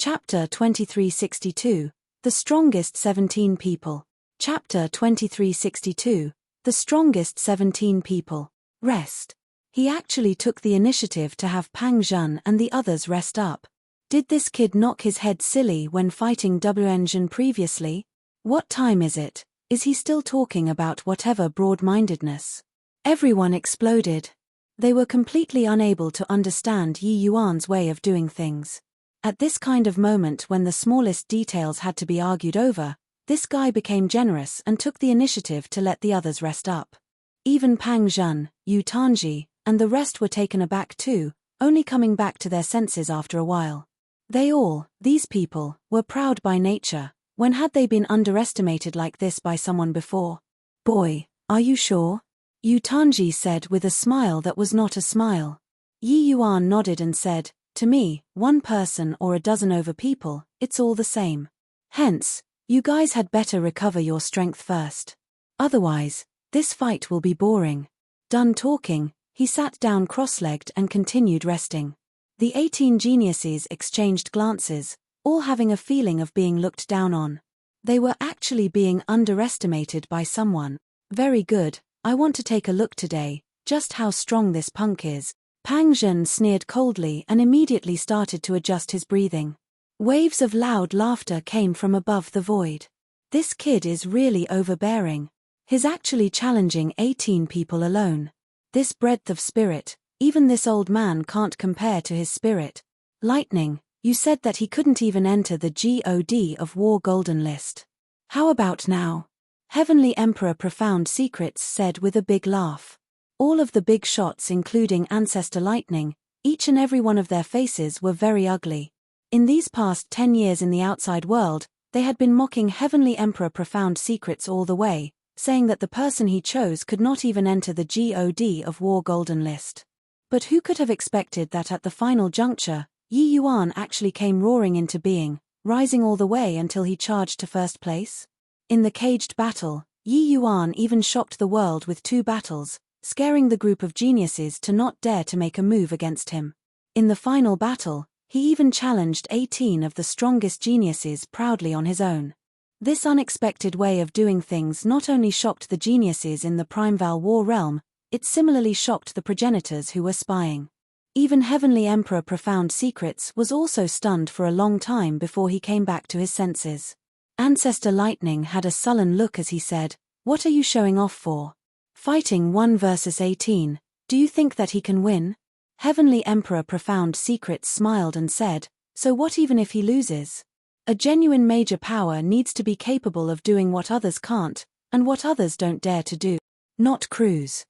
Chapter 2362, The Strongest 17 People. Chapter 2362, The Strongest 17 People. Rest. He actually took the initiative to have Pang Zhen and the others rest up. Did this kid knock his head silly when fighting Wen Zhen previously? What time is it? Is he still talking about whatever broad-mindedness? Everyone exploded. They were completely unable to understand Yi Yuan's way of doing things. At this kind of moment when the smallest details had to be argued over, this guy became generous and took the initiative to let the others rest up. Even Pang Zhen, Yu Tanji, and the rest were taken aback too, only coming back to their senses after a while. These people, were proud by nature. When had they been underestimated like this by someone before? Boy, are you sure? Yu Tanji said with a smile that was not a smile. Yi Yuan nodded and said, to me, one person or a dozen over people, it's all the same. Hence, you guys had better recover your strength first. Otherwise, this fight will be boring. Done talking, he sat down cross-legged and continued resting. The 18 geniuses exchanged glances, all having a feeling of being looked down on. They were actually being underestimated by someone. Very good, I want to take a look today, just how strong this punk is. Pang Zhen sneered coldly and immediately started to adjust his breathing. Waves of loud laughter came from above the void. This kid is really overbearing. He's actually challenging 18 people alone. This breadth of spirit, even this old man can't compare to his spirit. Lightning, you said that he couldn't even enter the God of War Golden List. How about now? Heavenly Emperor Profound Secrets said with a big laugh. All of the big shots including Ancestor Lightning, each and every one of their faces were very ugly. In these past 10 years in the outside world, they had been mocking Heavenly Emperor Profound Secrets all the way, saying that the person he chose could not even enter the God of War Golden List. But who could have expected that at the final juncture, Yi Yuan actually came roaring into being, rising all the way until he charged to first place? In the caged battle, Yi Yuan even shocked the world with 2 battles, scaring the group of geniuses to not dare to make a move against him. In the final battle, he even challenged 18 of the strongest geniuses proudly on his own. This unexpected way of doing things not only shocked the geniuses in the Primeval War realm, it similarly shocked the progenitors who were spying. Even Heavenly Emperor Profound Secrets was also stunned for a long time before he came back to his senses. Ancestor Lightning had a sullen look as he said, "What are you showing off for? Fighting 1 versus 18, do you think that he can win?" Heavenly Emperor Profound Secrets smiled and said, "So what even if he loses? A genuine major power needs to be capable of doing what others can't, and what others don't dare to do. Not cruise.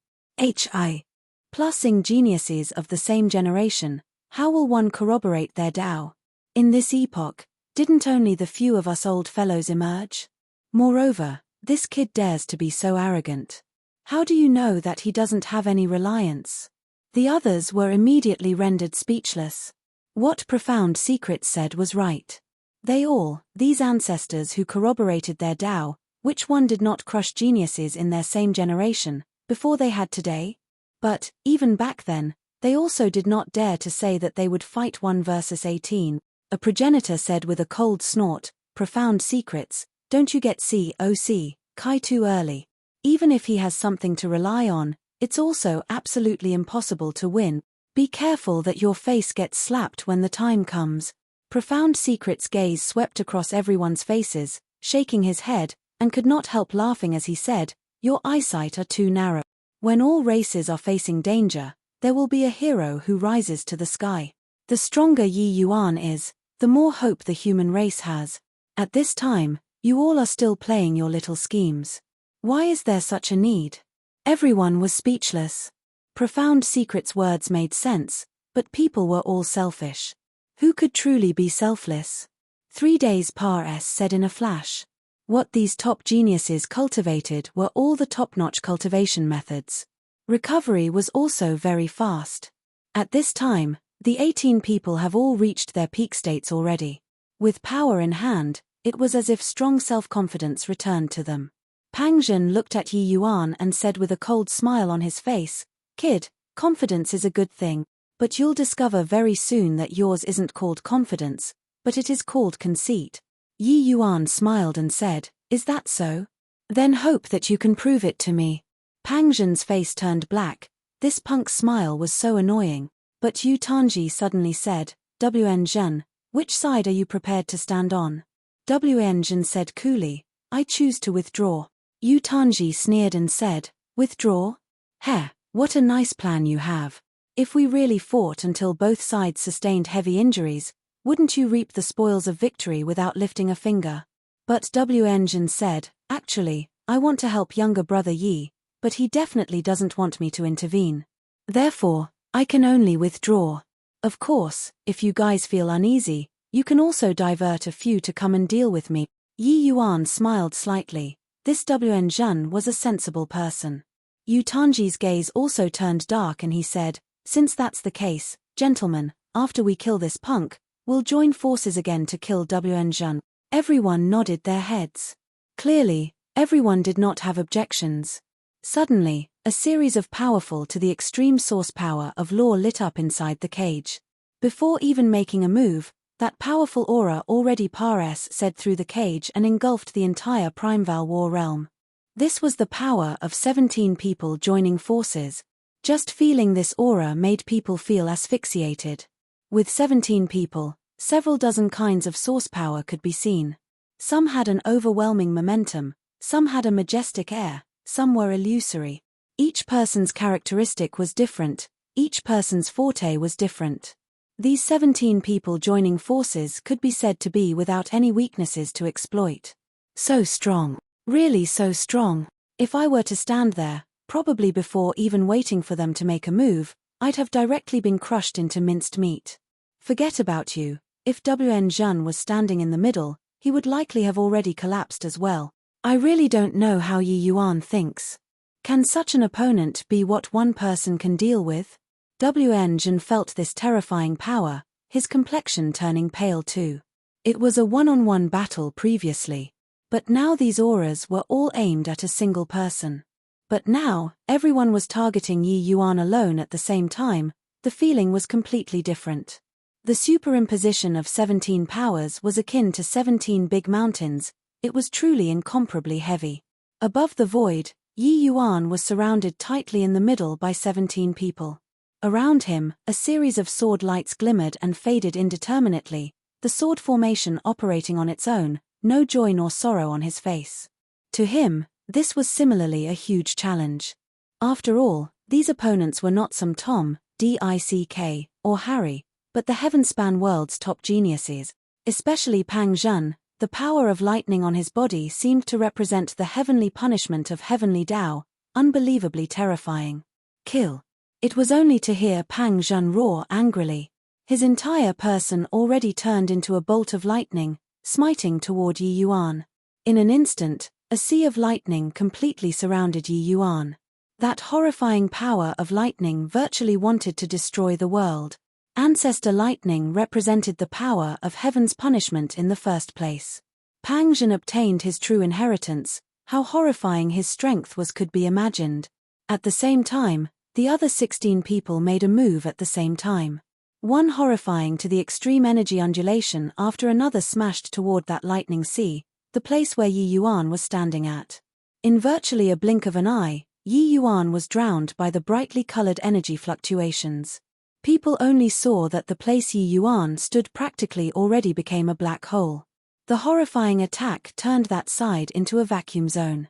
Plusing geniuses of the same generation, how will one corroborate their Tao? In this epoch, didn't only the few of us old fellows emerge? Moreover, this kid dares to be so arrogant. How do you know that he doesn't have any reliance?" The others were immediately rendered speechless. What Profound Secrets said was right. These ancestors who corroborated their Tao, which one did not crush geniuses in their same generation, before they had today? But, even back then, they also did not dare to say that they would fight 1 versus 18. A progenitor said with a cold snort, "Profound Secrets, don't you get COC, Kai too early? Even if he has something to rely on, it's also absolutely impossible to win. Be careful that your face gets slapped when the time comes." Profound Secrets' gaze swept across everyone's faces, shaking his head, and could not help laughing as he said, "Your eyesight are too narrow. When all races are facing danger, there will be a hero who rises to the sky. The stronger Yi Yuan is, the more hope the human race has. At this time, you all are still playing your little schemes. Why is there such a need?" Everyone was speechless. Profound Secrets' words made sense, but people were all selfish. Who could truly be selfless? 3 days Par said in a flash. What these top geniuses cultivated were all the top-notch cultivation methods. Recovery was also very fast. At this time, the 18 people have all reached their peak states already. With power in hand, it was as if strong self-confidence returned to them. Pang Zhen looked at Yi Yuan and said with a cold smile on his face, "Kid, confidence is a good thing, but you'll discover very soon that yours isn't called confidence, but it is called conceit. Yi Yuan smiled and said, "Is that so? Then hope that you can prove it to me." Pang Zhen's face turned black. This punk's smile was so annoying. But Yu Tanji suddenly said, "Wn Zhen, which side are you prepared to stand on?" Wn Zhen said coolly, "I choose to withdraw." Yu Tanji sneered and said, "Withdraw? Heh, what a nice plan you have. If we really fought until both sides sustained heavy injuries, wouldn't you reap the spoils of victory without lifting a finger?" But Wn Zhen said, "Actually, I want to help younger brother Yi, but he definitely doesn't want me to intervene. Therefore, I can only withdraw. Of course, if you guys feel uneasy, you can also divert a few to come and deal with me." Yi Yuan smiled slightly. This Wn Zhen was a sensible person. Yu Tanji's gaze also turned dark and he said, "Since that's the case, gentlemen, after we kill this punk, we'll join forces again to kill Wn Zhen." Everyone nodded their heads. Clearly, everyone did not have objections. Suddenly, a series of powerful to the extreme source power of law lit up inside the cage. Before even making a move, that powerful aura already pares said through the cage and engulfed the entire Primeval War realm. This was the power of 17 people joining forces. Just feeling this aura made people feel asphyxiated. With 17 people, several dozen kinds of source power could be seen. Some had an overwhelming momentum, some had a majestic air, some were illusory. Each person's characteristic was different, each person's forte was different. These 17 people joining forces could be said to be without any weaknesses to exploit. So strong. Really so strong. If I were to stand there, probably before even waiting for them to make a move, I'd have directly been crushed into minced meat. Forget about you, if Wn Zhen was standing in the middle, he would likely have already collapsed as well. I really don't know how Yi Yuan thinks. Can such an opponent be what one person can deal with? Wn Zhen felt this terrifying power, his complexion turning pale too. It was a one-on-one battle previously. But now these auras were all aimed at a single person. But now, everyone was targeting Yi Yuan alone at the same time. The feeling was completely different. The superimposition of 17 powers was akin to 17 big mountains. It was truly incomparably heavy. Above the void, Yi Yuan was surrounded tightly in the middle by 17 people. Around him, a series of sword lights glimmered and faded indeterminately, the sword formation operating on its own, no joy nor sorrow on his face. To him, this was similarly a huge challenge. After all, these opponents were not some Tom, Dick, or Harry, but the Heavenspan world's top geniuses. Especially Pang Zhen, the power of lightning on his body seemed to represent the heavenly punishment of heavenly Tao, unbelievably terrifying. Kill. It was only to hear Pang Zhen roar angrily. His entire person already turned into a bolt of lightning, smiting toward Yi Yuan. In an instant, a sea of lightning completely surrounded Yi Yuan. That horrifying power of lightning virtually wanted to destroy the world. Ancestor lightning represented the power of heaven's punishment in the first place. Pang Zhen obtained his true inheritance. How horrifying his strength was could be imagined. At the same time, the other 16 people made a move at the same time. One horrifying to the extreme energy undulation after another smashed toward that lightning sea, the place where Yi Yuan was standing at. In virtually a blink of an eye, Yi Yuan was drowned by the brightly colored energy fluctuations. People only saw that the place Yi Yuan stood practically already became a black hole. The horrifying attack turned that side into a vacuum zone.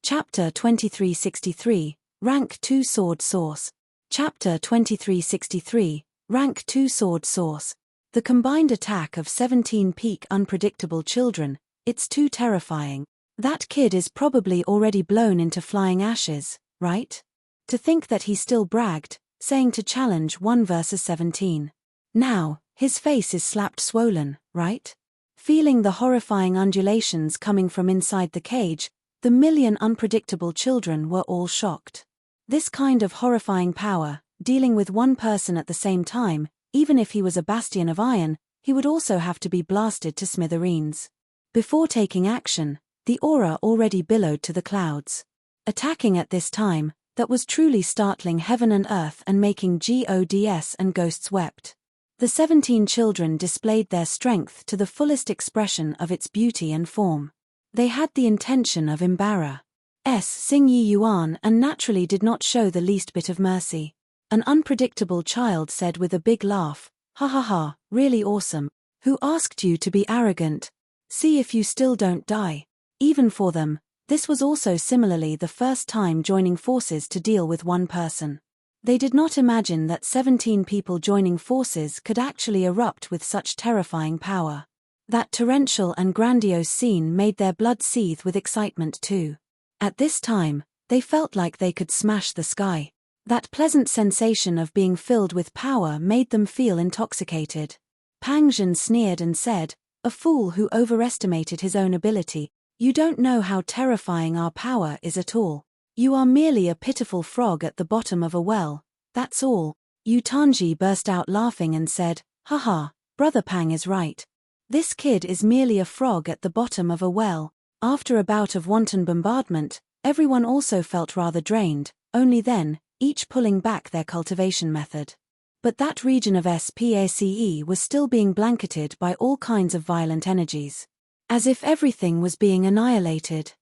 Chapter 2363, Rank 2 Sword Source. Chapter 2363, Rank 2 Sword Source. The combined attack of 17 peak unpredictable children, it's too terrifying. That kid is probably already blown into flying ashes, right? To think that he still bragged, saying to challenge 1 versus 17. Now, his face is slapped swollen, right? Feeling the horrifying undulations coming from inside the cage, the million unpredictable children were all shocked. This kind of horrifying power, dealing with one person at the same time, even if he was a bastion of iron, he would also have to be blasted to smithereens. Before taking action, the aura already billowed to the clouds. Attacking at this time, that was truly startling heaven and earth and making gods and ghosts wept. The 17 children displayed their strength to the fullest expression of its beauty and form. They had the intention of embarrassing Yi Yuan and naturally did not show the least bit of mercy. An unpredictable child said with a big laugh, "Ha ha ha, really awesome. Who asked you to be arrogant? See if you still don't die." Even for them, this was also similarly the first time joining forces to deal with one person. They did not imagine that 17 people joining forces could actually erupt with such terrifying power. That torrential and grandiose scene made their blood seethe with excitement too. At this time, they felt like they could smash the sky. That pleasant sensation of being filled with power made them feel intoxicated. Pang Zhen sneered and said, "A fool who overestimated his own ability. You don't know how terrifying our power is at all. You are merely a pitiful frog at the bottom of a well, that's all." Yu Tanji burst out laughing and said, "Haha, Brother Pang is right. This kid is merely a frog at the bottom of a well." After a bout of wanton bombardment, everyone also felt rather drained, only then, each pulling back their cultivation method. But that region of SPACE was still being blanketed by all kinds of violent energies. As if everything was being annihilated.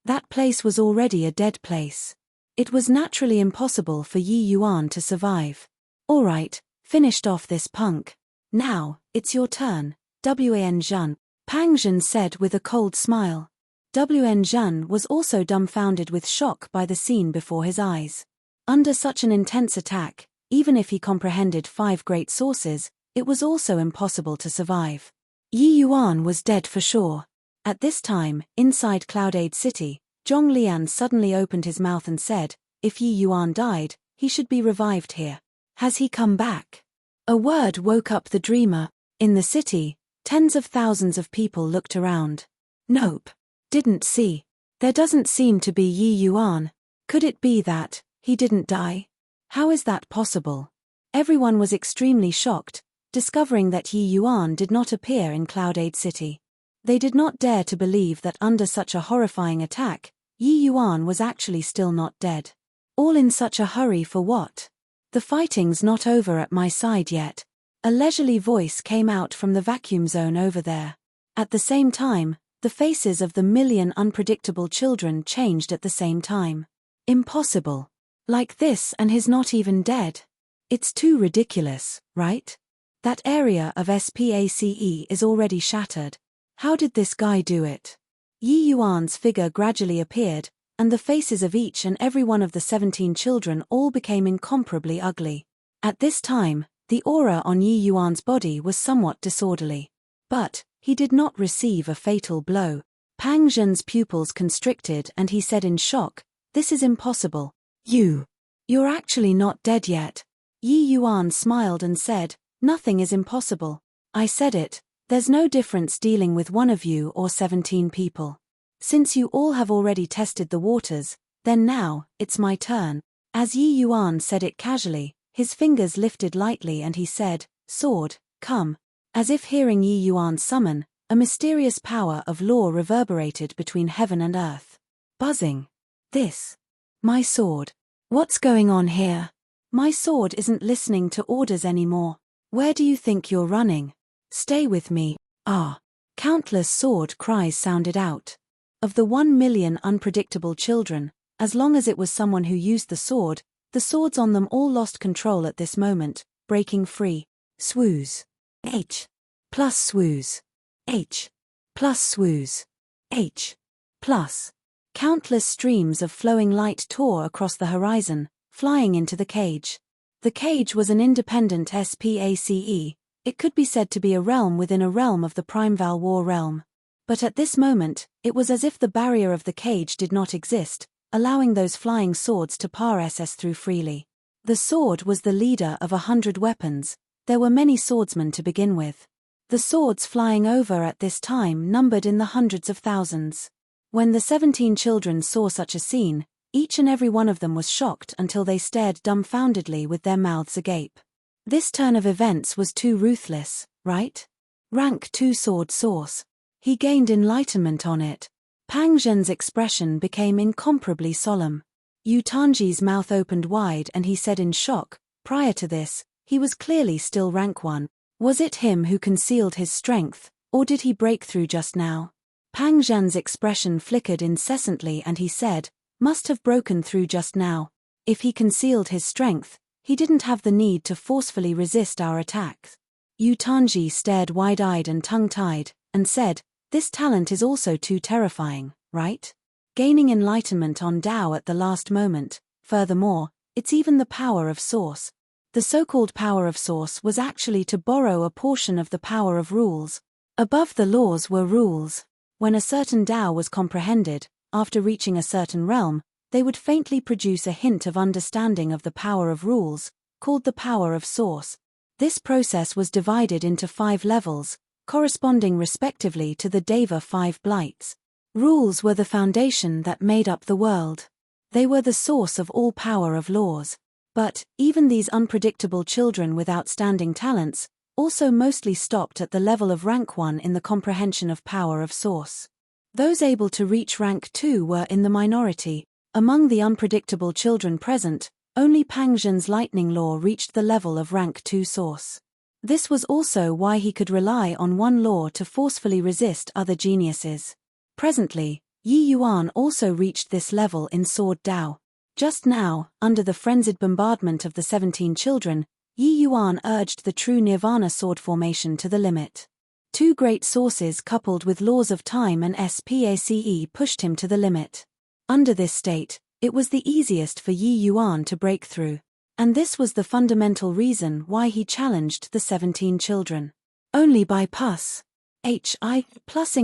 That place was already a dead place. It was naturally impossible for Yi Yuan to survive. "Alright, finished off this punk. Now, it's your turn, Wan Zhen," Pang Zhen said with a cold smile. Wan Zhen was also dumbfounded with shock by the scene before his eyes. Under such an intense attack, even if he comprehended 5 great sources, it was also impossible to survive. Yi Yuan was dead for sure. At this time, inside Cloudade City, Zhong Lian suddenly opened his mouth and said, "If Yi Yuan died, he should be revived here. Has he come back?" A word woke up the dreamer. In the city, tens of thousands of people looked around. "Nope. Didn't see. There doesn't seem to be Yi Yuan. Could it be that he didn't die? How is that possible?" Everyone was extremely shocked, discovering that Yi Yuan did not appear in Cloudade City. They did not dare to believe that under such a horrifying attack, Yi Yuan was actually still not dead. All in such a hurry for what? "The fighting's not over at my side yet." A leisurely voice came out from the vacuum zone over there. At the same time, the faces of the million unpredictable children changed at the same time. Impossible. Like this and he's not even dead. It's too ridiculous, right? That area of SPACE is already shattered. How did this guy do it? Yi Yuan's figure gradually appeared, and the faces of each and every one of the 17 children all became incomparably ugly. At this time, the aura on Yi Yuan's body was somewhat disorderly. But he did not receive a fatal blow. Pang Zhen's pupils constricted and he said in shock, "This is impossible. You're actually not dead yet." Yi Yuan smiled and said, "Nothing is impossible. I said it. There's no difference dealing with one of you or 17 people. Since you all have already tested the waters, then now, it's my turn." As Yi Yuan said it casually, his fingers lifted lightly and he said, "Sword, come." As if hearing Yi Yuan summon, a mysterious power of law reverberated between heaven and earth. Buzzing. "This. My sword. What's going on here? My sword isn't listening to orders anymore. Where do you think you're running? Stay with me." Ah. Countless sword cries sounded out. Of the 1 million unpredictable children, as long as it was someone who used the swords on them all lost control at this moment, breaking free. Swooze. H. Plus swooze. H. Plus swooze. H. Plus. Countless streams of flowing light tore across the horizon, flying into the cage. The cage was an independent SPACE. It could be said to be a realm within a realm of the Primeval War realm. But at this moment, it was as if the barrier of the cage did not exist, allowing those flying swords to pass through freely. The sword was the leader of 100 weapons. There were many swordsmen to begin with. The swords flying over at this time numbered in the hundreds of thousands. When the 17 children saw such a scene, each and every one of them was shocked until they stared dumbfoundedly with their mouths agape. This turn of events was too ruthless, right? Rank 2 sword source. He gained enlightenment on it. Pang Zhen's expression became incomparably solemn. Yu Tanji's mouth opened wide and he said in shock, prior to this, he was clearly still rank 1. Was it him who concealed his strength, or did he break through just now? Pang Zhan's expression flickered incessantly and he said, must have broken through just now. If he concealed his strength, he didn't have the need to forcefully resist our attacks. Yu Tanji stared wide-eyed and tongue-tied, and said, this talent is also too terrifying, right? Gaining enlightenment on Tao at the last moment, furthermore, it's even the power of source. The so-called power of source was actually to borrow a portion of the power of rules. Above the laws were rules. When a certain Tao was comprehended, after reaching a certain realm, they would faintly produce a hint of understanding of the power of rules, called the power of source. This process was divided into 5 levels, corresponding respectively to the Deva 5 blights. Rules were the foundation that made up the world. They were the source of all power of laws. But, even these unpredictable children with outstanding talents, also mostly stopped at the level of rank 1 in the comprehension of power of source. Those able to reach rank 2 were in the minority. Among the unpredictable children present, only Pang Zhan's lightning law reached the level of rank 2 source. This was also why he could rely on one law to forcefully resist other geniuses. Presently, Yi Yuan also reached this level in Sword Dao. Just now, under the frenzied bombardment of the 17 children, Yi Yuan urged the true Nirvana sword formation to the limit. 2 great sources coupled with laws of time and space pushed him to the limit. Under this state, it was the easiest for Yi Yuan to break through. And this was the fundamental reason why he challenged the 17 children. Only by plussing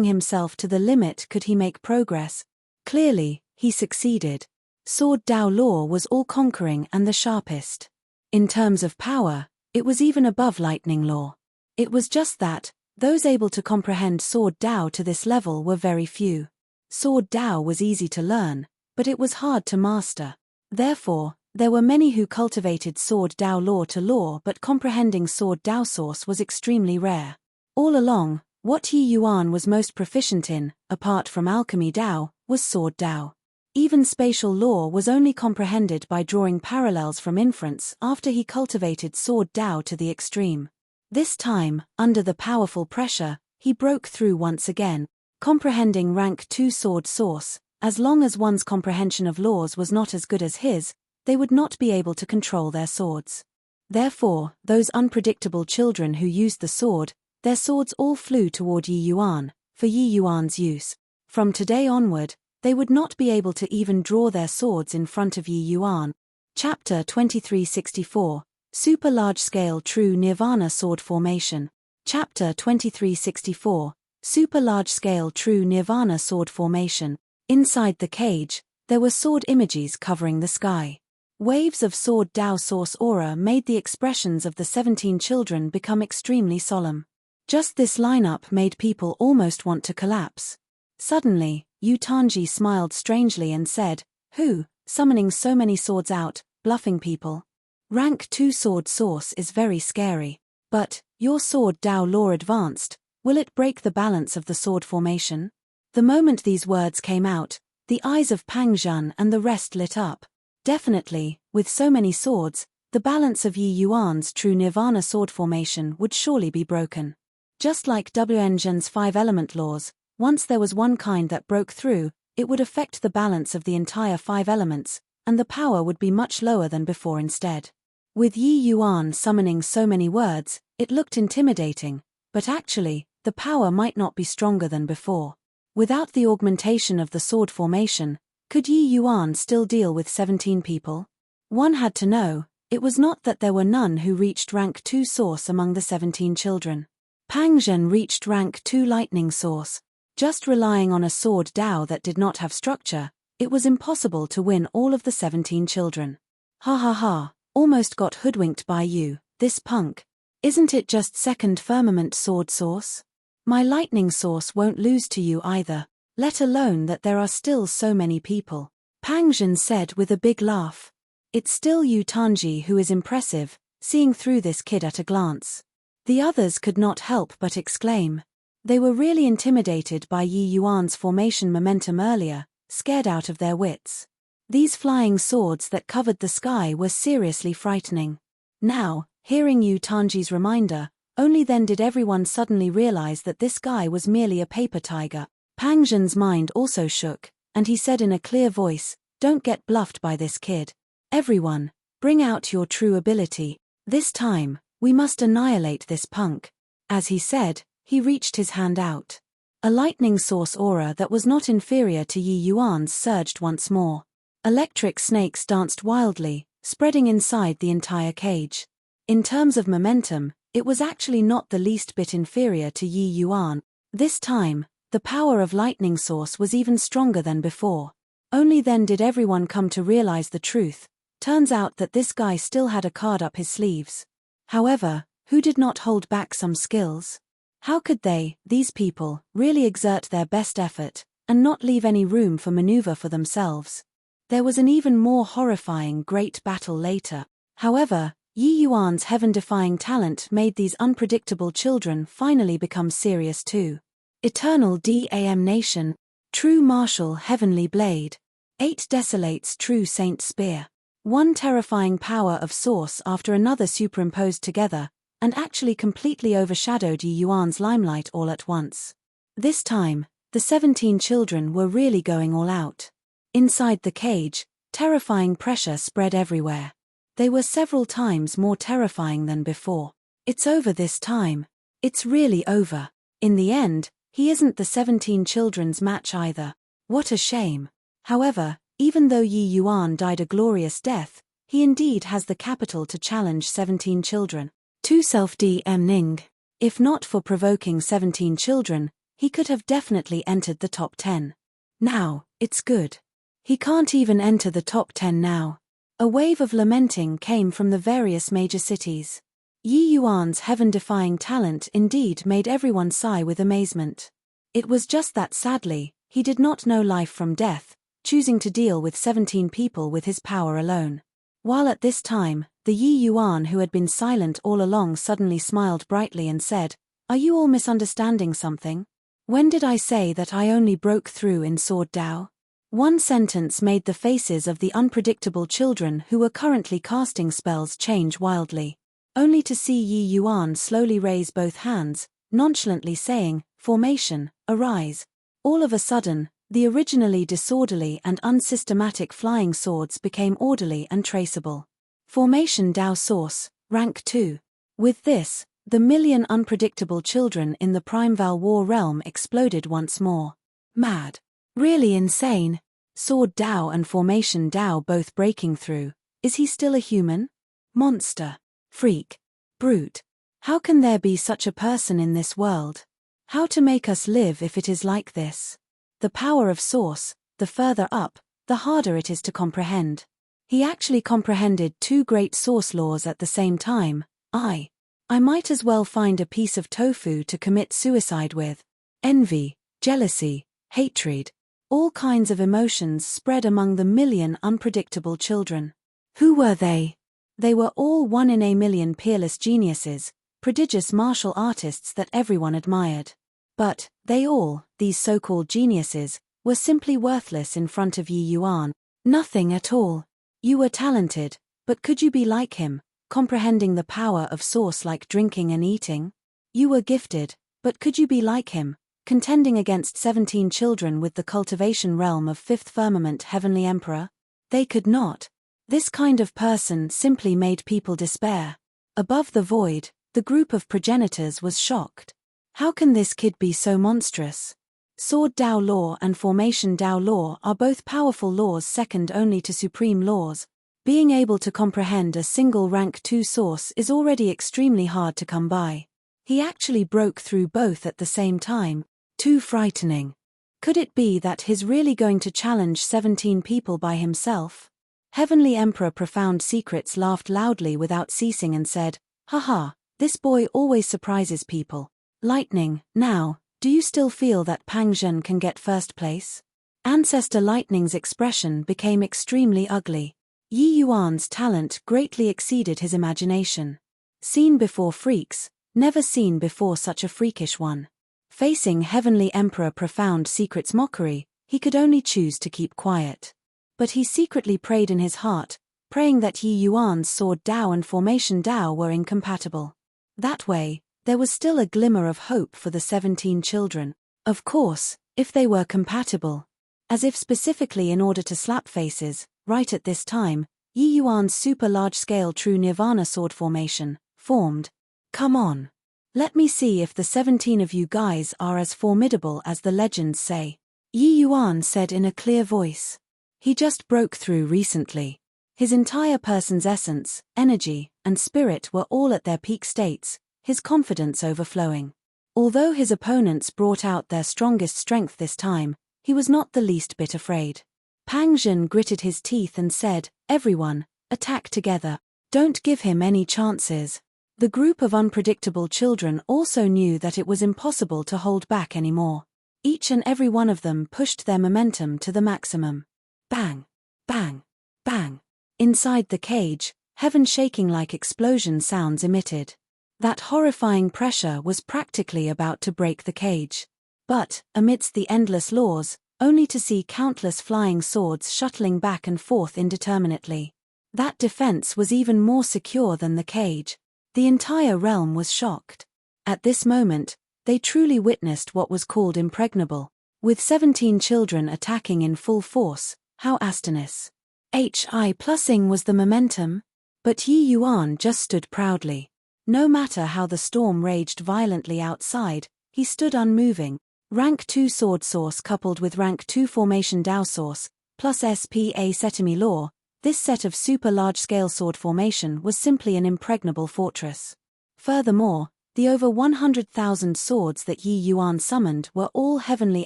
himself to the limit could he make progress. Clearly, he succeeded. Sword Dao law was all-conquering and the sharpest. In terms of power, it was even above lightning law. It was just that, those able to comprehend Sword Dao to this level were very few. Sword Dao was easy to learn, but it was hard to master. Therefore, there were many who cultivated Sword Dao law to law, but comprehending Sword Dao source was extremely rare. All along, what Yi Yuan was most proficient in, apart from alchemy Dao, was Sword Dao. Even spatial law was only comprehended by drawing parallels from inference after he cultivated Sword Dao to the extreme. This time, under the powerful pressure, he broke through once again, comprehending rank 2 sword source. As long as one's comprehension of laws was not as good as his, they would not be able to control their swords. Therefore, those unpredictable children who used the sword, their swords all flew toward Yi Yuan, for Yi Yuan's use. From today onward, they would not be able to even draw their swords in front of Yi Yuan. Chapter 2364, Super Large-Scale True Nirvana Sword Formation. Chapter 2364, Super Large-Scale True Nirvana Sword Formation. Inside the cage, there were sword images covering the sky. Waves of Sword Dao source aura made the expressions of the 17 children become extremely solemn. Just this lineup made people almost want to collapse. Suddenly, Yu Tanji smiled strangely and said, "Who, summoning so many swords out, bluffing people? Rank 2 sword source is very scary. But, your Sword Dao law advanced, will it break the balance of the sword formation?" The moment these words came out, the eyes of Pang Zhan and the rest lit up. Definitely, with so many swords, the balance of Yi Yuan's true Nirvana sword formation would surely be broken. Just like Wen Zhen's 5 element laws, once there was one kind that broke through, it would affect the balance of the entire 5 elements, and the power would be much lower than before instead. With Yi Yuan summoning so many words, it looked intimidating, but actually, the power might not be stronger than before. Without the augmentation of the sword formation, could Yi Yuan still deal with 17 people? One had to know, it was not that there were none who reached rank 2 source among the 17 children. Pang Zhan reached rank 2 lightning source. Just relying on a Sword Dao that did not have structure, it was impossible to win all of the 17 children. Ha ha ha, almost got hoodwinked by you, this punk. Isn't it just second firmament sword source? My lightning source won't lose to you either, let alone that there are still so many people. Pang Zhan said with a big laugh. It's still Yu Tanji who is impressive, seeing through this kid at a glance. The others could not help but exclaim. They were really intimidated by Yi Yuan's formation momentum earlier, scared out of their wits. These flying swords that covered the sky were seriously frightening. Now, hearing Yu Tanji's reminder, Only then did everyone suddenly realize that this guy was merely a paper tiger. Pang Zhen's mind also shook, and he said in a clear voice, "Don't get bluffed by this kid. Everyone, bring out your true ability. This time, we must annihilate this punk." As he said, he reached his hand out. A lightning source aura that was not inferior to Yi Yuan's surged once more. Electric snakes danced wildly, spreading inside the entire cage. In terms of momentum, it was actually not the least bit inferior to Yi Yuan. This time, the power of lightning source was even stronger than before. Only then did everyone come to realize the truth. Turns out that this guy still had a card up his sleeves. However, who did not hold back some skills? How could they, these people, really exert their best effort, and not leave any room for maneuver for themselves? There was an even more horrifying great battle later. However, Yi Yuan's heaven-defying talent made these unpredictable children finally become serious too. Eternal Damnation, True Martial Heavenly Blade, 8 Desolates True Saint Spear. One terrifying power of source after another superimposed together, and actually completely overshadowed Yi Yuan's limelight all at once. This time, the 17 children were really going all out. Inside the cage, terrifying pressure spread everywhere. They were several times more terrifying than before. It's over this time. It's really over. In the end, he isn't the 17 children's match either. What a shame. However, even though Yi Yuan died a glorious death, he indeed has the capital to challenge 17 children. To self-damning. If not for provoking 17 children, he could have definitely entered the top 10. Now, it's good. He can't even enter the top 10 now. A wave of lamenting came from the various major cities. Yi Yuan's heaven-defying talent indeed made everyone sigh with amazement. It was just that sadly, he did not know life from death, choosing to deal with 17 people with his power alone. While at this time, the Yi Yuan who had been silent all along suddenly smiled brightly and said, "Are you all misunderstanding something? When did I say that I only broke through in Sword Dao?" One sentence made the faces of the unpredictable children who were currently casting spells change wildly. Only to see Yi Yuan slowly raise both hands, nonchalantly saying, "Formation, arise." All of a sudden, the originally disorderly and unsystematic flying swords became orderly and traceable. Formation Dao Source, Rank 2. With this, the million unpredictable children in the Primeval War realm exploded once more. Mad. Really insane. Sword Dao and Formation Dao both breaking through. Is he still a human? Monster. Freak. Brute. How can there be such a person in this world? How to make us live if it is like this? The power of Source, the further up, the harder it is to comprehend. He actually comprehended 2 great source laws at the same time. I might as well find a piece of tofu to commit suicide with. Envy, jealousy, hatred. All kinds of emotions spread among the million unpredictable children. Who were they? They were all 1 in a million peerless geniuses, prodigious martial artists that everyone admired. But, they all, these so-called geniuses, were simply worthless in front of Yi Yuan. Nothing at all. You were talented, but could you be like him, comprehending the power of Source like drinking and eating? You were gifted, but could you be like him, contending against 17 children with the cultivation realm of 5th firmament Heavenly Emperor? They could not. This kind of person simply made people despair. Above the void, the group of progenitors was shocked. How can this kid be so monstrous? Sword Dao Law and Formation Dao Law are both powerful laws second only to supreme laws. Being able to comprehend a single rank 2 source is already extremely hard to come by. He actually broke through both at the same time. Too frightening. Could it be that he's really going to challenge 17 people by himself? Heavenly Emperor Profound Secrets laughed loudly without ceasing and said, "Haha, this boy always surprises people. Lightning, now, do you still feel that Pang Zhen can get first place?" Ancestor Lightning's expression became extremely ugly. Yi Yuan's talent greatly exceeded his imagination. Seen before freaks, never seen before such a freakish one. Facing Heavenly Emperor Profound Secret's mockery, he could only choose to keep quiet. But he secretly prayed in his heart, praying that Yi Yuan's Sword Dao and Formation Dao were incompatible. That way, There was still a glimmer of hope for the 17 children. Of course, if they were compatible. As if specifically in order to slap faces, right at this time, Yi Yuan's super large-scale true nirvana sword formation formed. Come on. Let me see if the 17 of you guys are as formidable as the legends say. Yi Yuan said in a clear voice. He just broke through recently. His entire person's essence, energy, and spirit were all at their peak states, his confidence overflowing. Although his opponents brought out their strongest strength this time, he was not the least bit afraid. Pang Zhen gritted his teeth and said, "Everyone, attack together. Don't give him any chances." The group of unpredictable children also knew that it was impossible to hold back anymore. Each and every one of them pushed their momentum to the maximum. Bang! Bang! Bang! Inside the cage, heaven-shaking like explosion sounds emitted. That horrifying pressure was practically about to break the cage. But, amidst the endless laws, only to see countless flying swords shuttling back and forth indeterminately. That defense was even more secure than the cage. The entire realm was shocked. At this moment, they truly witnessed what was called impregnable. With 17 children attacking in full force, how astonished. Hi+ing was the momentum? But Yi Yuan just stood proudly. No matter how the storm raged violently outside, he stood unmoving. Rank 2 sword source coupled with rank 2 formation Dao source, plus SPA Setimi law, this set of super large-scale sword formation was simply an impregnable fortress. Furthermore, the over 100,000 swords that Yi Yuan summoned were all heavenly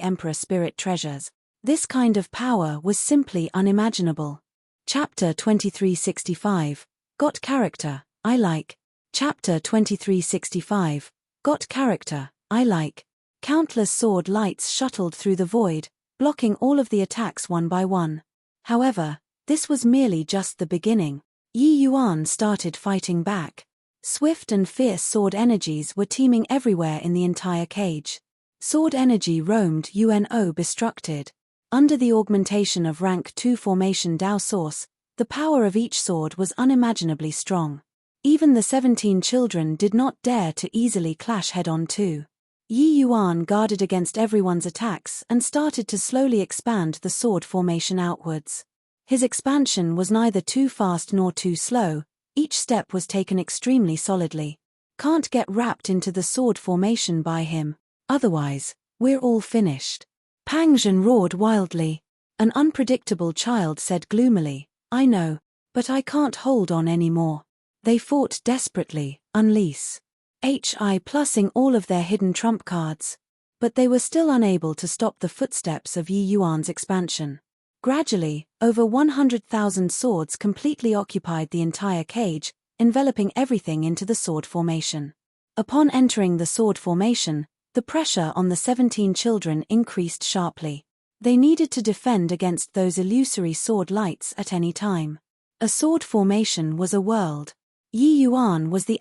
emperor spirit treasures. This kind of power was simply unimaginable. Chapter 2365. Got character, I like. Chapter 2365. Got character, I like. Countless sword lights shuttled through the void, blocking all of the attacks one by one. However, this was merely just the beginning. Yi Yuan started fighting back. Swift and fierce sword energies were teeming everywhere in the entire cage. Sword energy roamed destructed. Under the augmentation of rank 2 formation Dao source, the power of each sword was unimaginably strong. Even the 17 children did not dare to easily clash head-on too. Yi Yuan guarded against everyone's attacks and started to slowly expand the sword formation outwards. His expansion was neither too fast nor too slow, each step was taken extremely solidly. Can't get wrapped into the sword formation by him, otherwise, we're all finished. Pang Zhen roared wildly. An unpredictable child said gloomily, I know, but I can't hold on anymore. They fought desperately, unleash. Hi+ing all of their hidden trump cards. But they were still unable to stop the footsteps of Yi Yuan's expansion. Gradually, over 100,000 swords completely occupied the entire cage, enveloping everything into the sword formation. Upon entering the sword formation, the pressure on the 17 children increased sharply. They needed to defend against those illusory sword lights at any time. A sword formation was a world. Yi Yuan was the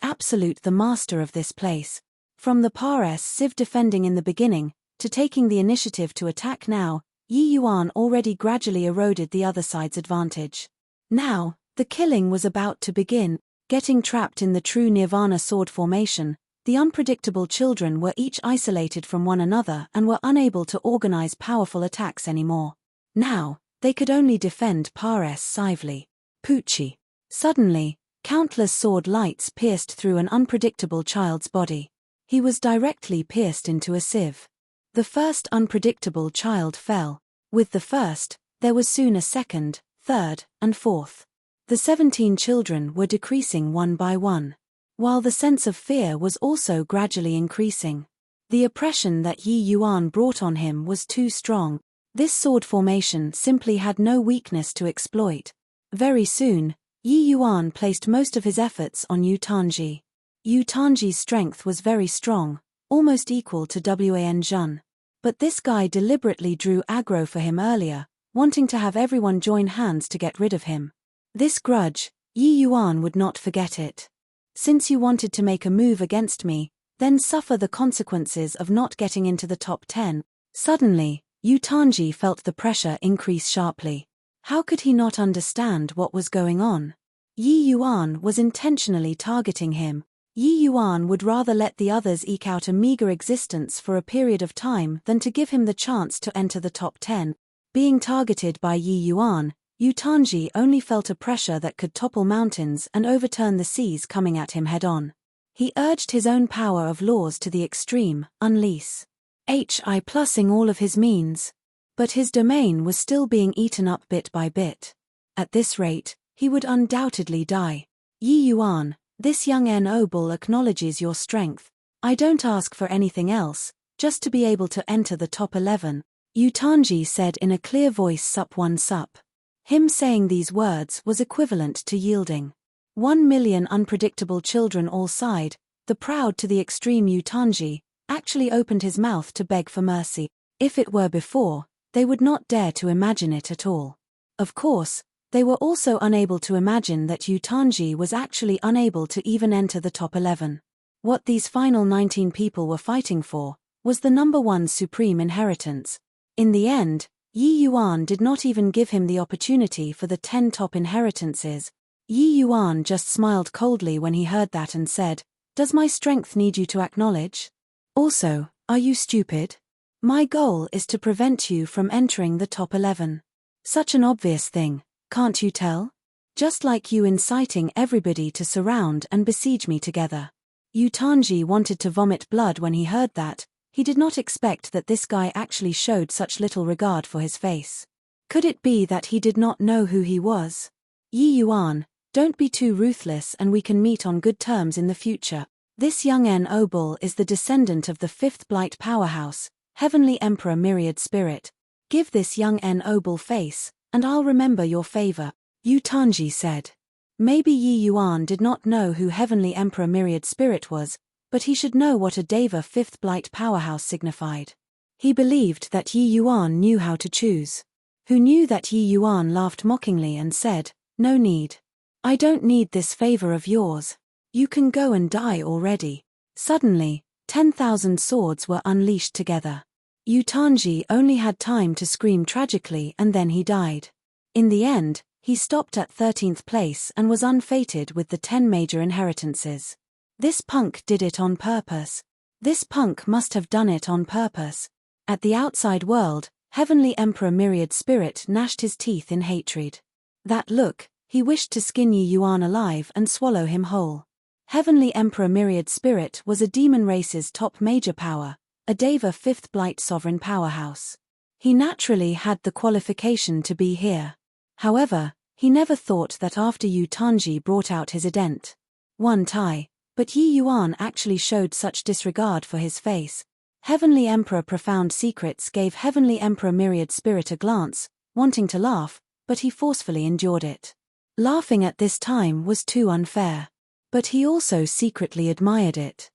master of this place. From the Pares Civ defending in the beginning, to taking the initiative to attack now, Yi Yuan already gradually eroded the other side's advantage. Now, the killing was about to begin. Getting trapped in the true Nirvana sword formation, the unpredictable children were each isolated from one another and were unable to organize powerful attacks anymore. Now, they could only defend Pares Cively. Poochie. Suddenly, countless sword lights pierced through an unpredictable child's body. He was directly pierced into a sieve. The first unpredictable child fell. With the first, there was soon a second, third, and fourth. The 17 children were decreasing one by one, while the sense of fear was also gradually increasing. The oppression that Yi Yuan brought on him was too strong. This sword formation simply had no weakness to exploit. Very soon, Yi Yuan placed most of his efforts on Yu Tanji. Yu Tanji's strength was very strong, almost equal to Wan Zhen. But this guy deliberately drew aggro for him earlier, wanting to have everyone join hands to get rid of him. This grudge, Yi Yuan would not forget it. Since you wanted to make a move against me, then suffer the consequences of not getting into the top 10. Suddenly, Yu Tanji felt the pressure increase sharply. How could he not understand what was going on? Yi Yuan was intentionally targeting him. Yi Yuan would rather let the others eke out a meager existence for a period of time than to give him the chance to enter the top 10. Being targeted by Yi Yuan, Yu Tanji only felt a pressure that could topple mountains and overturn the seas coming at him head-on. He urged his own power of laws to the extreme, unleash HI+ing all of his means. But his domain was still being eaten up bit by bit. At this rate, he would undoubtedly die. Yi Yuan, this young noble acknowledges your strength. I don't ask for anything else, just to be able to enter the top 11, Yu Tanji said in a clear voice. Sup 1 sup. Him saying these words was equivalent to yielding. 1 million unpredictable children all sighed. The proud to the extreme Yu Tanji actually opened his mouth to beg for mercy. If it were before, they would not dare to imagine it at all. Of course, they were also unable to imagine that Yu Tanji was actually unable to even enter the top 11. What these final 19 people were fighting for was the number 1 supreme inheritance. In the end, Yi Yuan did not even give him the opportunity for the 10 top inheritances. Yi Yuan just smiled coldly when he heard that and said, "Does my strength need you to acknowledge? Also, are you stupid? My goal is to prevent you from entering the top 11. Such an obvious thing, can't you tell? Just like you inciting everybody to surround and besiege me together." Yu Tanji wanted to vomit blood when he heard that. He did not expect that this guy actually showed such little regard for his face. Could it be that he did not know who he was? Yi Yuan, don't be too ruthless and we can meet on good terms in the future. This young noble is the descendant of the 5th Blight powerhouse, Heavenly Emperor Myriad Spirit. Give this young noble face, and I'll remember your favor, Yu Tanji said. Maybe Yi Yuan did not know who Heavenly Emperor Myriad Spirit was, but he should know what a Deva 5th Blight powerhouse signified. He believed that Yi Yuan knew how to choose. Who knew that Yi Yuan laughed mockingly and said, "No need. I don't need this favor of yours. You can go and die already." Suddenly, 10,000 swords were unleashed together. Yu Tanji only had time to scream tragically and then he died. In the end, he stopped at 13th place and was unfated with the 10 major inheritances. This punk did it on purpose. This punk must have done it on purpose. At the outside world, Heavenly Emperor Myriad Spirit gnashed his teeth in hatred. That look, he wished to skin Yi Yuan alive and swallow him whole. Heavenly Emperor Myriad Spirit was a demon race's top major power, a Deva 5th Blight sovereign powerhouse. He naturally had the qualification to be here. However, he never thought that after Yu Tanji brought out his ident. 1 tie. But Yi Yuan actually showed such disregard for his face. Heavenly Emperor Profound Secrets gave Heavenly Emperor Myriad Spirit a glance, wanting to laugh, but he forcefully endured it. Laughing at this time was too unfair. But he also secretly admired it.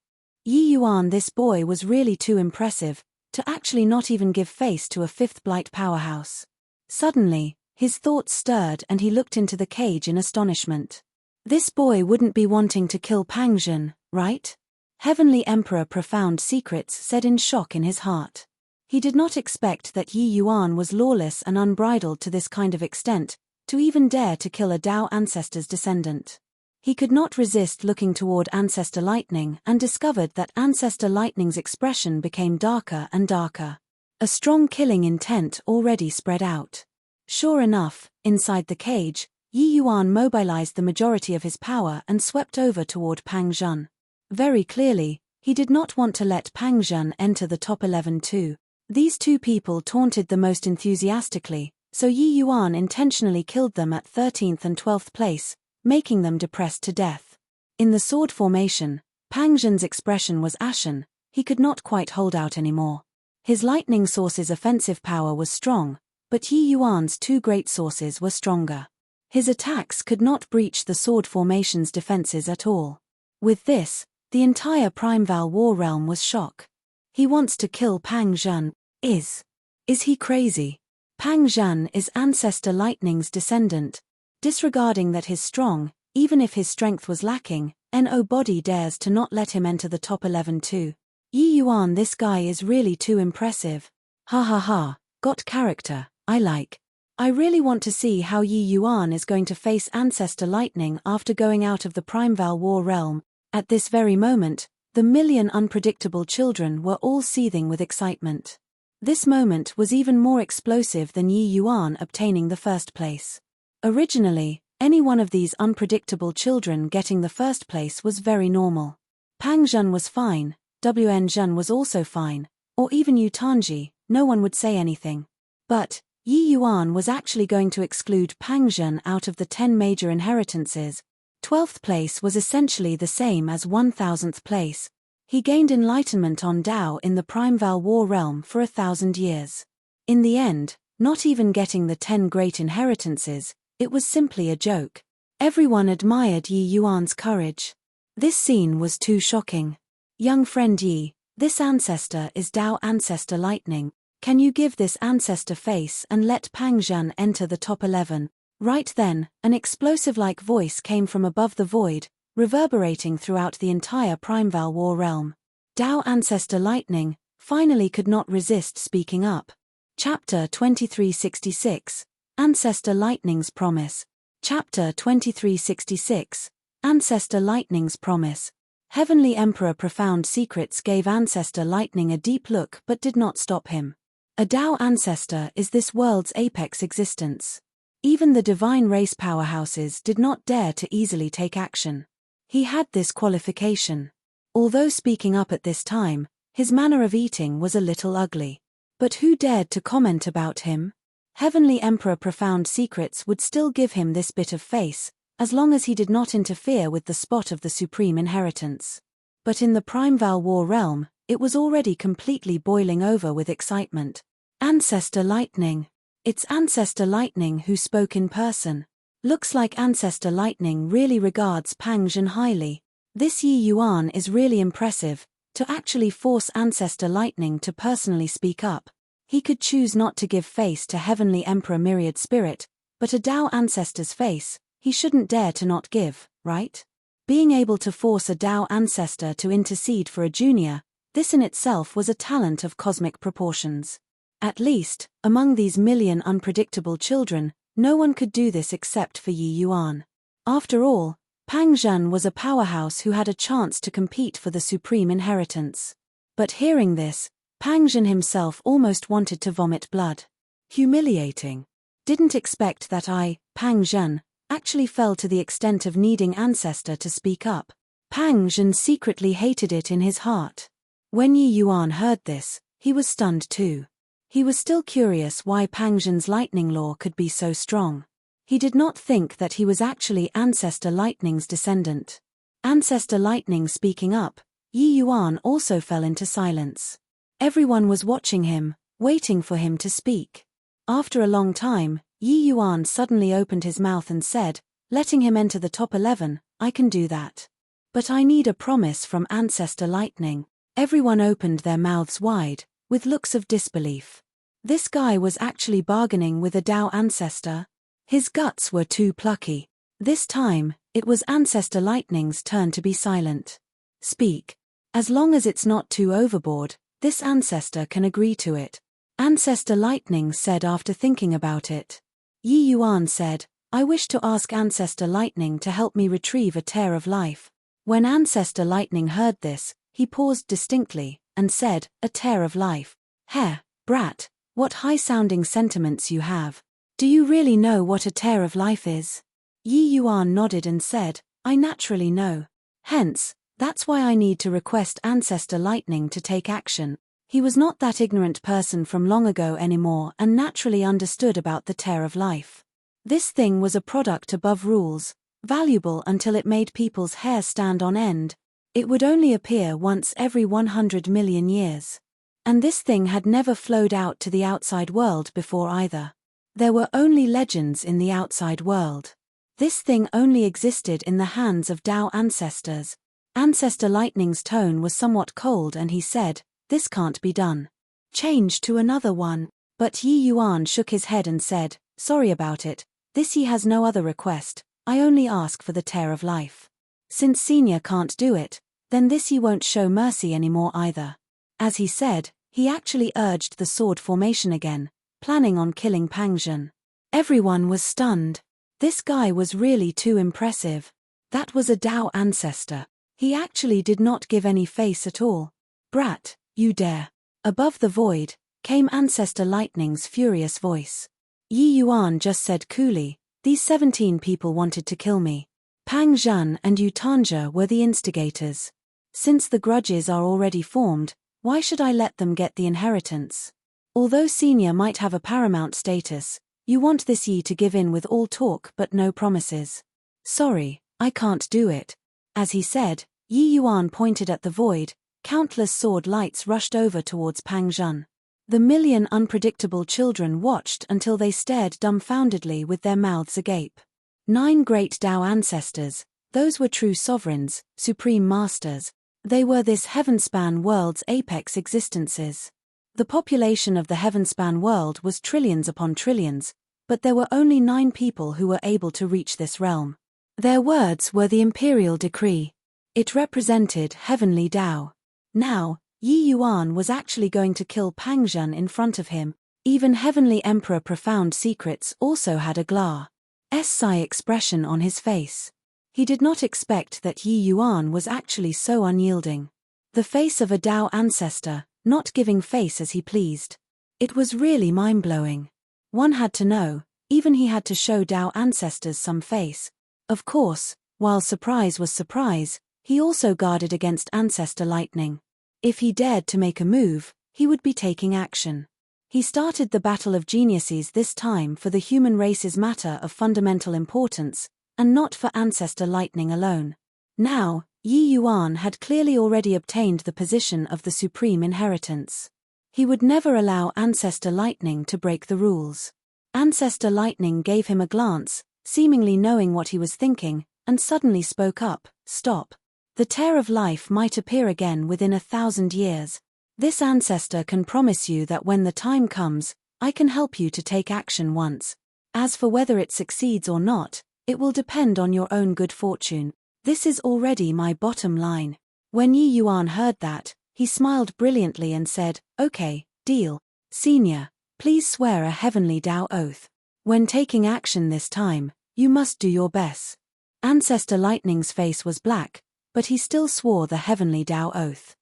Yi Yuan, this boy was really too impressive, to actually not even give face to a 5th Blight powerhouse. Suddenly, his thoughts stirred and he looked into the cage in astonishment. This boy wouldn't be wanting to kill Pang Zhen, right? Heavenly Emperor Profound Secrets said in shock in his heart. He did not expect that Yi Yuan was lawless and unbridled to this kind of extent, to even dare to kill a Dao ancestor's descendant. He could not resist looking toward Ancestor Lightning and discovered that Ancestor Lightning's expression became darker and darker. A strong killing intent already spread out. Sure enough, inside the cage, Yi Yuan mobilized the majority of his power and swept over toward Pang Zhen. Very clearly, he did not want to let Pang Zhen enter the top 11 too. These two people taunted the most enthusiastically, so Yi Yuan intentionally killed them at 13th and 12th place, making them depressed to death. In the sword formation, Pang Zhen's expression was ashen. He could not quite hold out anymore. His lightning source's offensive power was strong, but Yi Yuan's 2 great sources were stronger. His attacks could not breach the sword formation's defenses at all. With this, the entire Primeval War realm was shock. He wants to kill Pang Zhen. Is he crazy? Pang Zhen is Ancestor Lightning's descendant. Disregarding that he's strong, even if his strength was lacking, nobody dares to not let him enter the top 11 too. Yi Yuan, this guy is really too impressive. Ha ha ha, got character, I like. I really want to see how Yi Yuan is going to face Ancestor Lightning after going out of the Primeval War realm, At this very moment, the million unpredictable children were all seething with excitement. This moment was even more explosive than Yi Yuan obtaining the first place. Originally, any one of these unpredictable children getting the first place was very normal. Pang Zhen was fine, Wn Zhen was also fine, or even Yu Tanji, no one would say anything. But Yi Yuan was actually going to exclude Pang Zhen out of the 10 major inheritances. 12th place was essentially the same as 1000th place. He gained enlightenment on Tao in the Primeval War realm for 1,000 years. In the end, not even getting the 10 great inheritances, it was simply a joke. Everyone admired Yi Yuan's courage. This scene was too shocking. Young friend Yi, this ancestor is Tao Ancestor Lightning. Can you give this ancestor face and let Pang Zhen enter the top 11? Right then, an explosive-like voice came from above the void, reverberating throughout the entire Primeval War realm. Tao Ancestor Lightning finally could not resist speaking up. Chapter 2366, Ancestor Lightning's Promise. Chapter 2366, Ancestor Lightning's Promise. Heavenly Emperor Profound Secrets gave Ancestor Lightning a deep look but did not stop him. A Tao Ancestor is this world's apex existence. Even the divine race powerhouses did not dare to easily take action. He had this qualification. Although speaking up at this time, his manner of eating was a little ugly. But who dared to comment about him? Heavenly Emperor Profound Secrets would still give him this bit of face, as long as he did not interfere with the spot of the supreme inheritance. But in the Primeval War realm, it was already completely boiling over with excitement. Ancestor Lightning. It's Ancestor Lightning who spoke in person. Looks like Ancestor Lightning really regards Pang Zhen highly. This Yi Yuan is really impressive, to actually force Ancestor Lightning to personally speak up. He could choose not to give face to Heavenly Emperor Myriad Spirit, but a Tao Ancestor's face, he shouldn't dare to not give, right? Being able to force a Tao Ancestor to intercede for a junior, this in itself was a talent of cosmic proportions. At least, among these million unpredictable children, no one could do this except for Yi Yuan. After all, Pang Zhen was a powerhouse who had a chance to compete for the supreme inheritance. But hearing this, Pang Zhen himself almost wanted to vomit blood. Humiliating. Didn't expect that I, Pang Zhen, actually fell to the extent of needing Ancestor to speak up. Pang Zhen secretly hated it in his heart. When Yi Yuan heard this, he was stunned too. He was still curious why Pang Zhen's lightning law could be so strong. He did not think that he was actually Ancestor Lightning's descendant. Ancestor Lightning speaking up, Yi Yuan also fell into silence. Everyone was watching him, waiting for him to speak. After a long time, Yi Yuan suddenly opened his mouth and said, letting him enter the top 11, I can do that. But I need a promise from Ancestor Lightning. Everyone opened their mouths wide, with looks of disbelief. This guy was actually bargaining with a Tao Ancestor. His guts were too plucky. This time, it was Ancestor Lightning's turn to be silent. Speak. As long as it's not too overboard, this ancestor can agree to it. Ancestor Lightning said after thinking about it. Yi Yuan said, I wish to ask Ancestor Lightning to help me retrieve a tear of life. When Ancestor Lightning heard this, he paused distinctly, and said, a tear of life. Heh, brat, what high-sounding sentiments you have. Do you really know what a tear of life is? Yi Yuan nodded and said, I naturally know. Hence, that's why I need to request Ancestor Lightning to take action. He was not that ignorant person from long ago anymore and naturally understood about the tear of life. This thing was a product above rules, valuable until it made people's hair stand on end. It would only appear once every 100 million years. And this thing had never flowed out to the outside world before either. There were only legends in the outside world. This thing only existed in the hands of Tao ancestors. Ancestor Lightning's tone was somewhat cold and he said, this can't be done. Change to another one. But Yi Yuan shook his head and said, sorry about it, this he has no other request, I only ask for the tear of life. Since Senior can't do it, then this he won't show mercy anymore either. As he said, he actually urged the sword formation again, planning on killing Pang Zhen. Everyone was stunned. This guy was really too impressive. That was a Tao ancestor. He actually did not give any face at all. "Brat, you dare." Above the void, came Ancestor Lightning's furious voice. Yi Yuan just said coolly, "These 17 people wanted to kill me. Pang Zhan and Yu Tanja were the instigators. Since the grudges are already formed, why should I let them get the inheritance? Although senior might have a paramount status, you want this Yi to give in with all talk but no promises. Sorry, I can't do it." As he said, Yi Yuan pointed at the void. Countless sword lights rushed over towards Pang Zhan. The million unpredictable children watched until they stared dumbfoundedly with their mouths agape. 9 great Tao ancestors, those were true sovereigns, supreme masters. They were this heavenspan world's apex existences. The population of the heavenspan world was trillions upon trillions, but there were only 9 people who were able to reach this realm. Their words were the imperial decree. It represented heavenly Tao. Now, Yi Yuan was actually going to kill Pang Zhan in front of him. Even Heavenly Emperor Profound Secrets also had a sigh expression on his face. He did not expect that Yi Yuan was actually so unyielding. The face of a Tao ancestor, not giving face as he pleased. It was really mind-blowing. One had to know, even he had to show Tao ancestors some face. Of course, while surprise was surprise, he also guarded against Ancestor Lightning. If he dared to make a move, he would be taking action. He started the battle of geniuses this time for the human race's matter of fundamental importance, and not for Ancestor Lightning alone. Now, Yi Yuan had clearly already obtained the position of the supreme inheritance. He would never allow Ancestor Lightning to break the rules. Ancestor Lightning gave him a glance, seemingly knowing what he was thinking, and suddenly spoke up, "Stop. The tear of life might appear again within 1,000 years. This ancestor can promise you that when the time comes, I can help you to take action once. As for whether it succeeds or not, it will depend on your own good fortune. This is already my bottom line." When Yi Yuan heard that, he smiled brilliantly and said, "Okay, deal. Senior, please swear a heavenly Tao oath. When taking action this time, you must do your best." Ancestor Lightning's face was black, but he still swore the heavenly Tao oath.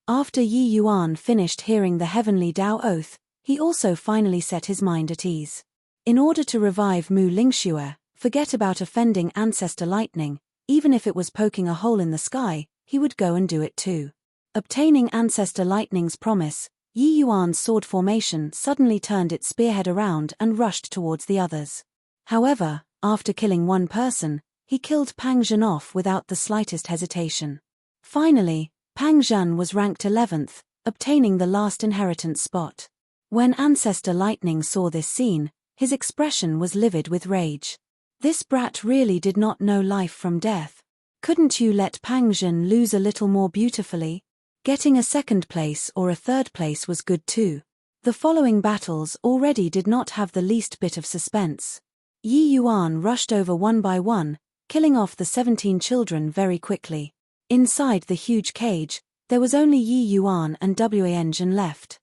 After Yi Yuan finished hearing the heavenly Tao oath, he also finally set his mind at ease. In order to revive Mu Lingxue, forget about offending Ancestor Lightning, even if it was poking a hole in the sky, he would go and do it too. Obtaining Ancestor Lightning's promise, Yi Yuan's sword formation suddenly turned its spearhead around and rushed towards the others. However, after killing one person, he killed Pang Zhan off without the slightest hesitation. Finally, Pang Zhan was ranked 11th, obtaining the last inheritance spot. When Ancestor Lightning saw this scene, his expression was livid with rage. This brat really did not know life from death. Couldn't you let Pang Zhan lose a little more beautifully? Getting a 2nd place or a 3rd place was good too. The following battles already did not have the least bit of suspense. Yi Yuan rushed over one by one, killing off the 17 children very quickly. Inside the huge cage, there was only Yi Yuan and Wan Zhen left.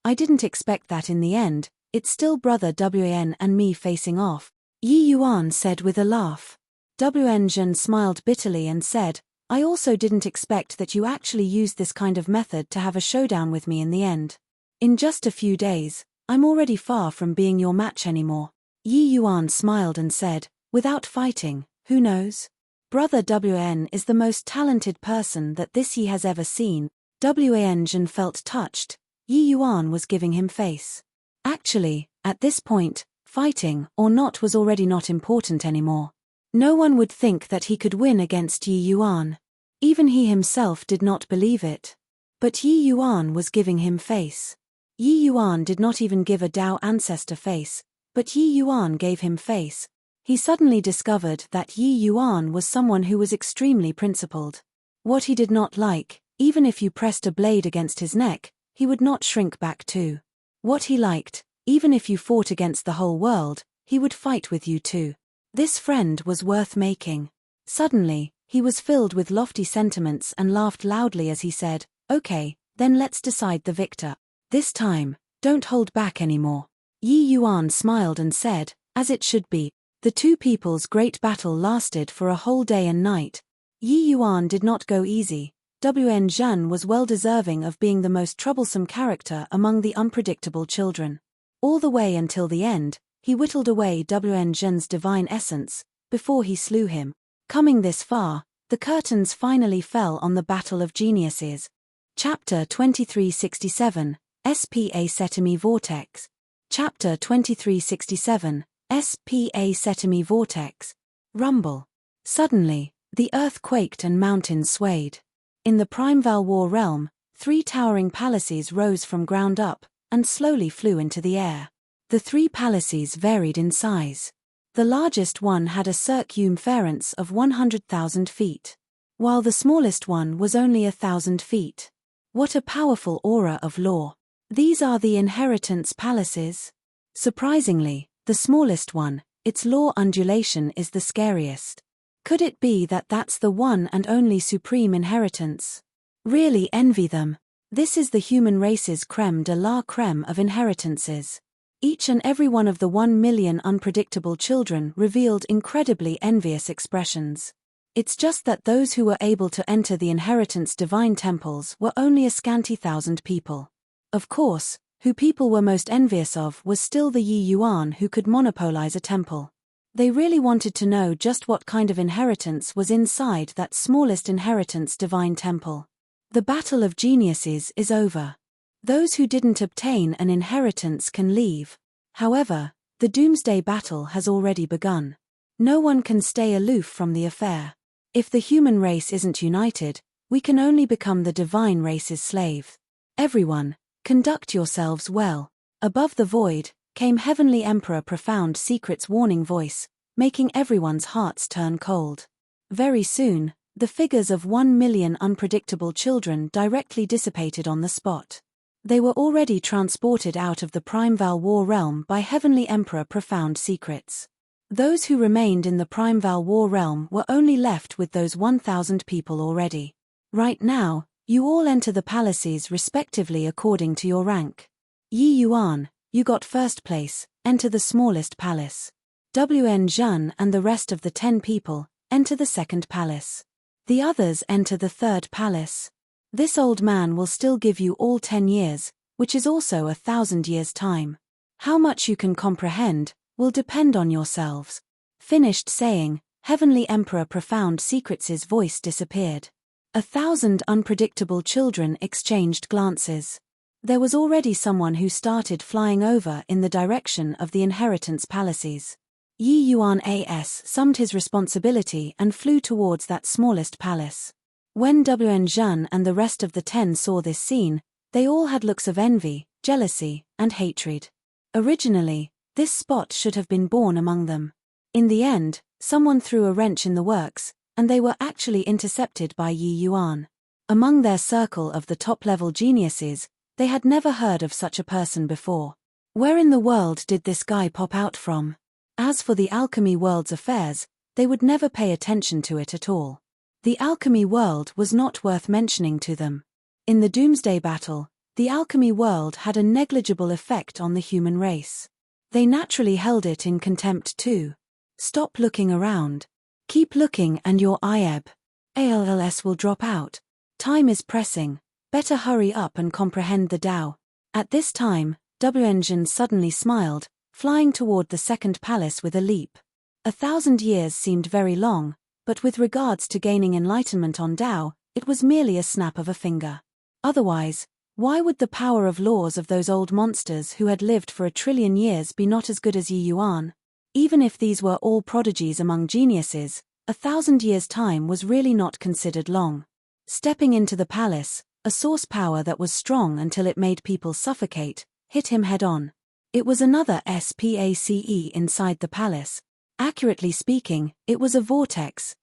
I didn't expect that in the end, it's still brother Wan and me facing off, Yi Yuan said with a laugh. Wan Zhen smiled bitterly and said, "I also didn't expect that you actually used this kind of method to have a showdown with me in the end. In just a few days, I'm already far from being your match anymore." Yi Yuan smiled and said, "Without fighting, who knows? Brother Wan is the most talented person that this Yi has ever seen." Wan Zhen felt touched. Yi Yuan was giving him face. Actually, at this point, fighting or not was already not important anymore. No one would think that he could win against Yi Yuan. Even he himself did not believe it. But Yi Yuan was giving him face. Yi Yuan did not even give a Tao ancestor face, but Yi Yuan gave him face. He suddenly discovered that Yi Yuan was someone who was extremely principled. What he did not like, even if you pressed a blade against his neck, he would not shrink back too. What he liked, even if you fought against the whole world, he would fight with you too. This friend was worth making. Suddenly, he was filled with lofty sentiments and laughed loudly as he said, "Okay, then let's decide the victor. This time, don't hold back anymore." Yi Yuan smiled and said, "As it should be." The two people's great battle lasted for a whole day and night. Yi Yuan did not go easy. Wn Zhen was well deserving of being the most troublesome character among the unpredictable children. All the way until the end, he whittled away Wn Zhen's divine essence, before he slew him. Coming this far, the curtains finally fell on the Battle of Geniuses. Chapter 2367, SPA Setimi Vortex. Chapter 2367, SPA Setimi Vortex. Rumble. Suddenly, the earth quaked and mountains swayed. In the Primeval War realm, 3 towering palaces rose from ground up, and slowly flew into the air. The 3 palaces varied in size. The largest one had a circumference of 100,000 feet, while the smallest one was only 1,000 feet. What a powerful aura of law. These are the inheritance palaces. Surprisingly, the smallest one, its law undulation is the scariest. Could it be that that's the one and only supreme inheritance? Really envy them. This is the human race's crème de la crème of inheritances. Each and every one of the 1 million unpredictable children revealed incredibly envious expressions. It's just that those who were able to enter the inheritance divine temples were only a scanty 1,000 people. Of course, who people were most envious of was still the Yi Yuan who could monopolize a temple. They really wanted to know just what kind of inheritance was inside that smallest inheritance divine temple. The battle of geniuses is over. Those who didn't obtain an inheritance can leave. However, the doomsday battle has already begun. No one can stay aloof from the affair. If the human race isn't united, we can only become the divine race's slave. Everyone, conduct yourselves well. Above the void, came Heavenly Emperor Profound Secret's warning voice, making everyone's hearts turn cold. Very soon, the figures of 1 million unpredictable children directly dissipated on the spot. They were already transported out of the Primeval War realm by Heavenly Emperor Profound Secrets. Those who remained in the Primeval War realm were only left with those 1,000 people already. Right now, you all enter the palaces respectively according to your rank. Yi Yuan, you got first place, enter the smallest palace. Wn Zhen and the rest of the 10 people, enter the second palace. The others enter the third palace. This old man will still give you all 10 years, which is also 1,000 years' time. How much you can comprehend, will depend on yourselves. Finished saying, Heavenly Emperor Profound Secrets' voice disappeared. 1,000 unpredictable children exchanged glances. There was already someone who started flying over in the direction of the inheritance palaces. Yi Yuan summed his responsibility and flew towards that smallest palace. When Wn Zhen and the rest of the 10 saw this scene, they all had looks of envy, jealousy, and hatred. Originally, this spot should have been born among them. In the end, someone threw a wrench in the works, and they were actually intercepted by Yi Yuan. Among their circle of the top-level geniuses, they had never heard of such a person before. Where in the world did this guy pop out from? As for the alchemy world's affairs, they would never pay attention to it at all. The alchemy world was not worth mentioning to them. In the doomsday battle, the alchemy world had a negligible effect on the human race. They naturally held it in contempt too. Stop looking around. Keep looking and your ALS will drop out. Time is pressing. Better hurry up and comprehend the Tao. At this time, Wn Zhen suddenly smiled, flying toward the second palace with a leap. 1,000 years seemed very long, but with regards to gaining enlightenment on Tao, it was merely a snap of a finger. Otherwise, why would the power of laws of those old monsters who had lived for 1 trillion years be not as good as Yi Yuan? Even if these were all prodigies among geniuses, 1,000 years' time was really not considered long. Stepping into the palace, a source power that was strong until it made people suffocate, hit him head-on. It was another SPACE inside the palace. Accurately speaking, it was a vortex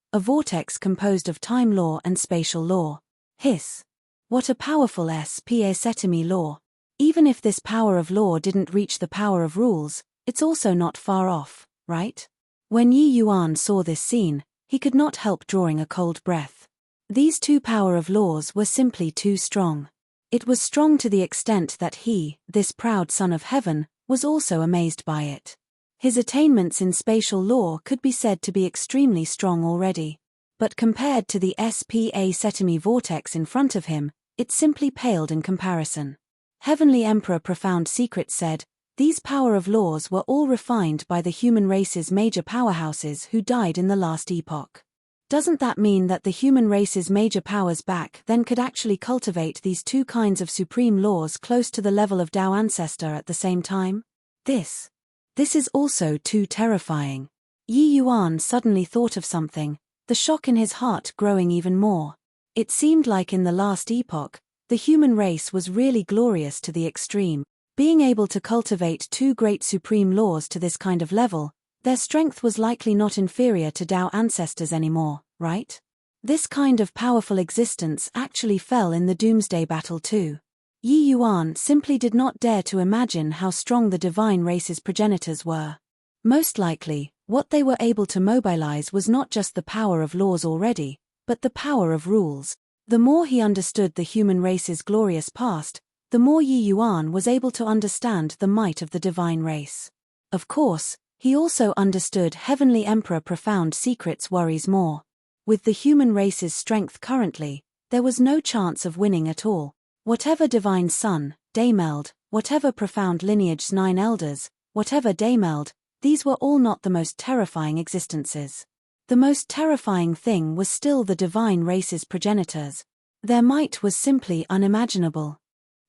composed of time law and spatial law. Hiss. What a powerful SPA Setimi law. Even if this power of law didn't reach the power of rules, it's also not far off, right? When Yi Yuan saw this scene, he could not help drawing a cold breath. These 2 power of laws were simply too strong. It was strong to the extent that he, this proud son of heaven, was also amazed by it. His attainments in spatial law could be said to be extremely strong already. But compared to the SPA Setimi vortex in front of him, it simply paled in comparison. Heavenly Emperor Profound Secret said, "These power of laws were all refined by the human race's major powerhouses who died in the last epoch." Doesn't that mean that the human race's major powers back then could actually cultivate these two kinds of supreme laws close to the level of Tao ancestor at the same time? This is also too terrifying. Yi Yuan suddenly thought of something, the shock in his heart growing even more. It seemed like in the last epoch, the human race was really glorious to the extreme. Being able to cultivate two great supreme laws to this kind of level, their strength was likely not inferior to Tao ancestors anymore, right? This kind of powerful existence actually fell in the Doomsday Battle too. Yi Yuan simply did not dare to imagine how strong the divine race's progenitors were. Most likely, what they were able to mobilize was not just the power of laws already, but the power of rules. The more he understood the human race's glorious past, the more Yi Yuan was able to understand the might of the divine race. Of course, he also understood Heavenly Emperor Profound Secret's worries more. With the human race's strength currently, there was no chance of winning at all. Whatever divine son, Daymeld, whatever profound lineage's 9 elders, whatever Daymeld, these were all not the most terrifying existences. The most terrifying thing was still the divine race's progenitors. Their might was simply unimaginable.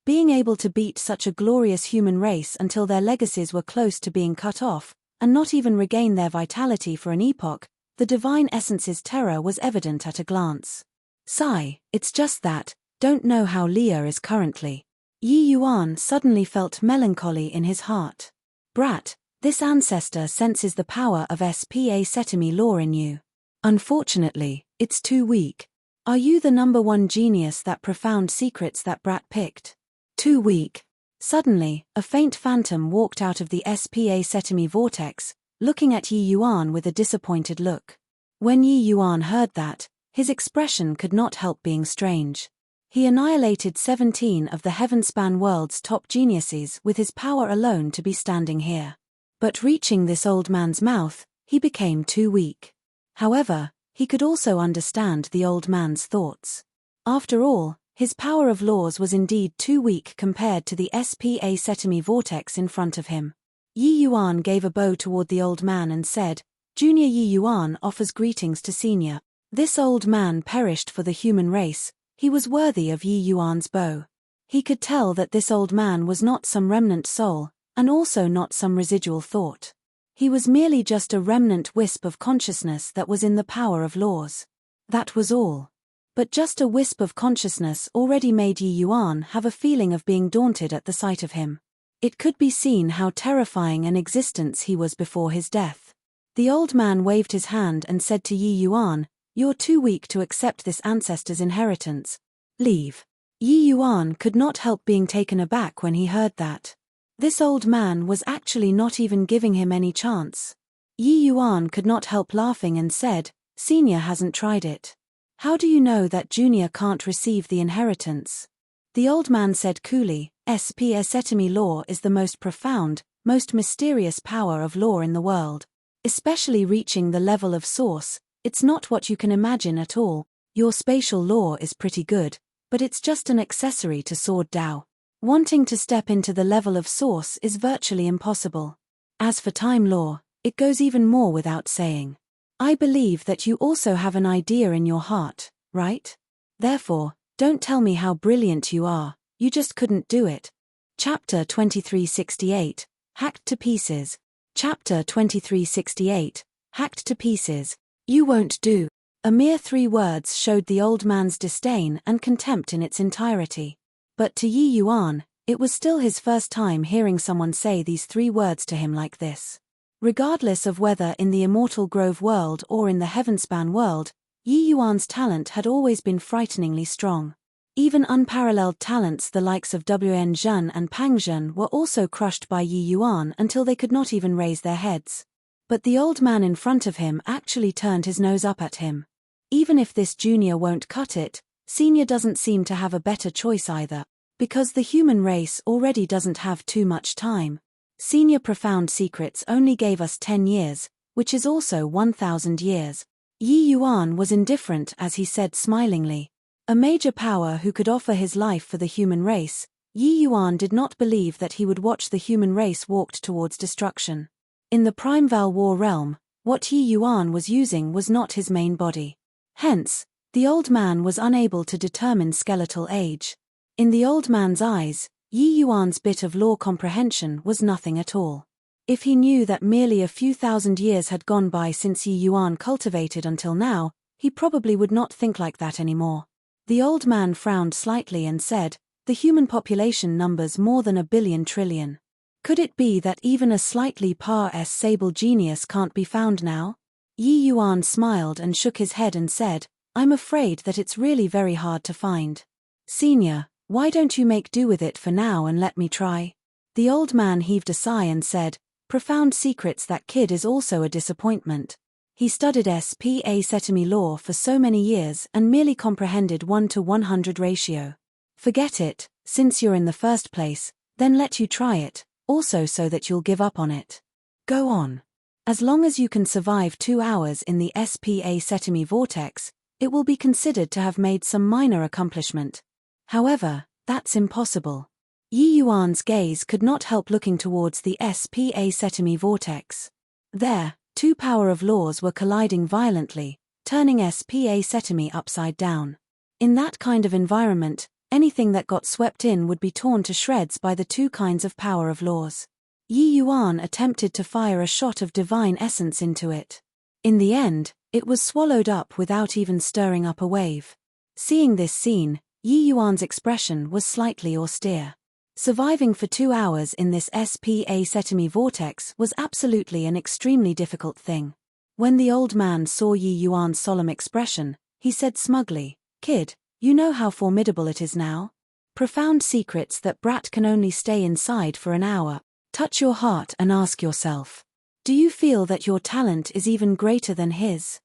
Being able to beat such a glorious human race until their legacies were close to being cut off, and not even regain their vitality for an epoch, the divine essence's terror was evident at a glance. Sigh, it's just that, don't know how Leah is currently. Yi Yuan suddenly felt melancholy in his heart. Brat, this ancestor senses the power of SPA Setimi law in you. Unfortunately, it's too weak. Are you the number one genius that Profound Secrets that brat picked? Too weak. Suddenly, a faint phantom walked out of the SPA Setimi vortex, looking at Yi Yuan with a disappointed look. When Yi Yuan heard that, his expression could not help being strange. He annihilated 17 of the Heavenspan world's top geniuses with his power alone to be standing here. But reaching this old man's mouth, he became too weak. However, he could also understand the old man's thoughts. After all, his power of laws was indeed too weak compared to the SPA Setimi vortex in front of him. Yi Yuan gave a bow toward the old man and said, "Junior Yi Yuan offers greetings to Senior." This old man perished for the human race. He was worthy of Yi Yuan's bow. He could tell that this old man was not some remnant soul, and also not some residual thought. He was merely just a remnant wisp of consciousness that was in the power of laws. That was all. But just a wisp of consciousness already made Yi Yuan have a feeling of being daunted at the sight of him. It could be seen how terrifying an existence he was before his death. The old man waved his hand and said to Yi Yuan, "You're too weak to accept this ancestor's inheritance. Leave." Yi Yuan could not help being taken aback when he heard that. This old man was actually not even giving him any chance. Yi Yuan could not help laughing and said, "Senior hasn't tried it. How do you know that Junior can't receive the inheritance?" The old man said coolly, "SPA Setimi law is the most profound, most mysterious power of law in the world. Especially reaching the level of source, it's not what you can imagine at all. Your spatial law is pretty good, but it's just an accessory to Sword Tao. Wanting to step into the level of source is virtually impossible. As for time law, it goes even more without saying. I believe that you also have an idea in your heart, right? Therefore, don't tell me how brilliant you are, you just couldn't do it." Chapter 2368, Hacked to Pieces. Chapter 2368, Hacked to Pieces. You won't do. A mere 3 words showed the old man's disdain and contempt in its entirety. But to Yi Yuan, it was still his first time hearing someone say these 3 words to him like this. Regardless of whether in the Immortal Grove world or in the Heavenspan world, Yi Yuan's talent had always been frighteningly strong. Even unparalleled talents the likes of Wen Zhen and Pang Zhen were also crushed by Yi Yuan until they could not even raise their heads. But the old man in front of him actually turned his nose up at him. Even if this junior won't cut it, Senior doesn't seem to have a better choice either, because the human race already doesn't have too much time. Senior Profound Secrets only gave us 10 years, which is also 1,000 years. Yi Yuan was indifferent as he said smilingly. A major power who could offer his life for the human race, Yi Yuan did not believe that he would watch the human race walked towards destruction. In the Primeval War realm, what Yi Yuan was using was not his main body. Hence, the old man was unable to determine skeletal age. In the old man's eyes, Yi Yuan's bit of law comprehension was nothing at all. If he knew that merely a few thousand years had gone by since Yi Yuan cultivated until now, he probably would not think like that anymore. The old man frowned slightly and said, "The human population numbers more than 1 billion. Could it be that even a slightly par-sable genius can't be found now?" Yi Yuan smiled and shook his head and said, "I'm afraid that it's really very hard to find. Senior, why don't you make do with it for now and let me try?" The old man heaved a sigh and said, "Profound secrets, that kid is also a disappointment. He studied SPA Setemi law for so many years and merely comprehended 1:100 ratio. Forget it, since you're in the first place, then let you try it, also so that you'll give up on it. Go on. As long as you can survive 2 hours in the SPA Setemi vortex, it will be considered to have made some minor accomplishment. However, that's impossible." Yi Yuan's gaze could not help looking towards the SPA Setemi vortex. There, 2 power of laws were colliding violently, turning SPA Setemi upside down. In that kind of environment, anything that got swept in would be torn to shreds by the 2 kinds of power of laws. Yi Yuan attempted to fire a shot of divine essence into it. In the end, it was swallowed up without even stirring up a wave. Seeing this scene, Yi Yuan's expression was slightly austere. Surviving for 2 hours in this SPA Setemi vortex was absolutely an extremely difficult thing. When the old man saw Yi Yuan's solemn expression, he said smugly, "Kid, you know how formidable it is now? Profound secrets that brat can only stay inside for an hour. Touch your heart and ask yourself, do you feel that your talent is even greater than his?"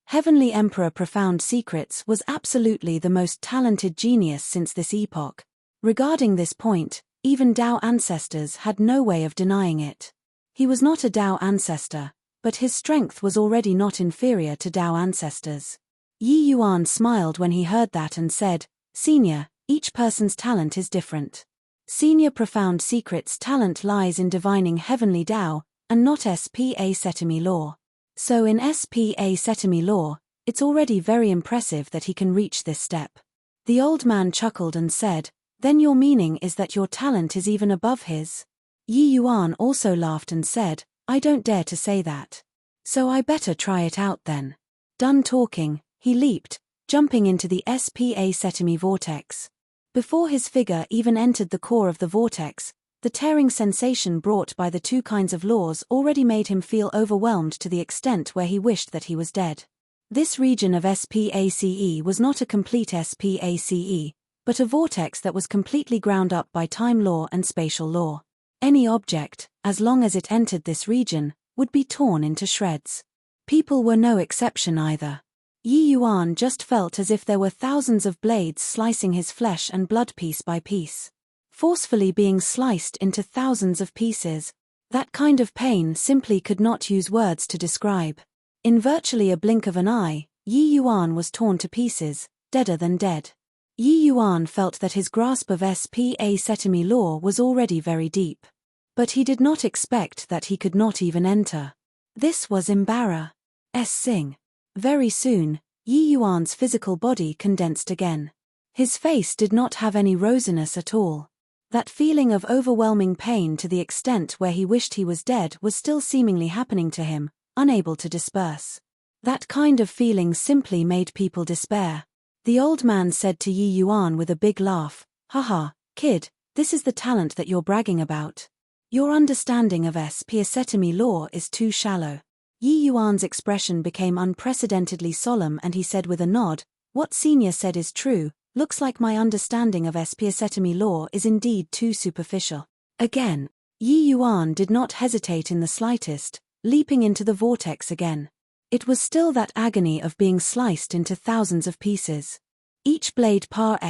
Heavenly Emperor Profound Secrets was absolutely the most talented genius since this epoch. Regarding this point, even Tao ancestors had no way of denying it. He was not a Tao ancestor, but his strength was already not inferior to Tao ancestors. Yi Yuan smiled when he heard that and said, "Senior, each person's talent is different. Senior Profound Secrets' talent lies in divining heavenly Tao, and not SPA Setemi law. So in SPA Setemi law, it's already very impressive that he can reach this step." The old man chuckled and said, "Then your meaning is that your talent is even above his?" Yi Yuan also laughed and said, "I don't dare to say that. So I better try it out then." Done talking, he leaped, jumping into the SPA Setemi vortex. Before his figure even entered the core of the vortex, the tearing sensation brought by the 2 kinds of laws already made him feel overwhelmed to the extent where he wished that he was dead. This region of SPACE was not a complete SPACE, but a vortex that was completely ground up by time law and spatial law. Any object, as long as it entered this region, would be torn into shreds. People were no exception either. Yi Yuan just felt as if there were thousands of blades slicing his flesh and blood piece by piece. Forcefully being sliced into thousands of pieces. That kind of pain simply could not use words to describe. In virtually a blink of an eye, Yi Yuan was torn to pieces, deader than dead. Yi Yuan felt that his grasp of SPA Setemi law was already very deep. But he did not expect that he could not even enter. This was embarrassing. Very soon, Yi Yuan's physical body condensed again. His face did not have any rosiness at all. That feeling of overwhelming pain to the extent where he wished he was dead was still seemingly happening to him, unable to disperse. That kind of feeling simply made people despair. The old man said to Yi Yuan with a big laugh, "Haha, kid, this is the talent that you're bragging about. Your understanding of SPA Setemi law is too shallow." Yi Yuan's expression became unprecedentedly solemn and he said with a nod, "What Senior said is true, looks like my understanding of SPA Setemi law is indeed too superficial." Again, Yi Yuan did not hesitate in the slightest, leaping into the vortex again. It was still that agony of being sliced into thousands of pieces. Each blade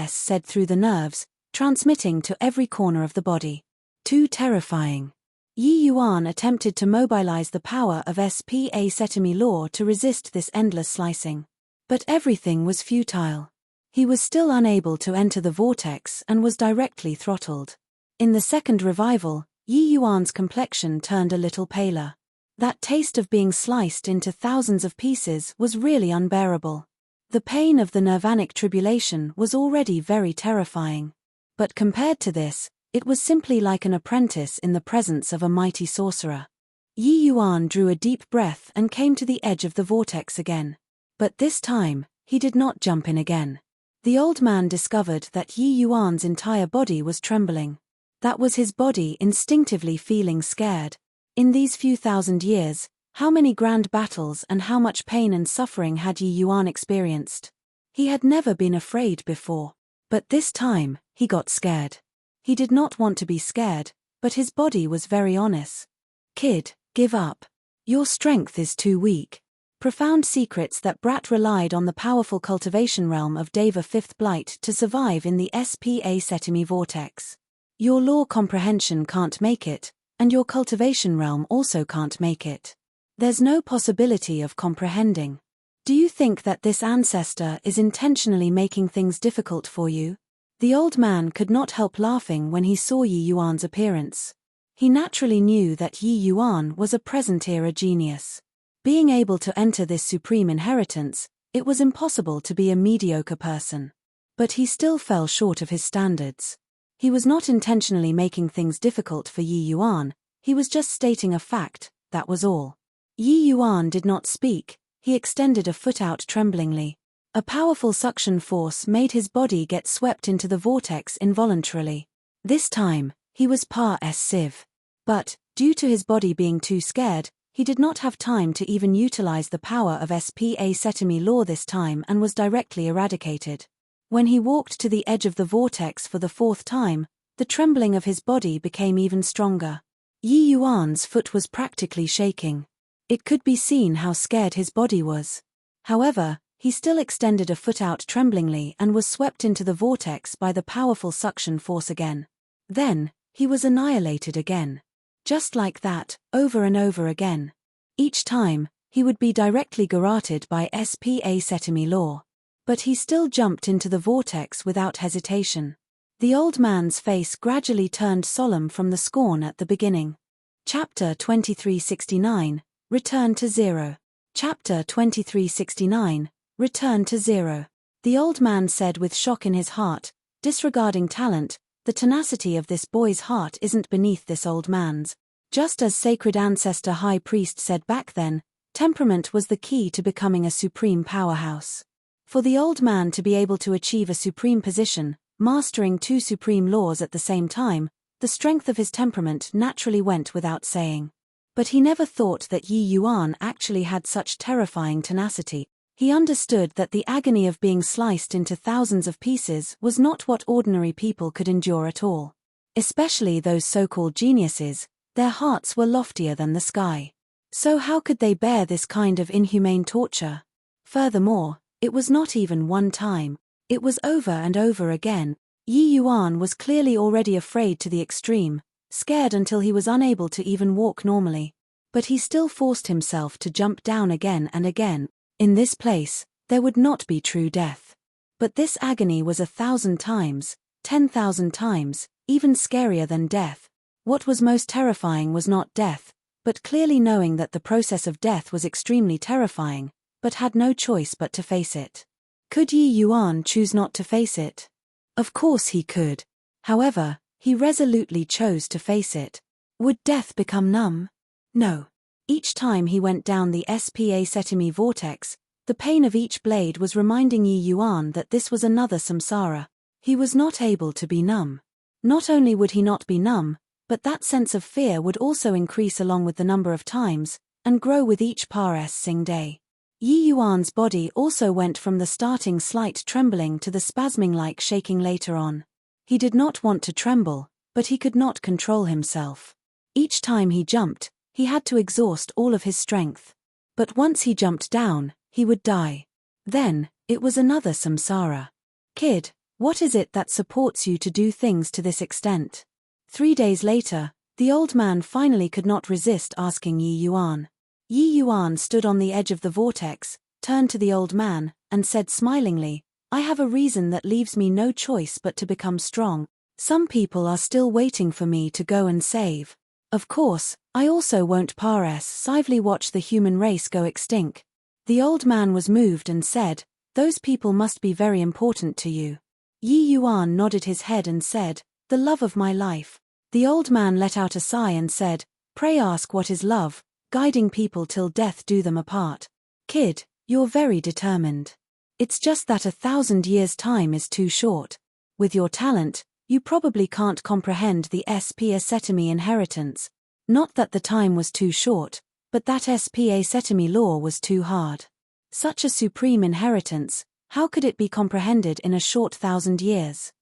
said through the nerves, transmitting to every corner of the body. Too terrifying. Yi Yuan attempted to mobilize the power of SPA Setemi law to resist this endless slicing. But everything was futile. He was still unable to enter the vortex and was directly throttled. In the second revival, Yi Yuan's complexion turned a little paler. That taste of being sliced into thousands of pieces was really unbearable. The pain of the nirvanic tribulation was already very terrifying. But compared to this, it was simply like an apprentice in the presence of a mighty sorcerer. Yi Yuan drew a deep breath and came to the edge of the vortex again. But this time, he did not jump in again. The old man discovered that Yi Yuan's entire body was trembling. That was his body instinctively feeling scared. In these few thousand years, how many grand battles and how much pain and suffering had Yi Yuan experienced? He had never been afraid before. But this time, he got scared. He did not want to be scared, but his body was very honest. Kid, give up. Your strength is too weak. Profound secrets that Brat relied on the powerful cultivation realm of Deva Fifth Blight to survive in the SPA Setemi vortex. Your law comprehension can't make it, and your cultivation realm also can't make it. There's no possibility of comprehending. Do you think that this ancestor is intentionally making things difficult for you? The old man could not help laughing when he saw Yi Yuan's appearance. He naturally knew that Yi Yuan was a present-era genius. Being able to enter this supreme inheritance, it was impossible to be a mediocre person. But he still fell short of his standards. He was not intentionally making things difficult for Yi Yuan, he was just stating a fact, that was all. Yi Yuan did not speak, he extended a foot out tremblingly. A powerful suction force made his body get swept into the vortex involuntarily. This time, he was par s sieve. But, due to his body being too scared, he did not have time to even utilize the power of SPA Setemi law this time and was directly eradicated. When he walked to the edge of the vortex for the fourth time, the trembling of his body became even stronger. Yi Yuan's foot was practically shaking. It could be seen how scared his body was. However, he still extended a foot out tremblingly and was swept into the vortex by the powerful suction force again. Then, he was annihilated again. Just like that, over and over again. Each time, he would be directly garroted by SPA Setemi law. But he still jumped into the vortex without hesitation. The old man's face gradually turned solemn from the scorn at the beginning. Chapter 2369, Return to Zero. Chapter 2369, Return to Zero. The old man said with shock in his heart, disregarding talent, the tenacity of this boy's heart isn't beneath this old man's. Just as sacred ancestor high priest said back then, temperament was the key to becoming a supreme powerhouse. For the old man to be able to achieve a supreme position, mastering two supreme laws at the same time, the strength of his temperament naturally went without saying. But he never thought that Yi Yuan actually had such terrifying tenacity. He understood that the agony of being sliced into thousands of pieces was not what ordinary people could endure at all. Especially those so-called geniuses, their hearts were loftier than the sky. So how could they bear this kind of inhumane torture? Furthermore, it was not even one time, it was over and over again. Yi Yuan was clearly already afraid to the extreme, scared until he was unable to even walk normally. But he still forced himself to jump down again and again. In this place, there would not be true death. But this agony was 1,000 times, 10,000 times, even scarier than death. What was most terrifying was not death, but clearly knowing that the process of death was extremely terrifying, but had no choice but to face it. Could Yi Yuan choose not to face it? Of course he could. However, he resolutely chose to face it. Would death become numb? No. Each time he went down the SPA Setemi vortex, the pain of each blade was reminding Yi Yuan that this was another samsara. He was not able to be numb. Not only would he not be numb, but that sense of fear would also increase along with the number of times, and grow with each passing day. Yi Yuan's body also went from the starting slight trembling to the spasming-like shaking later on. He did not want to tremble, but he could not control himself. Each time he jumped, he had to exhaust all of his strength. But once he jumped down, he would die. Then, it was another samsara. Kid, what is it that supports you to do things to this extent? 3 days later, The old man finally could not resist asking Yi Yuan. Yi Yuan stood on the edge of the vortex, turned to the old man, and said smilingly, I have a reason that leaves me no choice but to become strong. Some people are still waiting for me to go and save. Of course, I also won't passively watch the human race go extinct. The old man was moved and said, those people must be very important to you. Yi Yuan nodded his head and said, the love of my life. The old man let out a sigh and said, pray ask what is love, guiding people till death do them apart. Kid, you're very determined. It's just that 1,000 years' time is too short. With your talent, you probably can't comprehend the SPA Setemi inheritance. Not that the time was too short, but that SPA Setemi law was too hard. Such a supreme inheritance, how could it be comprehended in a short 1,000 years?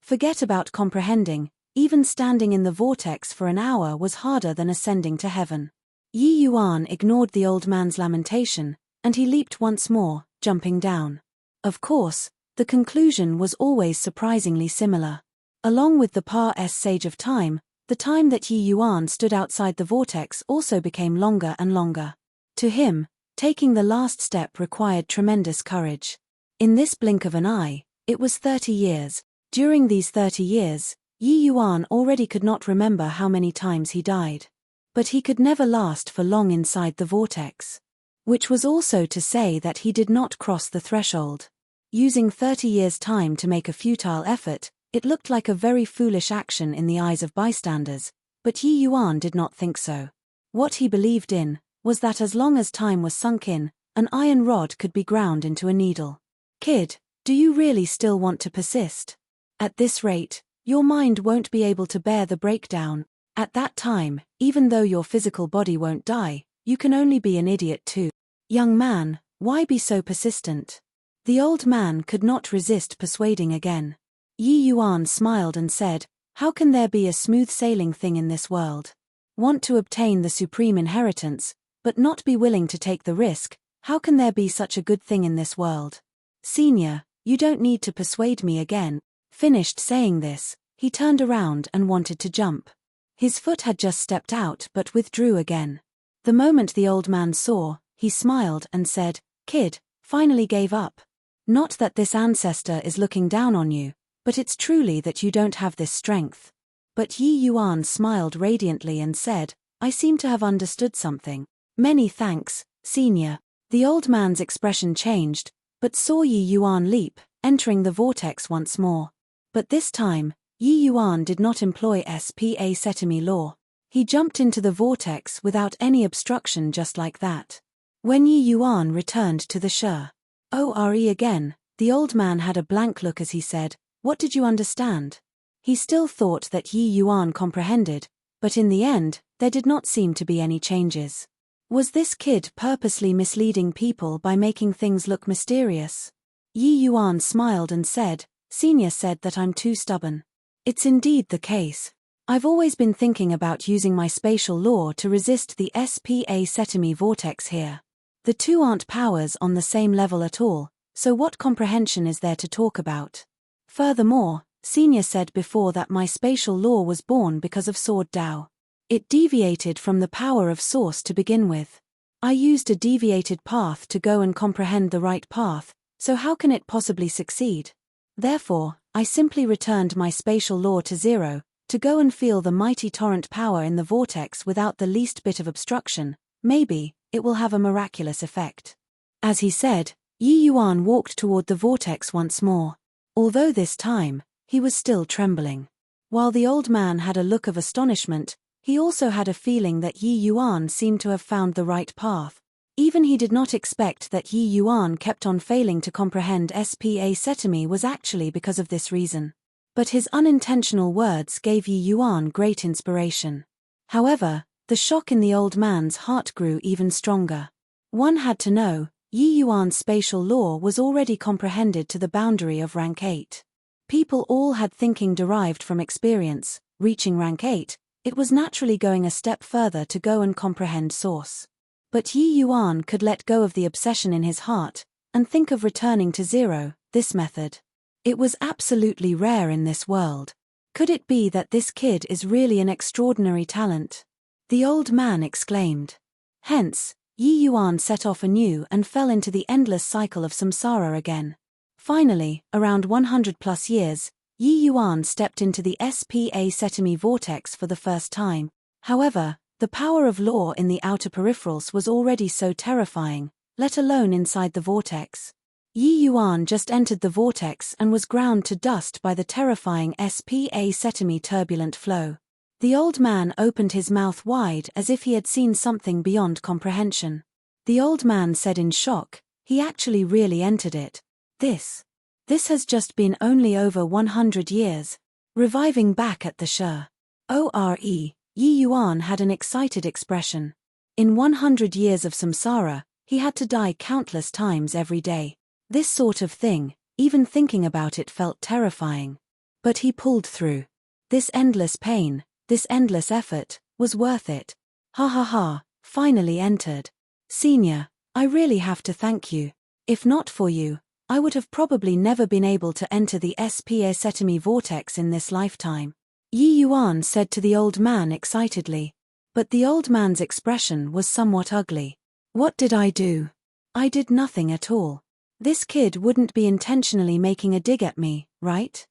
Forget about comprehending, even standing in the vortex for an hour was harder than ascending to heaven. Yi Yuan ignored the old man's lamentation, and he leaped once more, jumping down. Of course, the conclusion was always surprisingly similar. Along with the Sage of time, the time that Yi Yuan stood outside the vortex also became longer and longer. To him, taking the last step required tremendous courage. In this blink of an eye, it was 30 years. During these 30 years, Yi Yuan already could not remember how many times he died. But he could never last for long inside the vortex. Which was also to say that he did not cross the threshold. Using 30 years' time to make a futile effort, it looked like a very foolish action in the eyes of bystanders, but Yi Yuan did not think so. What he believed in was that as long as time was sunk in, an iron rod could be ground into a needle. Kid, do you really still want to persist? At this rate, your mind won't be able to bear the breakdown. At that time, even though your physical body won't die, you can only be an idiot too. Young man, why be so persistent? The old man could not resist persuading again. Yi Yuan smiled and said, how can there be a smooth-sailing thing in this world? Want to obtain the supreme inheritance, but not be willing to take the risk, how can there be such a good thing in this world? Senior, you don't need to persuade me again. Finished saying this, he turned around and wanted to jump. His foot had just stepped out but withdrew again. The moment the old man saw, he smiled and said, Kid, finally gave up. Not that this ancestor is looking down on you, but it's truly that you don't have this strength. But Yi Yuan smiled radiantly and said, I seem to have understood something. Many thanks, senior. The old man's expression changed, but saw Yi Yuan leap, entering the vortex once more. But this time, Yi Yuan did not employ SPA Setemi law. He jumped into the vortex without any obstruction just like that. When Yi Yuan returned to the Ore again, the old man had a blank look as he said, what did you understand? He still thought that Yi Yuan comprehended, but in the end, there did not seem to be any changes. Was this kid purposely misleading people by making things look mysterious? Yi Yuan smiled and said, Senior said that I'm too stubborn. It's indeed the case. I've always been thinking about using my spatial law to resist the SPA Setemi vortex here. The two aren't powers on the same level at all, so what comprehension is there to talk about? Furthermore, Senior said before that my spatial law was born because of Sword Dao. It deviated from the power of Source to begin with. I used a deviated path to go and comprehend the right path, so how can it possibly succeed? Therefore, I simply returned my spatial law to zero, to go and feel the mighty torrent power in the vortex without the least bit of obstruction. Maybe it will have a miraculous effect. As he said, Yi Yuan walked toward the vortex once more. Although this time, he was still trembling. While the old man had a look of astonishment, he also had a feeling that Yi Yuan seemed to have found the right path. Even he did not expect that Yi Yuan kept on failing to comprehend SPA Setemi was actually because of this reason. But his unintentional words gave Yi Yuan great inspiration. However, the shock in the old man's heart grew even stronger. One had to know, Yi Yuan's spatial law was already comprehended to the boundary of rank 8. People all had thinking derived from experience. Reaching rank 8, it was naturally going a step further to go and comprehend Source. But Yi Yuan could let go of the obsession in his heart, and think of returning to zero. This method. It was absolutely rare in this world. Could it be that this kid is really an extraordinary talent? The old man exclaimed. Hence, Yi Yuan set off anew and fell into the endless cycle of samsara again. Finally, around 100 plus years, Yi Yuan stepped into the SPA Setimi vortex for the first time. However, the power of law in the outer peripherals was already so terrifying, let alone inside the vortex. Yi Yuan just entered the vortex and was ground to dust by the terrifying SPA Setimi turbulent flow. The old man opened his mouth wide as if he had seen something beyond comprehension. The old man said in shock, he actually really entered it. This has just been only over 100 years. Reviving back at the Shi. Yi Yuan had an excited expression. In 100 years of samsara, he had to die countless times every day. This sort of thing, even thinking about it felt terrifying. But he pulled through. This endless pain, this endless effort, was worth it. Ha ha ha, finally entered. Senior, I really have to thank you. If not for you, I would have probably never been able to enter the SPA Setimi vortex in this lifetime. Yi Yuan said to the old man excitedly. But the old man's expression was somewhat ugly. What did I do? I did nothing at all. This kid wouldn't be intentionally making a dig at me, right?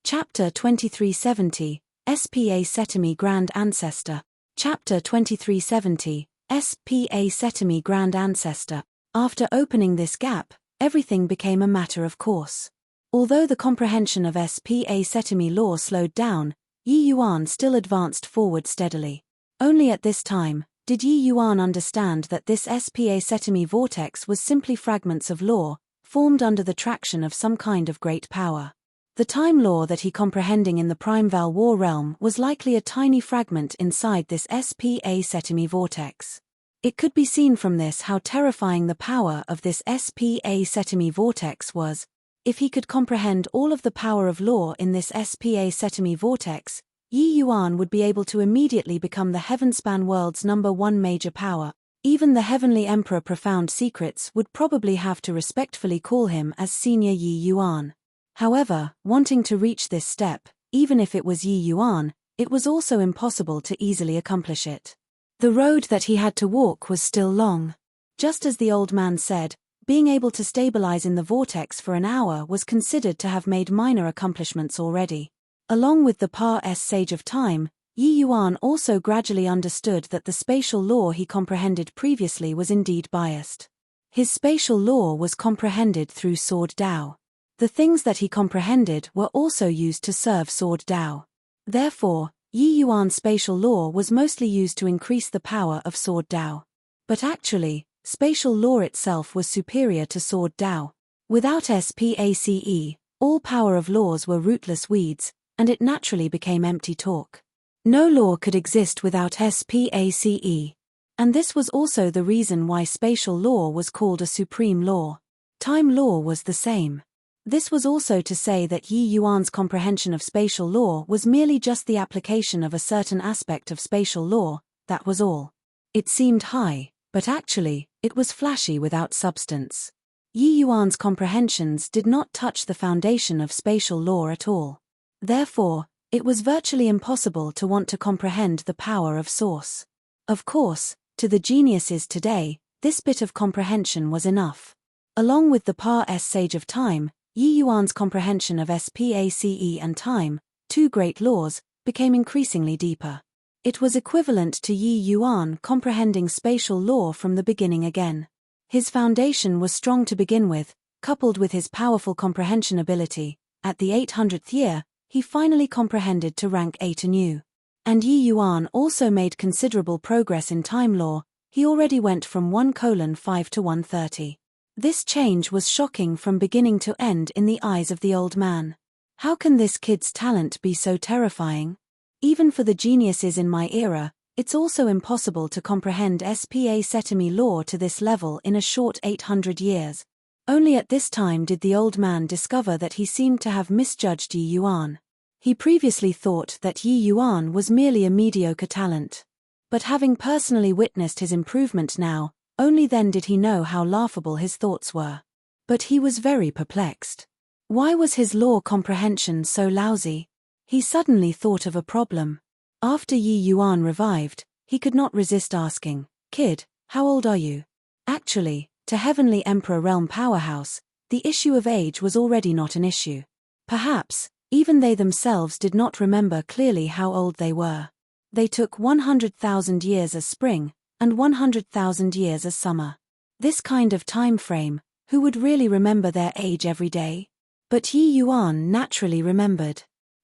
Chapter 2370, SPA Setimi Grand Ancestor. Chapter 2370, SPA Setimi Grand Ancestor. After opening this gap, everything became a matter of course. Although the comprehension of SPA Setimi law slowed down, Yi Yuan still advanced forward steadily. Only at this time did Yi Yuan understand that this SPA Setimi vortex was simply fragments of law, formed under the traction of some kind of great power. The time law that he comprehending in the Primeval War realm was likely a tiny fragment inside this SPA Setimi vortex. It could be seen from this how terrifying the power of this SPA Setimi vortex was. If he could comprehend all of the power of law in this SPA Setimi vortex, Yi Yuan would be able to immediately become the Heavenspan world's #1 major power. Even the Heavenly Emperor Profound Secrets would probably have to respectfully call him as Senior Yi Yuan. However, wanting to reach this step, even if it was Yi Yuan, it was also impossible to easily accomplish it. The road that he had to walk was still long. Just as the old man said, being able to stabilize in the vortex for an hour was considered to have made minor accomplishments already. Along with the Pa-S Sage of Time, Yi Yuan also gradually understood that the spatial law he comprehended previously was indeed biased. His spatial law was comprehended through Sword Dao. The things that he comprehended were also used to serve Sword Dao. Therefore, Yi Yuan's spatial law was mostly used to increase the power of Sword Dao. But actually, spatial law itself was superior to Sword Dao. Without SPACE, all power of laws were rootless weeds, and it naturally became empty talk. No law could exist without SPACE. And this was also the reason why spatial law was called a supreme law. Time law was the same. This was also to say that Yi Yuan's comprehension of spatial law was merely just the application of a certain aspect of spatial law, that was all. It seemed high, but actually, it was flashy without substance. Yi Yuan's comprehensions did not touch the foundation of spatial law at all. Therefore, it was virtually impossible to want to comprehend the power of Source. Of course, to the geniuses today, this bit of comprehension was enough. Along with the Pa-S Sage of Time, Yi Yuan's comprehension of SPACE and time, two great laws, became increasingly deeper. It was equivalent to Yi Yuan comprehending spatial law from the beginning again. His foundation was strong to begin with, coupled with his powerful comprehension ability. At the 800th year, he finally comprehended to rank 8 anew. And Yi Yuan also made considerable progress in time law. He already went from 1:5 to 130. This change was shocking from beginning to end in the eyes of the old man. How can this kid's talent be so terrifying? Even for the geniuses in my era, it's also impossible to comprehend SPA Setimi law to this level in a short 800 years. Only at this time did the old man discover that he seemed to have misjudged Yi Yuan. He previously thought that Yi Yuan was merely a mediocre talent. But having personally witnessed his improvement now, only then did he know how laughable his thoughts were. But he was very perplexed. Why was his law comprehension so lousy? He suddenly thought of a problem. After Yi Yuan revived, he could not resist asking, "Kid, how old are you?" Actually, to Heavenly Emperor Realm Powerhouse, the issue of age was already not an issue. Perhaps, even they themselves did not remember clearly how old they were. They took 100,000 years as spring, and 100,000 years as summer. This kind of time frame, who would really remember their age every day? But Yi Yuan naturally remembered.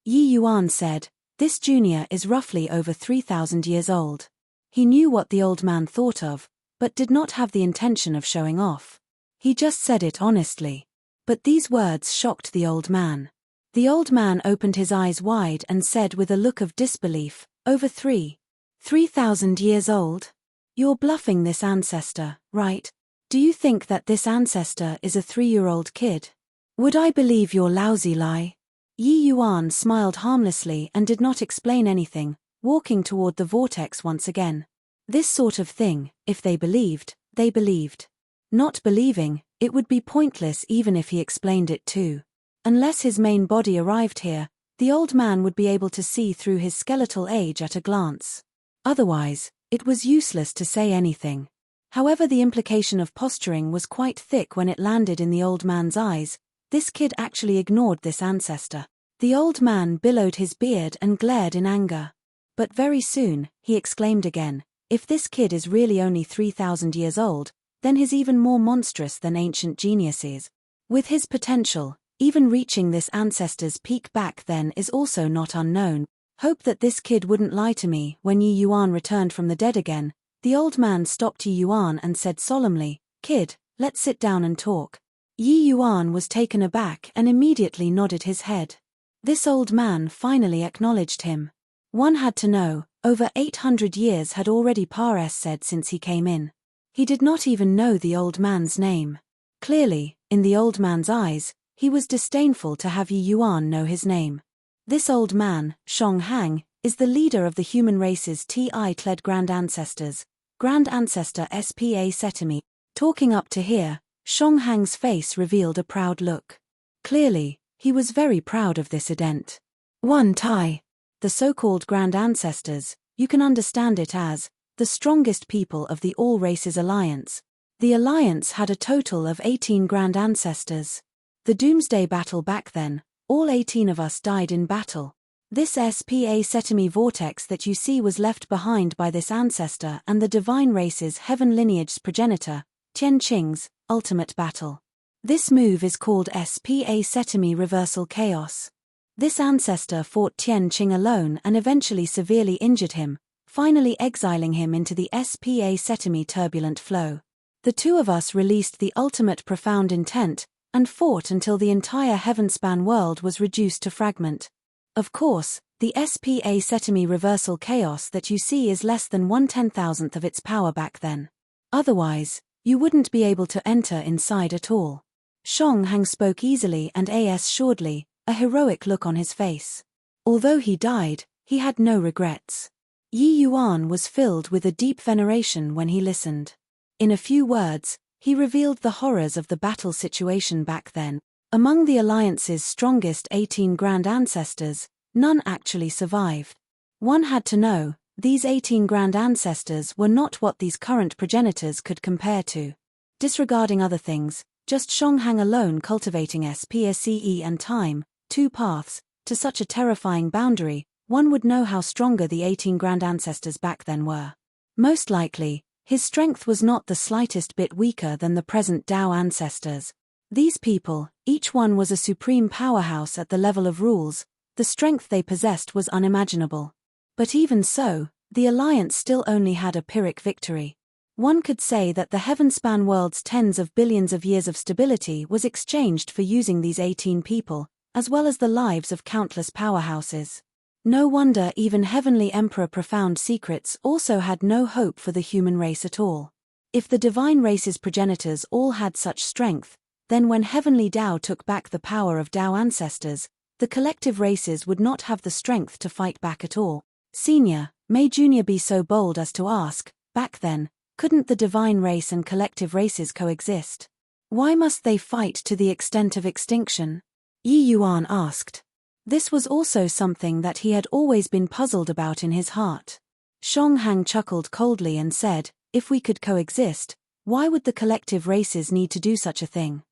Yi Yuan said, "This junior is roughly over 3,000 years old." He knew what the old man thought of, but did not have the intention of showing off. He just said it honestly. But these words shocked the old man. The old man opened his eyes wide and said with a look of disbelief, "Over 3,000 years old? You're bluffing this ancestor, right? Do you think that this ancestor is a 3-year-old kid? Would I believe your lousy lie?" Yi Yuan smiled harmlessly and did not explain anything, walking toward the vortex once again. This sort of thing, if they believed, they believed. Not believing, it would be pointless even if he explained it too. Unless his main body arrived here, the old man would be able to see through his skeletal age at a glance. Otherwise, it was useless to say anything. However, the implication of posturing was quite thick when it landed in the old man's eyes. This kid actually ignored this ancestor. The old man billowed his beard and glared in anger. But very soon, he exclaimed again, "If this kid is really only 3,000 years old, then he's even more monstrous than ancient geniuses. With his potential, even reaching this ancestor's peak back then is also not unknown. Hope that this kid wouldn't lie to me." When Yi Yuan returned from the dead again, the old man stopped Yi Yuan and said solemnly, "Kid, let's sit down and talk." Yi Yuan was taken aback and immediately nodded his head. This old man finally acknowledged him. One had to know, over 800 years had already said since he came in. He did not even know the old man's name. Clearly, in the old man's eyes, he was disdainful to have Yi Yuan know his name. This old man, Shong Hang, is the leader of the human race's Ti-Tled Grand Ancestors, Grand Ancestor Spa Setimi. Talking up to here, Shong Hang's face revealed a proud look. Clearly, he was very proud of this ident. One Tai. The so-called Grand Ancestors, you can understand it as the strongest people of the All Races Alliance. The Alliance had a total of 18 Grand Ancestors. The Doomsday Battle back then, all 18 of us died in battle. This Spa Setimi vortex that you see was left behind by this ancestor and the divine race's heaven lineage's progenitor, Tian Qing's ultimate battle. This move is called Spa Setimi Reversal Chaos. This ancestor fought Tian Qing alone and eventually severely injured him, finally exiling him into the Spa Setimi turbulent flow. The two of us released the ultimate profound intent and fought until the entire heavenspan world was reduced to fragment. Of course, the Spa Setimi Reversal Chaos that you see is less than 1/10,000th of its power back then. Otherwise, you wouldn't be able to enter inside at all. Shong Hang spoke easily and assuredly, a heroic look on his face. Although he died, he had no regrets. Yi Yuan was filled with a deep veneration when he listened. In a few words, he revealed the horrors of the battle situation back then. Among the Alliance's strongest 18 Grand Ancestors, none actually survived. One had to know, these 18 Grand Ancestors were not what these current progenitors could compare to. Disregarding other things, just Shong Hang alone cultivating SPACE and time, 2 paths, to such a terrifying boundary, one would know how stronger the 18 Grand Ancestors back then were. Most likely, his strength was not the slightest bit weaker than the present Dao Ancestors. These people, each one was a supreme powerhouse at the level of rules, the strength they possessed was unimaginable. But even so, the Alliance still only had a Pyrrhic victory. One could say that the heavenspan world's tens of billions of years of stability was exchanged for using these 18 people, as well as the lives of countless powerhouses. No wonder even Heavenly Emperor Profound Secrets also had no hope for the human race at all. If the divine race's progenitors all had such strength, then when Heavenly Dao took back the power of Dao ancestors, the collective races would not have the strength to fight back at all. Senior, may Junior be so bold as to ask, back then, couldn't the divine race and collective races coexist? Why must they fight to the extent of extinction? Yi Yuan asked. This was also something that he had always been puzzled about in his heart. Shonghang chuckled coldly and said, "If we could coexist, why would the collective races need to do such a thing?"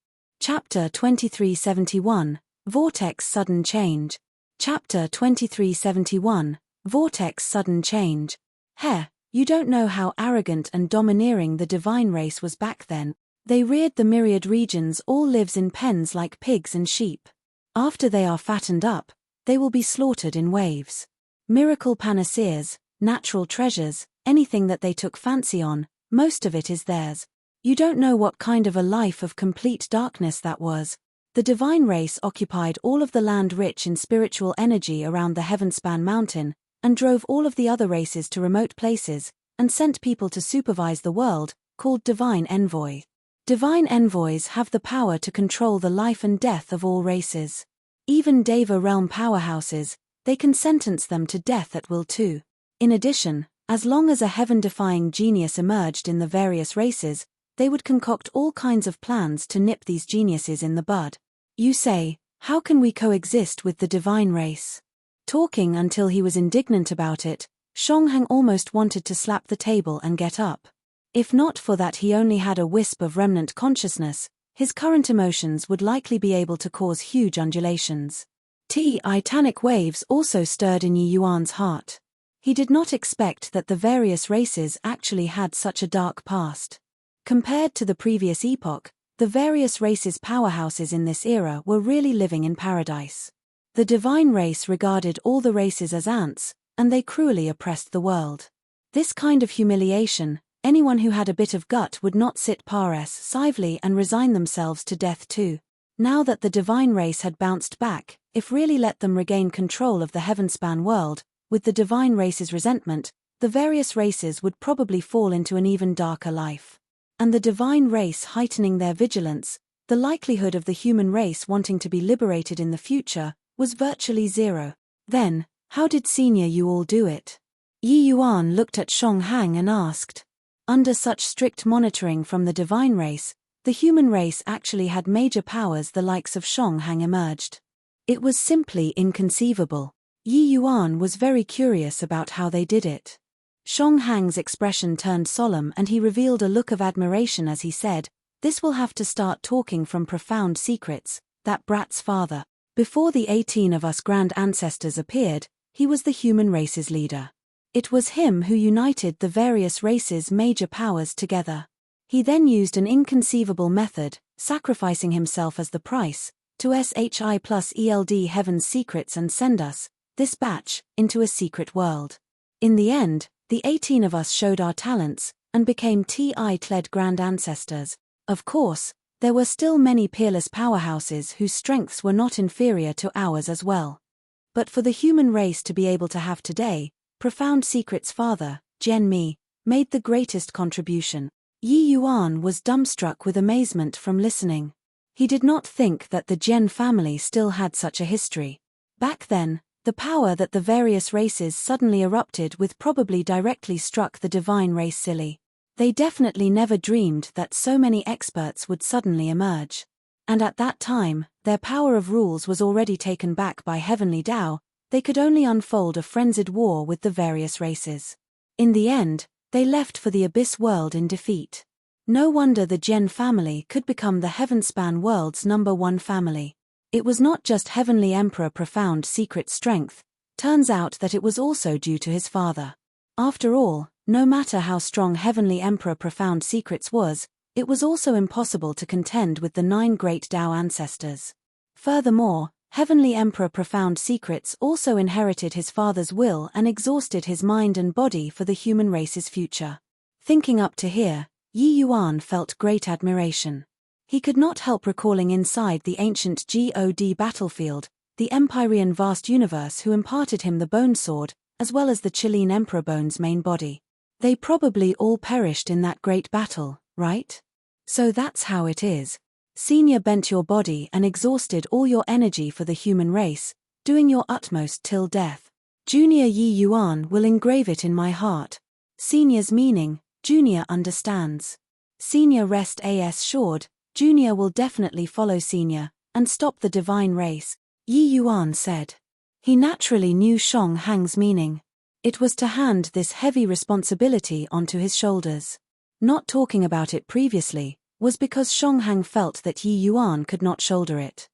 Chapter 2371, Vortex Sudden Change. Chapter 2371, Vortex Sudden Change. Heh, you don't know how arrogant and domineering the divine race was back then. They reared the myriad regions all lives in pens like pigs and sheep. After they are fattened up, they will be slaughtered in waves. Miracle panaceas, natural treasures, anything that they took fancy on, most of it is theirs. You don't know what kind of a life of complete darkness that was. The divine race occupied all of the land rich in spiritual energy around the Heavenspan mountain, and drove all of the other races to remote places, and sent people to supervise the world, called divine envoy. Divine envoys have the power to control the life and death of all races. Even Deva realm powerhouses, they can sentence them to death at will too. In addition, as long as a heaven-defying genius emerged in the various races, they would concoct all kinds of plans to nip these geniuses in the bud. You say, how can we coexist with the divine race? Talking until he was indignant about it, Shonghang almost wanted to slap the table and get up. If not for that he only had a wisp of remnant consciousness, his current emotions would likely be able to cause huge undulations. Titanic waves also stirred in Yi Yuan's heart. He did not expect that the various races actually had such a dark past. Compared to the previous epoch, the various races' powerhouses in this era were really living in paradise. The divine race regarded all the races as ants, and they cruelly oppressed the world. This kind of humiliation, anyone who had a bit of gut would not sit passively and resign themselves to death too. Now that the divine race had bounced back, if really let them regain control of the Heavenspan world, with the divine race's resentment, the various races would probably fall into an even darker life. And the divine race heightening their vigilance, the likelihood of the human race wanting to be liberated in the future, was virtually zero. Then, how did Senior you all do it? Yi Yuan looked at Shonghang and asked. Under such strict monitoring from the divine race, the human race actually had major powers the likes of Shonghang emerged. It was simply inconceivable. Yi Yuan was very curious about how they did it. Shonghang's expression turned solemn and he revealed a look of admiration as he said, "This will have to start talking from profound secrets, that brat's father. Before the 18 of us grand ancestors appeared, he was the human race's leader. It was him who united the various races' major powers together. He then used an inconceivable method, sacrificing himself as the price, to SHI plus ELD heaven's secrets and send us, this batch, into a secret world. In the end, the 18 of us showed our talents, and became TI-led grand ancestors. Of course, there were still many peerless powerhouses whose strengths were not inferior to ours as well. But for the human race to be able to have today, Profound Secret's father, Jian Mi, made the greatest contribution." Yi Yuan was dumbstruck with amazement from listening. He did not think that the Jian family still had such a history. Back then, the power that the various races suddenly erupted with probably directly struck the divine race silly. They definitely never dreamed that so many experts would suddenly emerge. And at that time, their power of rules was already taken back by heavenly Tao. They could only unfold a frenzied war with the various races. In the end, they left for the Abyss world in defeat. No wonder the Jian family could become the Heavenspan world's #1 family. It was not just Heavenly Emperor Profound Secret's strength, turns out that it was also due to his father. After all, no matter how strong Heavenly Emperor Profound Secrets was, it was also impossible to contend with the 9 great Tao ancestors. Furthermore, Heavenly Emperor Profound Secrets also inherited his father's will and exhausted his mind and body for the human race's future. Thinking up to here, Yi Yuan felt great admiration. He could not help recalling inside the ancient God battlefield, the Empyrean vast universe who imparted him the bone sword, as well as the Chilean Emperor Bone's main body. They probably all perished in that great battle, right? So that's how it is. Senior bent your body and exhausted all your energy for the human race, doing your utmost till death. Junior Yi Yuan will engrave it in my heart. Senior's meaning, Junior understands. Senior rest assured, Junior will definitely follow Senior, and stop the divine race, Yi Yuan said. He naturally knew Shong Hang's meaning. It was to hand this heavy responsibility onto his shoulders. Not talking about it previously was because Shong Hang felt that Yi Yuan could not shoulder it.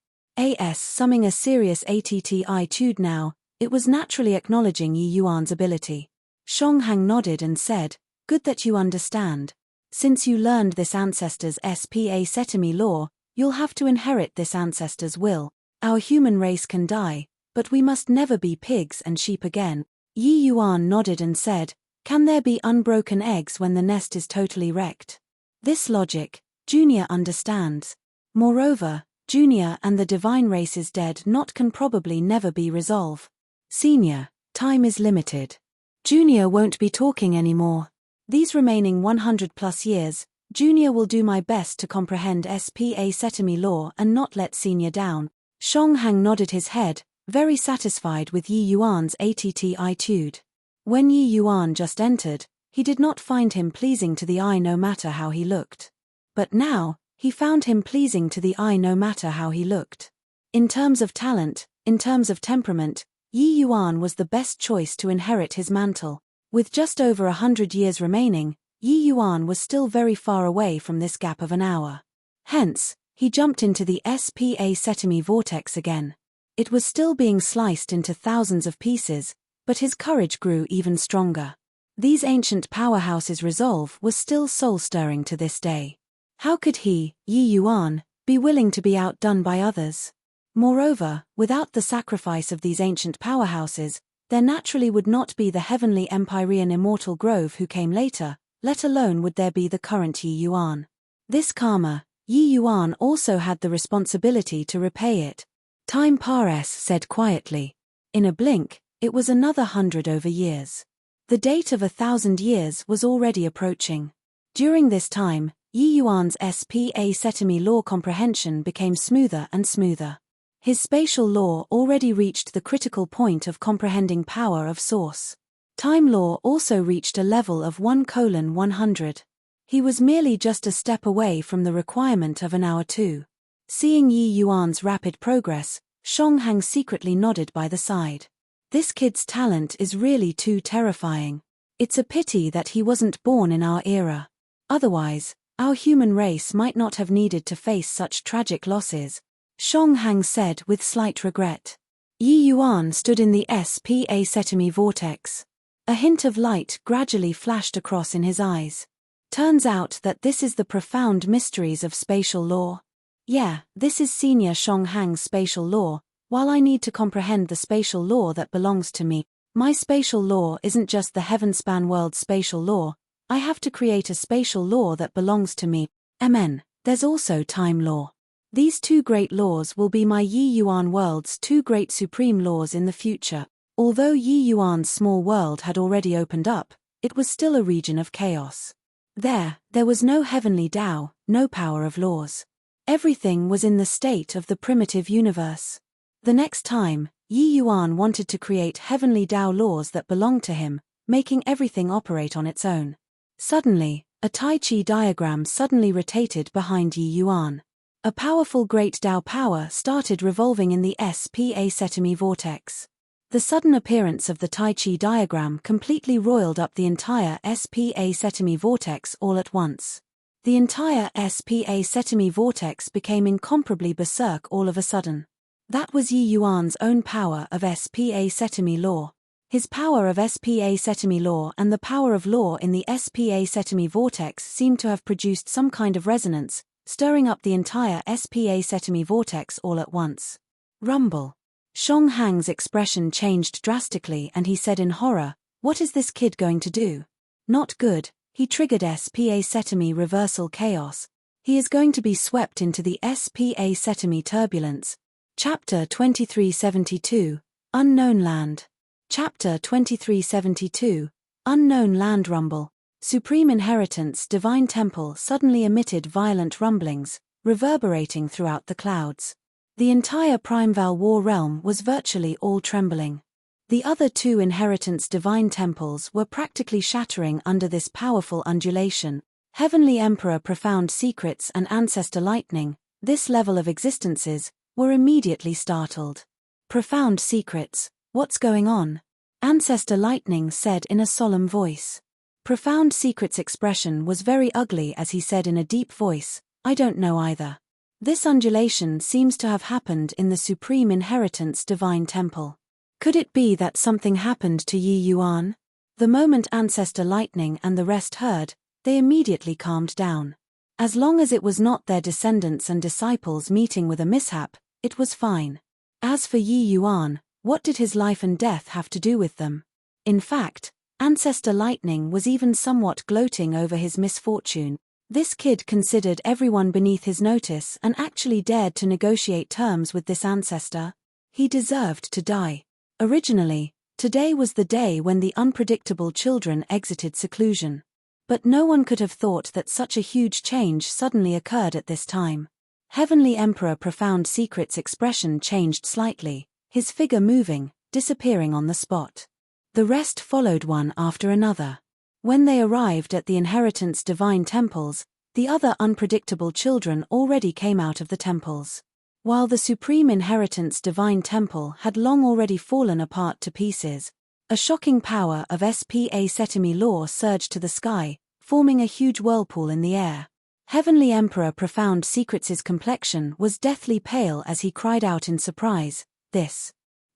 Summing a serious attitude now, it was naturally acknowledging Yi Yuan's ability. Shong Hang nodded and said, "Good that you understand. Since you learned this ancestor's SPA Setemi law, you'll have to inherit this ancestor's will. Our human race can die, but we must never be pigs and sheep again." Yi Yuan nodded and said, "Can there be unbroken eggs when the nest is totally wrecked?" This logic, Junior understands. Moreover, Junior and the divine race's dead not can probably never be resolved. Senior, time is limited. Junior won't be talking anymore. These remaining 100+ years, Junior will do my best to comprehend SPA Setemi law and not let Senior down. Shong Hang nodded his head, very satisfied with Yi Yuan's attitude. When Yi Yuan just entered, he did not find him pleasing to the eye no matter how he looked. But now, he found him pleasing to the eye no matter how he looked. In terms of talent, in terms of temperament, Yi Yuan was the best choice to inherit his mantle. With just over 100 years remaining, Yi Yuan was still very far away from this gap of an hour. Hence, he jumped into the SPA Setemi vortex again. It was still being sliced into thousands of pieces, but his courage grew even stronger. These ancient powerhouses' resolve was still soul-stirring to this day. How could he, Yi Yuan, be willing to be outdone by others? Moreover, without the sacrifice of these ancient powerhouses, there naturally would not be the heavenly Empyrean immortal grove who came later, let alone would there be the current Yi Yuan. This karma, Yi Yuan also had the responsibility to repay it. Time Pares said quietly. In a blink, it was another 100 over years. The date of 1,000 years was already approaching. During this time, Yi Yuan's SPA Setemi law comprehension became smoother and smoother. His spatial law already reached the critical point of comprehending power of source. Time law also reached a level of 1:100. He was merely just a step away from the requirement of an hour 2. Seeing Yi Yuan's rapid progress, Shong Hang secretly nodded by the side. This kid's talent is really too terrifying. It's a pity that he wasn't born in our era. Otherwise, our human race might not have needed to face such tragic losses, Shong Hang said with slight regret. Yi Yuan stood in the SPA Setemi vortex. A hint of light gradually flashed across in his eyes. Turns out that this is the profound mysteries of spatial law. Yeah, this is Senior Shong Hang's spatial law. While I need to comprehend the spatial law that belongs to me, my spatial law isn't just the heaven-span world's spatial law. I have to create a spatial law that belongs to me. Amen. There's also time law. These two great laws will be my Yi Yuan world's two great supreme laws in the future. Although Yi Yuan's small world had already opened up, it was still a region of chaos. There was no heavenly Tao, no power of laws. Everything was in the state of the primitive universe. The next time, Yi Yuan wanted to create heavenly Tao laws that belonged to him, making everything operate on its own. Suddenly, a Tai Chi diagram suddenly rotated behind Yi Yuan. A powerful great Tao power started revolving in the SPA Setemi vortex. The sudden appearance of the Tai Chi diagram completely roiled up the entire SPA Setemi vortex all at once. The entire SPA Setemi vortex became incomparably berserk all of a sudden. That was Yi Yuan's own power of SPA Setemi law. His power of SPA Setemi law and the power of law in the SPA Setemi vortex seemed to have produced some kind of resonance, stirring up the entire SPA Setemi vortex all at once. Rumble. Shong Hang's expression changed drastically and he said in horror, "What is this kid going to do? Not good." He triggered SPA Setemi reversal chaos. He is going to be swept into the SPA Setemi turbulence. Chapter 2372, Unknown Land. Chapter 2372, Unknown Land. Rumble. Supreme Inheritance Divine Temple suddenly emitted violent rumblings, reverberating throughout the clouds. The entire Primeval War realm was virtually all trembling. The other two Inheritance Divine Temples were practically shattering under this powerful undulation. Heavenly Emperor Profound Secrets and Ancestor Lightning, this level of existences, were immediately startled. Profound Secrets, What's going on? Ancestor Lightning said in a solemn voice. Profound Secret's expression was very ugly as he said in a deep voice, I don't know either. This undulation seems to have happened in the Supreme Inheritance Divine Temple. Could it be that something happened to Yi Yuan? The moment Ancestor Lightning and the rest heard, they immediately calmed down. As long as it was not their descendants and disciples meeting with a mishap, it was fine. As for Yi Yuan, what did his life and death have to do with them? In fact, Ancestor Lightning was even somewhat gloating over his misfortune. This kid considered everyone beneath his notice and actually dared to negotiate terms with this ancestor. He deserved to die. Originally, today was the day when the unpredictable children exited seclusion. But no one could have thought that such a huge change suddenly occurred at this time. Heavenly Emperor Profound Secret's expression changed slightly, his figure moving, disappearing on the spot. The rest followed one after another. When they arrived at the Inheritance Divine Temples, the other unpredictable children already came out of the temples. While the Supreme Inheritance Divine Temple had long already fallen apart to pieces, a shocking power of SPA Setimi law surged to the sky, forming a huge whirlpool in the air. Heavenly Emperor Profound Secrets' complexion was deathly pale as he cried out in surprise,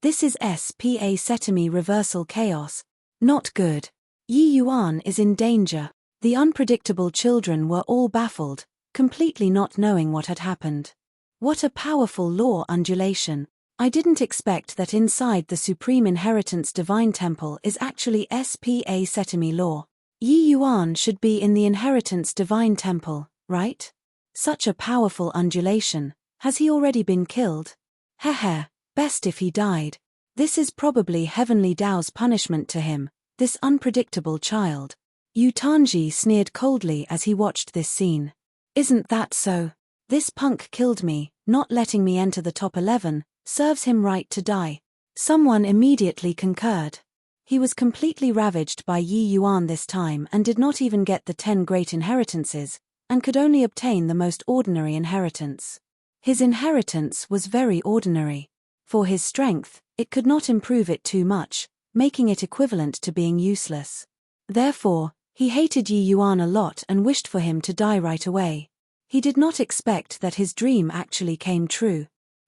This is SPA Setimi reversal chaos. Not good. Yi Yuan is in danger. The unpredictable children were all baffled, completely not knowing what had happened. What a powerful law undulation. I didn't expect that inside the Supreme Inheritance Divine Temple is actually SPA Setimi law. Yi Yuan should be in the Inheritance Divine Temple, right? Such a powerful undulation. Has he already been killed? Heh, best if he died. This is probably Heavenly Tao's punishment to him, this unpredictable child. Yu Tanji sneered coldly as he watched this scene. Isn't that so? This punk killed me, not letting me enter the top 11, serves him right to die. Someone immediately concurred. He was completely ravaged by Yi Yuan this time and did not even get the 10 great inheritances, and could only obtain the most ordinary inheritance. His inheritance was very ordinary. For his strength, it could not improve it too much, making it equivalent to being useless. Therefore, he hated Yi Yuan a lot and wished for him to die right away. He did not expect that his dream actually came true.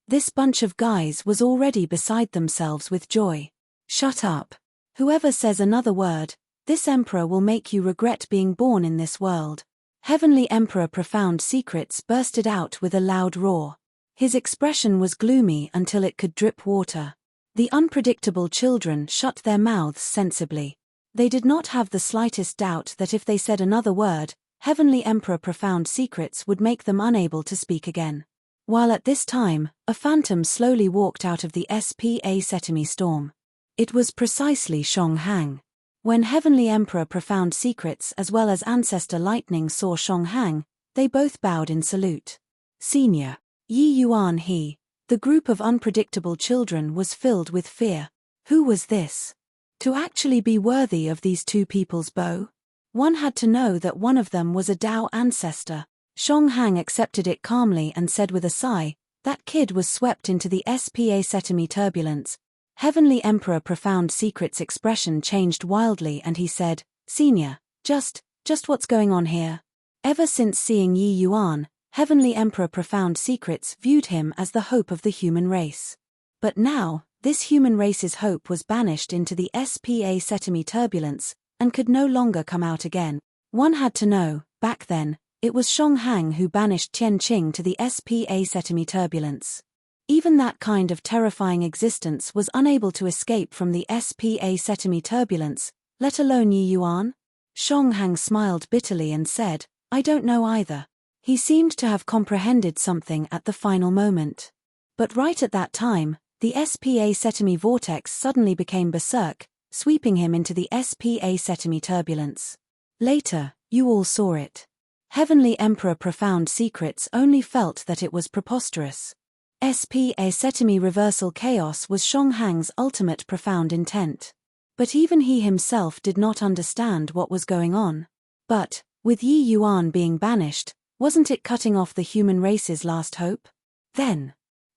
This bunch of guys was already beside themselves with joy. Shut up. Whoever says another word, this emperor will make you regret being born in this world. Heavenly Emperor Profound Secrets bursted out with a loud roar. His expression was gloomy until it could drip water. The unpredictable children shut their mouths sensibly. They did not have the slightest doubt that if they said another word, Heavenly Emperor Profound Secrets would make them unable to speak again. While at this time, a phantom slowly walked out of the SPA Setimi storm. It was precisely Shong Hang. When Heavenly Emperor Profound Secrets as well as Ancestor Lightning saw Shong Hang, they both bowed in salute. Senior. Yi Yuan The group of unpredictable children was filled with fear. Who was this? To actually be worthy of these two people's bow? One had to know that one of them was a Tao ancestor. Shong Hang accepted it calmly and said with a sigh, that kid was swept into the SPA Setimi turbulence. Heavenly Emperor Profound Secrets' expression changed wildly and he said, Senior, just what's going on here? Ever since seeing Yi Yuan, Heavenly Emperor Profound Secrets viewed him as the hope of the human race. But now, this human race's hope was banished into the SPA Setimi turbulence, and could no longer come out again. One had to know, back then, it was Shong Hang who banished Tian Qing to the SPA Setimi turbulence. Even that kind of terrifying existence was unable to escape from the SPA Setimi turbulence, let alone Yi Yuan? Shong Hang smiled bitterly and said, I don't know either. He seemed to have comprehended something at the final moment. But right at that time, the SPA Setimi vortex suddenly became berserk, sweeping him into the SPA Setimi turbulence. Later, you all saw it. Heavenly Emperor Profound Secrets only felt that it was preposterous. SPA Setimi reversal chaos was Shong Hang's ultimate profound intent. But even he himself did not understand what was going on. But, with Yi Yuan being banished, wasn't it cutting off the human race's last hope?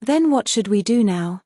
Then what should we do now?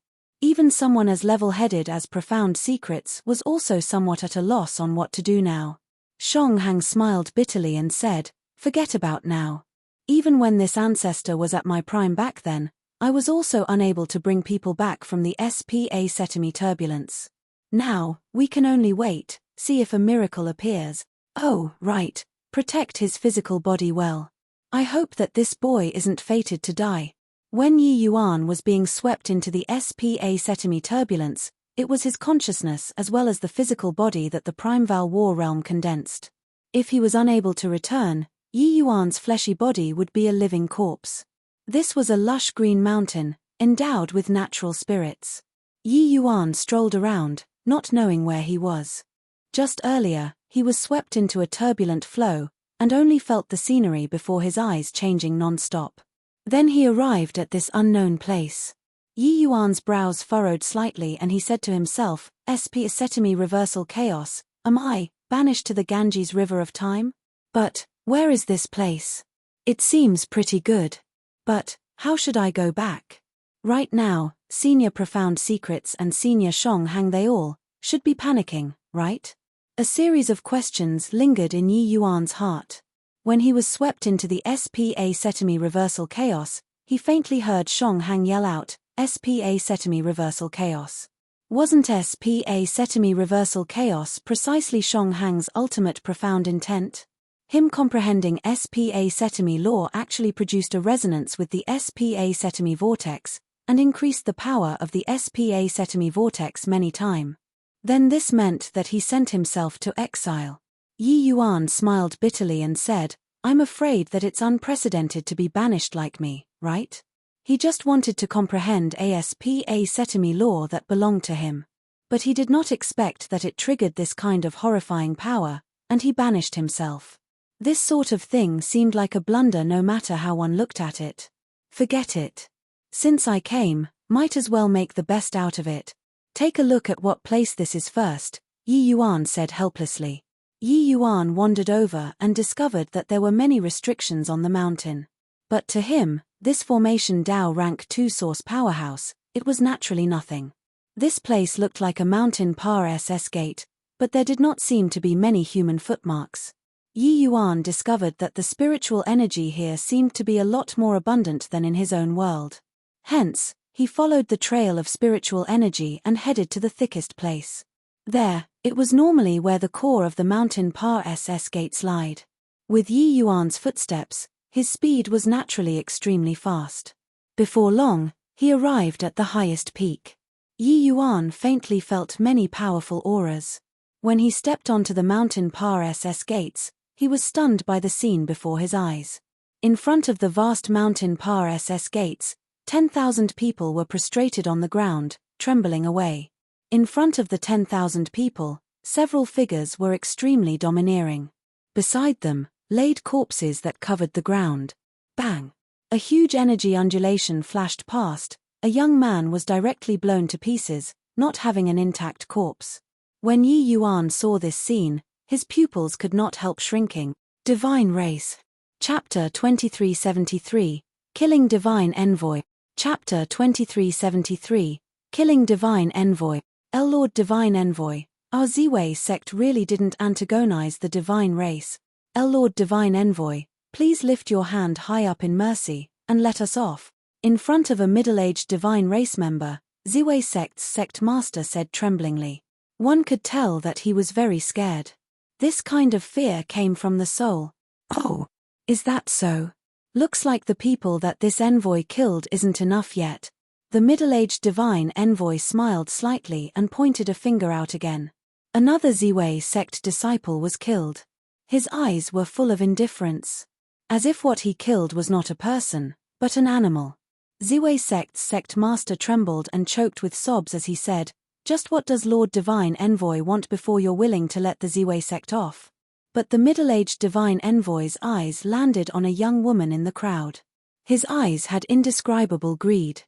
Even someone as level-headed as Profound Secrets was also somewhat at a loss on what to do now. Shonghang smiled bitterly and said, "Forget about now. Even when this ancestor was at my prime back then, I was also unable to bring people back from the SPA Setemi turbulence. Now, we can only wait, see if a miracle appears. Oh, right, protect his physical body well. I hope that this boy isn't fated to die." When Yi Yuan was being swept into the SPA Setemi turbulence, it was his consciousness as well as the physical body that the Primeval War realm condensed. If he was unable to return, Yi Yuan's fleshy body would be a living corpse. This was a lush green mountain, endowed with natural spirits. Yi Yuan strolled around, not knowing where he was. Just earlier, he was swept into a turbulent flow, and only felt the scenery before his eyes changing non-stop. Then he arrived at this unknown place. Yi Yuan's brows furrowed slightly and he said to himself, "SP Setemi Reversal Chaos, am I, banished to the Ganges River of Time? But, where is this place? It seems pretty good. But, how should I go back? Right now, Senior Profound Secrets and Senior Shonghang they all should be panicking, right?" A series of questions lingered in Yi Yuan's heart. When he was swept into the SPA Setemi Reversal Chaos, he faintly heard Shonghang yell out, "SPA Setemi Reversal Chaos." Wasn't SPA Setemi Reversal Chaos precisely Shonghang's ultimate profound intent? Him comprehending SPA Setemi law actually produced a resonance with the SPA Setemi vortex, and increased the power of the SPA Setemi vortex many times. Then this meant that he sent himself to exile. Yi Yuan smiled bitterly and said, "I'm afraid that it's unprecedented to be banished like me, right?" He just wanted to comprehend ASPA Setemi law that belonged to him. But he did not expect that it triggered this kind of horrifying power, and he banished himself. This sort of thing seemed like a blunder no matter how one looked at it. Forget it. Since I came, might as well make the best out of it. Take a look at what place this is first, Yi Yuan said helplessly. Yi Yuan wandered over and discovered that there were many restrictions on the mountain. But to him, this formation Dao rank 2 source powerhouse, it was naturally nothing. This place looked like a mountain par SS gate, but there did not seem to be many human footmarks. Yi Yuan discovered that the spiritual energy here seemed to be a lot more abundant than in his own world. Hence, he followed the trail of spiritual energy and headed to the thickest place. There, it was normally where the core of the mountain par SS gates lied. With Yi Yuan's footsteps, his speed was naturally extremely fast. Before long, he arrived at the highest peak. Yi Yuan faintly felt many powerful auras. When he stepped onto the mountain par SS gates, he was stunned by the scene before his eyes. In front of the vast mountain par SS gates, 10,000 people were prostrated on the ground, trembling away. In front of the 10,000 people, several figures were extremely domineering. Beside them, laid corpses that covered the ground. Bang! A huge energy undulation flashed past. A young man was directly blown to pieces, not having an intact corpse. When Yi Yuan saw this scene, his pupils could not help shrinking. Divine Race. Chapter 2373, Killing Divine Envoy. Chapter 2373, Killing Divine Envoy. Lord Divine Envoy, our Ziwei sect really didn't antagonize the Divine Race. Lord Divine Envoy, please lift your hand high up in mercy, and let us off. In front of a middle-aged Divine Race member, Ziwei sect's sect master said tremblingly. One could tell that he was very scared. This kind of fear came from the soul. Oh, is that so? Looks like the people that this envoy killed isn't enough yet. The middle-aged Divine Envoy smiled slightly and pointed a finger out again. Another Ziwei sect disciple was killed. His eyes were full of indifference. As if what he killed was not a person, but an animal. Ziwei sect's sect master trembled and choked with sobs as he said, "Just what does Lord Divine Envoy want before you're willing to let the Ziwei sect off?" But the middle-aged Divine Envoy's eyes landed on a young woman in the crowd. His eyes had indescribable greed.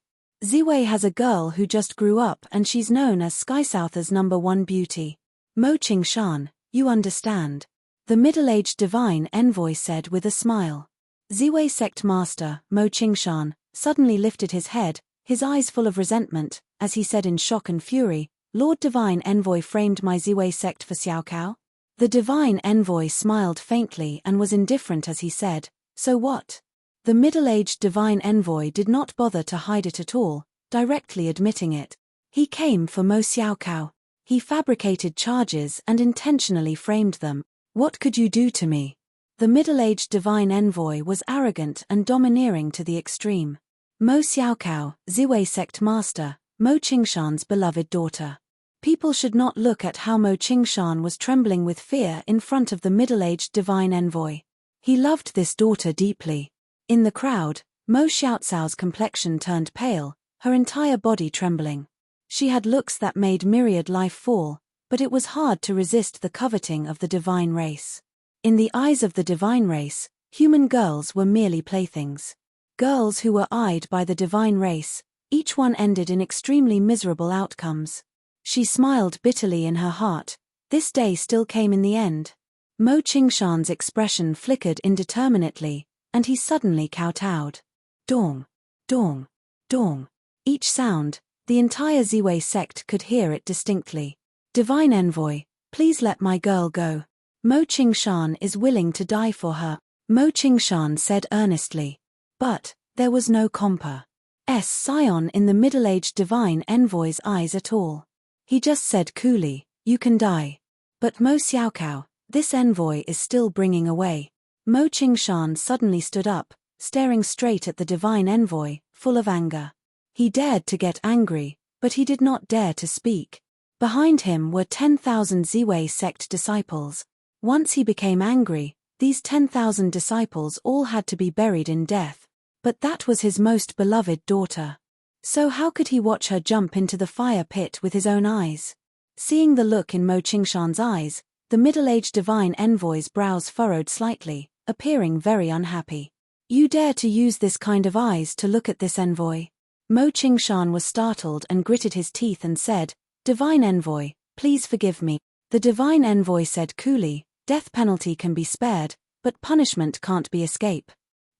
Ziwei has a girl who just grew up and she's known as SkySouth's #1 beauty. Mo Qingshan, you understand. The middle-aged Divine Envoy said with a smile. Ziwei sect master, Mo Qingshan, suddenly lifted his head, his eyes full of resentment, as he said in shock and fury, "Lord Divine Envoy framed my Ziwei sect for Xiao Cao?" The Divine Envoy smiled faintly and was indifferent as he said, "So what?" The middle-aged Divine Envoy did not bother to hide it at all, directly admitting it. He came for Mo Xiao Cao. He fabricated charges and intentionally framed them. "What could you do to me?" The middle-aged Divine Envoy was arrogant and domineering to the extreme. Mo Xiao Cao, Ziwei sect master, Mo Qingshan's beloved daughter. People should not look at how Mo Qingshan was trembling with fear in front of the middle-aged Divine Envoy. He loved this daughter deeply. In the crowd, Mo Xiaocao's complexion turned pale, her entire body trembling. She had looks that made myriad life fall, but it was hard to resist the coveting of the divine race. In the eyes of the divine race, human girls were merely playthings. Girls who were eyed by the divine race, each one ended in extremely miserable outcomes. She smiled bitterly in her heart. This day still came in the end. Mo Qingshan's expression flickered indeterminately, and he suddenly kowtowed. Dong, dong, dong. Each sound, the entire Ziwei sect could hear it distinctly. "Divine Envoy, please let my girl go. Mo Qingshan is willing to die for her," Mo Qingshan said earnestly. But there was no compa. Scion in the middle-aged Divine Envoy's eyes at all. He just said coolly, "You can die." But Mo Xiao Cao, this envoy is still bringing away. Mo Qingshan suddenly stood up, staring straight at the Divine Envoy, full of anger. He dared to get angry, but he did not dare to speak. Behind him were 10,000 Ziwei sect disciples. Once he became angry, these 10,000 disciples all had to be buried in death. But that was his most beloved daughter. So how could he watch her jump into the fire pit with his own eyes? Seeing the look in Mo Qingshan's eyes, the middle-aged Divine Envoy's brows furrowed slightly, appearing very unhappy. "You dare to use this kind of eyes to look at this envoy?" Mo Qingshan was startled and gritted his teeth and said, "Divine Envoy, please forgive me." The Divine Envoy said coolly, "Death penalty can be spared, but punishment can't be escape.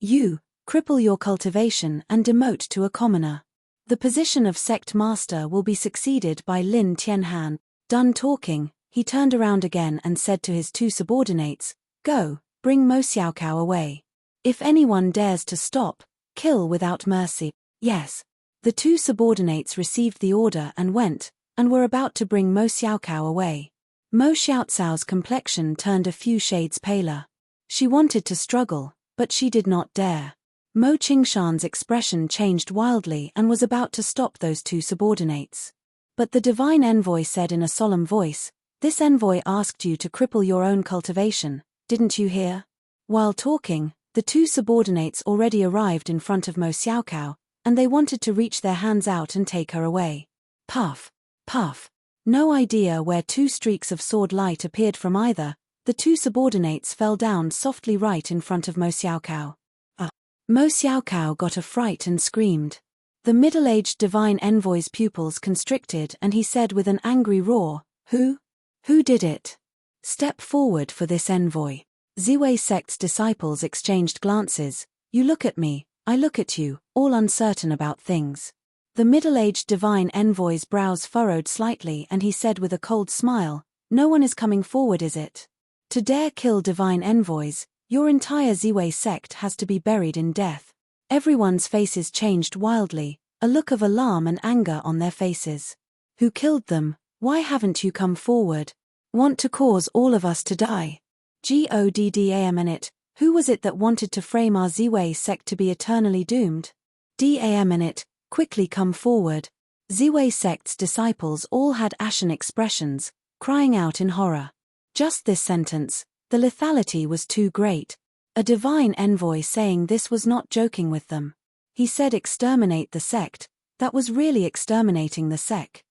You, cripple your cultivation and demote to a commoner. The position of sect master will be succeeded by Lin Tianhan." Done talking, he turned around again and said to his two subordinates, "Go, bring Mo Xiaocao away. If anyone dares to stop, kill without mercy." "Yes." The two subordinates received the order and went, and were about to bring Mo Xiaocao away. Mo Xiaocao's complexion turned a few shades paler. She wanted to struggle, but she did not dare. Mo Qingshan's expression changed wildly and was about to stop those two subordinates. But the Divine Envoy said in a solemn voice, "This envoy asked you to cripple your own cultivation, didn't you hear?" While talking, the two subordinates already arrived in front of Mo Xiaocao, and they wanted to reach their hands out and take her away. Puff, puff. No idea where two streaks of sword light appeared from either, the two subordinates fell down softly right in front of Mo Xiaocao. Mo Xiaocao got a fright and screamed. The middle-aged Divine Envoy's pupils constricted and he said with an angry roar, Who did it? Step forward for this envoy." Ziwei sect's disciples exchanged glances. "You look at me, I look at you, all uncertain about things." The middle-aged Divine Envoy's brows furrowed slightly and he said with a cold smile, "No one is coming forward, is it? To dare kill Divine Envoys, your entire Ziwei sect has to be buried in death." Everyone's faces changed wildly, a look of alarm and anger on their faces. "Who killed them? Why haven't you come forward? Want to cause all of us to die? Goddamn, who was it that wanted to frame our Ziwei sect to be eternally doomed? Damn, quickly come forward." Ziwei sect's disciples all had ashen expressions, crying out in horror. Just this sentence, the lethality was too great. A Divine Envoy saying this was not joking with them. He said exterminate the sect, that was really exterminating the sect.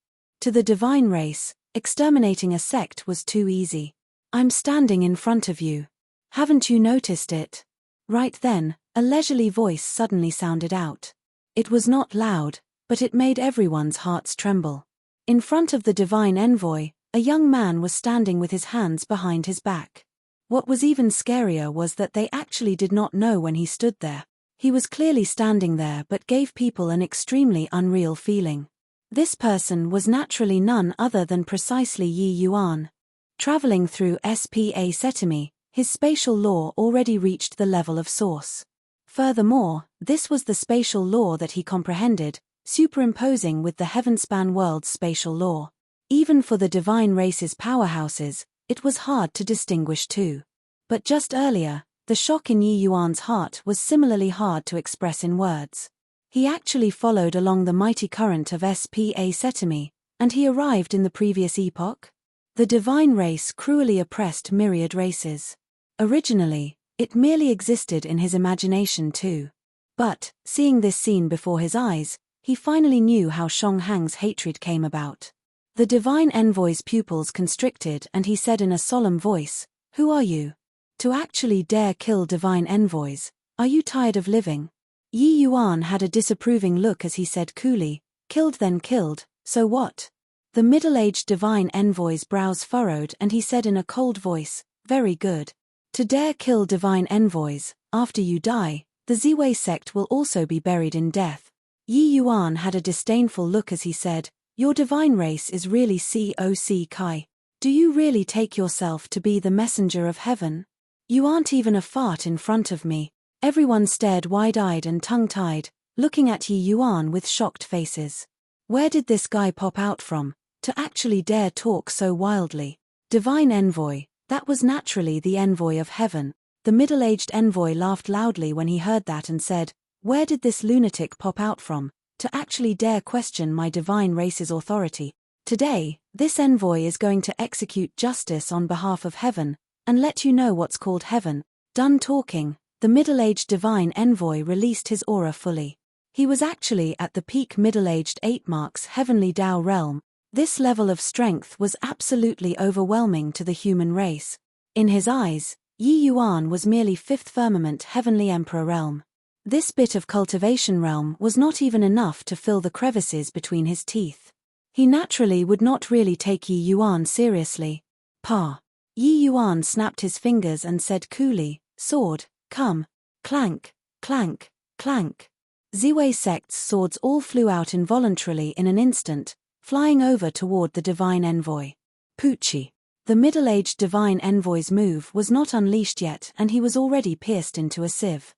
To the divine race, exterminating a sect was too easy. "I'm standing in front of you. Haven't you noticed it?" Right then, a leisurely voice suddenly sounded out. It was not loud, but it made everyone's hearts tremble. In front of the Divine Envoy, a young man was standing with his hands behind his back. What was even scarier was that they actually did not know when he stood there. He was clearly standing there but gave people an extremely unreal feeling. This person was naturally none other than precisely Yi Yuan. Traveling through SPA Setimi, his spatial law already reached the level of source. Furthermore, this was the spatial law that he comprehended, superimposing with the heavenspan world's spatial law. Even for the divine race's powerhouses, it was hard to distinguish two. But just earlier, the shock in Yi Yuan's heart was similarly hard to express in words. He actually followed along the mighty current of SPA Setimi, and he arrived in the previous epoch. The divine race cruelly oppressed myriad races. Originally, it merely existed in his imagination too. But, seeing this scene before his eyes, he finally knew how Shang Hang's hatred came about. The divine envoy's pupils constricted and he said in a solemn voice, "Who are you? To actually dare kill divine envoys? Are you tired of living?" Yi Yuan had a disapproving look as he said coolly, "Killed then killed, so what?" The middle-aged divine envoy's brows furrowed and he said in a cold voice, "Very good. To dare kill divine envoys, after you die, the Ziwei sect will also be buried in death." Yi Yuan had a disdainful look as he said, "Your divine race is really COC Kai. Do you really take yourself to be the messenger of heaven? You aren't even a fart in front of me." Everyone stared wide-eyed and tongue-tied, looking at Yi Yuan with shocked faces. Where did this guy pop out from, to actually dare talk so wildly? Divine envoy, that was naturally the envoy of heaven. The middle-aged envoy laughed loudly when he heard that and said, "Where did this lunatic pop out from, to actually dare question my divine race's authority? Today, this envoy is going to execute justice on behalf of heaven, and let you know what's called heaven." Done talking, the middle-aged divine envoy released his aura fully. He was actually at the peak middle-aged 8 marks heavenly Tao realm. This level of strength was absolutely overwhelming to the human race. In his eyes, Yi Yuan was merely 5th firmament heavenly emperor realm. This bit of cultivation realm was not even enough to fill the crevices between his teeth. He naturally would not really take Yi Yuan seriously. "Pa." Yi Yuan snapped his fingers and said coolly, "Sword, come." Clank, clank, clank. Ziwei sect's swords all flew out involuntarily in an instant, flying over toward the divine envoy. Poochie. The middle-aged divine envoy's move was not unleashed yet and he was already pierced into a sieve.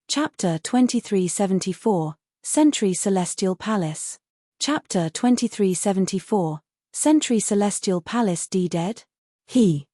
Chapter 2374, Sentry Celestial Palace. Chapter 2374, Sentry Celestial Palace dead? He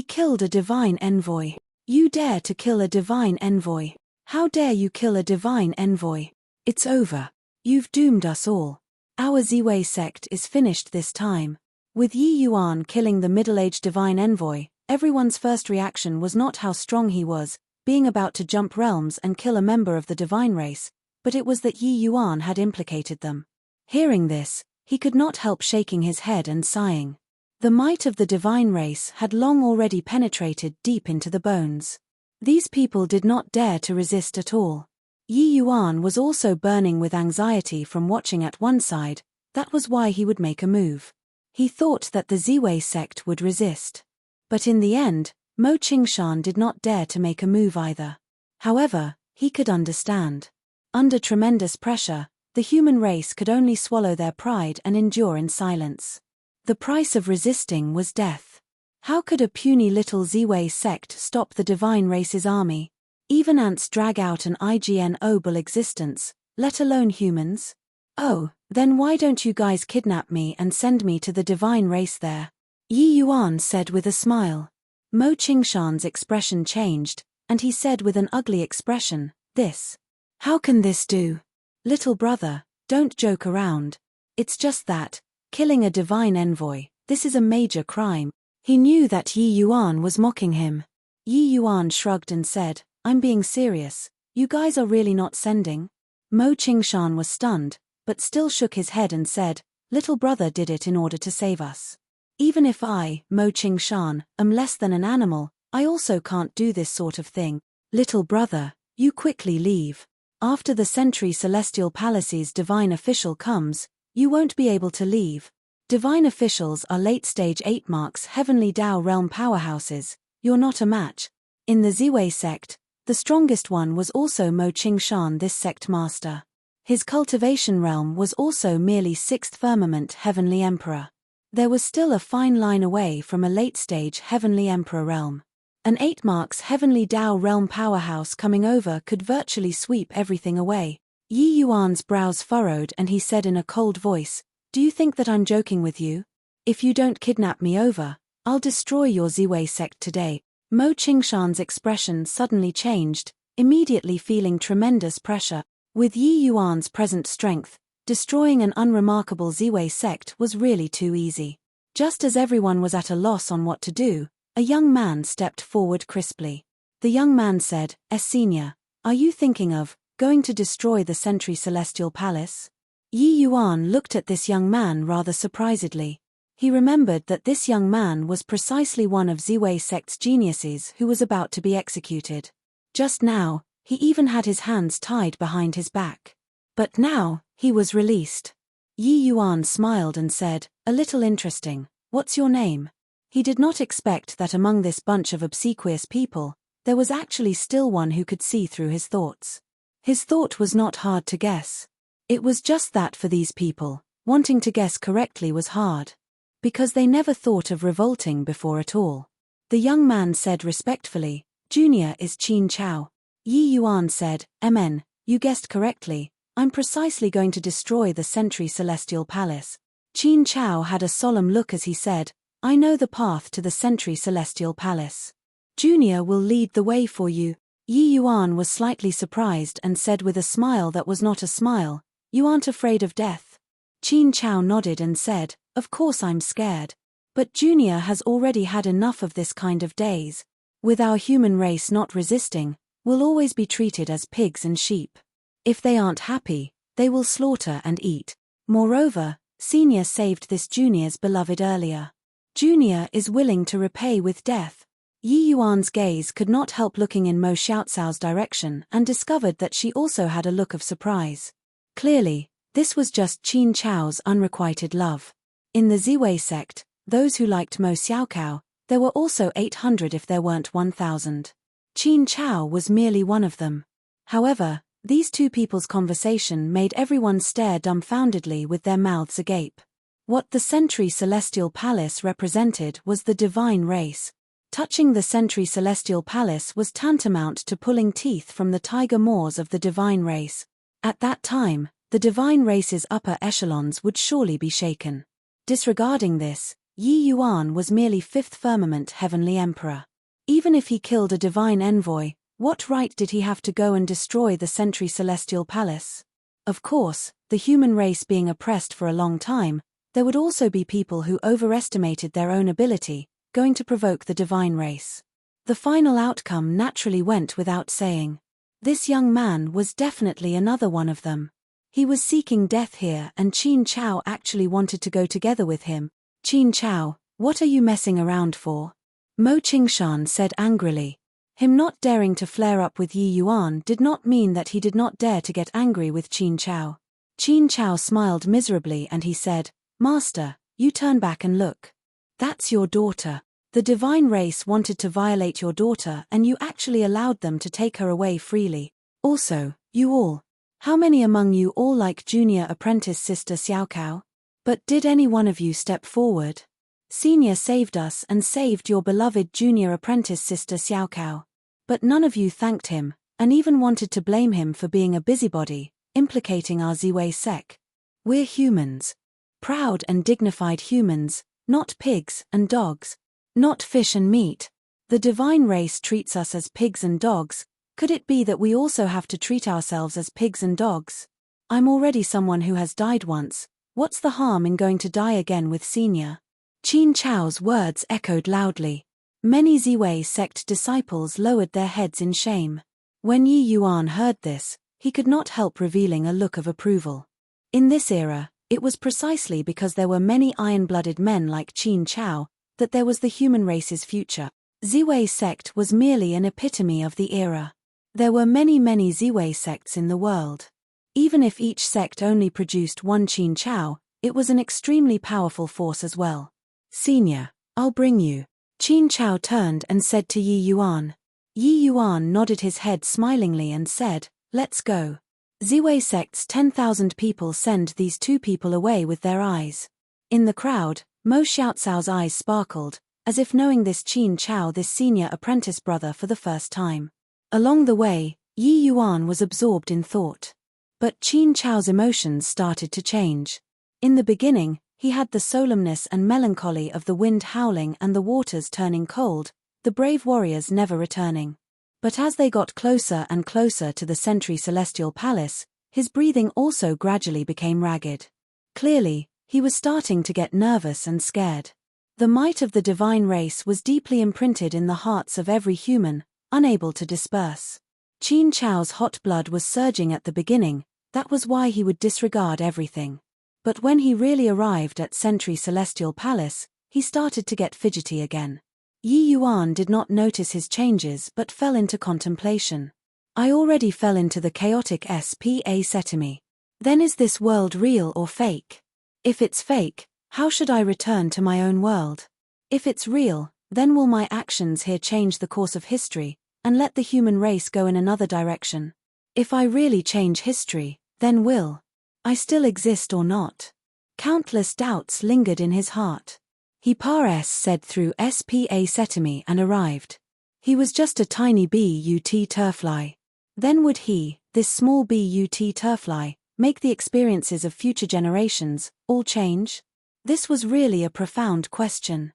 killed a divine envoy. You dare to kill a divine envoy. How dare you kill a divine envoy? It's over. You've doomed us all. Our Ziwei sect is finished this time. With Yi Yuan killing the middle-aged divine envoy, everyone's first reaction was not how strong he was, being about to jump realms and kill a member of the divine race, but it was that Yi Yuan had implicated them. Hearing this, he could not help shaking his head and sighing. The might of the divine race had long already penetrated deep into the bones. These people did not dare to resist at all. Yi Yuan was also burning with anxiety from watching at one side. That was why he would make a move. He thought that the Ziwei sect would resist. But in the end, Mo Qingshan did not dare to make a move either. However, he could understand. Under tremendous pressure, the human race could only swallow their pride and endure in silence. The price of resisting was death. How could a puny little Ziwei sect stop the divine race's army? Even ants drag out an IGNOble existence, let alone humans. Oh, then why don't you guys kidnap me and send me to the divine race there? Yi Yuan said with a smile. Mo Qingshan's expression changed, and he said with an ugly expression, "This. How can this do? Little brother, don't joke around. It's just that, killing a divine envoy, this is a major crime." He knew that Yi Yuan was mocking him. Yi Yuan shrugged and said, "I'm being serious. You guys are really not sending?" Mo Qingshan was stunned, but still shook his head and said, "Little brother did it in order to save us. Even if I, Mo Qingshan, am less than an animal, I also can't do this sort of thing. Little brother, you quickly leave. After the Sentry Celestial Palace's divine official comes, you won't be able to leave. Divine officials are late-stage 8 marks heavenly Tao realm powerhouses. You're not a match. In the Ziwei sect, The strongest one was also Mo Qingshan, this sect master. His cultivation realm was also merely 6th firmament heavenly emperor. There was still a fine line away from a late-stage heavenly emperor realm. An 8 marks heavenly Dao realm powerhouse coming over could virtually sweep everything away. Yi Yuan's brows furrowed and he said in a cold voice, "Do you think that I'm joking with you? If you don't kidnap me over, I'll destroy your Ziwei sect today." Mo Qingshan's expression suddenly changed, immediately feeling tremendous pressure. With Yi Yuan's present strength, destroying an unremarkable Ziwei sect was really too easy. Just as everyone was at a loss on what to do, a young man stepped forward crisply. The young man said, "Senior, are you thinking of going to destroy the Sentry Celestial Palace?" Yi Yuan looked at this young man rather surprisedly. He remembered that this young man was precisely one of Ziwei sect's geniuses who was about to be executed. Just now, he even had his hands tied behind his back. But now, he was released. Yi Yuan smiled and said, "A little interesting. What's your name?" He did not expect that among this bunch of obsequious people, there was actually still one who could see through his thoughts. His thought was not hard to guess. It was just that for these people, wanting to guess correctly was hard. Because they never thought of revolting before at all. The young man said respectfully, "Junior is Qin Chao." Yi Yuan said, "Amen, you guessed correctly. I'm precisely going to destroy the Sentry Celestial Palace." Qin Chao had a solemn look as he said, "I know the path to the Sentry Celestial Palace. Junior will lead the way for you." Yi Yuan was slightly surprised and said with a smile that was not a smile, "You aren't afraid of death?" Qin Chao nodded and said, "Of course I'm scared. But Junior has already had enough of this kind of days. With our human race not resisting, we'll always be treated as pigs and sheep. If they aren't happy, they will slaughter and eat. Moreover, Senior saved this Junior's beloved earlier. Junior is willing to repay with death." Yi Yuan's gaze could not help looking in Mo Xiaocao's direction and discovered that she also had a look of surprise. Clearly, this was just Qin Chao's unrequited love. In the Ziwei sect, those who liked Mo Xiaocao, there were also 800 if there weren't 1,000. Qin Chao was merely one of them. However, these two people's conversation made everyone stare dumbfoundedly with their mouths agape. What the Sentry Celestial Palace represented was the divine race. Touching the Sentry Celestial Palace was tantamount to pulling teeth from the tiger maws of the divine race. At that time, the divine race's upper echelons would surely be shaken. Disregarding this, Yi Yuan was merely 5th firmament heavenly emperor. Even if he killed a divine envoy, what right did he have to go and destroy the Sentry Celestial Palace? Of course, the human race being oppressed for a long time, there would also be people who overestimated their own ability, going to provoke the divine race. The final outcome naturally went without saying. This young man was definitely another one of them. He was seeking death here and Qin Chao actually wanted to go together with him. "Qin Chao, what are you messing around for?" Mo Qingshan said angrily. Him not daring to flare up with Yi Yuan did not mean that he did not dare to get angry with Qin Chao. Qin Chao smiled miserably and he said, "Master, you turn back and look. That's your daughter. The divine race wanted to violate your daughter and you actually allowed them to take her away freely. Also, you all. How many among you all like junior apprentice sister Xiaocao? But did any one of you step forward? Senior saved us and saved your beloved junior apprentice sister Xiaocao. But none of you thanked him, and even wanted to blame him for being a busybody, implicating our Ziwei sect. We're humans. Proud and dignified humans, not pigs and dogs. Not fish and meat. The divine race treats us as pigs and dogs. Could it be that we also have to treat ourselves as pigs and dogs? I'm already someone who has died once. What's the harm in going to die again with Senior?" Qin Chao's words echoed loudly. Many Ziwei sect disciples lowered their heads in shame. When Yi Yuan heard this, he could not help revealing a look of approval. In this era, it was precisely because there were many iron-blooded men like Qin Chao that there was the human race's future. Ziwei sect was merely an epitome of the era. There were many Ziwei sects in the world. Even if each sect only produced one Qin Chao, it was an extremely powerful force as well. "Senior, I'll bring you." Qin Chao turned and said to Yi Yuan. Yi Yuan nodded his head smilingly and said, "Let's go." Ziwei sect's 10,000 people send these two people away with their eyes. In the crowd, Mo Xiaocao's eyes sparkled, as if knowing this Qin Chao, this senior apprentice brother, for the first time. Along the way, Yi Yuan was absorbed in thought. But Qin Chao's emotions started to change. In the beginning, he had the solemnness and melancholy of the wind howling and the waters turning cold, the brave warriors never returning. But as they got closer and closer to the Century Celestial Palace, his breathing also gradually became ragged. Clearly, he was starting to get nervous and scared. The might of the divine race was deeply imprinted in the hearts of every human, unable to disperse. Qin Chao's hot blood was surging at the beginning, that was why he would disregard everything. But when he really arrived at Century Celestial Palace, he started to get fidgety again. Yi Yuan did not notice his changes but fell into contemplation. I already fell into the chaotic SPA setimi. Then is this world real or fake? If it's fake, how should I return to my own world? If it's real, then will my actions here change the course of history, and let the human race go in another direction? If I really change history, then will I still exist or not? Countless doubts lingered in his heart. He said through SPA setimi and arrived. He was just a tiny BUT turfly. Then would he, this small BUT turfly, make the experiences of future generations all change? This was really a profound question.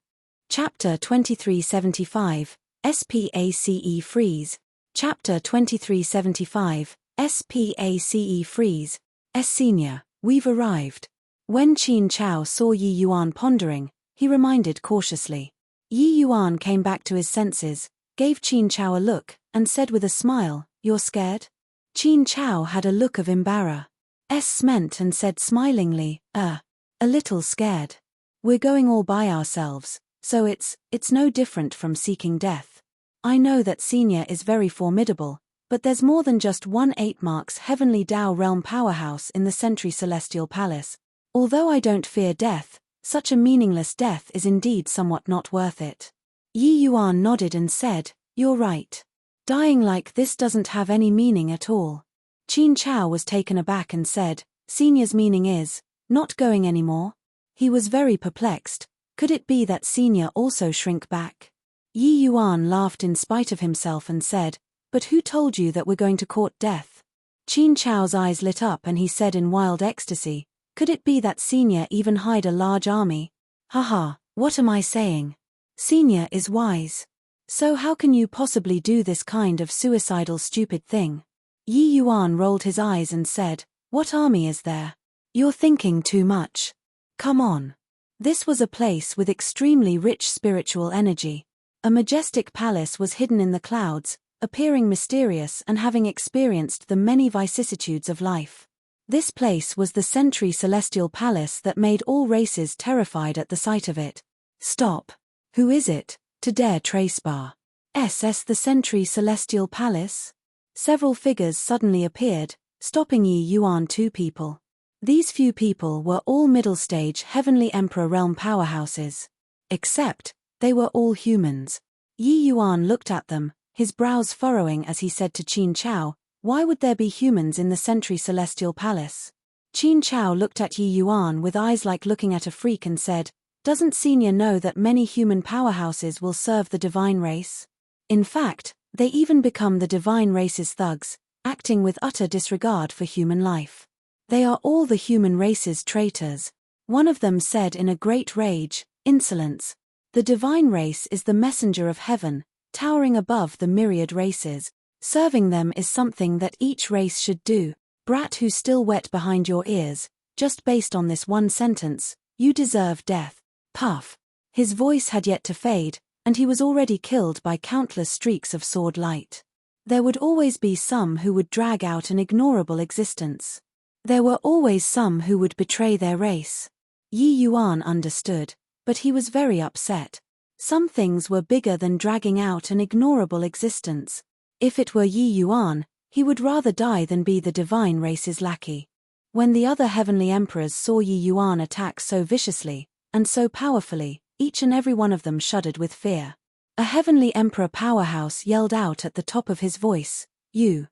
Chapter 2375, SPACE Freeze. Chapter 2375, SPACE Freeze. Senior, we've arrived. When Qin Chao saw Yi Yuan pondering, he reminded cautiously. Yi Yuan came back to his senses, gave Qin Chao a look, and said with a smile, "You're scared?" Qin Chao had a look of embarrassment and said smilingly, a little scared. We're going all by ourselves, so it's no different from seeking death. I know that Senior is very formidable, but there's more than just one 8 marks Heavenly Dao Realm powerhouse in the Century Celestial Palace. Although I don't fear death, such a meaningless death is indeed somewhat not worth it." Yi Yuan nodded and said, "You're right. Dying like this doesn't have any meaning at all." Qin Chao was taken aback and said, "Senior's meaning is not going anymore?" He was very perplexed. Could it be that Senior also shrink back? Yi Yuan laughed in spite of himself and said, "But who told you that we're going to court death?" Qin Chao's eyes lit up and he said in wild ecstasy, "Could it be that Senior even hide a large army? Haha, what am I saying? Senior is wise. So how can you possibly do this kind of suicidal stupid thing?" Yi Yuan rolled his eyes and said, "What army is there? You're thinking too much. Come on." This was a place with extremely rich spiritual energy. A majestic palace was hidden in the clouds, appearing mysterious and having experienced the many vicissitudes of life. This place was the Century Celestial Palace that made all races terrified at the sight of it. Stop. Who is it, to dare trace bar? The Century Celestial Palace? Several figures suddenly appeared, stopping Yi Yuan. 2 people. These few people were all middle-stage Heavenly Emperor realm powerhouses. Except, they were all humans. Yi Yuan looked at them, his brows furrowing as he said to Qin Chao, "Why would there be humans in the Century Celestial Palace?" Qin Chao looked at Yi Yuan with eyes like looking at a freak and said, "Doesn't Senior know that many human powerhouses will serve the divine race? In fact, they even become the divine race's thugs, acting with utter disregard for human life. They are all the human race's traitors." One of them said in a great rage, "Insolence. The divine race is the messenger of heaven, towering above the myriad races. Serving them is something that each race should do. Brat who's still wet behind your ears, just based on this one sentence, you deserve death." Puff. His voice had yet to fade, and he was already killed by countless streaks of sword light. There would always be some who would drag out an ignorable existence. There were always some who would betray their race. Yi Yuan understood, but he was very upset. Some things were bigger than dragging out an ignorable existence. If it were Yi Yuan, he would rather die than be the divine race's lackey. When the other heavenly emperors saw Yi Yuan attack so viciously, and so powerfully, each and every one of them shuddered with fear. A heavenly emperor powerhouse yelled out at the top of his voice, You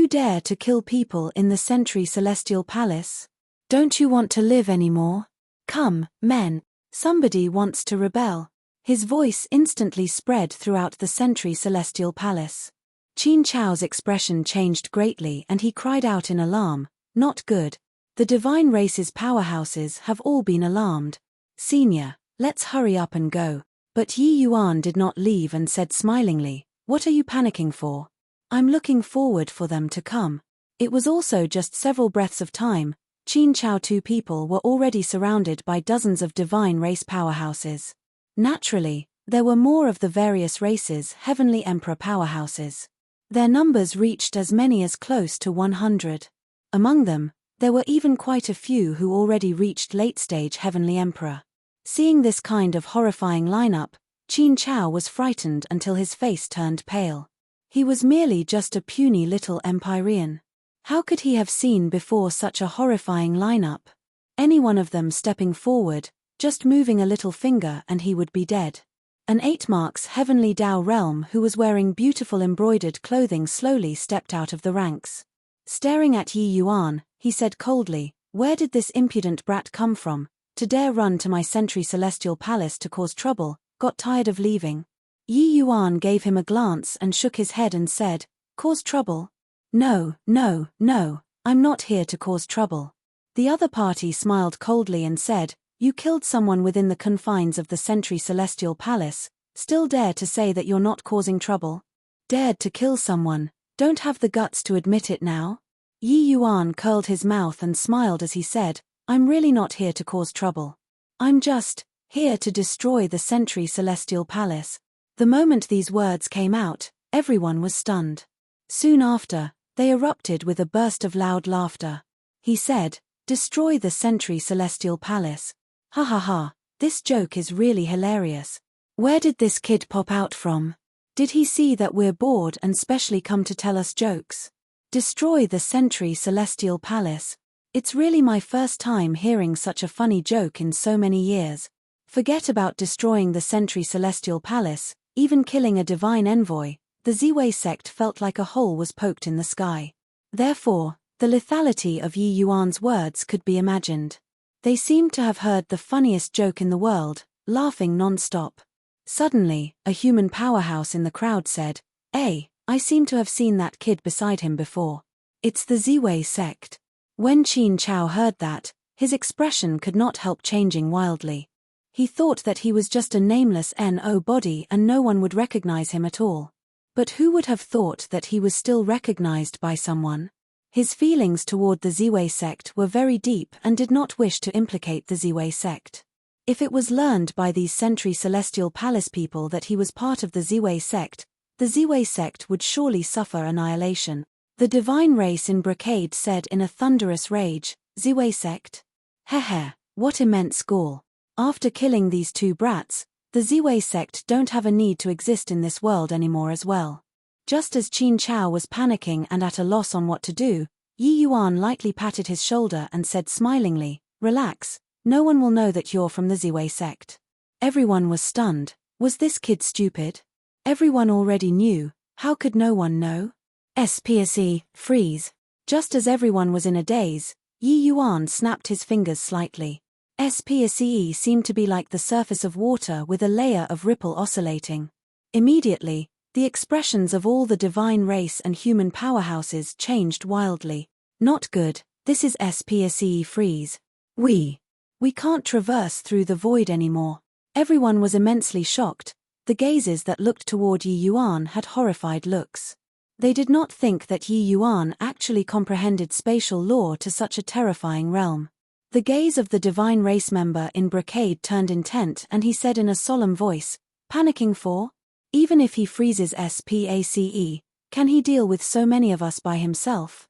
dare to kill people in the Sentry Celestial Palace? Don't you want to live anymore? Come, men, somebody wants to rebel. His voice instantly spread throughout the Sentry Celestial Palace. Qin Chao's expression changed greatly and he cried out in alarm, Not good. The divine race's powerhouses have all been alarmed. Senior, let's hurry up and go. But Yi Yuan did not leave and said smilingly, What are you panicking for? I'm looking forward for them to come. It was also just several breaths of time. Qin Chao two people were already surrounded by dozens of divine race powerhouses. Naturally, there were more of the various races' heavenly emperor powerhouses. Their numbers reached as many as close to 100. Among them, there were even quite a few who already reached late-stage heavenly emperor. Seeing this kind of horrifying lineup, Qin Chao was frightened until his face turned pale. He was merely just a puny little Empyrean. How could he have seen before such a horrifying lineup? Any one of them stepping forward, just moving a little finger and he would be dead. An 8 marks heavenly Dao realm who was wearing beautiful embroidered clothing slowly stepped out of the ranks. Staring at Yi Yuan, he said coldly, Where did this impudent brat come from, to dare run to my Sentry Celestial Palace to cause trouble? Got tired of leaving? Yi Yuan gave him a glance and shook his head and said, Cause trouble? No, I'm not here to cause trouble. The other party smiled coldly and said, You killed someone within the confines of the Sentry Celestial Palace, still dare to say that you're not causing trouble? Dared to kill someone, don't have the guts to admit it now? Yi Yuan curled his mouth and smiled as he said, I'm really not here to cause trouble. I'm just here to destroy the Sentry Celestial Palace. The moment these words came out, everyone was stunned. Soon after, they erupted with a burst of loud laughter. He said, Destroy the Sentry Celestial Palace. Ha ha ha, this joke is really hilarious. Where did this kid pop out from? Did he see that we're bored and specially come to tell us jokes? Destroy the Sentry Celestial Palace. It's really my first time hearing such a funny joke in so many years. Forget about destroying the Sentry Celestial Palace, even killing a divine envoy. The Ziwei sect felt like a hole was poked in the sky. Therefore, the lethality of Yi Yuan's words could be imagined. They seemed to have heard the funniest joke in the world, laughing non-stop. Suddenly, a human powerhouse in the crowd said, I seem to have seen that kid beside him before. It's the Ziwei sect. When Qin Chao heard that, his expression could not help changing wildly. He thought that he was just a nameless nobody and no one would recognize him at all. But who would have thought that he was still recognized by someone? His feelings toward the Ziwei sect were very deep and did not wish to implicate the Ziwei sect. If it was learned by these Sentry Celestial Palace people that he was part of the Ziwei sect would surely suffer annihilation. The divine race in Brocade said in a thunderous rage, Ziwei sect? Heh, what immense gall. After killing these two brats, the Ziwei sect don't have a need to exist in this world anymore as well. Just as Qin Chao was panicking and at a loss on what to do, Yi Yuan lightly patted his shoulder and said smilingly, Relax, no one will know that you're from the Ziwei sect. Everyone was stunned. Was this kid stupid? Everyone already knew, how could no one know? SPSE, freeze. Just as everyone was in a daze, Yi Yuan snapped his fingers slightly. SPSE seemed to be like the surface of water with a layer of ripple oscillating. Immediately, the expressions of all the divine race and human powerhouses changed wildly. Not good, this is SPSE freeze. We can't traverse through the void anymore. Everyone was immensely shocked. The gazes that looked toward Yi Yuan had horrified looks. They did not think that Yi Yuan actually comprehended spatial law to such a terrifying realm. The gaze of the divine race member in Brocade turned intent and he said in a solemn voice, Panicking for? Even if he freezes SPACE, can he deal with so many of us by himself?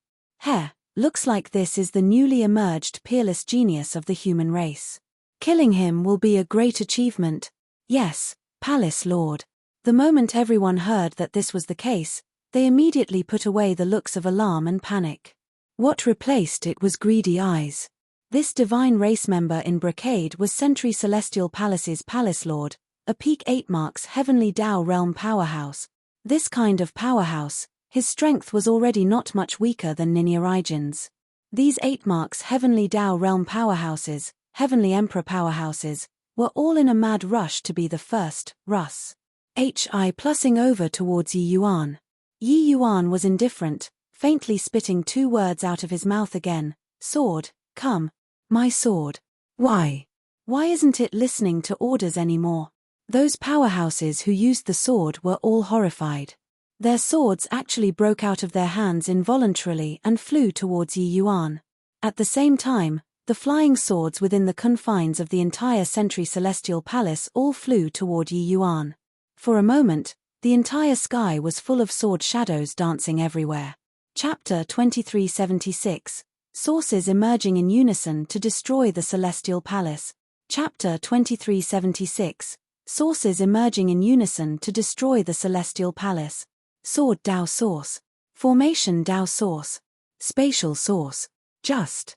Looks like this is the newly emerged peerless genius of the human race. Killing him will be a great achievement. Yes, Palace Lord. The moment everyone heard that this was the case, they immediately put away the looks of alarm and panic. What replaced it was greedy eyes. This divine race member in Brocade was Sentry Celestial Palace's Palace Lord, a peak 8 marks Heavenly Tao Realm powerhouse. This kind of powerhouse, his strength was already not much weaker than Ninja Raijin's. These 8 marks Heavenly Tao Realm powerhouses, Heavenly Emperor powerhouses, were all in a mad rush to be the first. Russ. Hi plussing over towards Yi Yuan. Yi Yuan was indifferent, faintly spitting 2 words out of his mouth again. Sword, come. My sword. Why? Why isn't it listening to orders anymore? Those powerhouses who used the sword were all horrified. Their swords actually broke out of their hands involuntarily and flew towards Yi Yuan. At the same time, the flying swords within the confines of the entire Sentry Celestial Palace all flew toward Yi Yuan. For a moment, the entire sky was full of sword shadows dancing everywhere. Chapter 2376. Sources emerging in unison to destroy the Celestial Palace. Chapter 2376. Sources emerging in unison to destroy the Celestial Palace. Sword Dao Source. Formation Dao Source. Spatial Source. Just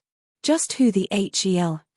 who the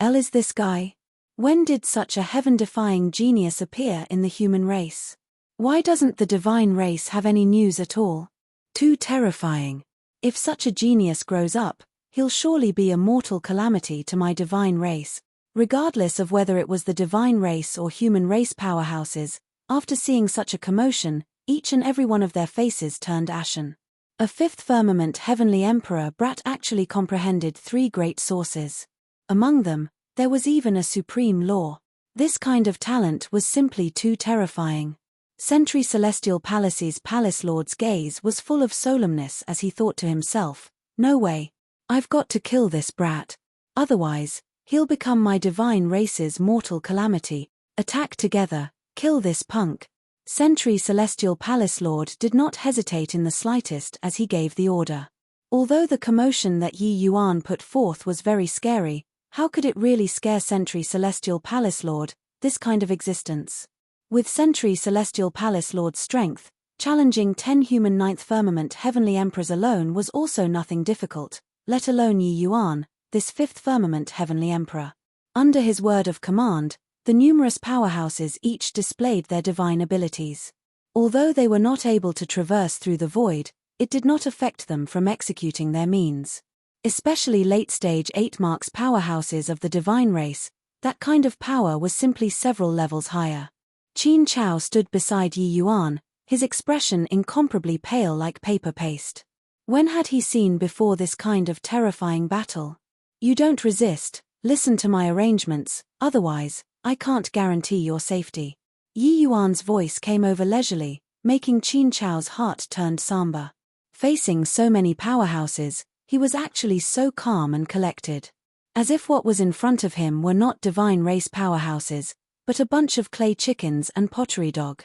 hell is this guy? When did such a heaven-defying genius appear in the human race? Why doesn't the divine race have any news at all? Too terrifying. If such a genius grows up, he'll surely be a mortal calamity to my divine race. Regardless of whether it was the divine race or human race powerhouses, after seeing such a commotion, each and every one of their faces turned ashen. A 5th firmament Heavenly Emperor Brat actually comprehended 3 great sources. Among them, there was even a supreme law. This kind of talent was simply too terrifying. Sentry Celestial Palace's Palace Lord's gaze was full of solemnness as he thought to himself, no way. I've got to kill this brat. Otherwise, he'll become my divine race's mortal calamity. Attack together, kill this punk. Sentry Celestial Palace Lord did not hesitate in the slightest as he gave the order. Although the commotion that Yi Yuan put forth was very scary, how could it really scare Sentry Celestial Palace Lord, this kind of existence? With Sentry Celestial Palace Lord's strength, challenging 10 human 9th firmament Heavenly Emperors alone was also nothing difficult, let alone Yi Yuan, this 5th firmament Heavenly Emperor. Under his word of command, the numerous powerhouses each displayed their divine abilities. Although they were not able to traverse through the void, it did not affect them from executing their means. Especially late-stage 8 marks powerhouses of the divine race, that kind of power was simply several levels higher. Qin Chao stood beside Yi Yuan, his expression incomparably pale like paper paste. When had he seen before this kind of terrifying battle? You don't resist, listen to my arrangements, otherwise, I can't guarantee your safety. Yi Yuan's voice came over leisurely, making Qin Chao's heart turn somber. Facing so many powerhouses, he was actually so calm and collected. As if what was in front of him were not divine race powerhouses, but a bunch of clay chickens and pottery dog.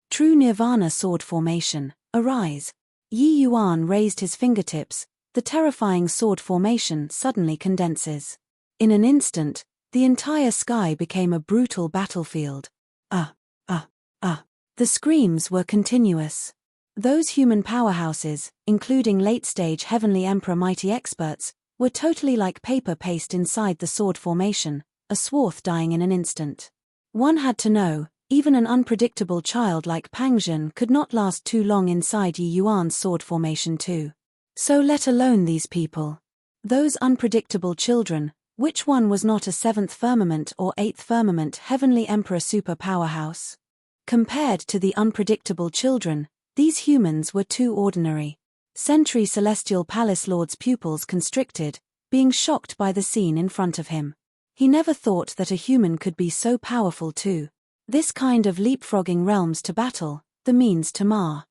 True Nirvana sword formation, arise. Yi Yuan raised his fingertips, the terrifying sword formation suddenly condenses. In an instant, the entire sky became a brutal battlefield. The screams were continuous. Those human powerhouses, including late-stage Heavenly Emperor mighty experts, were totally like paper paste inside the sword formation, a swath dying in an instant. One had to know, even an unpredictable child like Pangzhen could not last too long inside Yi Yuan's sword formation too. So let alone these people. Those unpredictable children, which one was not a 7th firmament or 8th firmament Heavenly Emperor super powerhouse? Compared to the unpredictable children, these humans were too ordinary. Sentry Celestial Palace Lord's pupils constricted, being shocked by the scene in front of him. He never thought that a human could be so powerful too. This kind of leapfrogging realms to battle, the means to mar.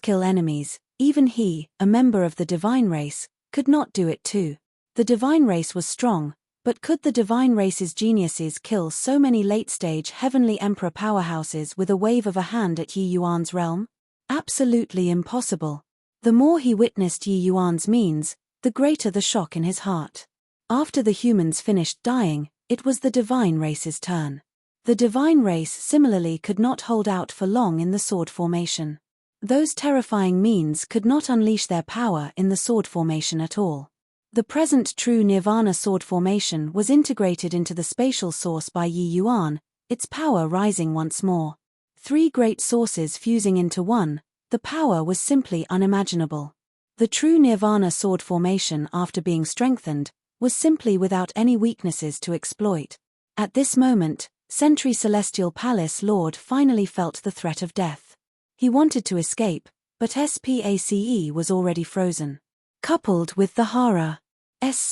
Kill enemies, even he, a member of the divine race, could not do it too. The divine race was strong, but could the divine race's geniuses kill so many late-stage Heavenly Emperor powerhouses with a wave of a hand at Yi Yuan's realm? Absolutely impossible. The more he witnessed Yi Yuan's means, the greater the shock in his heart. After the humans finished dying, it was the divine race's turn. The divine race similarly could not hold out for long in the sword formation. Those terrifying means could not unleash their power in the sword formation at all. The present true Nirvana sword formation was integrated into the spatial source by Yi Yuan, its power rising once more. 3 great sources fusing into one, the power was simply unimaginable. The true Nirvana sword formation after being strengthened, was simply without any weaknesses to exploit. At this moment, Sentry Celestial Palace Lord finally felt the threat of death. He wanted to escape, but SPACE was already frozen. Coupled with the horror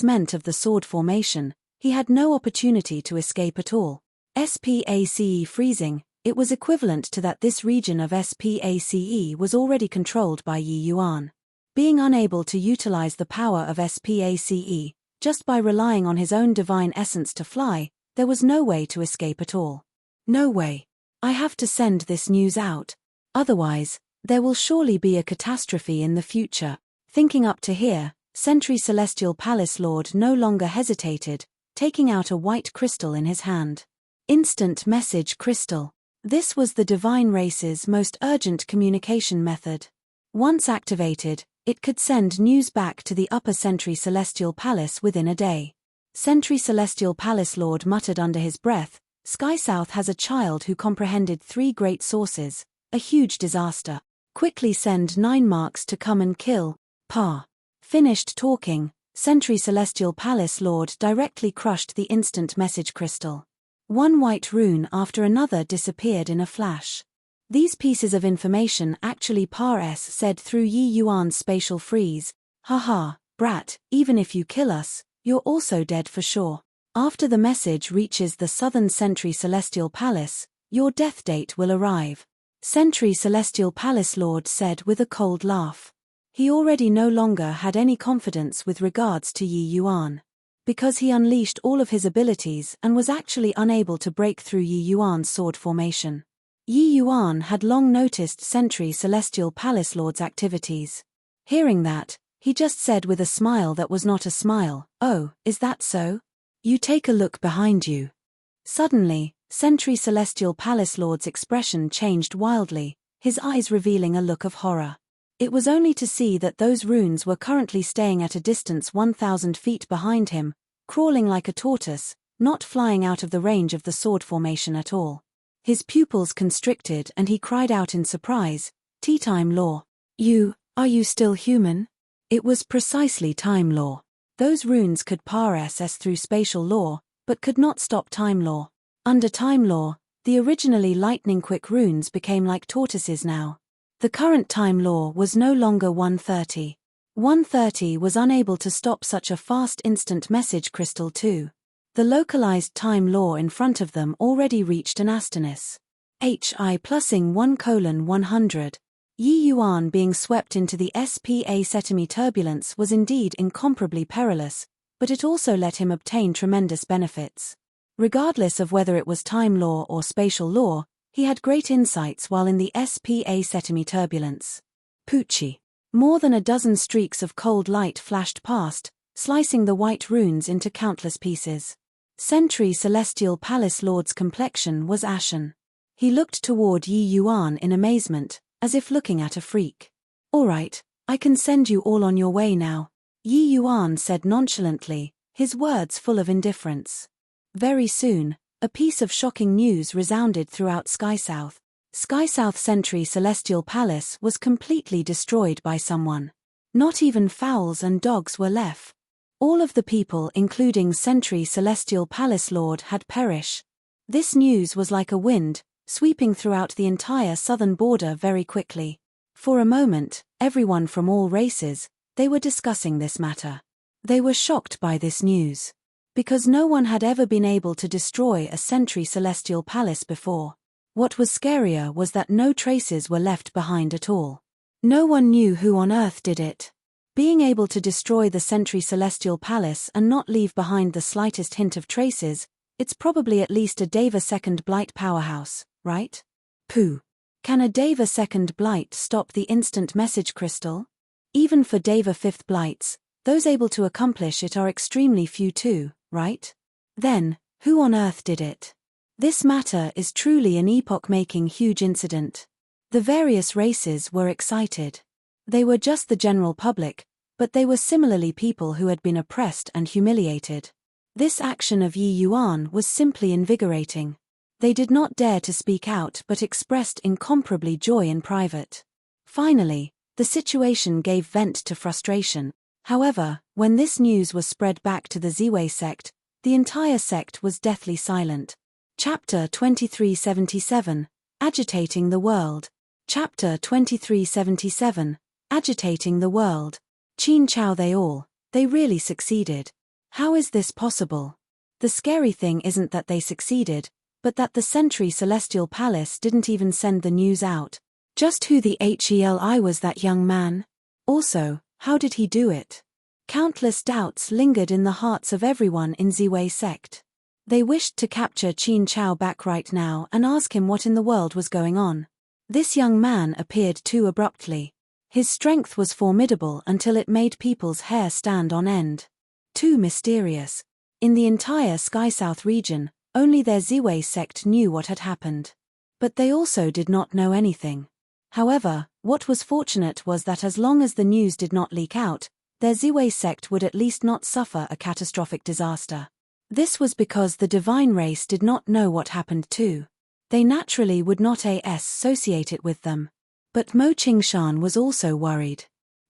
meant of the sword formation, he had no opportunity to escape at all. SPACE freezing, it was equivalent to that this region of SPACE was already controlled by Yi Yuan. Being unable to utilize the power of SPACE, just by relying on his own divine essence to fly, there was no way to escape at all. No way. I have to send this news out. Otherwise, there will surely be a catastrophe in the future. Thinking up to here, Sentry Celestial Palace Lord no longer hesitated, taking out a white crystal in his hand. Instant Message Crystal. This was the divine race's most urgent communication method. Once activated, it could send news back to the upper Sentry Celestial Palace within a day. Sentry Celestial Palace Lord muttered under his breath, Sky South has a child who comprehended 3 great sources, a huge disaster. Quickly send 9 marks to come and kill, Pa. Finished talking, Sentry Celestial Palace Lord directly crushed the instant message crystal. One white rune after another disappeared in a flash. These pieces of information actually Pa said through Yi Yuan's spatial freeze, haha, brat, even if you kill us, you're also dead for sure. After the message reaches the southern Sentry Celestial Palace, your death date will arrive. Sentry Celestial Palace Lord said with a cold laugh. He already no longer had any confidence with regards to Yi Yuan. Because he unleashed all of his abilities and was actually unable to break through Yi Yuan's sword formation. Yi Yuan had long noticed Sentry Celestial Palace Lord's activities. Hearing that, he just said with a smile that was not a smile, "Oh, is that so? You take a look behind you." Suddenly, Sentry Celestial Palace Lord's expression changed wildly, his eyes revealing a look of horror. It was only to see that those runes were currently staying at a distance 1,000 feet behind him, crawling like a tortoise, not flying out of the range of the sword formation at all. His pupils constricted and he cried out in surprise, "Tea-time law. Are you still human?" It was precisely time law. Those runes could pass through spatial law, but could not stop time law. Under time law, the originally lightning-quick runes became like tortoises now. The current time law was no longer 130. 130 was unable to stop such a fast instant message crystal too. The localized time law in front of them already reached an asterisk. HI +ing 1:100. Yi Yuan being swept into the SPA turbulence was indeed incomparably perilous, but it also let him obtain tremendous benefits. Regardless of whether it was time law or spatial law, he had great insights while in the SPA turbulence. Poochie. More than a dozen streaks of cold light flashed past, slicing the white runes into countless pieces. Sentry Celestial Palace Lord's complexion was ashen. He looked toward Yi Yuan in amazement, as if looking at a freak. "All right, I can send you all on your way now," Yi Yuan said nonchalantly, his words full of indifference. Very soon, a piece of shocking news resounded throughout Sky South. Sky South Sentry Celestial Palace was completely destroyed by someone. Not even fowls and dogs were left. All of the people including Sentry Celestial Palace Lord had perished. This news was like a wind, sweeping throughout the entire southern border very quickly. For a moment, everyone from all races, they were discussing this matter. They were shocked by this news. Because no one had ever been able to destroy a Sentry Celestial Palace before. What was scarier was that no traces were left behind at all. No one knew who on earth did it. Being able to destroy the Sentry Celestial Palace and not leave behind the slightest hint of traces, it's probably at least a Deva second blight powerhouse, right? Pooh. Can a Deva second blight stop the instant message crystal? Even for Deva fifth blights, those able to accomplish it are extremely few too, right? Then, who on earth did it? This matter is truly an epoch-making huge incident. The various races were excited. They were just the general public, but they were similarly people who had been oppressed and humiliated. This action of Yi Yuan was simply invigorating. They did not dare to speak out but expressed incomparably joy in private. Finally, the situation gave vent to frustration. However, when this news was spread back to the Ziwei sect, the entire sect was deathly silent. Chapter 2377, Agitating the World. Chapter 2377, Agitating the World. Qin Chao they really succeeded. How is this possible? The scary thing isn't that they succeeded, but that the Century Celestial Palace didn't even send the news out. Just who the hell was that young man? Also, how did he do it? Countless doubts lingered in the hearts of everyone in Ziwei sect. They wished to capture Qin Chao back right now and ask him what in the world was going on. This young man appeared too abruptly. His strength was formidable until it made people's hair stand on end. Too mysterious. In the entire Sky South region, only their Ziwei sect knew what had happened. But they also did not know anything. However, what was fortunate was that as long as the news did not leak out, their Ziwei sect would at least not suffer a catastrophic disaster. This was because the divine race did not know what happened too. They naturally would not associate it with them. But Mo Qingshan was also worried.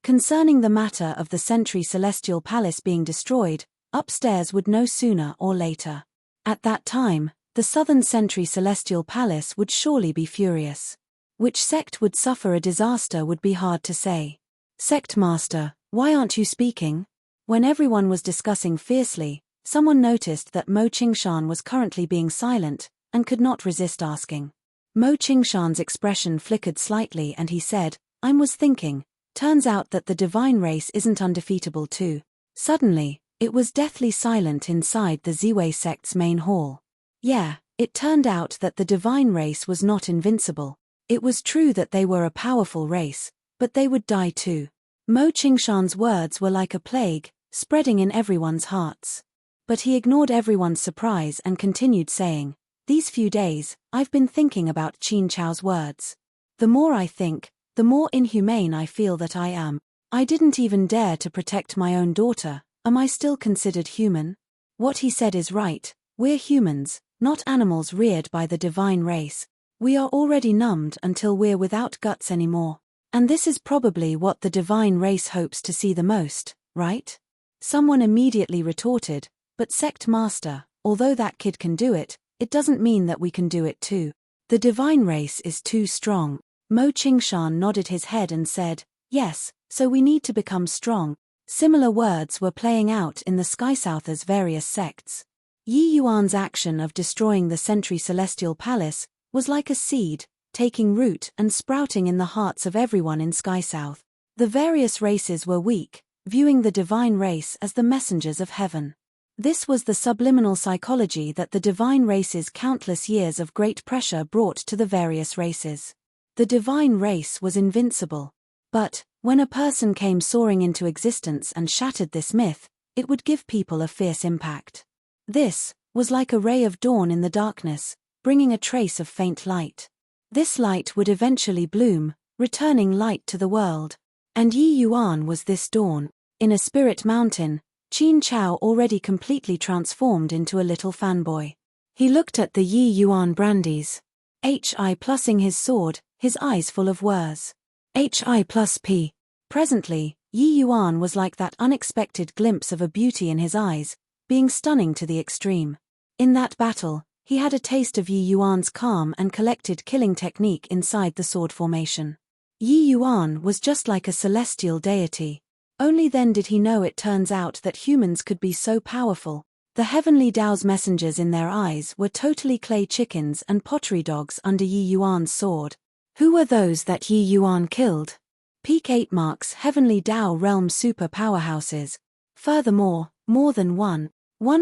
Concerning the matter of the Century Celestial Palace being destroyed, upstairs would know sooner or later. At that time, the Southern Century Celestial Palace would surely be furious. Which sect would suffer a disaster would be hard to say. Sect Master, why aren't you speaking? When everyone was discussing fiercely, someone noticed that Mo Qingshan was currently being silent, and could not resist asking. Mo Qingshan's expression flickered slightly and he said, I was thinking, turns out that the divine race isn't undefeatable too. Suddenly, it was deathly silent inside the Ziwei sect's main hall. Yeah, it turned out that the divine race was not invincible. It was true that they were a powerful race, but they would die too. Mo Qingshan's words were like a plague, spreading in everyone's hearts. But he ignored everyone's surprise and continued saying, these few days, I've been thinking about Qin Chao's words. The more I think, the more inhumane I feel that I am. I didn't even dare to protect my own daughter. Am I still considered human? What he said is right. We're humans, not animals reared by the divine race. We are already numbed until we're without guts anymore. And this is probably what the divine race hopes to see the most, right? Someone immediately retorted, but Sect Master, although that kid can do it, it doesn't mean that we can do it too. The divine race is too strong. Mo Qingshan nodded his head and said, yes, so we need to become strong. Similar words were playing out in the Sky Southers' various sects. Yi Yuan's action of destroying the Century Celestial Palace was like a seed, taking root and sprouting in the hearts of everyone in Sky South. The various races were weak, viewing the divine race as the messengers of heaven. This was the subliminal psychology that the divine race's countless years of great pressure brought to the various races. The divine race was invincible. But, when a person came soaring into existence and shattered this myth, it would give people a fierce impact. This was like a ray of dawn in the darkness, bringing a trace of faint light. This light would eventually bloom, returning light to the world. And Yi Yuan was this dawn. In a spirit mountain, Qin Chao already completely transformed into a little fanboy. He looked at the Yi Yuan brandies. Hi plussing his sword, his eyes full of whirs. Hi plus P. Presently, Yi Yuan was like that unexpected glimpse of a beauty in his eyes, being stunning to the extreme. In that battle, he had a taste of Yi Yuan's calm and collected killing technique inside the sword formation. Yi Yuan was just like a celestial deity. Only then did he know it turns out that humans could be so powerful. The heavenly Tao's messengers in their eyes were totally clay chickens and pottery dogs under Yi Yuan's sword. Who were those that Yi Yuan killed? Peak 8 marks heavenly Tao realm super powerhouses. Furthermore, more than one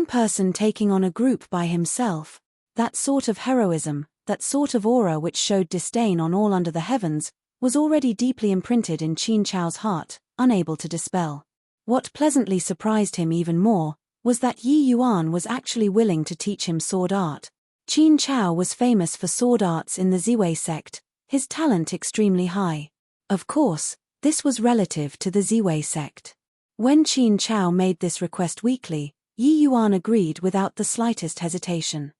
person taking on a group by himself. That sort of heroism, that sort of aura which showed disdain on all under the heavens, was already deeply imprinted in Qin Chao's heart, unable to dispel. What pleasantly surprised him even more was that Yi Yuan was actually willing to teach him sword art. Qin Chao was famous for sword arts in the Ziwei sect, his talent extremely high. Of course, this was relative to the Ziwei sect. When Qin Chao made this request weakly, Yi Yuan agreed without the slightest hesitation.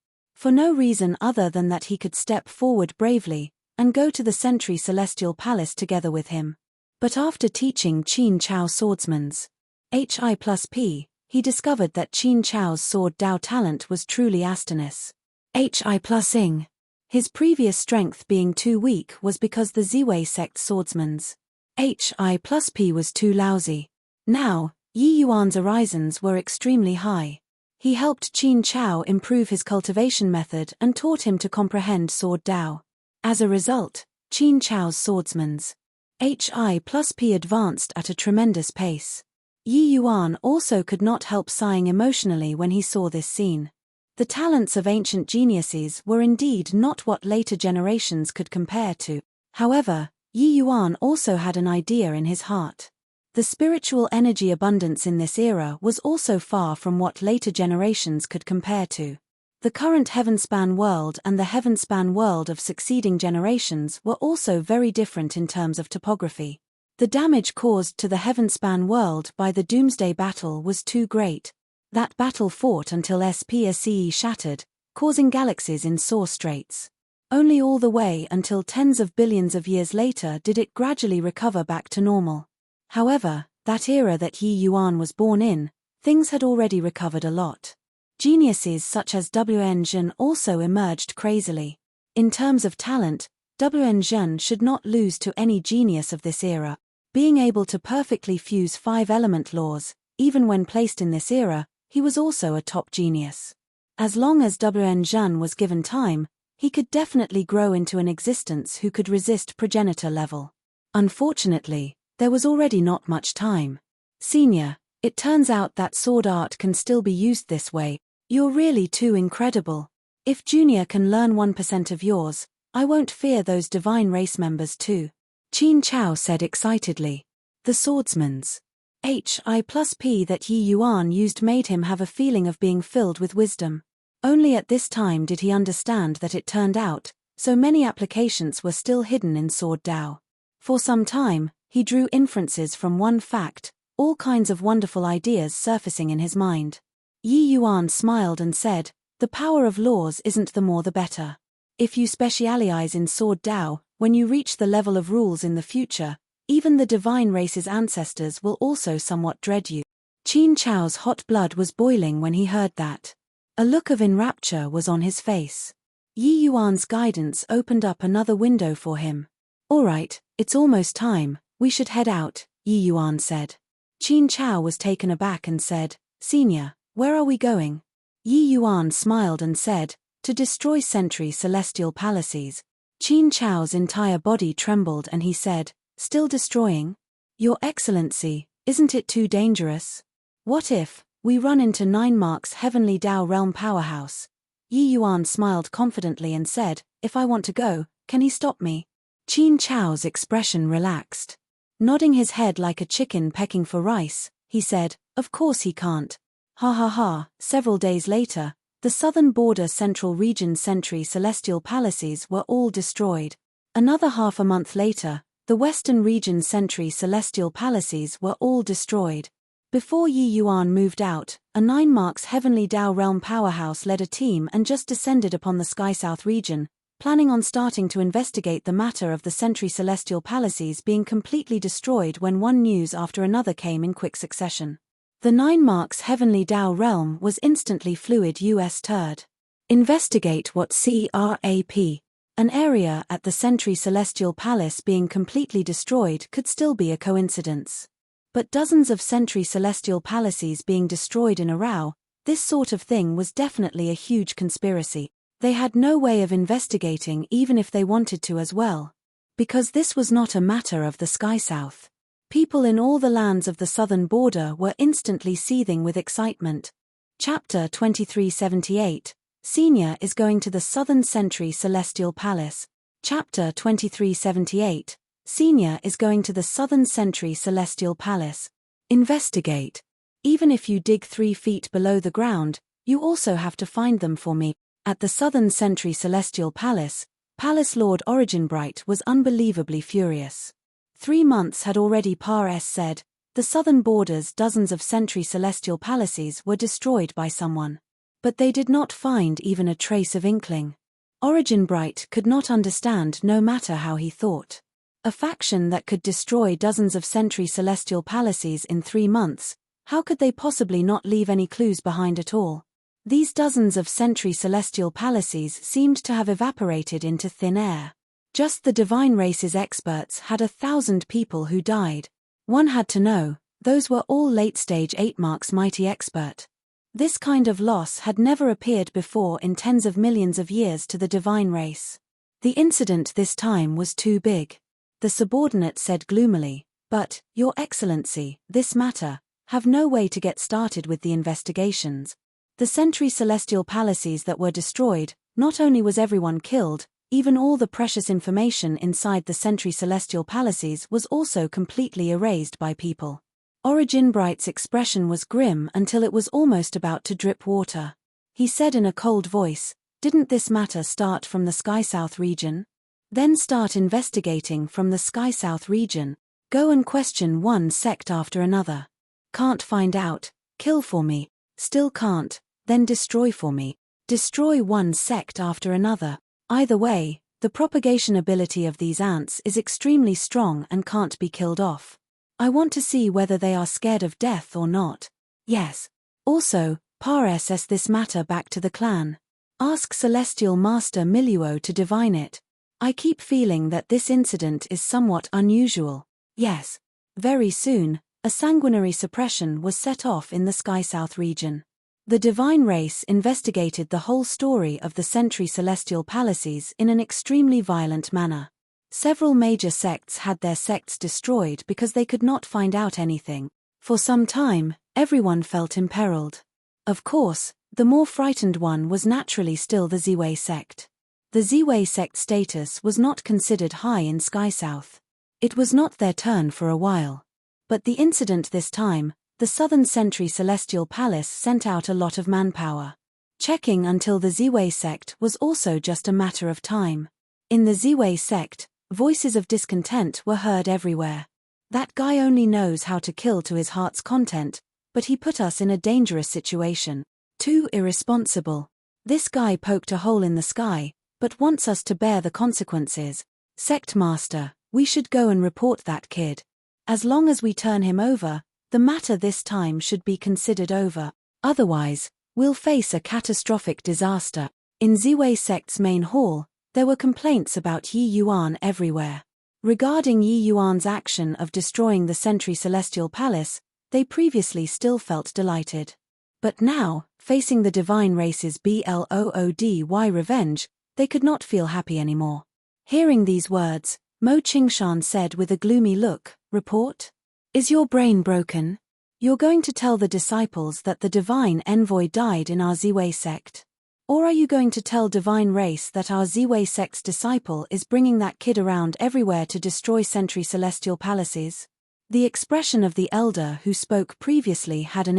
for no reason other than that he could step forward bravely and go to the Century Celestial Palace together with him. But after teaching Qin Chao swordsman's HI+P, he discovered that Qin Chao's sword Dao talent was truly astonishing. HI+ing. His previous strength being too weak was because the Ziwei sect swordsman's HI+P was too lousy. Now, Yi Yuan's horizons were extremely high. He helped Qin Chao improve his cultivation method and taught him to comprehend sword Dao. As a result, Qin Chao's swordsman's HI+P advanced at a tremendous pace. Yi Yuan also could not help sighing emotionally when he saw this scene. The talents of ancient geniuses were indeed not what later generations could compare to. However, Yi Yuan also had an idea in his heart. The spiritual energy abundance in this era was also far from what later generations could compare to. The current Heavenspan world and the Heavenspan world of succeeding generations were also very different in terms of topography. The damage caused to the Heavenspan world by the Doomsday Battle was too great. That battle fought until SPSCE shattered, causing galaxies in sore straits. Only all the way until tens of billions of years later did it gradually recover back to normal. However, that era that Yi Yuan was born in, things had already recovered a lot. Geniuses such as Wn Zhen also emerged crazily. In terms of talent, Wn Zhen should not lose to any genius of this era. Being able to perfectly fuse 5 element laws, even when placed in this era, he was also a top genius. As long as Wn Zhen was given time, he could definitely grow into an existence who could resist progenitor level. Unfortunately, there was already not much time. Senior, it turns out that sword art can still be used this way. You're really too incredible. If Junior can learn 1% of yours, I won't fear those divine race members too. Qin Chao said excitedly. The swordsman's HI+P that Yi Yuan used made him have a feeling of being filled with wisdom. Only at this time did he understand that it turned out, so many applications were still hidden in Sword Dao. For some time, he drew inferences from one fact, all kinds of wonderful ideas surfacing in his mind. Yi Yuan smiled and said, the power of laws isn't the more the better. If you specialize in Sword Dao, when you reach the level of rules in the future, even the divine race's ancestors will also somewhat dread you. Qin Chao's hot blood was boiling when he heard that. A look of enrapture was on his face. Yi Yuan's guidance opened up another window for him. All right, it's almost time, we should head out, Yi Yuan said. Qin Chao was taken aback and said, Senior, where are we going? Yi Yuan smiled and said, to destroy Century Celestial Palaces. Qin Chao's entire body trembled and he said, still destroying? Your Excellency, isn't it too dangerous? What if we run into 9 Mark's Heavenly Dao Realm powerhouse? Yi Yuan smiled confidently and said, if I want to go, can he stop me? Qin Chao's expression relaxed. Nodding his head like a chicken pecking for rice, he said, of course he can't. Ha ha ha. Several days later, the southern border central region Century Celestial Palaces were all destroyed. Another half a month later, the western region Century Celestial Palaces were all destroyed. Before Yi Yuan moved out, a 9 Mark's Heavenly Dao Realm powerhouse led a team and just descended upon the Sky South region, planning on starting to investigate the matter of the Century Celestial Palaces being completely destroyed when one news after another came in quick succession. The 9 Mark's Heavenly Dao Realm was instantly fluid US turd. Investigate what CRAP. An area at the Century Celestial Palace being completely destroyed could still be a coincidence. But dozens of Century Celestial Palaces being destroyed in a row, this sort of thing was definitely a huge conspiracy. They had no way of investigating even if they wanted to as well. Because this was not a matter of the Sky South. People in all the lands of the southern border were instantly seething with excitement. Chapter 2378, Senior is going to the Southern Century Celestial Palace. Chapter 2378, Senior is going to the Southern Century Celestial Palace. Investigate. Even if you dig 3 feet below the ground, you also have to find them for me. At the Southern Century Celestial Palace, Palace Lord Originbright was unbelievably furious. 3 months had already said, the southern borders dozens of Century Celestial Palaces were destroyed by someone. But they did not find even a trace of inkling. Origin Bright could not understand no matter how he thought. A faction that could destroy dozens of Sentry Celestial Palaces in 3 months, how could they possibly not leave any clues behind at all? These dozens of Sentry Celestial Palaces seemed to have evaporated into thin air. Just the Divine Race's experts had 1,000 people who died. One had to know, those were all late-stage 8-marks mighty expert. This kind of loss had never appeared before in tens of millions of years to the Divine Race. The incident this time was too big. The subordinate said gloomily, "But, Your Excellency, this matter, have no way to get started with the investigations. The Sentry Celestial Palaces that were destroyed, not only was everyone killed, even all the precious information inside the Sentry Celestial Palaces was also completely erased by people." Origin Bright's expression was grim until it was almost about to drip water. He said in a cold voice, "Didn't this matter start from the Sky South region? Then start investigating from the Sky South region. Go and question one sect after another. Can't find out, kill for me. Still can't, then destroy for me. Destroy one sect after another. Either way, the propagation ability of these ants is extremely strong and can't be killed off. I want to see whether they are scared of death or not. Yes. Also, pass this matter back to the clan. Ask Celestial Master Miluo to divine it. I keep feeling that this incident is somewhat unusual. Yes." Very soon, a sanguinary suppression was set off in the Sky South region. The Divine Race investigated the whole story of the Sentry Celestial Palaces in an extremely violent manner. Several major sects had their sects destroyed because they could not find out anything. For some time, everyone felt imperiled. Of course, the more frightened one was naturally still the Ziwei sect. The Ziwei sect status was not considered high in Sky South. It was not their turn for a while. But the incident this time, the Southern Sentry Celestial Palace sent out a lot of manpower. Checking until the Ziwei sect was also just a matter of time. In the Ziwei sect, voices of discontent were heard everywhere. "That guy only knows how to kill to his heart's content, but he put us in a dangerous situation. Too irresponsible. This guy poked a hole in the sky, but wants us to bear the consequences. Sect Master, we should go and report that kid. As long as we turn him over, the matter this time should be considered over. Otherwise, we'll face a catastrophic disaster." In Ziwei sect's main hall, there were complaints about Yi Yuan everywhere. Regarding Yi Yuan's action of destroying the Sentry Celestial Palace, they previously still felt delighted. But now, facing the Divine Race's bloody revenge, they could not feel happy anymore. Hearing these words, Mo Qingshan said with a gloomy look, "Report? Is your brain broken? You're going to tell the disciples that the Divine Envoy died in our Ziwei sect? Or are you going to tell Divine Race that our Ziwei sect's disciple is bringing that kid around everywhere to destroy Sentry Celestial Palaces?" The expression of the elder who spoke previously had an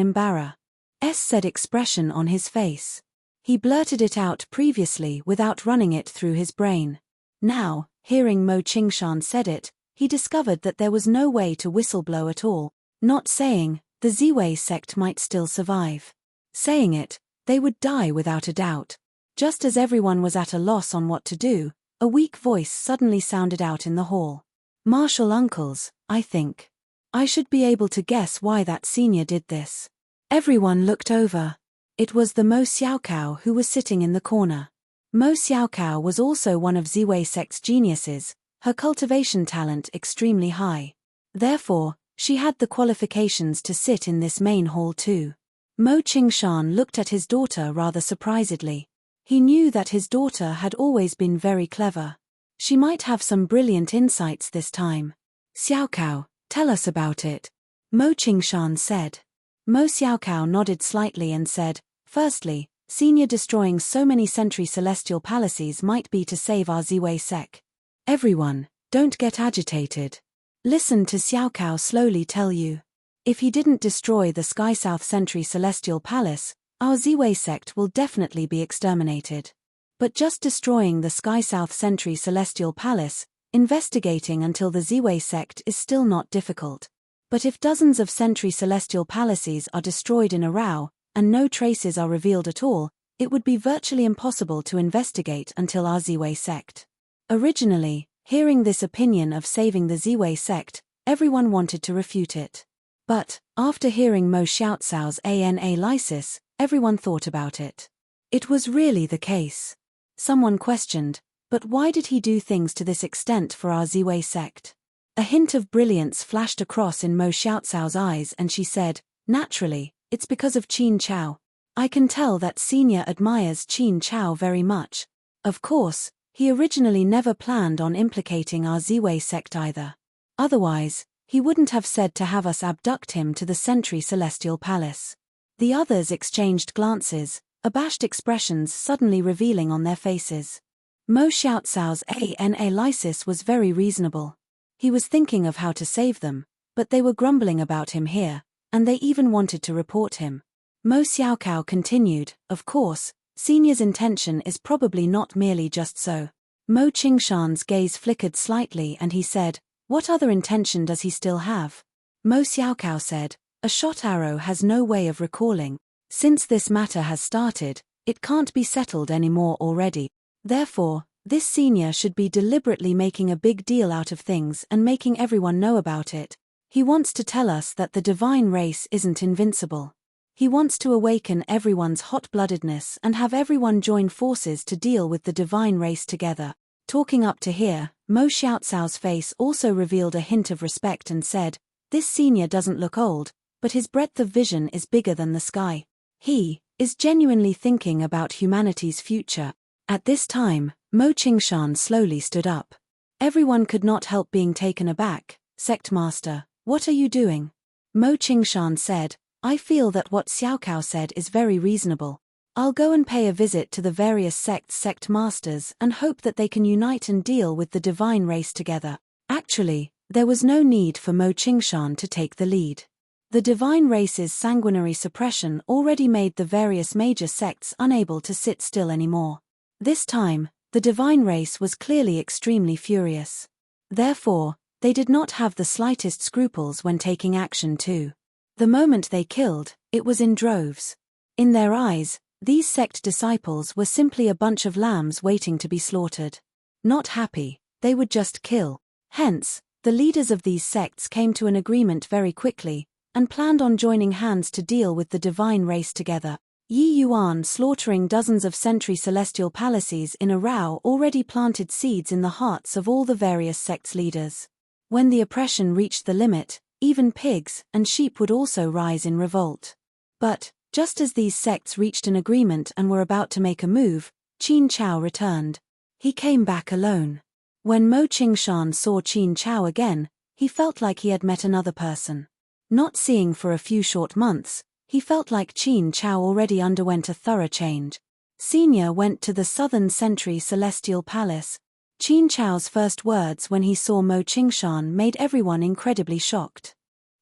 said expression on his face. He blurted it out previously without running it through his brain. Now, hearing Mo Qingshan said it, he discovered that there was no way to whistleblow at all, not saying, the Ziwei sect might still survive. Saying it, they would die without a doubt. Just as everyone was at a loss on what to do, a weak voice suddenly sounded out in the hall. "Martial uncles, I think. I should be able to guess why that senior did this." Everyone looked over. It was the Mo Xiaokao who was sitting in the corner. Mo Xiaokao was also one of Ziwei sect's geniuses, her cultivation talent extremely high. Therefore, she had the qualifications to sit in this main hall too. Mo Qingshan looked at his daughter rather surprisedly. He knew that his daughter had always been very clever. She might have some brilliant insights this time. "Xiaokao, tell us about it," Mo Qingshan said. Mo Xiaokao nodded slightly and said, "Firstly, senior destroying so many Sentry Celestial Palaces might be to save our Ziwei sect. Everyone, don't get agitated. Listen to Xiaokao slowly tell you. If he didn't destroy the Sky South Sentry Celestial Palace, our Ziwei sect will definitely be exterminated. But just destroying the Sky South Sentry Celestial Palace, investigating until the Ziwei sect is still not difficult. But if dozens of Sentry Celestial Palaces are destroyed in a row, and no traces are revealed at all, it would be virtually impossible to investigate until our Ziwei sect. Originally, hearing this opinion of saving the Ziwei sect, everyone wanted to refute it. But, after hearing Mo Xiaocao's analysis, everyone thought about it. It was really the case. Someone questioned, but why did he do things to this extent for our Ziwei sect? A hint of brilliance flashed across in Mo Xiaocao's eyes and she said, naturally, it's because of Qin Chao. I can tell that Senior admires Qin Chao very much. Of course, he originally never planned on implicating our Ziwei sect either. Otherwise, he wouldn't have said to have us abduct him to the Sentry Celestial Palace. The others exchanged glances, abashed expressions suddenly revealing on their faces. Mo Xiaocao's analysis was very reasonable. He was thinking of how to save them, but they were grumbling about him here, and they even wanted to report him. Mo Xiaocao continued, of course, Senior's intention is probably not merely just so. Mo Qingshan's gaze flickered slightly and he said, what other intention does he still have? Mo Xiaocao said, a shot arrow has no way of recalling. Since this matter has started, it can't be settled anymore already. Therefore, this Senior should be deliberately making a big deal out of things and making everyone know about it. He wants to tell us that the divine race isn't invincible. He wants to awaken everyone's hot-bloodedness and have everyone join forces to deal with the divine race together. Talking up to here, Mo Xiaocao's face also revealed a hint of respect and said, this Senior doesn't look old, but his breadth of vision is bigger than the sky. He is genuinely thinking about humanity's future. At this time, Mo Qingshan slowly stood up. Everyone could not help being taken aback. Sect Master, what are you doing? Mo Qingshan said, I feel that what Xiaocao said is very reasonable. I'll go and pay a visit to the various sect masters and hope that they can unite and deal with the divine race together. Actually, there was no need for Mo Qingshan to take the lead. The divine race's sanguinary suppression already made the various major sects unable to sit still anymore. This time, the divine race was clearly extremely furious. Therefore, they did not have the slightest scruples when taking action too. The moment they killed, it was in droves. In their eyes, these sect disciples were simply a bunch of lambs waiting to be slaughtered. Not happy, they would just kill. Hence, the leaders of these sects came to an agreement very quickly, and planned on joining hands to deal with the divine race together. Yi Yuan slaughtering dozens of Sentry Celestial Palaces in a row already planted seeds in the hearts of all the various sects' leaders. When the oppression reached the limit, even pigs and sheep would also rise in revolt. But, just as these sects reached an agreement and were about to make a move, Qin Chao returned. He came back alone. When Mo Qingshan saw Qin Chao again, he felt like he had met another person. Not seeing for a few short months, he felt like Qin Chao already underwent a thorough change. Senior went to the Southern Sentry Celestial Palace. Qin Chao's first words when he saw Mo Qingshan made everyone incredibly shocked.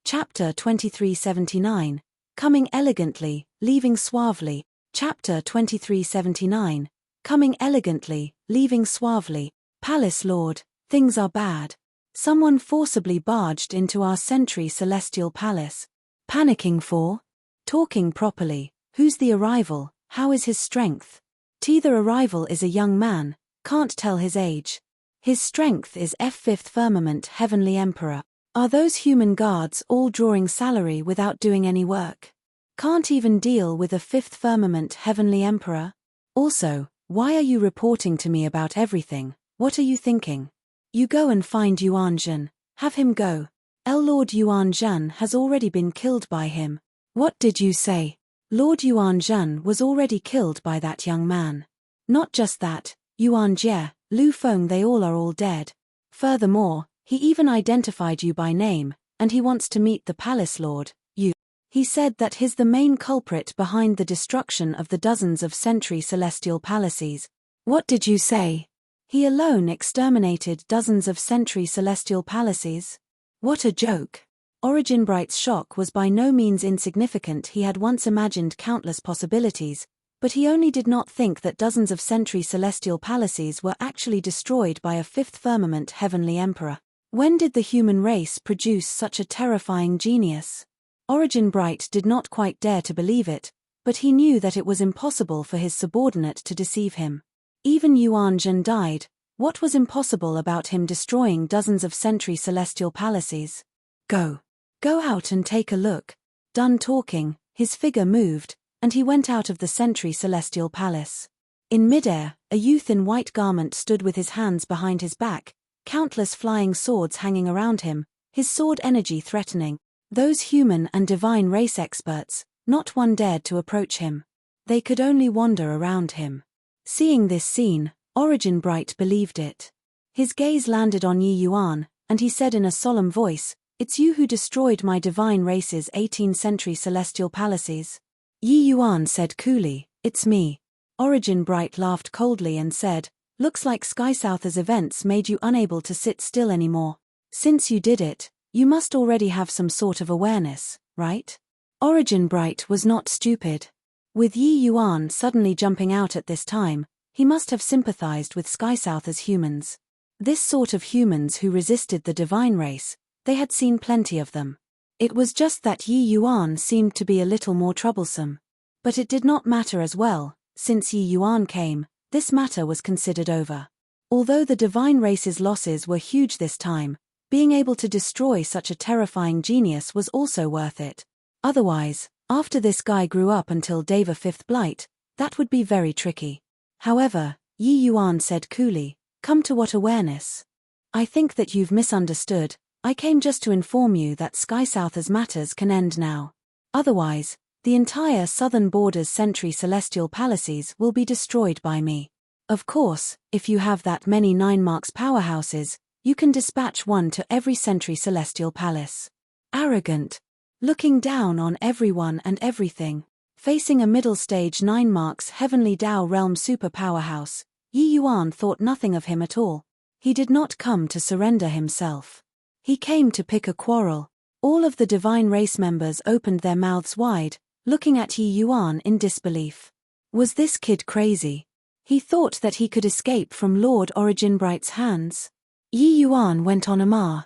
Chapter 2379. Coming elegantly, leaving suavely. Chapter 2379. Coming elegantly, leaving suavely. Palace Lord, things are bad. Someone forcibly barged into our Sentry Celestial Palace. Panicking for? Talking properly. Who's the arrival? How is his strength? The arrival is a young man, can't tell his age. His strength is F5th Firmament Heavenly Emperor. Are those human guards all drawing salary without doing any work? Can't even deal with a 5th Firmament Heavenly Emperor? Also, why are you reporting to me about everything? What are you thinking? You go and find Yuan Zhen, have him go. Lord Yuan Zhen has already been killed by him. What did you say? Lord Yuan Zhen was already killed by that young man. Not just that, Yuan Jie, Lu Feng, they all are all dead. Furthermore, he even identified you by name, and he wants to meet the Palace Lord, you. He said that he's the main culprit behind the destruction of the dozens of Sentry Celestial Palaces. What did you say? He alone exterminated dozens of Sentry Celestial Palaces? What a joke. Origin Bright's shock was by no means insignificant. He had once imagined countless possibilities, but he only did not think that dozens of Sentry Celestial Palaces were actually destroyed by a 5th Firmament Heavenly Emperor. When did the human race produce such a terrifying genius? Origin Bright did not quite dare to believe it, But he knew that it was impossible for his subordinate to deceive him. Even Yuan Zhen died. What was impossible about him destroying dozens of sentry celestial palaces? Go. Go out and take a look. Done talking, his figure moved, and he went out of the sentry celestial palace. In midair, a youth in white garment stood with his hands behind his back, countless flying swords hanging around him, his sword energy threatening. Those human and divine race experts, not one dared to approach him. They could only wander around him. Seeing this scene, Origin Bright believed it. His gaze landed on Yi Yuan, and he said in a solemn voice, "It's you who destroyed my divine race's 18th century celestial palaces." Yi Yuan said coolly, "It's me." Origin Bright laughed coldly and said, "Looks like Sky South's events made you unable to sit still anymore. Since you did it, you must already have some sort of awareness, right?" Origin Bright was not stupid. With Yi Yuan suddenly jumping out at this time, he must have sympathized with Sky South's humans. This sort of humans who resisted the divine race, they had seen plenty of them. It was just that Yi Yuan seemed to be a little more troublesome. But it did not matter as well. Since Yi Yuan came, this matter was considered over. Although the divine race's losses were huge this time, being able to destroy such a terrifying genius was also worth it. Otherwise, after this guy grew up until Deva 5th Blight, that would be very tricky. However, Yi Yuan said coolly, "Come to what awareness? I think that you've misunderstood. I came just to inform you that Sky South's matters can end now. Otherwise, the entire southern border's sentry celestial palaces will be destroyed by me. Of course, if you have that many 9 marks powerhouses, you can dispatch one to every sentry celestial palace." Arrogant. Looking down on everyone and everything. Facing a middle stage 9 marks heavenly Dao realm super powerhouse, Yi Yuan thought nothing of him at all. He did not come to surrender himself. He came to pick a quarrel. All of the divine race members opened their mouths wide, looking at Yi Yuan in disbelief. Was this kid crazy? He thought that he could escape from Lord Origin Bright's hands. Yi Yuan went on Amar's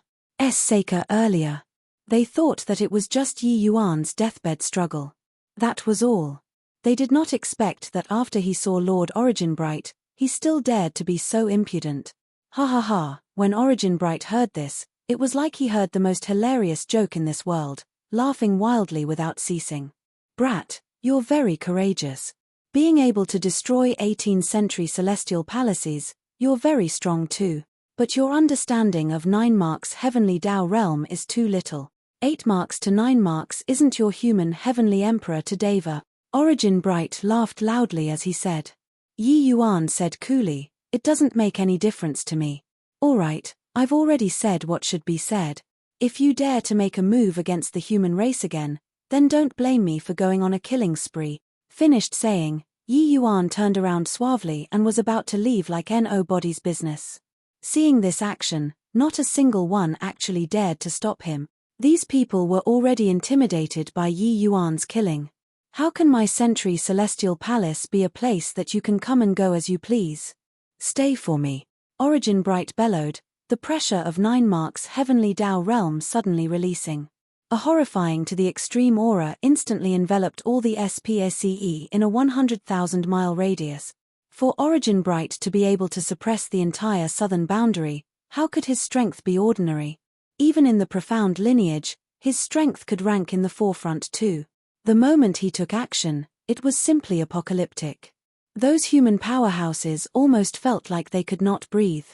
Saker earlier. They thought that it was just Yi Yuan's deathbed struggle. That was all. They did not expect that after he saw Lord Origin Bright, he still dared to be so impudent. Ha ha ha, when Origin Bright heard this, it was like he heard the most hilarious joke in this world, laughing wildly without ceasing. "Brat, you're very courageous. Being able to destroy 18th century celestial palaces, you're very strong too. But your understanding of 9 marks heavenly Dao realm is too little. 8 marks to 9 marks isn't your human heavenly emperor to Deva." Origin Bright laughed loudly as he said. Yi Yuan said coolly, "It doesn't make any difference to me. Alright, I've already said what should be said. If you dare to make a move against the human race again, then don't blame me for going on a killing spree." Finished saying, Yi Yuan turned around suavely and was about to leave like nobody's business. Seeing this action, not a single one actually dared to stop him. These people were already intimidated by Yi Yuan's killing. "How can my sentry celestial palace be a place that you can come and go as you please? Stay for me." Origin Bright bellowed, the pressure of 9 marks heavenly Dao realm suddenly releasing. A horrifying to the extreme aura instantly enveloped all the SPACE in a 100,000-mile radius. For Origin Bright to be able to suppress the entire southern boundary, how could his strength be ordinary? Even in the profound lineage, his strength could rank in the forefront too. The moment he took action, it was simply apocalyptic. Those human powerhouses almost felt like they could not breathe.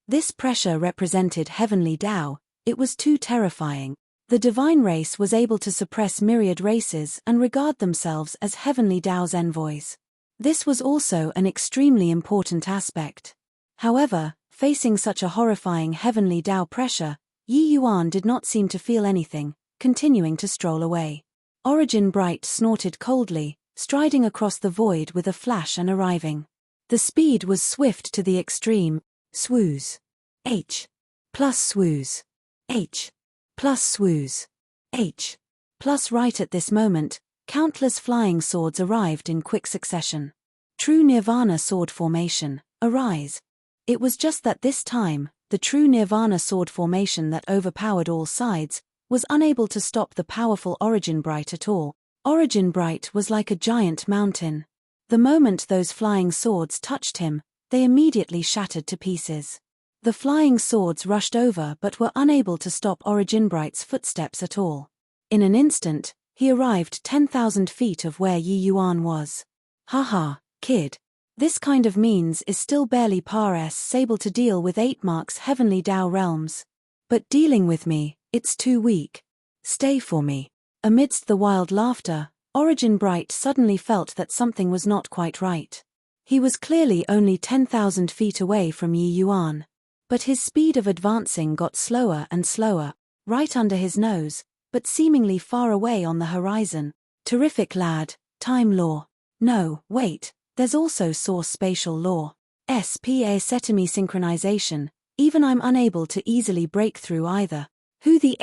This pressure represented heavenly Dao. It was too terrifying. The divine race was able to suppress myriad races and regard themselves as heavenly Dao's envoys. This was also an extremely important aspect. However, facing such a horrifying heavenly Dao pressure, Yi Yuan did not seem to feel anything, continuing to stroll away. Origin Bright snorted coldly, striding across the void with a flash and arriving. The speed was swift to the extreme. Swooze. H. Plus swooze. H. Plus swooze. H. Plus right at this moment, countless flying swords arrived in quick succession. True Nirvana sword formation, arise. It was just that this time, the true Nirvana sword formation that overpowered all sides, was unable to stop the powerful Origin Bright at all. Origin Bright was like a giant mountain. The moment those flying swords touched him, they immediately shattered to pieces. The flying swords rushed over but were unable to stop Origin Bright's footsteps at all. In an instant, he arrived 10,000 feet of where Yi Yuan was. Haha, kid. This kind of means is still barely par able to deal with 8 marks heavenly Dao realms. But dealing with me, it's too weak. Stay for me. Amidst the wild laughter, Origin Bright suddenly felt that something was not quite right. He was clearly only 10,000 feet away from Yi Yuan. But his speed of advancing got slower and slower, right under his nose, but seemingly far away on the horizon. Terrific lad, time law. No, wait, there's also source spatial law. SPA setemi synchronization, even I'm unable to easily break through either. Who the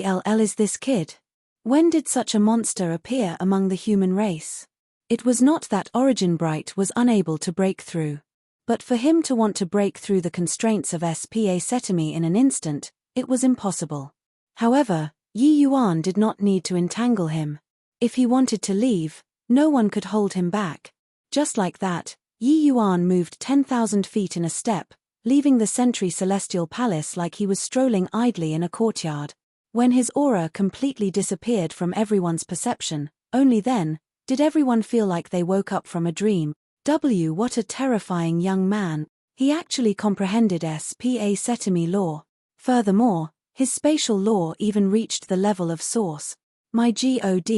hell is this kid? When did such a monster appear among the human race? It was not that Origin Bright was unable to break through. But for him to want to break through the constraints of SPA setemi in an instant, it was impossible. However, Yi Yuan did not need to entangle him. If he wanted to leave, no one could hold him back. Just like that, Yi Yuan moved 10,000 feet in a step, leaving the Sentry Celestial Palace like he was strolling idly in a courtyard. When his aura completely disappeared from everyone's perception, only then did everyone feel like they woke up from a dream. What a terrifying young man. He actually comprehended SPA setemi law. Furthermore, his spatial law even reached the level of source. My god,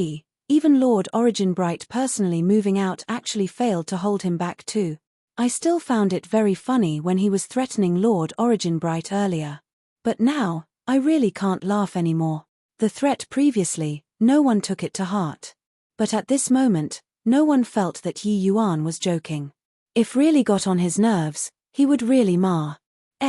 even Lord Origin Bright personally moving out actually failed to hold him back too. I still found it very funny when he was threatening Lord Origin Bright earlier. But now, I really can't laugh anymore. The threat previously, no one took it to heart. But at this moment, no one felt that Yi Yuan was joking. If really got on his nerves, he would really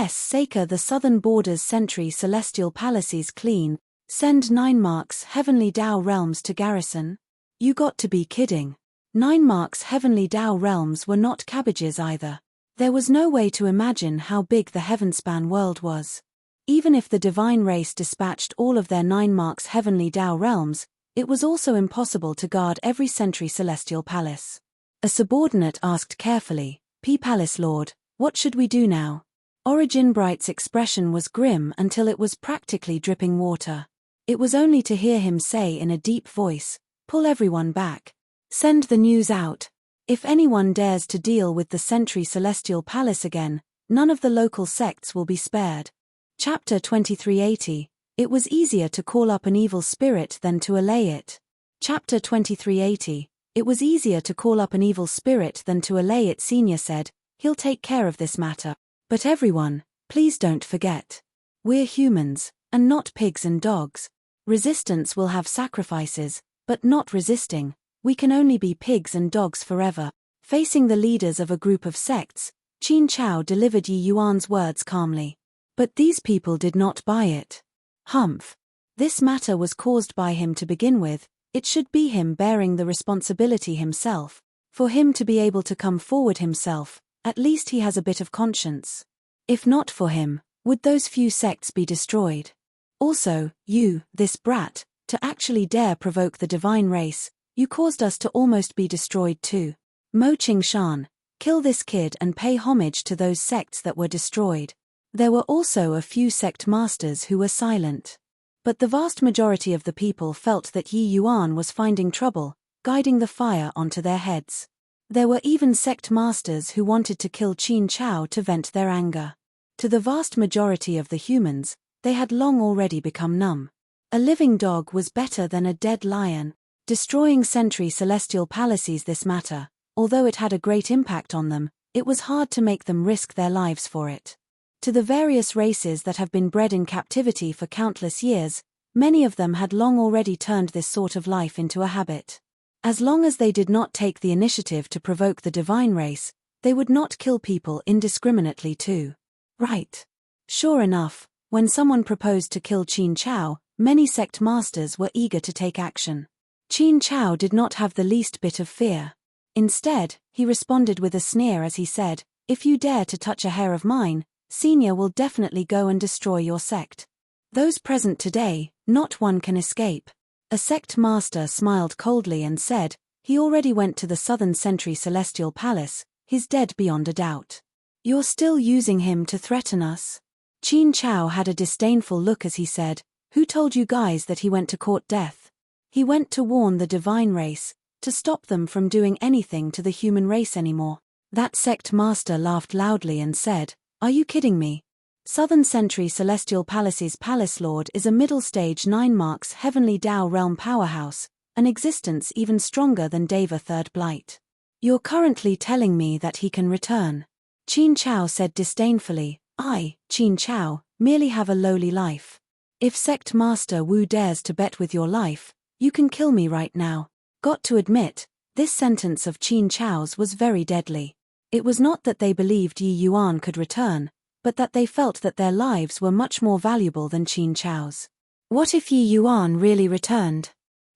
Saker the southern borders Sentry Celestial Palaces clean, send 9 marks heavenly Dao realms to garrison? You got to be kidding. 9 marks heavenly Dao realms were not cabbages either. There was no way to imagine how big the Heavenspan world was. Even if the divine race dispatched all of their 9 marks heavenly Dao realms, it was also impossible to guard every Sentry Celestial Palace. A subordinate asked carefully, Palace Lord, what should we do now? Origin Bright's expression was grim until it was practically dripping water. It was only to hear him say in a deep voice, pull everyone back. Send the news out. If anyone dares to deal with the Sentry Celestial Palace again, none of the local sects will be spared. Chapter 2380. It was easier to call up an evil spirit than to allay it. Chapter 2380. It was easier to call up an evil spirit than to allay it. Senior said, he'll take care of this matter. But everyone, please don't forget. We're humans, and not pigs and dogs. Resistance will have sacrifices, but not resisting. We can only be pigs and dogs forever. Facing the leaders of a group of sects, Qin Chao delivered Yi Yuan's words calmly. But these people did not buy it. Humph. This matter was caused by him to begin with, it should be him bearing the responsibility himself. For him to be able to come forward himself, at least he has a bit of conscience. If not for him, would those few sects be destroyed? Also, you, this brat, to actually dare provoke the divine race, you caused us to almost be destroyed too. Mo Qingshan, kill this kid and pay homage to those sects that were destroyed. There were also a few sect masters who were silent. But the vast majority of the people felt that Yi Yuan was finding trouble, guiding the fire onto their heads. There were even sect masters who wanted to kill Qin Chao to vent their anger. To the vast majority of the humans, they had long already become numb. A living dog was better than a dead lion. Destroying Sentry Celestial Palaces. This matter, although it had a great impact on them, it was hard to make them risk their lives for it. To the various races that have been bred in captivity for countless years, many of them had long already turned this sort of life into a habit. As long as they did not take the initiative to provoke the divine race, they would not kill people indiscriminately too. Right. Sure enough, when someone proposed to kill Qin Chao, many sect masters were eager to take action. Qin Chao did not have the least bit of fear. Instead, he responded with a sneer as he said, if you dare to touch a hair of mine, Senior will definitely go and destroy your sect. Those present today, not one can escape. A sect master smiled coldly and said, "He already went to the Southern Sentry Celestial Palace, he's dead beyond a doubt. You're still using him to threaten us?" Qin Chao had a disdainful look as he said, "Who told you guys that he went to court death? He went to warn the divine race, to stop them from doing anything to the human race anymore." That sect master laughed loudly and said, "Are you kidding me? Southern Sentry Celestial Palace's Palace Lord is a middle-stage 9 marks Heavenly Tao Realm powerhouse, an existence even stronger than Deva Third Blight. You're currently telling me that he can return?" Qin Chao said disdainfully, "I, Qin Chao, merely have a lowly life. If Sect Master Wu dares to bet with your life, you can kill me right now." Got to admit, this sentence of Qin Chao's was very deadly. It was not that they believed Yi Yuan could return, but that they felt that their lives were much more valuable than Qin Chao's. What if Yi Yuan really returned?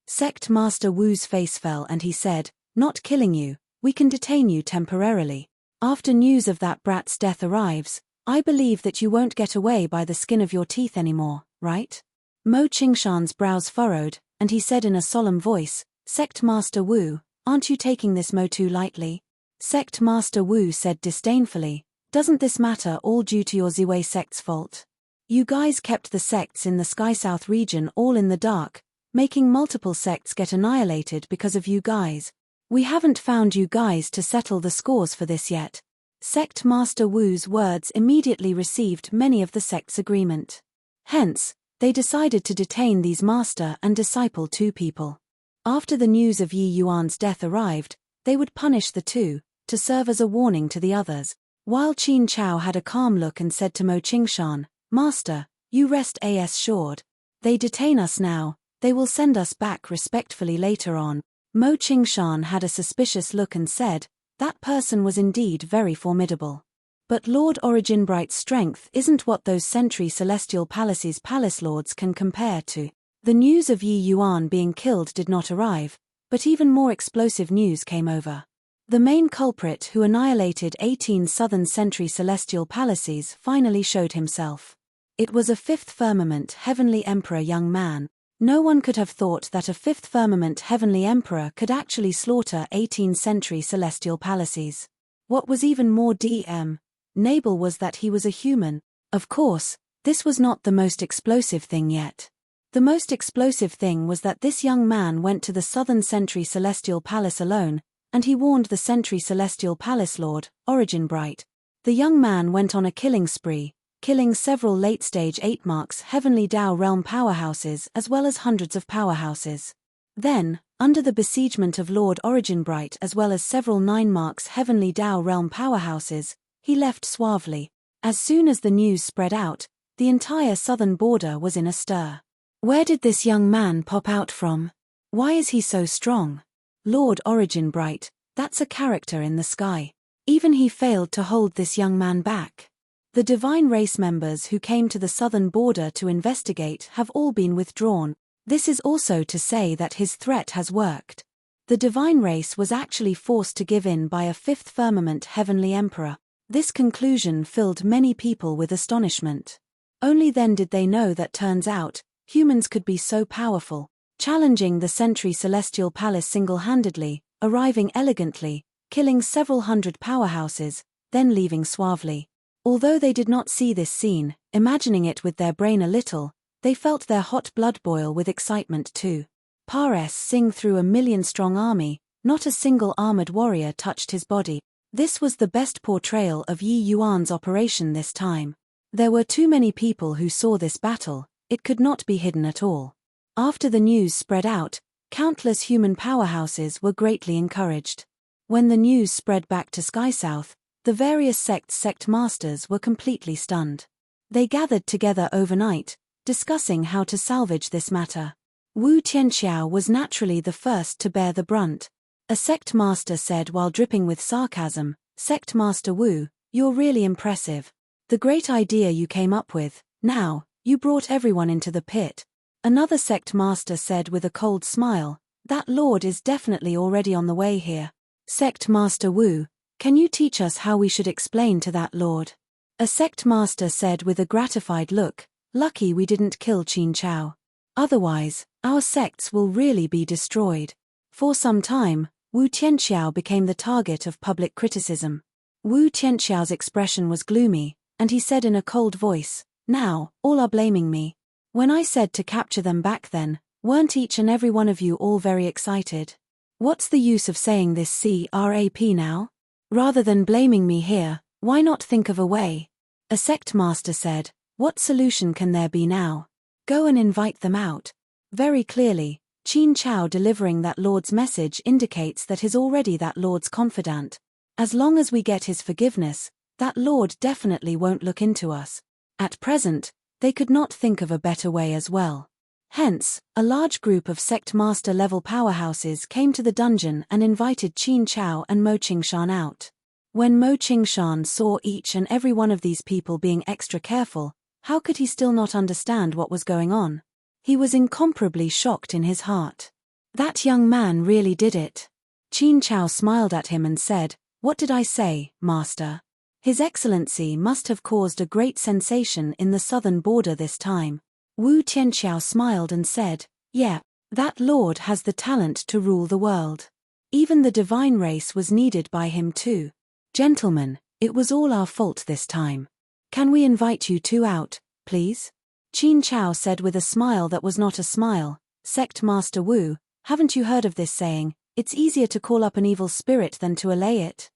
Sect Master Wu's face fell and he said, "Not killing you, we can detain you temporarily. After news of that brat's death arrives, I believe that you won't get away by the skin of your teeth anymore, right?" Mo Qingshan's brows furrowed, and he said in a solemn voice, "Sect Master Wu, aren't you taking this mo too lightly?" Sect Master Wu said disdainfully, "Doesn't this matter all due to your Ziwei sect's fault? You guys kept the sects in the Sky South region all in the dark, making multiple sects get annihilated because of you guys. We haven't found you guys to settle the scores for this yet." Sect Master Wu's words immediately received many of the sect's agreement. Hence, they decided to detain these master and disciple 2 people. After the news of Yi Yuan's death arrived, they would punish the 2, to serve as a warning to the others. While Qin Chao had a calm look and said to Mo Qingshan, "Master, you rest assured. They detain us now, they will send us back respectfully later on." Mo Qingshan had a suspicious look and said, "That person was indeed very formidable. But Lord Origin Bright's strength isn't what those Sentry Celestial Palace's palace lords can compare to." The news of Yi Yuan being killed did not arrive, but even more explosive news came over. The main culprit who annihilated 18 Southern Sentry Celestial Palaces finally showed himself. It was a 5th Firmament Heavenly Emperor young man. No one could have thought that a 5th Firmament Heavenly Emperor could actually slaughter 18 Sentry Celestial Palaces. What was even more nable was that he was a human. Of course, this was not the most explosive thing yet. The most explosive thing was that this young man went to the Southern Sentry Celestial Palace alone, and he warned the Sentry Celestial Palace Lord, Origin Bright. The young man went on a killing spree, killing several late-stage 8 marks Heavenly Tao Realm powerhouses as well as hundreds of powerhouses. Then, under the besiegement of Lord Origin Bright as well as several 9 marks Heavenly Tao Realm powerhouses, he left suavely. As soon as the news spread out, the entire southern border was in a stir. Where did this young man pop out from? Why is he so strong? Lord Origin Bright, that's a character in the sky. Even he failed to hold this young man back. The divine race members who came to the southern border to investigate have all been withdrawn. This is also to say that his threat has worked. The divine race was actually forced to give in by a 5th Firmament Heavenly Emperor. This conclusion filled many people with astonishment. Only then did they know that turns out, humans could be so powerful, challenging the Sentry Celestial Palace single-handedly, arriving elegantly, killing several hundred powerhouses, then leaving suavely. Although they did not see this scene, imagining it with their brain a little, they felt their hot blood boil with excitement too. Pares sing through a 1,000,000-strong army, not a single armored warrior touched his body. This was the best portrayal of Yi Yuan's operation this time. There were too many people who saw this battle, it could not be hidden at all. After the news spread out, countless human powerhouses were greatly encouraged. When the news spread back to Sky South, the various sect masters were completely stunned. They gathered together overnight, discussing how to salvage this matter. Wu Tianxiao was naturally the first to bear the brunt. A sect master said while dripping with sarcasm, "Sect Master Wu, you're really impressive. The great idea you came up with, now, you brought everyone into the pit." Another sect master said with a cold smile, "That lord is definitely already on the way here. Sect Master Wu, can you teach us how we should explain to that lord?" A sect master said with a gratified look, "Lucky we didn't kill Qin Chao. Otherwise, our sects will really be destroyed. For some time, Wu Tianxiao became the target of public criticism. Wu Tianxiao's expression was gloomy, and he said in a cold voice, "Now, all are blaming me. When I said to capture them back then, weren't each and every one of you all very excited? What's the use of saying this crap now? Rather than blaming me here, why not think of a way?" A sect master said, "What solution can there be now? Go and invite them out." Very clearly, Qin Chao delivering that Lord's message indicates that he's already that Lord's confidant. As long as we get his forgiveness, that Lord definitely won't look into us. At present, they could not think of a better way as well. Hence, a large group of sect master level powerhouses came to the dungeon and invited Qin Chao and Mo Qingshan out. When Mo Qingshan saw each and every one of these people being extra careful, how could he still not understand what was going on? He was incomparably shocked in his heart. That young man really did it. Qin Chao smiled at him and said, "What did I say, Master? His Excellency must have caused a great sensation in the southern border this time." Wu Tianxiao smiled and said, "Yeah, that Lord has the talent to rule the world. Even the divine race was needed by him too. Gentlemen, it was all our fault this time. Can we invite you two out, please?" Qin Chao said with a smile that was not a smile, "Sect Master Wu, haven't you heard of this saying, it's easier to call up an evil spirit than to allay it?"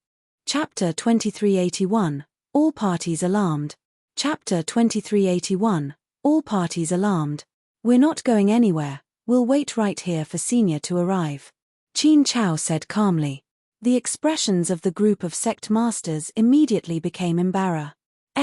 Chapter 2381, All Parties Alarmed. Chapter 2381, All Parties Alarmed. "We're not going anywhere, we'll wait right here for Senior to arrive," Qin Chao said calmly. The expressions of the group of sect masters immediately became embarrassed.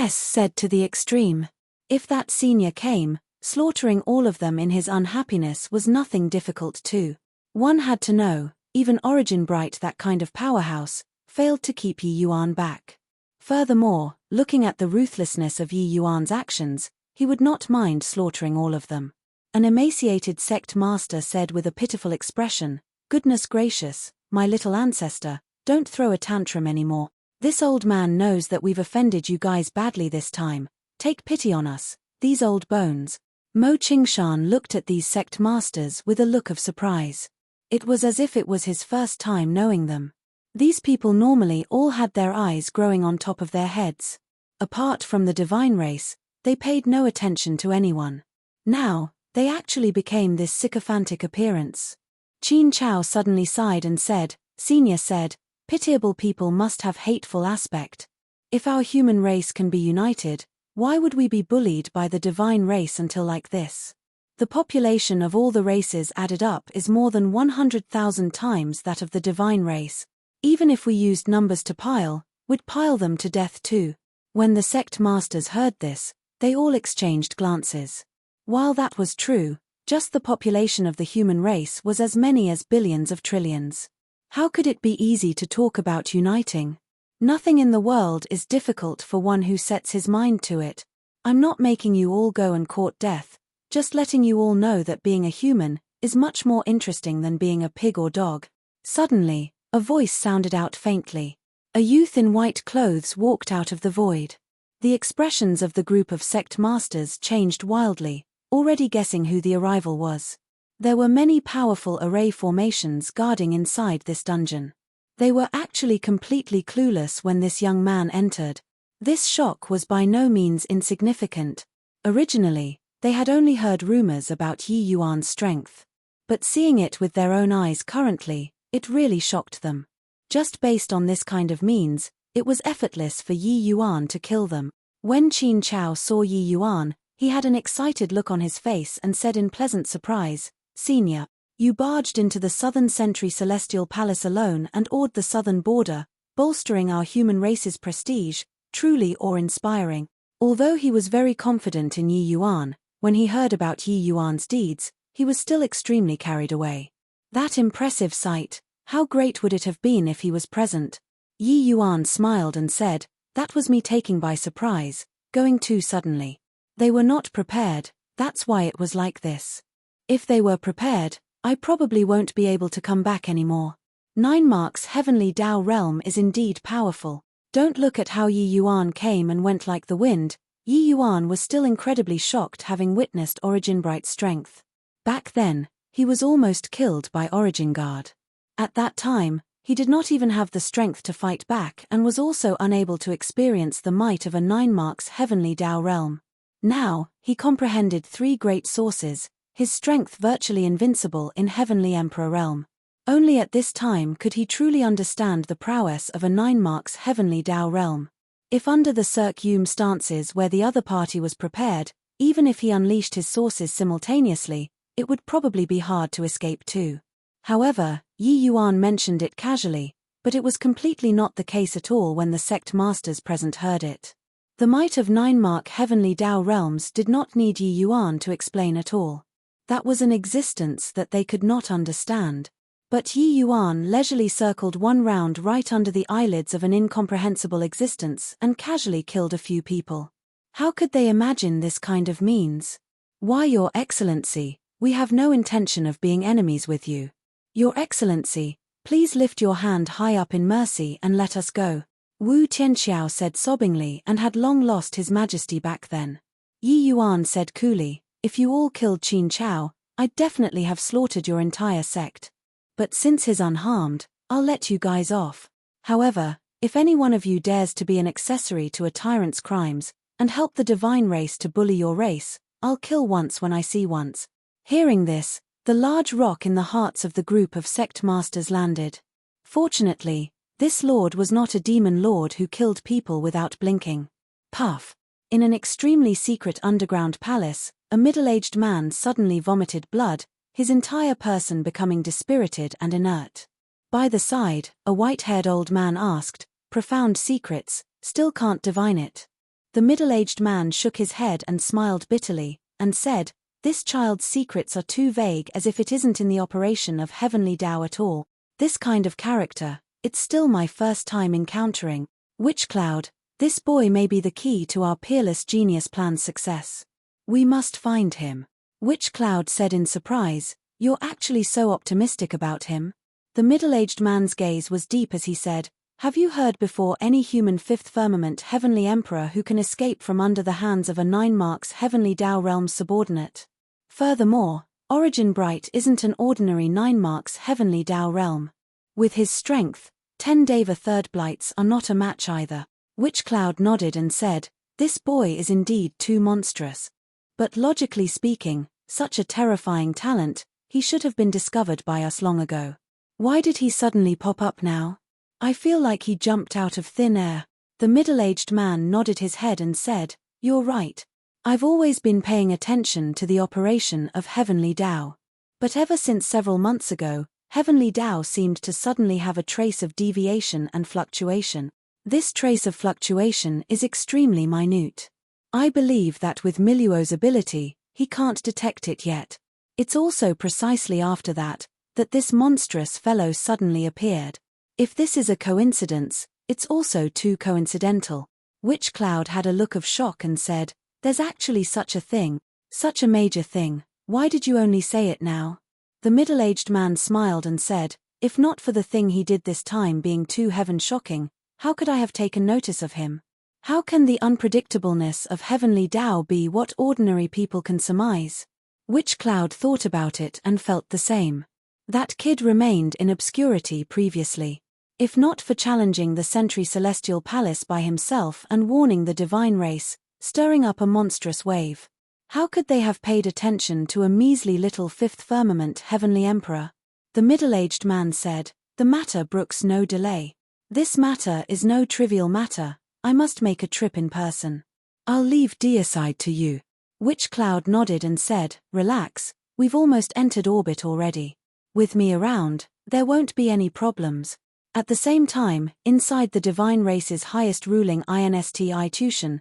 Said to the extreme. If that Senior came, slaughtering all of them in his unhappiness was nothing difficult to. One had to know, even Origin Bright, that kind of powerhouse, failed to keep Yi Yuan back. Furthermore, looking at the ruthlessness of Yi Yuan's actions, he would not mind slaughtering all of them. An emaciated sect master said with a pitiful expression, "Goodness gracious, my little ancestor, don't throw a tantrum anymore. This old man knows that we've offended you guys badly this time. Take pity on us, these old bones." Mo Qingshan looked at these sect masters with a look of surprise. It was as if it was his first time knowing them. These people normally all had their eyes growing on top of their heads. Apart from the divine race, they paid no attention to anyone. Now, they actually became this sycophantic appearance. Qin Chao suddenly sighed and said, "Senior said, pitiable people must have hateful aspect. If our human race can be united, why would we be bullied by the divine race until like this? The population of all the races added up is more than 100,000 times that of the divine race. Even if we used numbers to pile, we'd pile them to death too." When the sect masters heard this, they all exchanged glances. While that was true, just the population of the human race was as many as billions of trillions. How could it be easy to talk about uniting? Nothing in the world is difficult for one who sets his mind to it. I'm not making you all go and court death, just letting you all know that being a human is much more interesting than being a pig or dog. Suddenly, a voice sounded out faintly. A youth in white clothes walked out of the void. The expressions of the group of sect masters changed wildly, already guessing who the arrival was. There were many powerful array formations guarding inside this dungeon. They were actually completely clueless when this young man entered. This shock was by no means insignificant. Originally, they had only heard rumors about Yi Yuan's strength. But seeing it with their own eyes currently, it really shocked them. Just based on this kind of means, it was effortless for Yi Yuan to kill them. When Qin Chao saw Yi Yuan, he had an excited look on his face and said in pleasant surprise, "Senior, you barged into the Southern Sentry Celestial Palace alone and awed the southern border, bolstering our human race's prestige, truly awe-inspiring." Although he was very confident in Yi Yuan, when he heard about Yi Yuan's deeds, he was still extremely carried away. That impressive sight, how great would it have been if he was present? Yi Yuan smiled and said, "That was me taking by surprise, going too suddenly. They were not prepared, that's why it was like this. If they were prepared, I probably won't be able to come back anymore." 9 Mark's heavenly Tao realm is indeed powerful. Don't look at how Yi Yuan came and went like the wind. Yi Yuan was still incredibly shocked having witnessed Origin Bright's strength. Back then, he was almost killed by Origin Guard. At that time, he did not even have the strength to fight back and was also unable to experience the might of a 9 marks heavenly Tao realm. Now, he comprehended 3 great sources, his strength virtually invincible in heavenly Emperor realm. Only at this time could he truly understand the prowess of a 9 marks heavenly Tao realm. If under the circumstances where the other party was prepared, even if he unleashed his sources simultaneously, it would probably be hard to escape too. However, Yi Yuan mentioned it casually, but it was completely not the case at all when the sect masters present heard it. The might of 9 mark heavenly Tao realms did not need Yi Yuan to explain at all. That was an existence that they could not understand. But Yi Yuan leisurely circled 1 round right under the eyelids of an incomprehensible existence and casually killed a few people. How could they imagine this kind of means? Why, Your Excellency, we have no intention of being enemies with you. Your Excellency, please lift your hand high up in mercy and let us go, Wu Tianxiao said sobbingly and had long lost his majesty back then. Yi Yuan said coolly, if you all killed Qin Chao, I'd definitely have slaughtered your entire sect. But since he's unharmed, I'll let you guys off. However, if any one of you dares to be an accessory to a tyrant's crimes, and help the divine race to bully your race, I'll kill once when I see once. Hearing this, the large rock in the hearts of the group of sect masters landed. Fortunately, this lord was not a demon lord who killed people without blinking. Puff. In an extremely secret underground palace, a middle-aged man suddenly vomited blood, his entire person becoming dispirited and inert. By the side, a white-haired old man asked, profound secrets, still can't divine it. The middle-aged man shook his head and smiled bitterly, and said, this child's secrets are too vague as if it isn't in the operation of heavenly Tao at all. This kind of character, it's still my first time encountering. Witch Cloud, this boy may be the key to our peerless genius plan's success. We must find him. Witch Cloud said in surprise, you're actually so optimistic about him? The middle-aged man's gaze was deep as he said, have you heard before any human 5th firmament heavenly emperor who can escape from under the hands of a 9 marks heavenly Tao realm subordinate? Furthermore, Origin Bright isn't an ordinary 9 marks heavenly Tao realm. With his strength, 10 Deva 3rd blights are not a match either. Witch Cloud nodded and said, this boy is indeed too monstrous. But logically speaking, such a terrifying talent, he should have been discovered by us long ago. Why did he suddenly pop up now? I feel like he jumped out of thin air. The middle-aged man nodded his head and said, you're right. I've always been paying attention to the operation of heavenly Tao. But ever since several months ago, heavenly Tao seemed to suddenly have a trace of deviation and fluctuation. This trace of fluctuation is extremely minute. I believe that with Miluo's ability, he can't detect it yet. It's also precisely after that this monstrous fellow suddenly appeared. If this is a coincidence, it's also too coincidental. Witch Cloud had a look of shock and said, there's actually such a thing, such a major thing, why did you only say it now? The middle-aged man smiled and said, if not for the thing he did this time being too heaven-shocking, how could I have taken notice of him? How can the unpredictableness of heavenly Tao be what ordinary people can surmise? Witch Cloud thought about it and felt the same. That kid remained in obscurity previously. If not for challenging the Sentry Celestial Palace by himself and warning the divine race, stirring up a monstrous wave, how could they have paid attention to a measly little 5th firmament heavenly emperor? The middle-aged man said, the matter brooks no delay. This matter is no trivial matter, I must make a trip in person. I'll leave deicide to you. Witch Cloud nodded and said, relax, we've almost entered orbit already. With me around, there won't be any problems. At the same time, inside the divine race's highest ruling INSTI Tushan,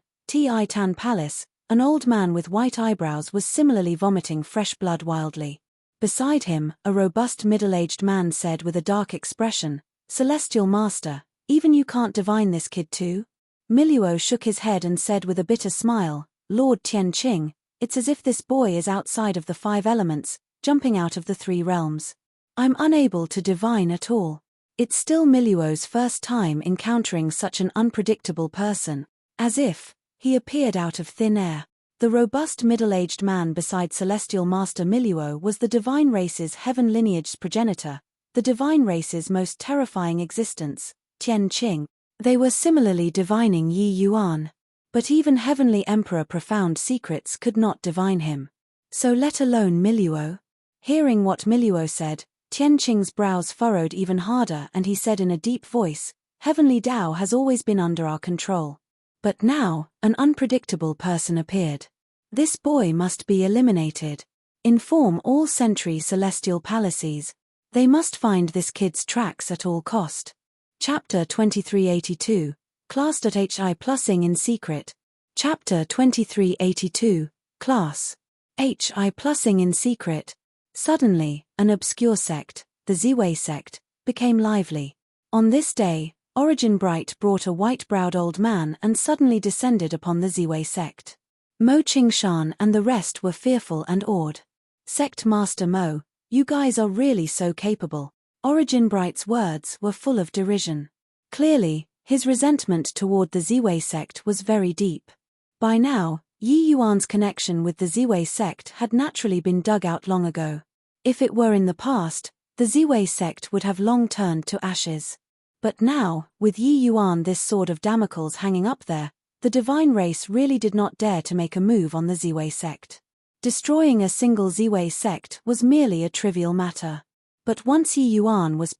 Tan Palace, an old man with white eyebrows was similarly vomiting fresh blood wildly. Beside him, a robust middle-aged man said with a dark expression, Celestial Master, even you can't divine this kid too? Miluo shook his head and said with a bitter smile, Lord Tianqing, it's as if this boy is outside of the 5 elements, jumping out of the 3 realms. I'm unable to divine at all. It's still Miluo's first time encountering such an unpredictable person, as if he appeared out of thin air. The robust middle-aged man beside Celestial Master Miluo was the divine race's heaven lineage's progenitor, the divine race's most terrifying existence, Tian Qing. They were similarly divining Yi Yuan. But even Heavenly Emperor Profound Secrets could not divine him. So let alone Miluo. Hearing what Miluo said, Tian Qing's brows furrowed even harder and he said in a deep voice, Heavenly Tao has always been under our control. But now, an unpredictable person appeared. This boy must be eliminated. Inform all Sentry Celestial Palaces. They must find this kid's tracks at all cost. Chapter 2382, Class.hi Plusing in Secret. Chapter 2382, Class. Hi Plusing in Secret. Suddenly, an obscure sect, the Ziwei sect, became lively. On this day, Origin Bright brought a white-browed old man and suddenly descended upon the Ziwei sect. Mo Qingshan and the rest were fearful and awed. Sect Master Mo, you guys are really so capable. Origin Bright's words were full of derision. Clearly, his resentment toward the Ziwei sect was very deep. By now, Yi Yuan's connection with the Ziwei sect had naturally been dug out long ago. If it were in the past, the Ziwei sect would have long turned to ashes. But now, with Yi Yuan this sword of Damocles hanging up there, the divine race really did not dare to make a move on the Ziwei sect. Destroying a single Ziwei sect was merely a trivial matter. But once Yi Yuan was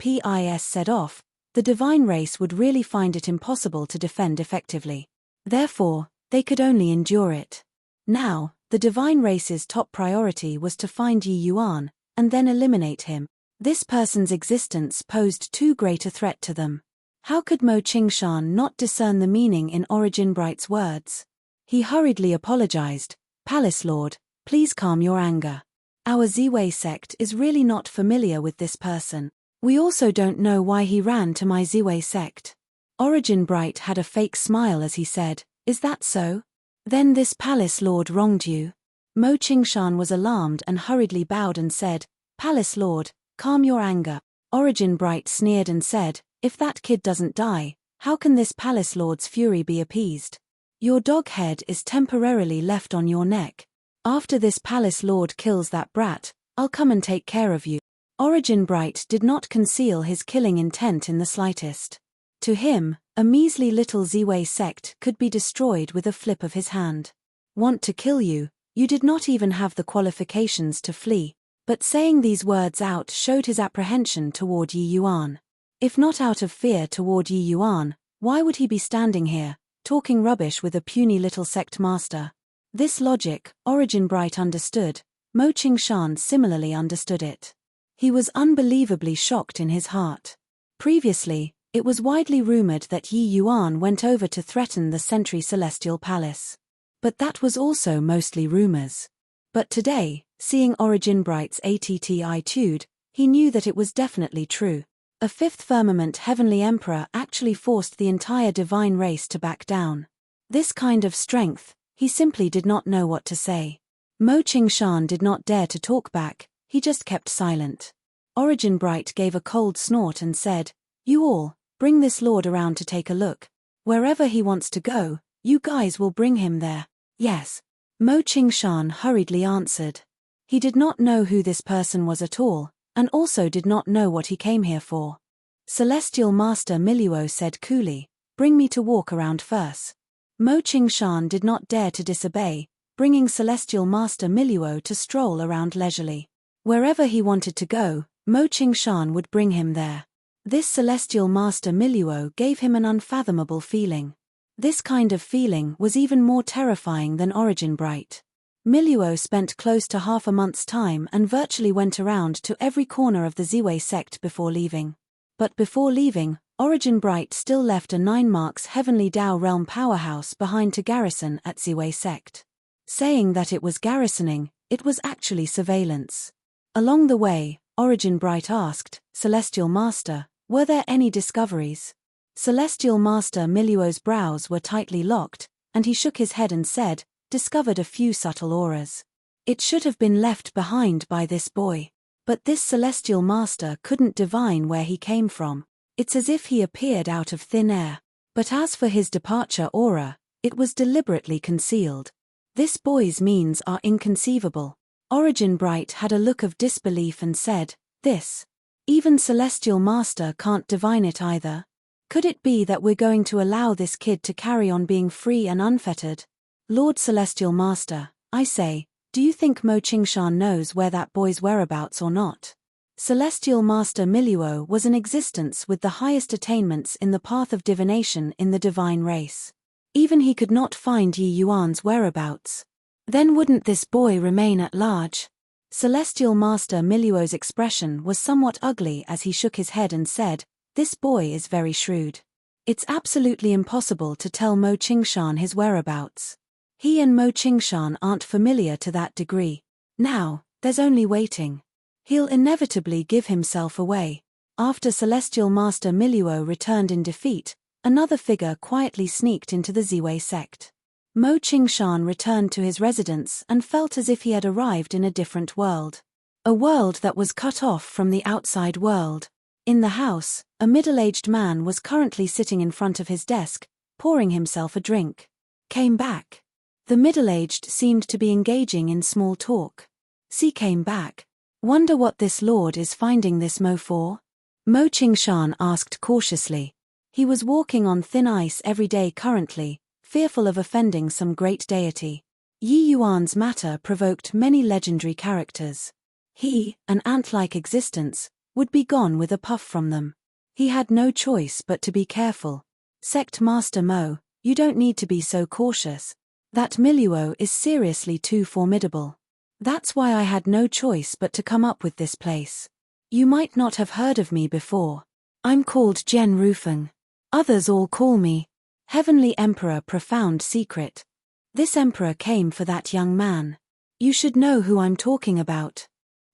set off, the divine race would really find it impossible to defend effectively. Therefore, they could only endure it. Now, the divine race's top priority was to find Yi Yuan, and then eliminate him. This person's existence posed too great a threat to them. How could Mo Qingshan not discern the meaning in Origin Bright's words? He hurriedly apologized. Palace Lord, please calm your anger. Our Ziwei sect is really not familiar with this person. We also don't know why he ran to my Ziwei sect. Origin Bright had a fake smile as he said, Is that so? Then this Palace Lord wronged you? Mo Qingshan was alarmed and hurriedly bowed and said, Palace Lord, calm your anger. Origin Bright sneered and said, If that kid doesn't die, how can this Palace Lord's fury be appeased? Your dog head is temporarily left on your neck. After this Palace Lord kills that brat, I'll come and take care of you. Origin Bright did not conceal his killing intent in the slightest. To him, a measly little Ziwei sect could be destroyed with a flip of his hand. Want to kill you? You did not even have the qualifications to flee. But saying these words out showed his apprehension toward Yi Yuan. If not out of fear toward Yi Yuan, why would he be standing here, talking rubbish with a puny little sect master? This logic, Origin Bright understood. Mo Qingshan similarly understood it. He was unbelievably shocked in his heart. Previously, it was widely rumored that Yi Yuan went over to threaten the Sentry Celestial Palace. But that was also mostly rumors. But today, seeing Origin Bright's attitude, he knew that it was definitely true. A fifth firmament heavenly emperor actually forced the entire divine race to back down. This kind of strength, he simply did not know what to say. Mo Qingshan did not dare to talk back, he just kept silent. Origin Bright gave a cold snort and said, You all, bring this lord around to take a look. Wherever he wants to go, you guys will bring him there. Yes. Mo Qingshan hurriedly answered. He did not know who this person was at all, and also did not know what he came here for. Celestial Master Miluo said coolly, Bring me to walk around first. Mo Qingshan did not dare to disobey, bringing Celestial Master Miluo to stroll around leisurely. Wherever he wanted to go, Mo Qingshan would bring him there. This Celestial Master Miluo gave him an unfathomable feeling. This kind of feeling was even more terrifying than Origin Bright. Miluo spent close to half a month's time and virtually went around to every corner of the Ziwei sect before leaving. But before leaving, Origin Bright still left a 9 marks Heavenly Tao Realm powerhouse behind to garrison at Ziwei sect. Saying that it was garrisoning, it was actually surveillance. Along the way, Origin Bright asked, Celestial Master, were there any discoveries? Celestial Master Miluo's brows were tightly locked, and he shook his head and said, Discovered a few subtle auras. It should have been left behind by this boy. But this Celestial Master couldn't divine where he came from. It's as if he appeared out of thin air. But as for his departure aura, it was deliberately concealed. This boy's means are inconceivable. Origin Bright had a look of disbelief and said, "This. Even Celestial Master can't divine it either. Could it be that we're going to allow this kid to carry on being free and unfettered? Lord Celestial Master, I say, do you think Mo Qingshan knows where that boy's whereabouts or not?" Celestial Master Miluo was an existence with the highest attainments in the path of divination in the divine race. Even he could not find Yi Yuan's whereabouts. Then wouldn't this boy remain at large? Celestial Master Miluo's expression was somewhat ugly as he shook his head and said, "This boy is very shrewd. It's absolutely impossible to tell Mo Qingshan his whereabouts. He and Mo Qingshan aren't familiar to that degree. Now, there's only waiting. He'll inevitably give himself away." After Celestial Master Miluo returned in defeat, another figure quietly sneaked into the Ziwei sect. Mo Qingshan returned to his residence and felt as if he had arrived in a different world. A world that was cut off from the outside world. In the house, a middle-aged man was currently sitting in front of his desk, pouring himself a drink. "Came back." The middle-aged seemed to be engaging in small talk. "See, came back. Wonder what this lord is finding this Mo for?" Mo Qingshan asked cautiously. He was walking on thin ice every day currently, fearful of offending some great deity. Yi Yuan's matter provoked many legendary characters. He, an ant-like existence, would be gone with a puff from them. He had no choice but to be careful. "Sect Master Mo, you don't need to be so cautious. That Miluo is seriously too formidable. That's why I had no choice but to come up with this place. You might not have heard of me before. I'm called Zhen Rufeng. Others all call me Heavenly Emperor Profound Secret. This emperor came for that young man. You should know who I'm talking about."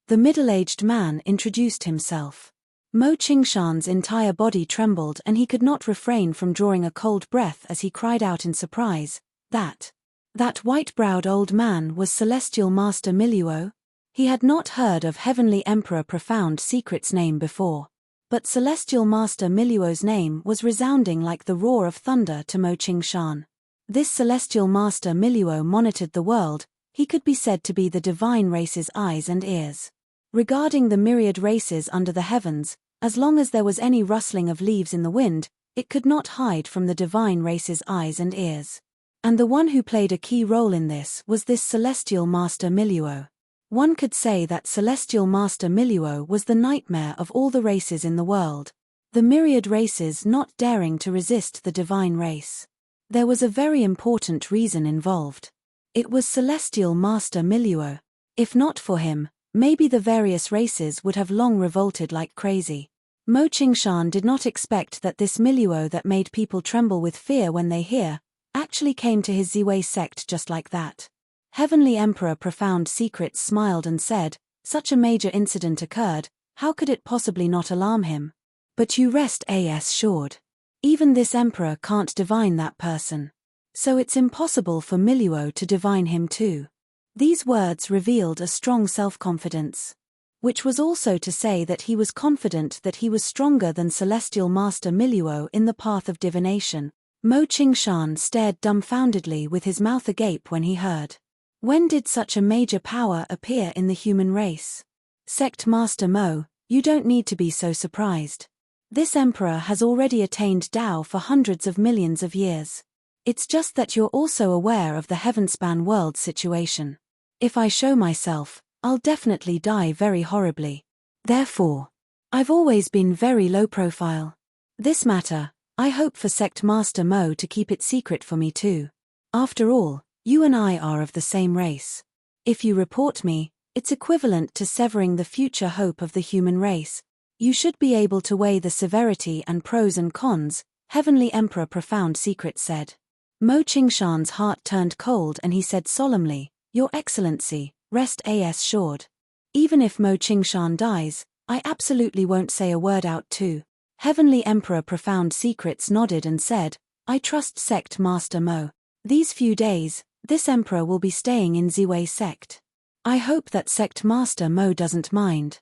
The middle-aged man introduced himself. Mo Qingshan's entire body trembled and he could not refrain from drawing a cold breath as he cried out in surprise, That white-browed old man was Celestial Master Miluo? He had not heard of Heavenly Emperor Profound Secret's name before. But Celestial Master Miluo's name was resounding like the roar of thunder to Mo Qingshan. This Celestial Master Miluo monitored the world. He could be said to be the divine race's eyes and ears. Regarding the myriad races under the heavens, as long as there was any rustling of leaves in the wind, it could not hide from the divine race's eyes and ears. And the one who played a key role in this was this Celestial Master Miluo. One could say that Celestial Master Miluo was the nightmare of all the races in the world, the myriad races not daring to resist the divine race. There was a very important reason involved. It was Celestial Master Miluo. If not for him, maybe the various races would have long revolted like crazy. Mo Qingshan did not expect that this Miluo that made people tremble with fear when they hear, actually came to his Ziwei sect just like that. Heavenly Emperor Profound Secret smiled and said, "Such a major incident occurred, how could it possibly not alarm him? But you rest assured. Even this emperor can't divine that person. So it's impossible for Miluo to divine him too." These words revealed a strong self-confidence. Which was also to say that he was confident that he was stronger than Celestial Master Miluo in the path of divination. Mo Qingshan stared dumbfoundedly with his mouth agape when he heard. When did such a major power appear in the human race? Sect Master Mo, you don't need to be so surprised. This emperor has already attained Tao for hundreds of millions of years. It's just that you're also aware of the Heavenspan world situation. If I show myself, I'll definitely die very horribly. Therefore, I've always been very low profile. This matter, I hope for Sect Master Mo to keep it secret for me too. After all, you and I are of the same race. If you report me, it's equivalent to severing the future hope of the human race. You should be able to weigh the severity and pros and cons, Heavenly Emperor Profound Secret said. Mo Qingshan's heart turned cold and he said solemnly, "Your Excellency, rest assured. Even if Mo Qingshan dies, I absolutely won't say a word out too." Heavenly Emperor Profound Secrets nodded and said, "I trust Sect Master Mo. These few days, this emperor will be staying in Ziwei sect. I hope that Sect Master Mo doesn't mind."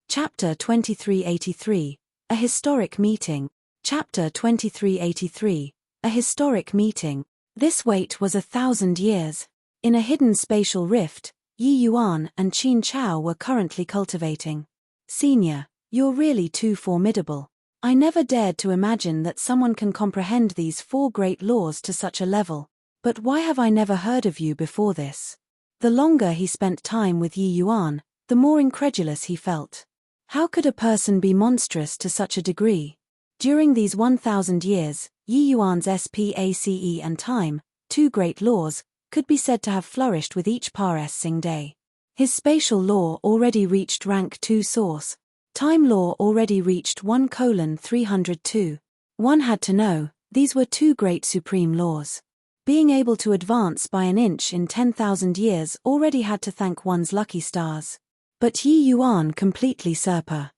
Chapter 2383, A Historic Meeting. Chapter 2383, A Historic Meeting. This wait was 1,000 years. In a hidden spatial rift, Yi Yuan and Qin Chao were currently cultivating. Senior, you're really too formidable. I never dared to imagine that someone can comprehend these 4 great laws to such a level. But why have I never heard of you before this? The longer he spent time with Yi Yuan, the more incredulous he felt. How could a person be monstrous to such a degree? During these 1,000 years, Yi Yuan's space and time, 2 great laws, could be said to have flourished with each passing day. His spatial law already reached rank 2 source. Time law already reached 1:302. One had to know, these were 2 great supreme laws. Being able to advance by an inch in 10,000 years already had to thank one's lucky stars. But Yi Yuan completely surpassed,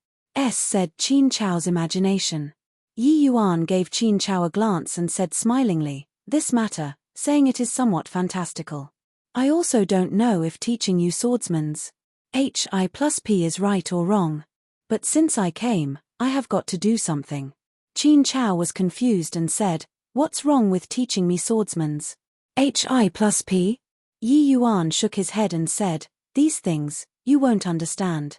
said Qin Chao's imagination. Yi Yuan gave Qin Chao a glance and said smilingly, this matter, saying it is somewhat fantastical. I also don't know if teaching you swordsman's Hi+P is right or wrong. But since I came, I have got to do something. Qin Chao was confused and said, what's wrong with teaching me swordsman's Hi+P? Yi Yuan shook his head and said, these things, you won't understand.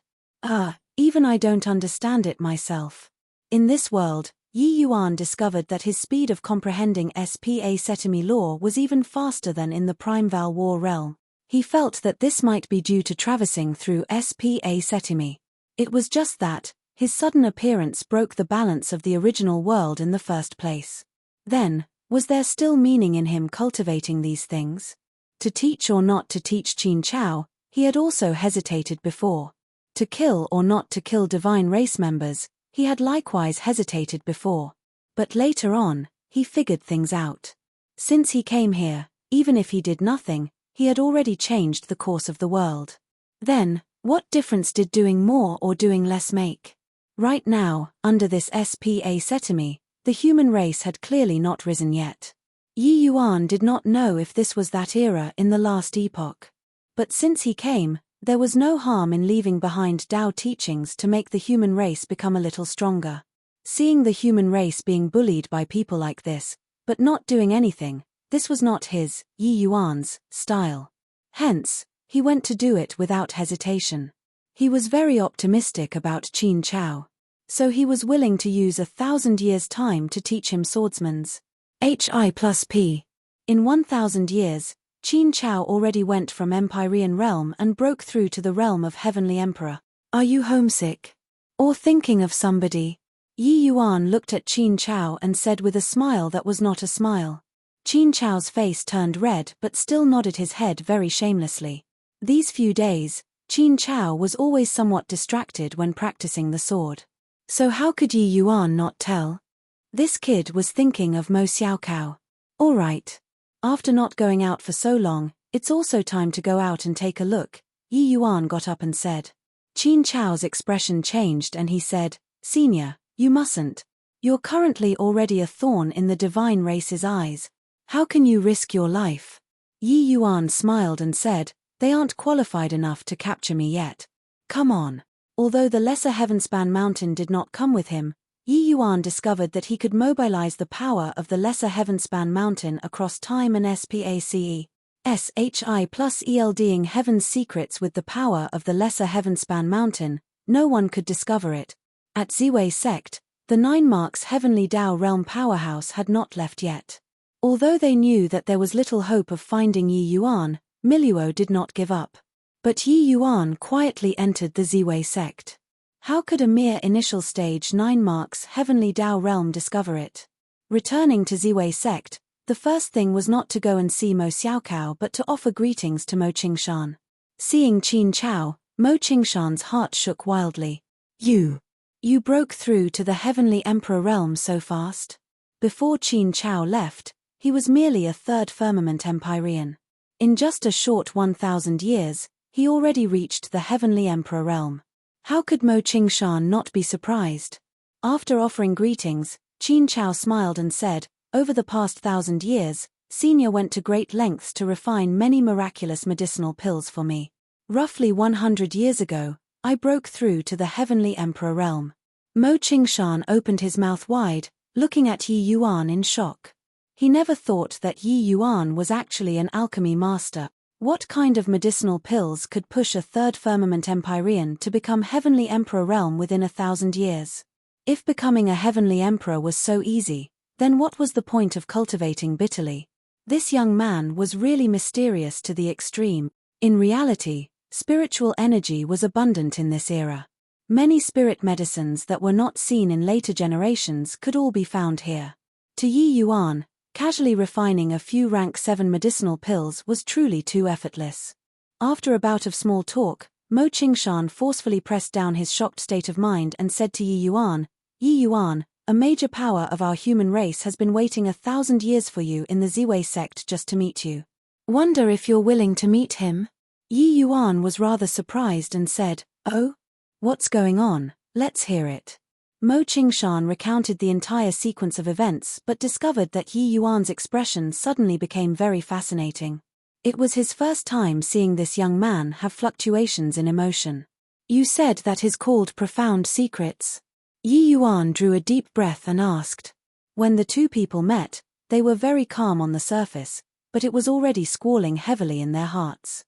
Even I don't understand it myself. In this world, Yi Yuan discovered that his speed of comprehending space law was even faster than in the Primeval War realm. He felt that this might be due to traversing through space. It was just that, his sudden appearance broke the balance of the original world in the first place. Then, was there still meaning in him cultivating these things? To teach or not to teach Qin Chao, he had also hesitated before. To kill or not to kill divine race members, he had likewise hesitated before. But later on, he figured things out. Since he came here, even if he did nothing, he had already changed the course of the world. Then, what difference did doing more or doing less make? Right now, under this space, the human race had clearly not risen yet. Yi Yuan did not know if this was that era in the last epoch. But since he came, there was no harm in leaving behind Tao teachings to make the human race become a little stronger. Seeing the human race being bullied by people like this, but not doing anything, this was not his, Yi Yuan's, style. Hence, he went to do it without hesitation. He was very optimistic about Qin Chao. So he was willing to use 1,000 years' time to teach him swordsman's Hi+P. In 1,000 years, Qin Chao already went from Empyrean realm and broke through to the realm of Heavenly Emperor. Are you homesick? Or thinking of somebody? Yi Yuan looked at Qin Chao and said with a smile that was not a smile. Qin Chao's face turned red but still nodded his head very shamelessly. These few days, Qin Chao was always somewhat distracted when practicing the sword. So how could Yi Yuan not tell? This kid was thinking of Mo Xiaokao. All right. After not going out for so long, it's also time to go out and take a look. Yi Yuan got up and said. Qin Chao's expression changed and he said, Senior, you mustn't. You're currently already a thorn in the divine race's eyes. How can you risk your life? Yi Yuan smiled and said, they aren't qualified enough to capture me yet. Come on. Although the Lesser Heavenspan Mountain did not come with him, Yi Yuan discovered that he could mobilize the power of the Lesser Heavenspan Mountain across time and space. Shi+ELDing heaven's secrets with the power of the Lesser Heavenspan Mountain, no one could discover it. At Ziwei sect, the 9 marks Heavenly Tao realm powerhouse had not left yet. Although they knew that there was little hope of finding Yi Yuan, Miluo did not give up. But Yi Yuan quietly entered the Ziwei sect. How could a mere initial stage 9 marks Heavenly Tao realm discover it? Returning to Ziwei sect, the first thing was not to go and see Mo Xiaokao but to offer greetings to Mo Qingshan. Seeing Qin Chao, Mo Qingshan's heart shook wildly. You broke through to the Heavenly Emperor realm so fast? Before Qin Chao left, he was merely a 3rd firmament Empyrean. In just a short 1,000 years, he already reached the Heavenly Emperor realm. How could Mo Qingshan not be surprised? After offering greetings, Qin Chao smiled and said, over the past 1,000 years, Senior went to great lengths to refine many miraculous medicinal pills for me. Roughly 100 years ago, I broke through to the Heavenly Emperor realm. Mo Qingshan opened his mouth wide, looking at Yi Yuan in shock. He never thought that Yi Yuan was actually an alchemy master. What kind of medicinal pills could push a third firmament Empyrean to become Heavenly Emperor realm within 1,000 years? If becoming a Heavenly Emperor was so easy, then what was the point of cultivating bitterly? This young man was really mysterious to the extreme. In reality, spiritual energy was abundant in this era. Many spirit medicines that were not seen in later generations could all be found here. To Yi Yuan, casually refining a few rank 7 medicinal pills was truly too effortless. After a bout of small talk, Mo Qingshan forcefully pressed down his shocked state of mind and said to Yi Yuan, a major power of our human race has been waiting 1,000 years for you in the Ziwei sect just to meet you. Wonder if you're willing to meet him? Yi Yuan was rather surprised and said, "Oh? What's going on? Let's hear it." Mo Qingshan recounted the entire sequence of events but discovered that Yi Yuan's expression suddenly became very fascinating. It was his first time seeing this young man have fluctuations in emotion. "You said that is called profound secrets?" Yi Yuan drew a deep breath and asked. When the two people met, they were very calm on the surface, but it was already squalling heavily in their hearts.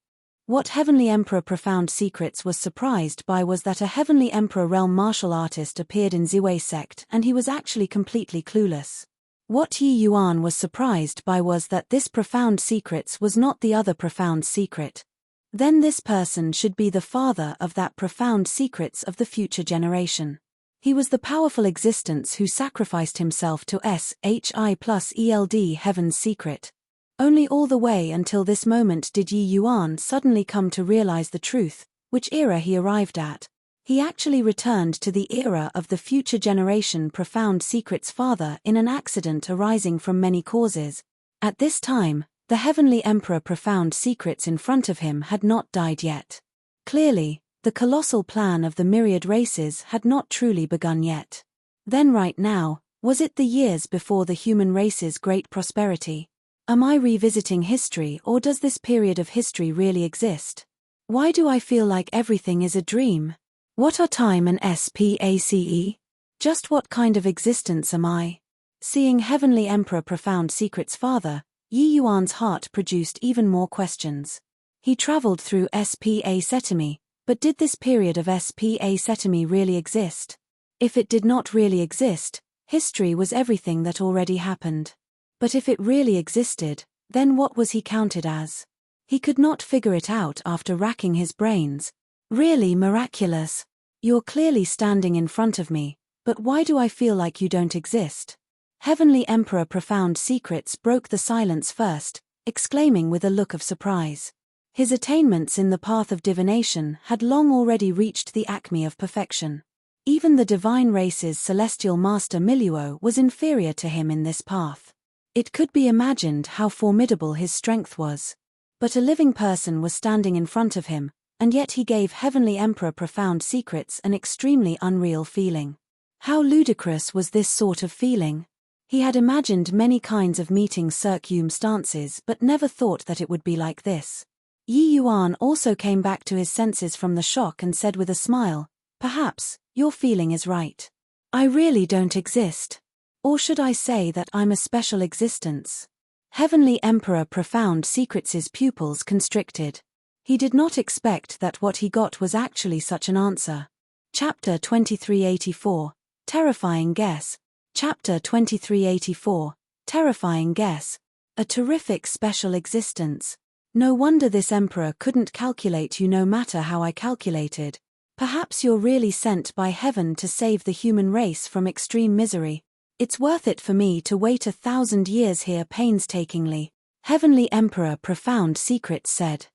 What Heavenly Emperor Profound Secrets was surprised by was that a Heavenly Emperor realm martial artist appeared in Ziwei sect and he was actually completely clueless. What Yi Yuan was surprised by was that this Profound Secrets was not the other Profound Secret. Then this person should be the father of that Profound Secrets of the future generation. He was the powerful existence who sacrificed himself to SHI plus ELD Heaven's Secret. Only all the way until this moment did Yi Yuan suddenly come to realize the truth, which era he arrived at. He actually returned to the era of the future generation Profound Secret's father in an accident arising from many causes. At this time, the Heavenly Emperor Profound Secrets in front of him had not died yet. Clearly, the colossal plan of the myriad races had not truly begun yet. Then right now, was it the years before the human race's great prosperity? Am I revisiting history or does this period of history really exist? Why do I feel like everything is a dream? What are time and space? Just what kind of existence am I? Seeing Heavenly Emperor Profound Secret's father, Yi Yuan's heart produced even more questions. He traveled through SPA Setami, but did this period of SPA Setami really exist? If it did not really exist, history was everything that already happened. But if it really existed, then what was he counted as? He could not figure it out after racking his brains. Really miraculous. You're clearly standing in front of me, but why do I feel like you don't exist? Heavenly Emperor Profound Secrets broke the silence first, exclaiming with a look of surprise. His attainments in the path of divination had long already reached the acme of perfection. Even the divine race's celestial master Miluo was inferior to him in this path. It could be imagined how formidable his strength was. But a living person was standing in front of him, and yet he gave Heavenly Emperor Profound Secrets an extremely unreal feeling. How ludicrous was this sort of feeling? He had imagined many kinds of meeting circumstances but never thought that it would be like this. Yi Yuan also came back to his senses from the shock and said with a smile, "Perhaps, your feeling is right. I really don't exist. Or should I say that I'm a special existence?" Heavenly Emperor Profound Secrets' pupils constricted. He did not expect that what he got was actually such an answer. Chapter 2384, Terrifying Guess. Chapter 2384, Terrifying Guess. A terrific special existence. No wonder this emperor couldn't calculate you no matter how I calculated. Perhaps you're really sent by heaven to save the human race from extreme misery. It's worth it for me to wait 1,000 years here painstakingly, Heavenly Emperor Profound Secrets said.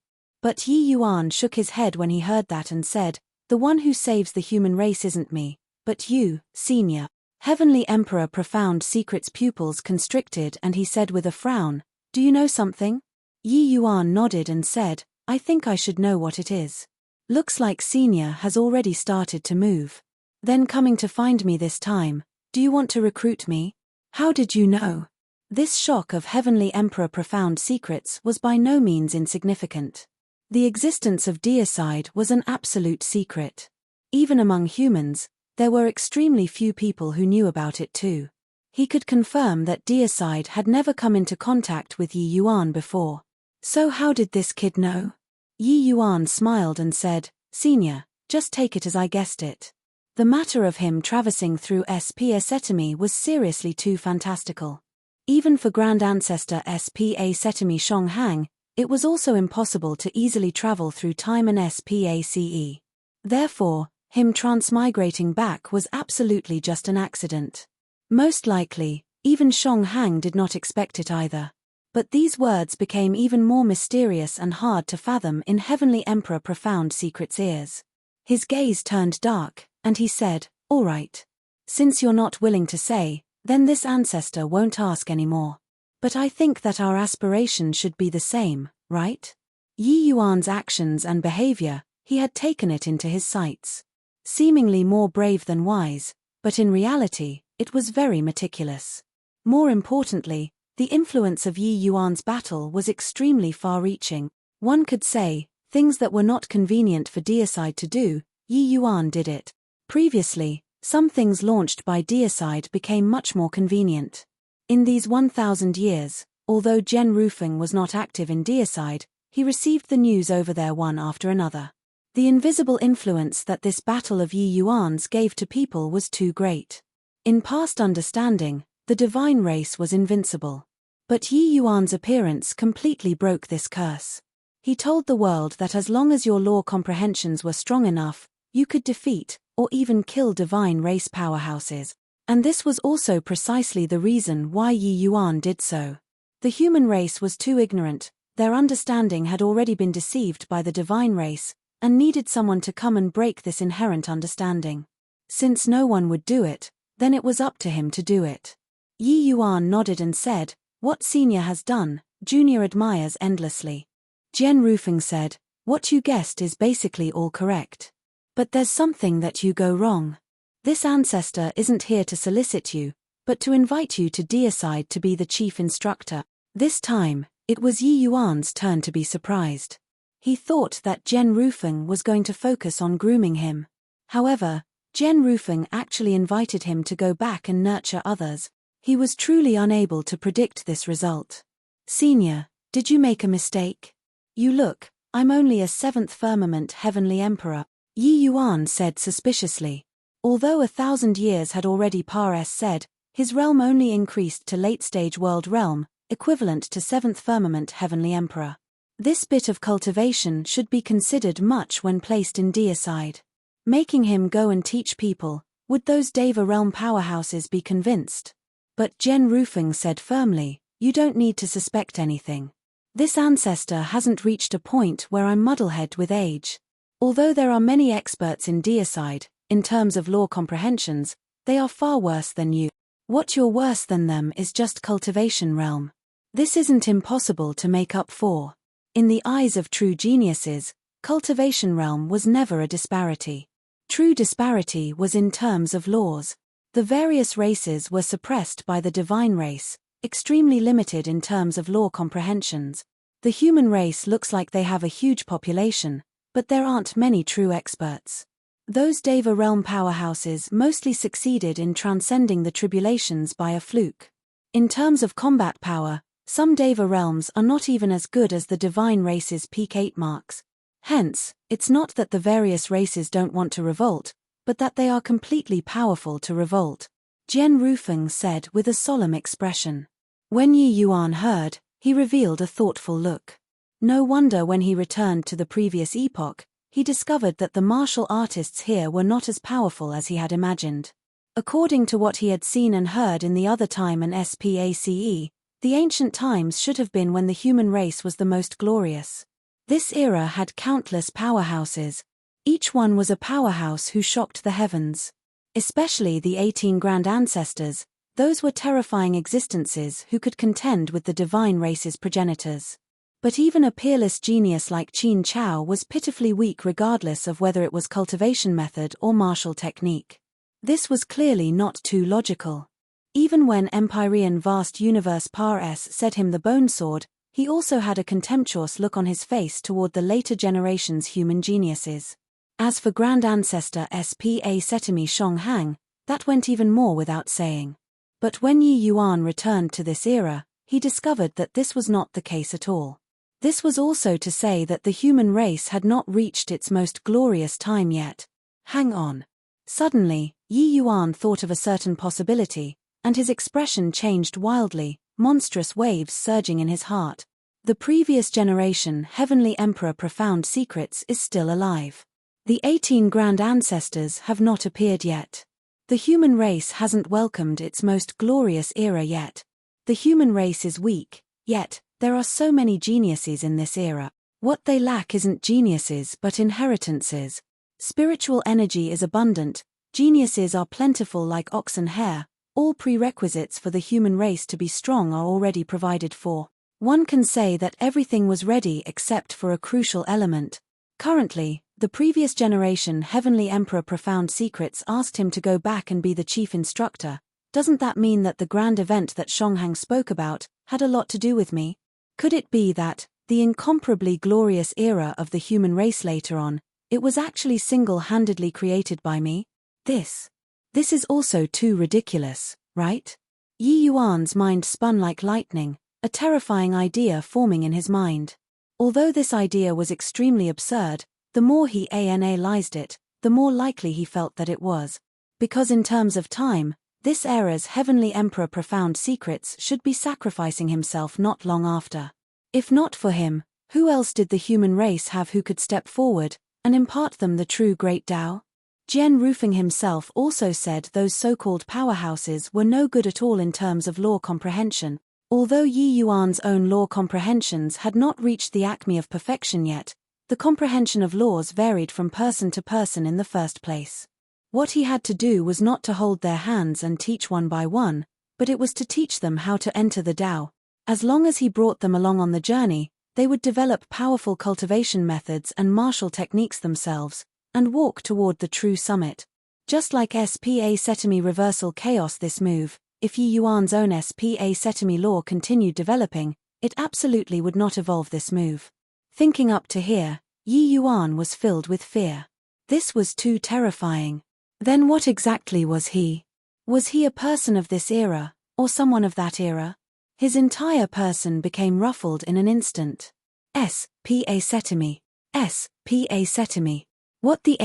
But Yi Yuan shook his head when he heard that and said, "The one who saves the human race isn't me, but you, senior." Heavenly Emperor Profound Secrets' pupils constricted and he said with a frown, "Do you know something?" Yi Yuan nodded and said, "I think I should know what it is. Looks like senior has already started to move. Then coming to find me this time. Do you want to recruit me? How did you know?" This shock of Heavenly Emperor Profound Secrets was by no means insignificant. The existence of deicide was an absolute secret. Even among humans, there were extremely few people who knew about it too. He could confirm that deicide had never come into contact with Yi Yuan before. So how did this kid know? Yi Yuan smiled and said, Senior, just take it as I guessed it. The matter of him traversing through SP Setemi was seriously too fantastical. Even for Grand Ancestor SPA Setemi Shonghang, it was also impossible to easily travel through time and SPACE. Therefore, him transmigrating back was absolutely just an accident. Most likely, even Shonghang did not expect it either. But these words became even more mysterious and hard to fathom in Heavenly Emperor Profound Secret's ears. His gaze turned dark, and he said, All right. Since you're not willing to say, then this ancestor won't ask anymore. But I think that our aspiration should be the same, right? Yi Yuan's actions and behavior, he had taken it into his sights. Seemingly more brave than wise, but in reality, it was very meticulous. More importantly, the influence of Yi Yuan's battle was extremely far-reaching. One could say, things that were not convenient for deicide to do, Yi Yuan did it. Previously, some things launched by deicide became much more convenient. In these 1,000 years, although Zhen Rufeng was not active in deicide, he received the news over there one after another. The invisible influence that this battle of Yi Yuan's gave to people was too great. In past understanding, the divine race was invincible. But Yi Yuan's appearance completely broke this curse. He told the world that as long as your law comprehensions were strong enough, you could defeat, or even kill divine race powerhouses. And this was also precisely the reason why Yi Yuan did so. The human race was too ignorant, their understanding had already been deceived by the divine race, and needed someone to come and break this inherent understanding. Since no one would do it, then it was up to him to do it. Yi Yuan nodded and said, What Senior has done, Junior admires endlessly. Zhen Rufeng said, What you guessed is basically all correct. But there's something that you go wrong. This ancestor isn't here to solicit you, but to invite you to deicide to be the chief instructor. This time, it was Yi Yuan's turn to be surprised. He thought that Zhen Rufeng was going to focus on grooming him. However, Zhen Rufeng actually invited him to go back and nurture others. He was truly unable to predict this result. Senior, did you make a mistake? You look, I'm only a 7th firmament Heavenly Emperor, Yi Yuan said suspiciously. Although 1,000 years had already said, his realm only increased to late-stage world realm, equivalent to 7th firmament Heavenly Emperor. This bit of cultivation should be considered much when placed in deicide. Making him go and teach people, would those Deva realm powerhouses be convinced? But Zhen Rufeng said firmly, You don't need to suspect anything. This ancestor hasn't reached a point where I'm muddlehead with age. Although there are many experts in deicide, in terms of law comprehensions, they are far worse than you. What you're worse than them is just cultivation realm. This isn't impossible to make up for. In the eyes of true geniuses, cultivation realm was never a disparity. True disparity was in terms of laws. The various races were suppressed by the divine race, extremely limited in terms of law comprehensions. The human race looks like they have a huge population, but there aren't many true experts. Those Deva realm powerhouses mostly succeeded in transcending the tribulations by a fluke. In terms of combat power, some Deva realms are not even as good as the divine race's peak 8 marks. Hence, it's not that the various races don't want to revolt, but that they are completely powerful to revolt. Zhen Rufeng said with a solemn expression. When Yi Yuan heard, he revealed a thoughtful look. No wonder when he returned to the previous epoch, he discovered that the martial artists here were not as powerful as he had imagined. According to what he had seen and heard in the other time and SPACE, the ancient times should have been when the human race was the most glorious. This era had countless powerhouses. Each one was a powerhouse who shocked the heavens. Especially the 18 grand ancestors, those were terrifying existences who could contend with the divine race's progenitors. But even a peerless genius like Qin Chao was pitifully weak regardless of whether it was cultivation method or martial technique. This was clearly not too logical. Even when Empyrean Vast Universe Par S said him the bone sword, he also had a contemptuous look on his face toward the later generation's human geniuses. As for Grand Ancestor SPA Setemi Shonghang, that went even more without saying. But when Yi Yuan returned to this era, he discovered that this was not the case at all. This was also to say that the human race had not reached its most glorious time yet. Hang on. Suddenly, Yi Yuan thought of a certain possibility, and his expression changed wildly, monstrous waves surging in his heart. The previous generation Heavenly Emperor Profound Secrets is still alive. The 18 grand ancestors have not appeared yet. The human race hasn't welcomed its most glorious era yet. The human race is weak, yet there are so many geniuses in this era. What they lack isn't geniuses but inheritances. Spiritual energy is abundant, geniuses are plentiful like oxen hair, all prerequisites for the human race to be strong are already provided for. One can say that everything was ready except for a crucial element. Currently, the previous generation Heavenly Emperor Profound Secrets asked him to go back and be the chief instructor. Doesn't that mean that the grand event that Shonghang spoke about had a lot to do with me? Could it be that, the incomparably glorious era of the human race later on, it was actually single-handedly created by me? This is also too ridiculous, right? Yi Yuan's mind spun like lightning, a terrifying idea forming in his mind. Although this idea was extremely absurd, the more he analyzed it, the more likely he felt that it was. Because in terms of time, this era's Heavenly Emperor Profound Secrets should be sacrificing himself not long after. If not for him, who else did the human race have who could step forward and impart them the true Great Tao? Jian Rufeng himself also said those so-called powerhouses were no good at all in terms of law comprehension. Although Yi Yuan's own law comprehensions had not reached the acme of perfection yet, the comprehension of laws varied from person to person in the first place. What he had to do was not to hold their hands and teach one by one, but it was to teach them how to enter the Tao. As long as he brought them along on the journey, they would develop powerful cultivation methods and martial techniques themselves, and walk toward the true summit. Just like SPA Setemi Reversal Chaos, this move, if Yi Yuan's own SPA Setemi law continued developing, it absolutely would not evolve this move. Thinking up to here, Yi Yuan was filled with fear. This was too terrifying. Then what exactly was he? Was he a person of this era, or someone of that era? His entire person became ruffled in an instant. S.P.A. Setemi. S.P.A. Setemi. What the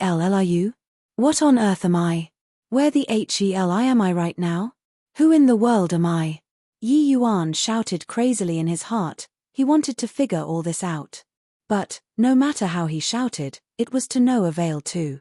hell are you? What on earth am I? Where the hell am I right now? Who in the world am I? Yi Yuan shouted crazily in his heart. He wanted to figure all this out. But, no matter how he shouted, it was to no avail too.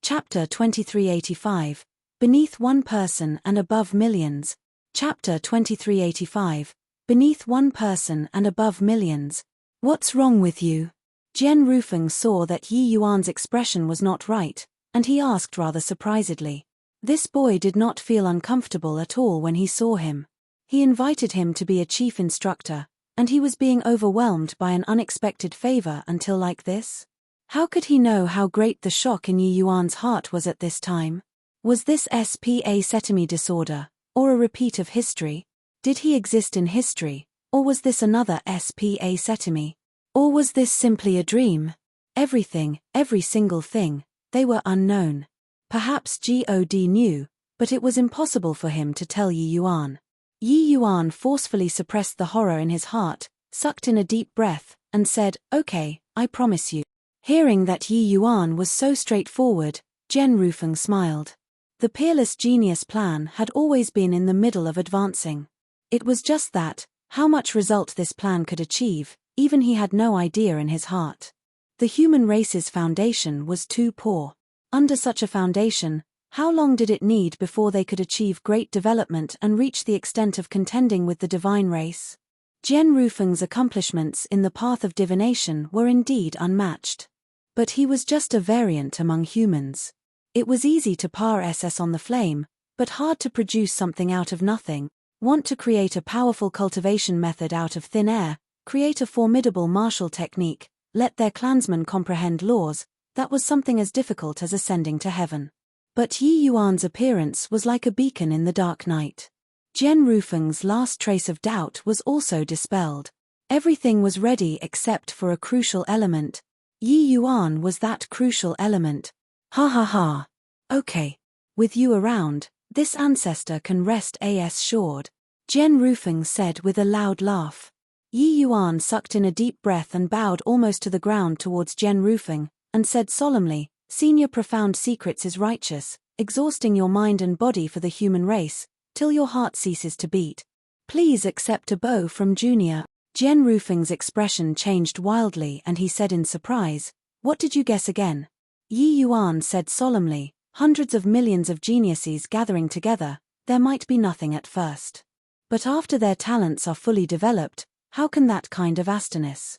Chapter 2385. Beneath one person and above millions. Chapter 2385. Beneath one person and above millions. What's wrong with you? Jian Rufeng saw that Yi Yuan's expression was not right, and he asked rather surprisedly. This boy did not feel uncomfortable at all when he saw him. He invited him to be a chief instructor, and he was being overwhelmed by an unexpected favor until like this? How could he know how great the shock in Yi Yuan's heart was at this time? Was this SPA Setemi disorder, or a repeat of history? Did he exist in history, or was this another SPA Setemi? Or was this simply a dream? Everything, every single thing, they were unknown. Perhaps God knew, but it was impossible for him to tell Yi Yuan. Yi Yuan forcefully suppressed the horror in his heart, sucked in a deep breath, and said, "Okay, I promise you." Hearing that Yi Yuan was so straightforward, Jian Rufeng smiled. The peerless genius plan had always been in the middle of advancing. It was just that, how much result this plan could achieve, even he had no idea in his heart. The human race's foundation was too poor. Under such a foundation, how long did it need before they could achieve great development and reach the extent of contending with the divine race? Jian Rufeng's accomplishments in the path of divination were indeed unmatched. But he was just a variant among humans. It was easy to par SS on the flame, but hard to produce something out of nothing. Want to create a powerful cultivation method out of thin air, create a formidable martial technique, let their clansmen comprehend laws, that was something as difficult as ascending to heaven. But Yi Yuan's appearance was like a beacon in the dark night. Jian Rufeng's last trace of doubt was also dispelled. Everything was ready except for a crucial element. Yi Yuan was that crucial element. Ha ha ha. Okay. With you around, this ancestor can rest assured. Jian Rufeng said with a loud laugh. Yi Yuan sucked in a deep breath and bowed almost to the ground towards Gen Rufeng, and said solemnly, Senior Profound Secrets is righteous, exhausting your mind and body for the human race, till your heart ceases to beat. Please accept a bow from Junior. Gen Rufeng's expression changed wildly and he said in surprise, What did you guess again? Yi Yuan said solemnly, Hundreds of millions of geniuses gathering together, there might be nothing at first. But after their talents are fully developed, how can that kind of astonished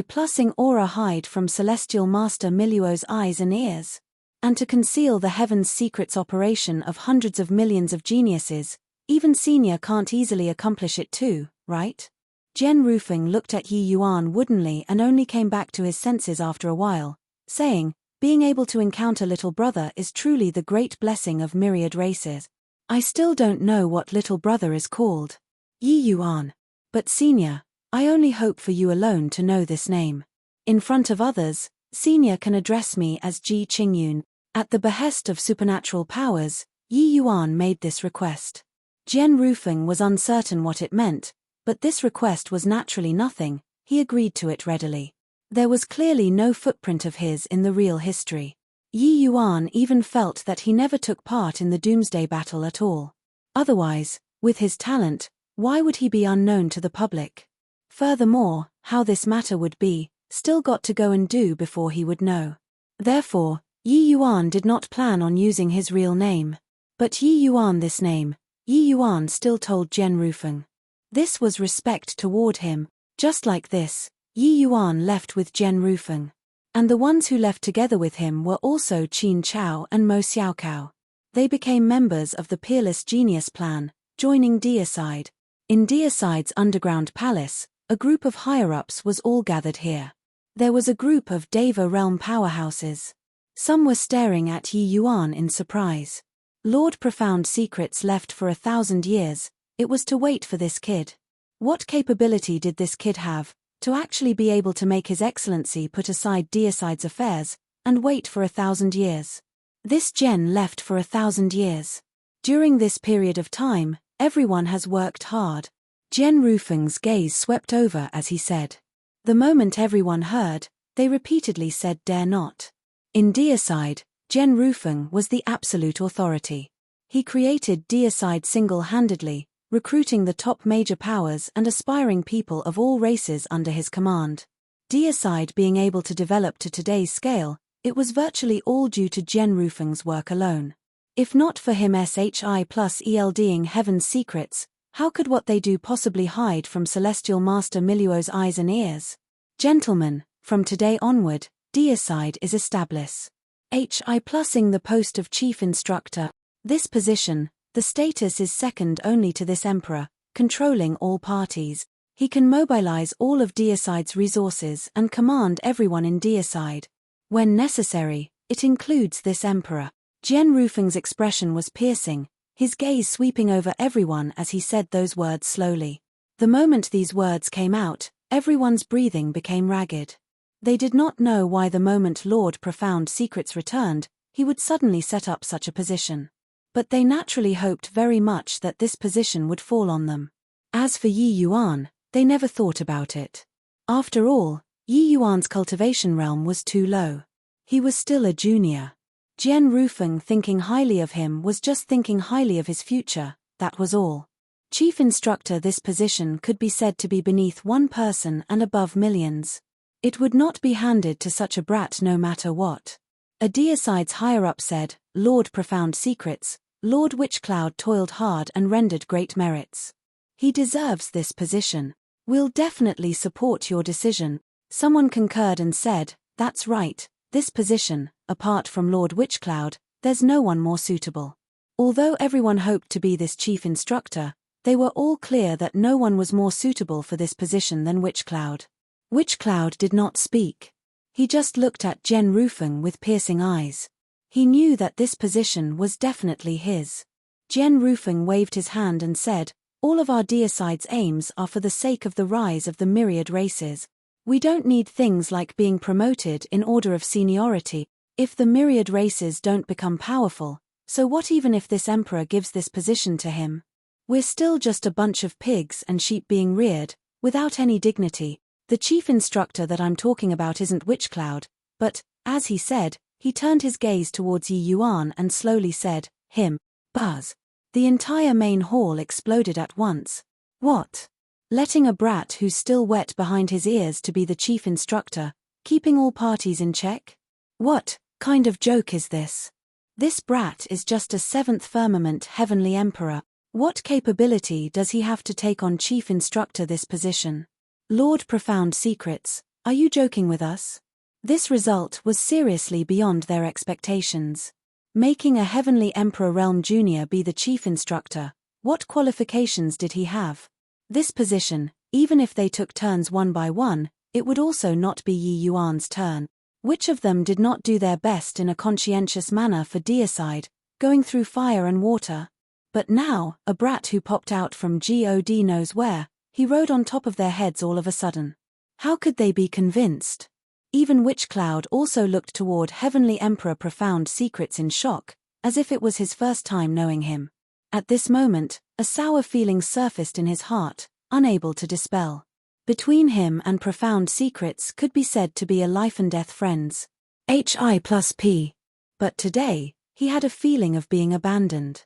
plusing aura hide from Celestial Master Miluo's eyes and ears? And to conceal the heaven's secrets operation of hundreds of millions of geniuses, even Senior can't easily accomplish it too, right? Gen Rufeng looked at Yi Yuan woodenly and only came back to his senses after a while, saying, Being able to encounter little brother is truly the great blessing of myriad races. I still don't know what little brother is called. Yi Yuan. But Senior, I only hope for you alone to know this name. In front of others, Senior can address me as Ji Qingyun. At the behest of supernatural powers, Yi Yuan made this request. Gen Rufeng was uncertain what it meant, but this request was naturally nothing, he agreed to it readily. There was clearly no footprint of his in the real history. Yi Yuan even felt that he never took part in the Doomsday Battle at all. Otherwise, with his talent, why would he be unknown to the public? Furthermore, how this matter would be, still got to go and do before he would know. Therefore, Yi Yuan did not plan on using his real name. But Yi Yuan this name, Yi Yuan still told Gen Rufeng. This was respect toward him, just like this, Yi Yuan left with Gen Rufeng. And the ones who left together with him were also Qin Chao and Mo Xiaokao. They became members of the Peerless Genius Plan, joining Deicide. In Deicide's underground palace, a group of higher-ups was all gathered here. There was a group of Deva realm powerhouses. Some were staring at Yi Yuan in surprise. Lord Profound Secrets left for 1,000 years, it was to wait for this kid. What capability did this kid have, to actually be able to make His Excellency put aside Deicide's affairs, and wait for 1,000 years? This gen left for 1,000 years. During this period of time, everyone has worked hard. Gen Rufeng's gaze swept over as he said. The moment everyone heard, they repeatedly said dare not. In Deicide, Gen Rufeng was the absolute authority. He created Deicide single-handedly, recruiting the top major powers and aspiring people of all races under his command. Deicide being able to develop to today's scale, it was virtually all due to Gen Rufeng's work alone. If not for him SHI plus ELDing heaven's secrets, how could what they do possibly hide from Celestial Master Miluo's eyes and ears? Gentlemen, from today onward, Deicide is established. HI plusing the post of Chief Instructor. This position, the status is second only to this Emperor, controlling all parties. He can mobilize all of Deicide's resources and command everyone in Deicide. When necessary, it includes this Emperor. Gen Rufeng's expression was piercing, his gaze sweeping over everyone as he said those words slowly. The moment these words came out, everyone's breathing became ragged. They did not know why the moment Lord Profound Secrets returned, he would suddenly set up such a position. But they naturally hoped very much that this position would fall on them. As for Yi Yuan, they never thought about it. After all, Yi Yuan's cultivation realm was too low. He was still a junior. Gen Rufeng thinking highly of him was just thinking highly of his future, that was all. Chief Instructor, this position could be said to be beneath one person and above millions. It would not be handed to such a brat no matter what. A Deicide's higher-up said, Lord Profound Secrets, Lord Witchcloud toiled hard and rendered great merits. He deserves this position. We'll definitely support your decision. Someone concurred and said, that's right, this position, apart from Lord Witchcloud, there's no one more suitable. Although everyone hoped to be this Chief Instructor, they were all clear that no one was more suitable for this position than Witchcloud. Witchcloud did not speak. He just looked at Gen Rufeng with piercing eyes. He knew that this position was definitely his. Gen Rufeng waved his hand and said, all of our Deicide's aims are for the sake of the rise of the myriad races. We don't need things like being promoted in order of seniority. If the myriad races don't become powerful, so what even if this emperor gives this position to him? We're still just a bunch of pigs and sheep being reared, without any dignity. The chief instructor that I'm talking about isn't Witchcloud, but, as he said, he turned his gaze towards Yi Yuan and slowly said, him. Buzz. The entire main hall exploded at once. What? Letting a brat who's still wet behind his ears to be the chief instructor, keeping all parties in check? What kind of joke is this? This brat is just a seventh firmament heavenly emperor. What capability does he have to take on chief instructor this position? Lord Profound Secrets, are you joking with us? This result was seriously beyond their expectations. Making a Heavenly Emperor Realm Junior be the chief instructor, what qualifications did he have? This position, even if they took turns one by one, it would also not be Yi Yuan's turn. Which of them did not do their best in a conscientious manner for deicide, going through fire and water? But now, a brat who popped out from God knows where, he rode on top of their heads all of a sudden. How could they be convinced? Even Witchcloud also looked toward Heavenly Emperor Profound Secrets in shock, as if it was his first time knowing him. At this moment, a sour feeling surfaced in his heart, unable to dispel. Between him and Profound Secrets could be said to be a life-and-death friends. Hi+P. But today, he had a feeling of being abandoned.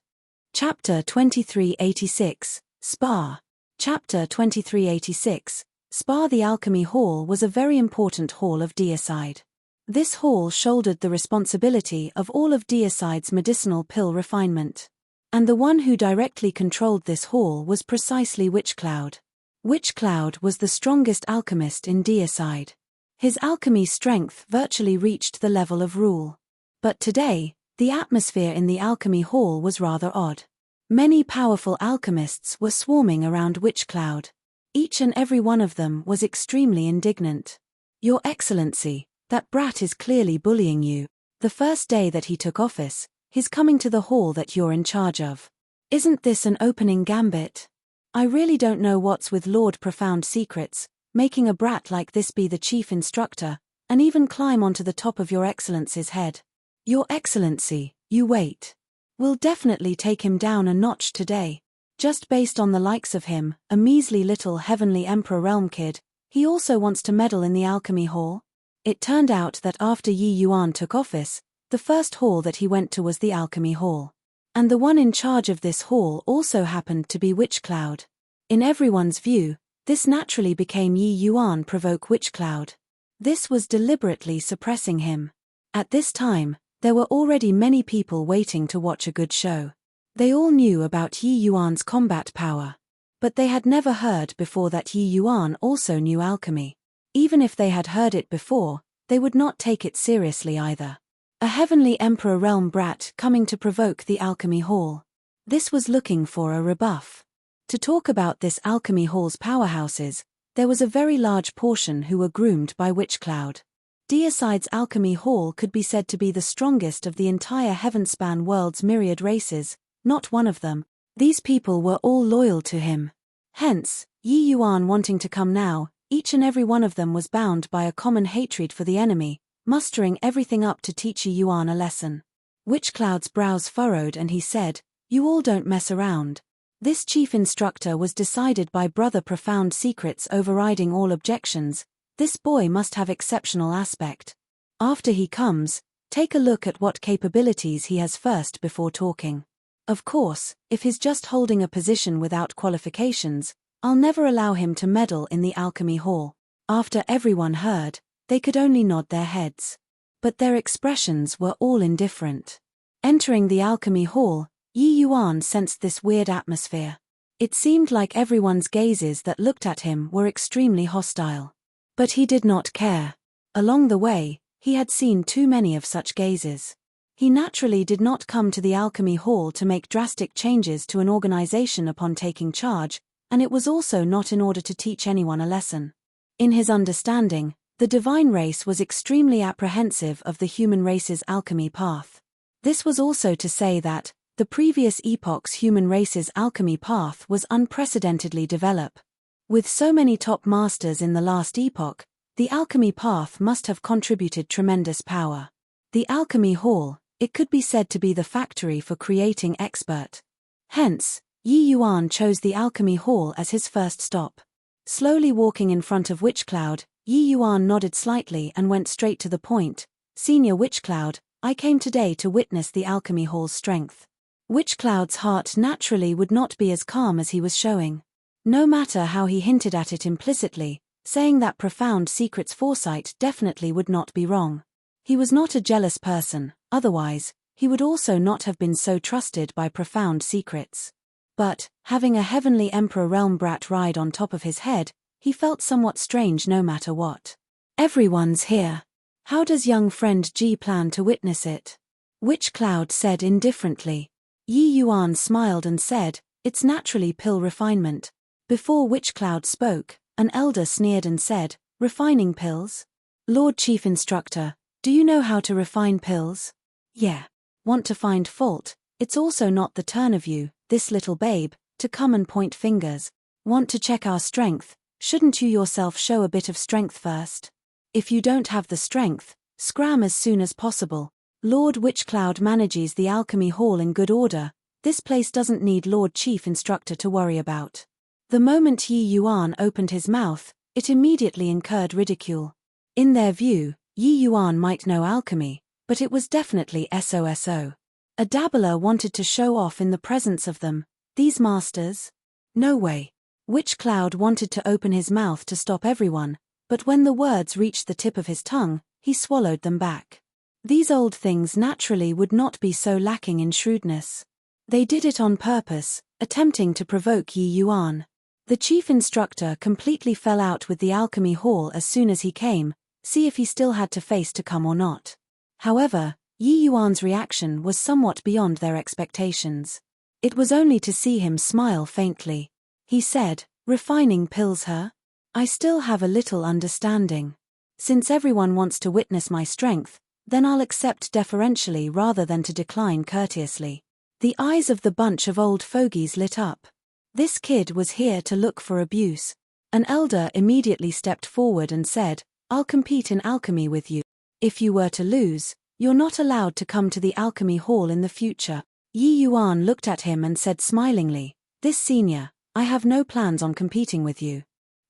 Chapter 2386, Spa. Chapter 2386, Spa. The Alchemy Hall was a very important hall of deicide. This hall shouldered the responsibility of all of deicide's medicinal pill refinement. And the one who directly controlled this hall was precisely Witchcloud. Witchcloud was the strongest alchemist in deicide. His alchemy strength virtually reached the level of rule. But today, the atmosphere in the alchemy hall was rather odd. Many powerful alchemists were swarming around Witchcloud. Each and every one of them was extremely indignant. Your Excellency, that brat is clearly bullying you. The first day that he took office, he's coming to the hall that you're in charge of. Isn't this an opening gambit? I really don't know what's with Lord Profound Secrets, making a brat like this be the chief instructor, and even climb onto the top of Your Excellency's head. Your Excellency, you wait. We'll definitely take him down a notch today. Just based on the likes of him, a measly little Heavenly Emperor Realm kid, he also wants to meddle in the Alchemy Hall? It turned out that after Yi Yuan took office, the first hall that he went to was the Alchemy Hall. And the one in charge of this hall also happened to be Witchcloud. In everyone's view, this naturally became Yi Yuan provoke Witchcloud. This was deliberately suppressing him. At this time, there were already many people waiting to watch a good show. They all knew about Yi Yuan's combat power. But they had never heard before that Yi Yuan also knew alchemy. Even if they had heard it before, they would not take it seriously either. A Heavenly Emperor Realm brat coming to provoke the Alchemy Hall. This was looking for a rebuff. To talk about this Alchemy Hall's powerhouses, there was a very large portion who were groomed by Witchcloud. Deicide's Alchemy Hall could be said to be the strongest of the entire Heavenspan world's myriad races, not one of them. These people were all loyal to him. Hence, Yi Yuan wanting to come now, each and every one of them was bound by a common hatred for the enemy, mustering everything up to teach Yi Yuan a lesson. Witchcloud's brows furrowed and he said, "You all don't mess around. This chief instructor was decided by Brother Profound Secrets overriding all objections. This boy must have exceptional aspect. After he comes, take a look at what capabilities he has first before talking. Of course, if he's just holding a position without qualifications, I'll never allow him to meddle in the Alchemy Hall." After everyone heard, they could only nod their heads. But their expressions were all indifferent. Entering the Alchemy Hall, Yi Yuan sensed this weird atmosphere. It seemed like everyone's gazes that looked at him were extremely hostile. But he did not care. Along the way, he had seen too many of such gazes. He naturally did not come to the Alchemy Hall to make drastic changes to an organization upon taking charge, and it was also not in order to teach anyone a lesson. In his understanding, the divine race was extremely apprehensive of the human race's alchemy path. This was also to say that, the previous epoch's human race's alchemy path was unprecedentedly developed. With so many top masters in the last epoch, the alchemy path must have contributed tremendous power. The Alchemy Hall, it could be said to be the factory for creating expert. Hence, Yi Yuan chose the Alchemy Hall as his first stop. Slowly walking in front of Witch Cloud, Yi Yuan nodded slightly and went straight to the point. Senior Witch Cloud, I came today to witness the alchemy hall's strength. Witch Cloud's heart naturally would not be as calm as he was showing. No matter how he hinted at it implicitly, saying that profound secret's foresight definitely would not be wrong. He was not a jealous person, otherwise, he would also not have been so trusted by profound secrets. But, having a heavenly Emperor Realm brat ride on top of his head, he felt somewhat strange no matter what. Everyone's here. How does young friend G plan to witness it? Witch Cloud said indifferently. Yi Yuan smiled and said, it's naturally pill refinement. Before Witch Cloud spoke, an elder sneered and said, refining pills? Lord Chief Instructor, do you know how to refine pills? Yeah. Want to find fault? It's also not the turn of you, this little babe, to come and point fingers. Want to check our strength? Shouldn't you yourself show a bit of strength first? If you don't have the strength, scram as soon as possible. Lord Witch Cloud manages the alchemy hall in good order. This place doesn't need Lord Chief Instructor to worry about. The moment Yi Yuan opened his mouth, it immediately incurred ridicule. In their view, Yi Yuan might know alchemy, but it was definitely SOSO. A dabbler wanted to show off in the presence of them. These masters? No way. Witch Cloud wanted to open his mouth to stop everyone, but when the words reached the tip of his tongue, he swallowed them back. These old things naturally would not be so lacking in shrewdness. They did it on purpose, attempting to provoke Yi Yuan. The chief instructor completely fell out with the alchemy hall as soon as he came, see if he still had to face to come or not. However, Yi Yuan's reaction was somewhat beyond their expectations. It was only to see him smile faintly. He said, refining pills her? I still have a little understanding. Since everyone wants to witness my strength, then I'll accept deferentially rather than to decline courteously. The eyes of the bunch of old fogies lit up. This kid was here to look for abuse. An elder immediately stepped forward and said, I'll compete in alchemy with you. If you were to lose, you're not allowed to come to the alchemy hall in the future. Yi Yuan looked at him and said smilingly, this senior, I have no plans on competing with you.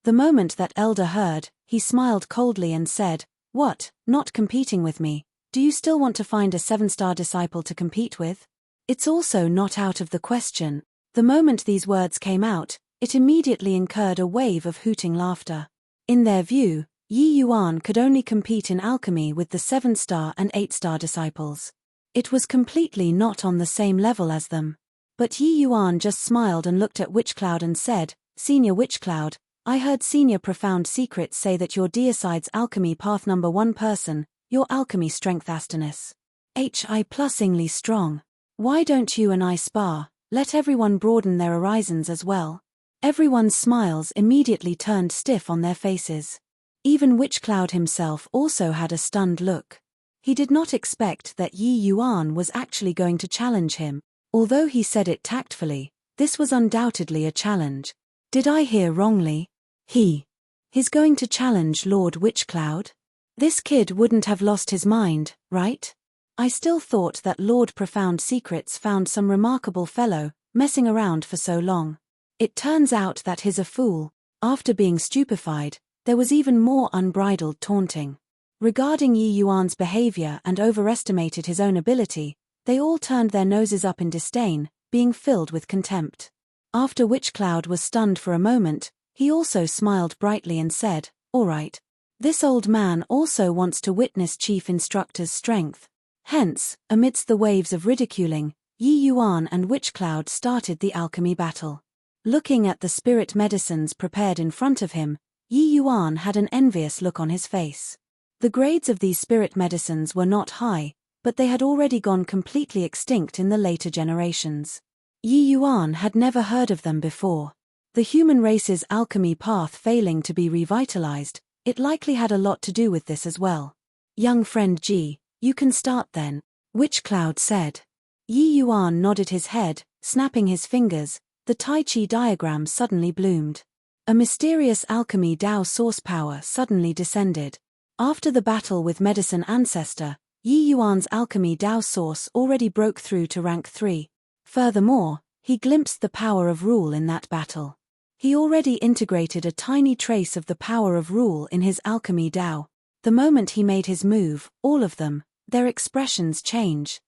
The moment that elder heard, he smiled coldly and said, what, not competing with me? Do you still want to find a 7-star disciple to compete with? It's also not out of the question. The moment these words came out, it immediately incurred a wave of hooting laughter. In their view, Yi Yuan could only compete in alchemy with the 7-star and 8-star disciples. It was completely not on the same level as them. But Yi Yuan just smiled and looked at Witch Cloud and said, Senior Witch Cloud, I heard Senior Profound Secrets say that your deicide's alchemy path number 1 person, your alchemy strength Astonus. HI+ingly strong. Why don't you and I spar, let everyone broaden their horizons as well? Everyone's smiles immediately turned stiff on their faces. Even Witch Cloud himself also had a stunned look. He did not expect that Yi Yuan was actually going to challenge him. Although he said it tactfully, this was undoubtedly a challenge. Did I hear wrongly? He's going to challenge Lord Witch Cloud? This kid wouldn't have lost his mind, right? I still thought that Lord Profound Secrets found some remarkable fellow, messing around for so long. It turns out that he's a fool. After being stupefied, there was even more unbridled taunting. Regarding Yi Yuan's behavior and overestimated his own ability, they all turned their noses up in disdain, being filled with contempt. After Witch Cloud was stunned for a moment, he also smiled brightly and said, all right. This old man also wants to witness Chief Instructor's strength. Hence, amidst the waves of ridiculing, Yi Yuan and Witch Cloud started the alchemy battle. Looking at the spirit medicines prepared in front of him, Yi Yuan had an envious look on his face. The grades of these spirit medicines were not high, but they had already gone completely extinct in the later generations. Yi Yuan had never heard of them before. The human race's alchemy path failing to be revitalized, it likely had a lot to do with this as well. Young friend G, you can start then, Witch Cloud said. Yi Yuan nodded his head, snapping his fingers. The Tai Chi diagram suddenly bloomed. A mysterious alchemy Dao source power suddenly descended. After the battle with Medicine Ancestor, Yi Yuan's alchemy Dao source already broke through to rank 3. Furthermore, he glimpsed the power of rule in that battle. He already integrated a tiny trace of the power of rule in his alchemy Tao. The moment he made his move, all of them, their expressions change.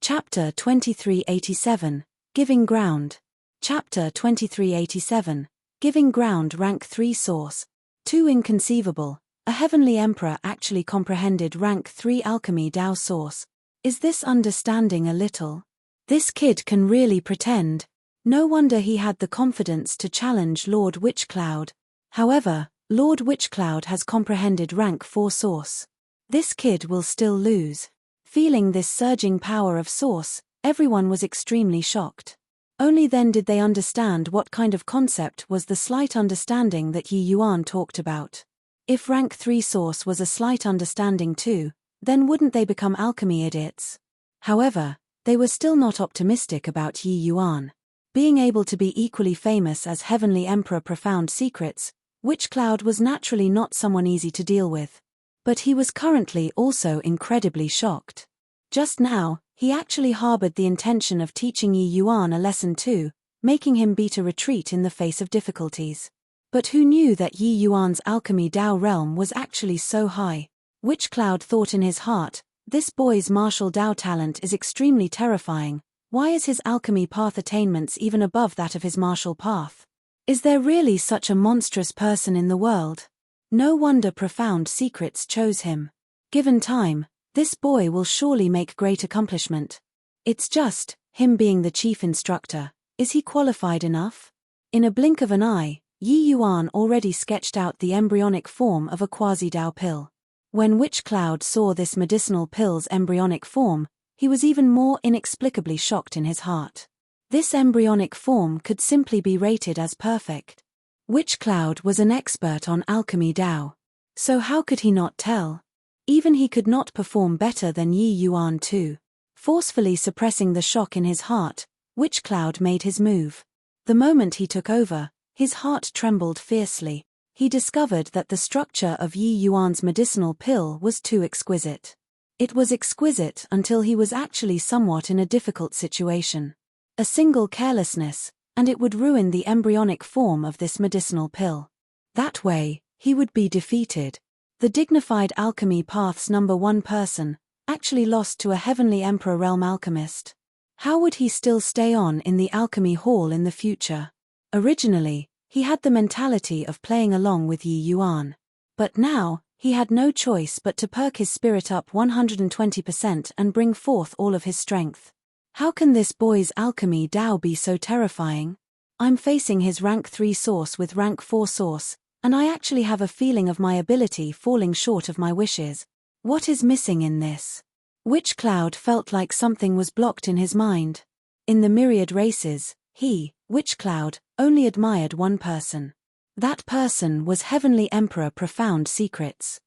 Chapter 2387, Giving Ground. Chapter 2387, Giving Ground Rank 3 Source. 2 Inconceivable. A heavenly emperor actually comprehended rank 3 alchemy Tao source. Is this understanding a little? This kid can really pretend. No wonder he had the confidence to challenge Lord Witchcloud. However, Lord Witchcloud has comprehended rank 4 source. This kid will still lose. Feeling this surging power of source, everyone was extremely shocked. Only then did they understand what kind of concept was the slight understanding that Yi Yuan talked about. If rank 3 source was a slight understanding too, then wouldn't they become alchemy idiots? However, they were still not optimistic about Yi Yuan. Being able to be equally famous as Heavenly Emperor Profound Secrets, Witchcloud was naturally not someone easy to deal with. But he was currently also incredibly shocked. Just now, he actually harbored the intention of teaching Yi Yuan a lesson too, making him beat a retreat in the face of difficulties. But who knew that Yi Yuan's alchemy Tao realm was actually so high? Witchcloud thought in his heart, this boy's martial Tao talent is extremely terrifying. Why is his alchemy path attainments even above that of his martial path? Is there really such a monstrous person in the world? No wonder Profound Secrets chose him. Given time, this boy will surely make great accomplishment. It's just, him being the chief instructor, is he qualified enough? In a blink of an eye, Yi Yuan already sketched out the embryonic form of a quasi-Tao pill. When Witchcloud saw this medicinal pill's embryonic form, he was even more inexplicably shocked in his heart. This embryonic form could simply be rated as perfect. Witchcloud was an expert on alchemy Tao. So how could he not tell? Even he could not perform better than Yi Yuan too. Forcefully suppressing the shock in his heart, Witchcloud made his move. The moment he took over, his heart trembled fiercely. He discovered that the structure of Yi Yuan's medicinal pill was too exquisite. It was exquisite until he was actually somewhat in a difficult situation. A single carelessness, and it would ruin the embryonic form of this medicinal pill. That way, he would be defeated. The dignified alchemy path's #1 person actually lost to a heavenly emperor realm alchemist. How would he still stay on in the alchemy hall in the future? Originally, he had the mentality of playing along with Yi Yuan. But now, he had no choice but to perk his spirit up 120% and bring forth all of his strength. How can this boy's alchemy Tao be so terrifying? I'm facing his rank 3 source with rank 4 source, and I actually have a feeling of my ability falling short of my wishes. What is missing in this? Witchcloud felt like something was blocked in his mind. In the myriad races, he, Witchcloud, only admired one person. That person was Heavenly Emperor Profound Secrets.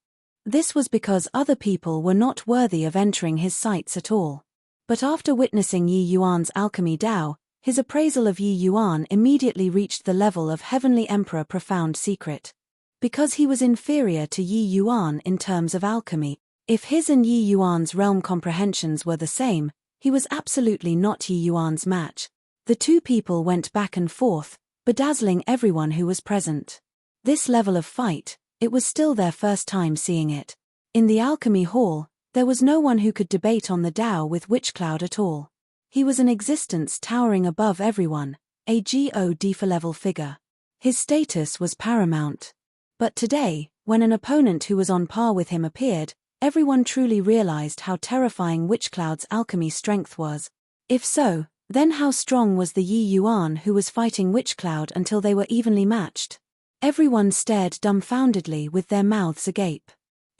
This was because other people were not worthy of entering his sights at all. But after witnessing Yi Yuan's alchemy Tao, his appraisal of Yi Yuan immediately reached the level of Heavenly Emperor Profound Secret. Because he was inferior to Yi Yuan in terms of alchemy, if his and Yi Yuan's realm comprehensions were the same, he was absolutely not Yi Yuan's match. The two people went back and forth, bedazzling everyone who was present. This level of fight, it was still their first time seeing it. In the alchemy hall, there was no one who could debate on the Tao with Witchcloud at all. He was an existence towering above everyone, a God-level figure. His status was paramount. But today, when an opponent who was on par with him appeared, everyone truly realized how terrifying Witchcloud's alchemy strength was. If so, then how strong was the Yi Yuan who was fighting Witchcloud until they were evenly matched? Everyone stared dumbfoundedly with their mouths agape.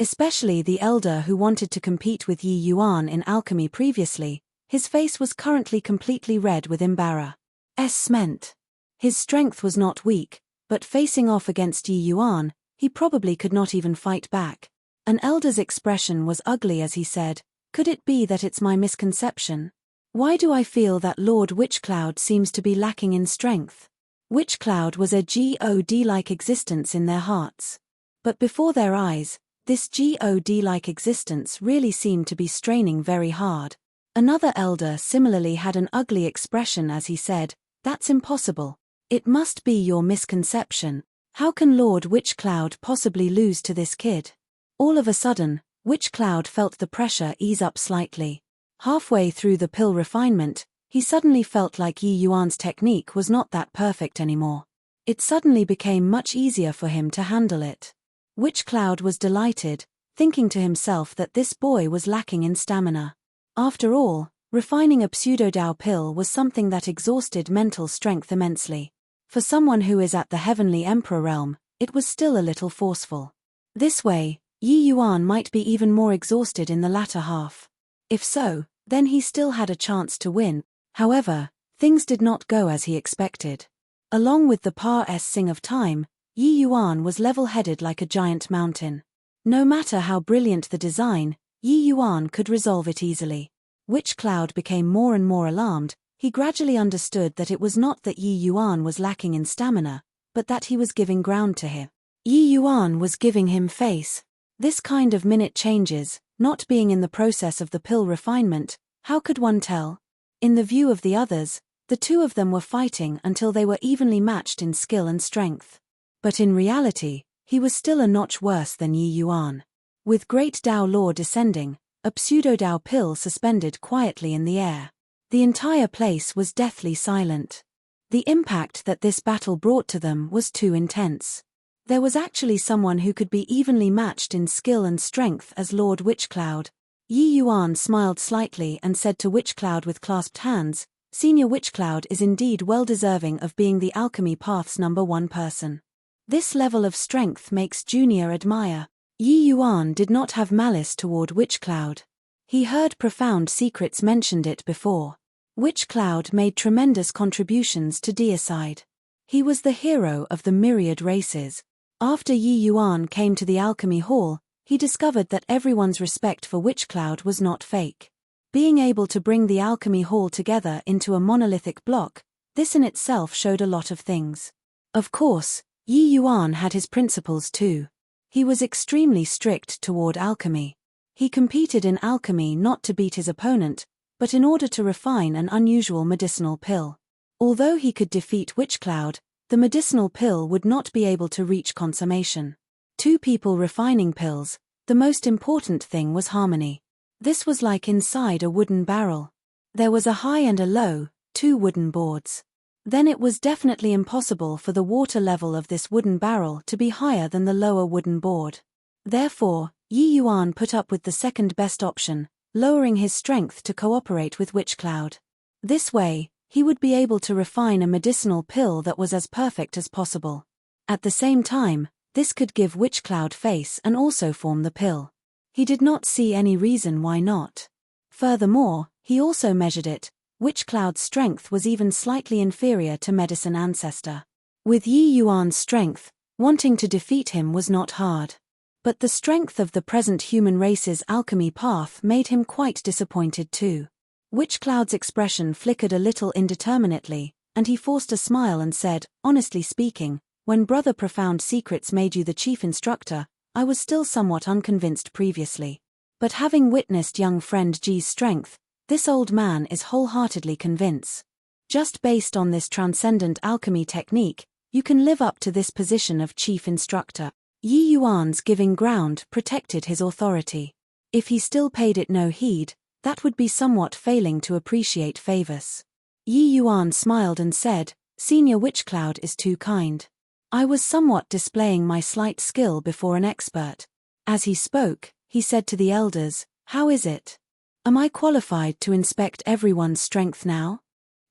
Especially the elder who wanted to compete with Yi Yuan in alchemy previously, his face was currently completely red with embarrassment. His strength was not weak, but facing off against Yi Yuan, he probably could not even fight back. An elder's expression was ugly as he said, "Could it be that it's my misconception? Why do I feel that Lord Witchcloud seems to be lacking in strength?" Witchcloud was a God-like existence in their hearts. But before their eyes, this God-like existence really seemed to be straining very hard. Another elder similarly had an ugly expression as he said, "That's impossible. It must be your misconception. How can Lord Witchcloud possibly lose to this kid? All of a sudden, Witchcloud felt the pressure ease up slightly. Halfway through the pill refinement, he suddenly felt like Yi Yuan's technique was not that perfect anymore. It suddenly became much easier for him to handle it. Witchcloud was delighted, thinking to himself that this boy was lacking in stamina. After all, refining a pseudo-Dao pill was something that exhausted mental strength immensely. For someone who is at the Heavenly Emperor realm, it was still a little forceful. This way, Yi Yuan might be even more exhausted in the latter half. If so, then he still had a chance to win. However, things did not go as he expected. Along with the passing of time, Yi Yuan was level-headed like a giant mountain. No matter how brilliant the design, Yi Yuan could resolve it easily. Witchcloud became more and more alarmed. He gradually understood that it was not that Yi Yuan was lacking in stamina, but that he was giving ground to him. Yi Yuan was giving him face. This kind of minute changes, not being in the process of the pill refinement, how could one tell? In the view of the others, the two of them were fighting until they were evenly matched in skill and strength. But in reality, he was still a notch worse than Yi Yuan. With great Dao law descending, a pseudo-Dao pill suspended quietly in the air. The entire place was deathly silent. The impact that this battle brought to them was too intense. There was actually someone who could be evenly matched in skill and strength as Lord Witchcloud. Yi Yuan smiled slightly and said to Witchcloud with clasped hands, "Senior Witchcloud is indeed well deserving of being the alchemy path's #1 person. This level of strength makes Junior admire." Yi Yuan did not have malice toward Witchcloud. He heard profound secrets mentioned it before. Witchcloud made tremendous contributions to deicide. He was the hero of the myriad races. After Yi Yuan came to the alchemy hall, he discovered that everyone's respect for Witchcloud was not fake. Being able to bring the alchemy hall together into a monolithic block, this in itself showed a lot of things. Of course, Yi Yuan had his principles too. He was extremely strict toward alchemy. He competed in alchemy not to beat his opponent, but in order to refine an unusual medicinal pill. Although he could defeat Witchcloud, the medicinal pill would not be able to reach consummation. Two people refining pills, the most important thing was harmony. This was like inside a wooden barrel. There was a high and a low, two wooden boards. Then it was definitely impossible for the water level of this wooden barrel to be higher than the lower wooden board. Therefore, Yi Yuan put up with the second best option, lowering his strength to cooperate with Witchcloud. This way, he would be able to refine a medicinal pill that was as perfect as possible. At the same time, this could give Witchcloud face and also form the pill. He did not see any reason why not. Furthermore, he also measured it. Witchcloud's strength was even slightly inferior to Medicine Ancestor. With Yi Yuan's strength, wanting to defeat him was not hard. But the strength of the present human race's alchemy path made him quite disappointed too. Witchcloud's expression flickered a little indeterminately, and he forced a smile and said, "Honestly speaking, when Brother Profound Secrets made you the chief instructor, I was still somewhat unconvinced previously. But having witnessed young friend G's strength, this old man is wholeheartedly convinced. Just based on this transcendent alchemy technique, you can live up to this position of chief instructor." Yi Yuan's giving ground protected his authority. If he still paid it no heed, that would be somewhat failing to appreciate favors. Yi Yuan smiled and said, "Senior Witchcloud is too kind. I was somewhat displaying my slight skill before an expert." As he spoke, he said to the elders, "How is it? Am I qualified to inspect everyone's strength now?"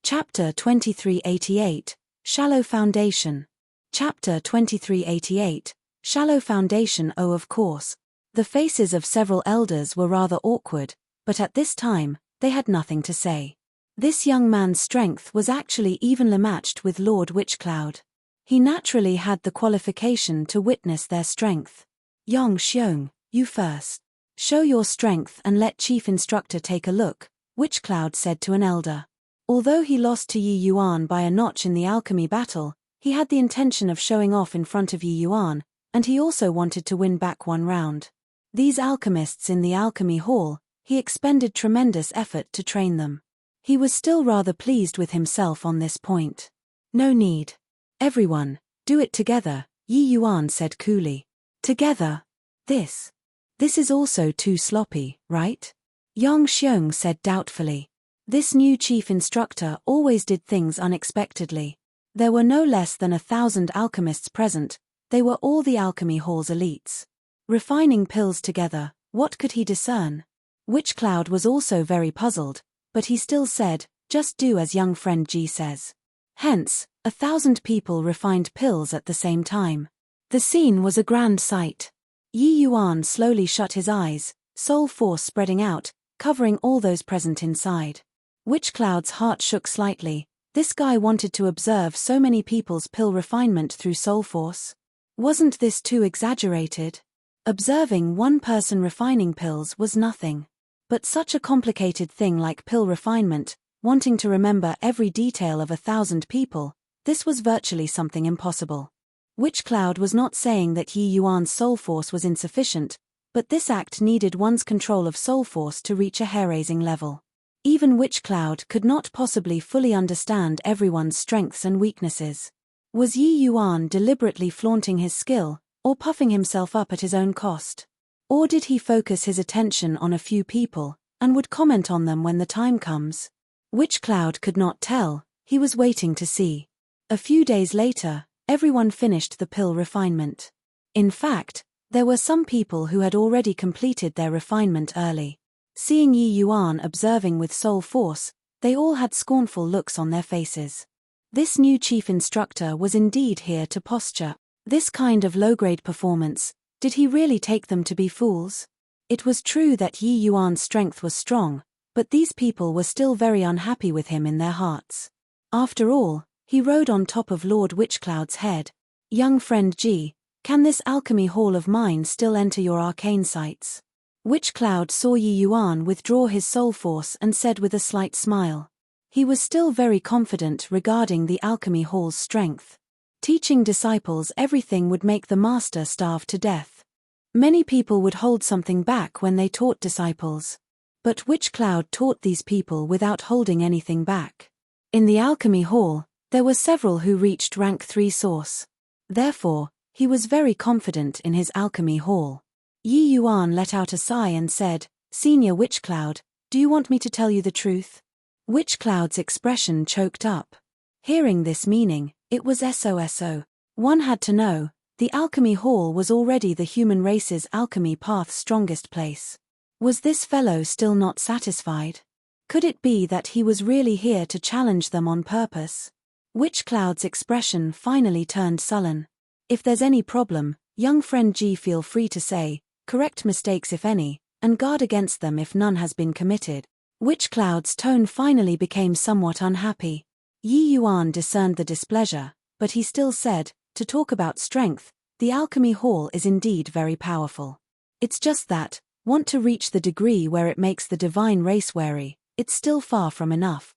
Chapter 2388, Shallow Foundation. Chapter 2388, Shallow Foundation. Oh, of course. The faces of several elders were rather awkward, but at this time, they had nothing to say. This young man's strength was actually evenly matched with Lord Witchcloud. He naturally had the qualification to witness their strength. "Yong Xiong, you first. Show your strength and let Chief Instructor take a look," Witchcloud said to an elder. Although he lost to Yi Yuan by a notch in the alchemy battle, he had the intention of showing off in front of Yi Yuan, and he also wanted to win back one round. These alchemists in the alchemy hall, he expended tremendous effort to train them. He was still rather pleased with himself on this point. "No need. Everyone, do it together, Yi Yuan said coolly. Together? This is also too sloppy, right? Yang Xiong said doubtfully. This new chief instructor always did things unexpectedly. There were no less than 1,000 alchemists present. They were all the alchemy hall's elites. Refining pills together, what could he discern? Witchcloud was also very puzzled, but he still said, just do as young friend Ji says. Hence, 1,000 people refined pills at the same time. The scene was a grand sight. Yi Yuan slowly shut his eyes, soul force spreading out, covering all those present inside. Witchcloud's heart shook slightly. This guy wanted to observe so many people's pill refinement through soul force. Wasn't this too exaggerated? Observing one person refining pills was nothing. But such a complicated thing like pill refinement, wanting to remember every detail of 1,000 people, this was virtually something impossible. Witchcloud was not saying that Yi Yuan's soul force was insufficient, but this act needed one's control of soul force to reach a hair-raising level. Even Witchcloud could not possibly fully understand everyone's strengths and weaknesses. Was Yi Yuan deliberately flaunting his skill, or puffing himself up at his own cost? Or did he focus his attention on a few people, and would comment on them when the time comes? Witchcloud could not tell, he was waiting to see. A few days later, everyone finished the pill refinement. In fact, there were some people who had already completed their refinement early. Seeing Yi Yuan observing with soul force, they all had scornful looks on their faces. This new chief instructor was indeed here to posture. This kind of low-grade performance, did he really take them to be fools? It was true that Yi Yuan's strength was strong, but these people were still very unhappy with him in their hearts. After all, he rode on top of Lord Witchcloud's head. Young friend Ji, can this alchemy hall of mine still enter your arcane sights? Witchcloud saw Yi Yuan withdraw his soul force and said with a slight smile. He was still very confident regarding the alchemy hall's strength. Teaching disciples everything would make the master starve to death. Many people would hold something back when they taught disciples. But Witchcloud taught these people without holding anything back. In the alchemy hall, there were several who reached rank 3 source. Therefore, he was very confident in his alchemy hall. Yi Yuan let out a sigh and said, Senior Witchcloud, do you want me to tell you the truth? Witchcloud's expression choked up. Hearing this meaning, it was SOSO. One had to know, the alchemy hall was already the human race's alchemy path's strongest place. Was this fellow still not satisfied? Could it be that he was really here to challenge them on purpose? Witchcloud's expression finally turned sullen. If there's any problem, young friend Ji, feel free to say, correct mistakes if any, and guard against them if none has been committed. Witchcloud's tone finally became somewhat unhappy. Yi Yuan discerned the displeasure, but he still said, to talk about strength, the alchemy hall is indeed very powerful. It's just that, want to reach the degree where it makes the divine race wary, it's still far from enough.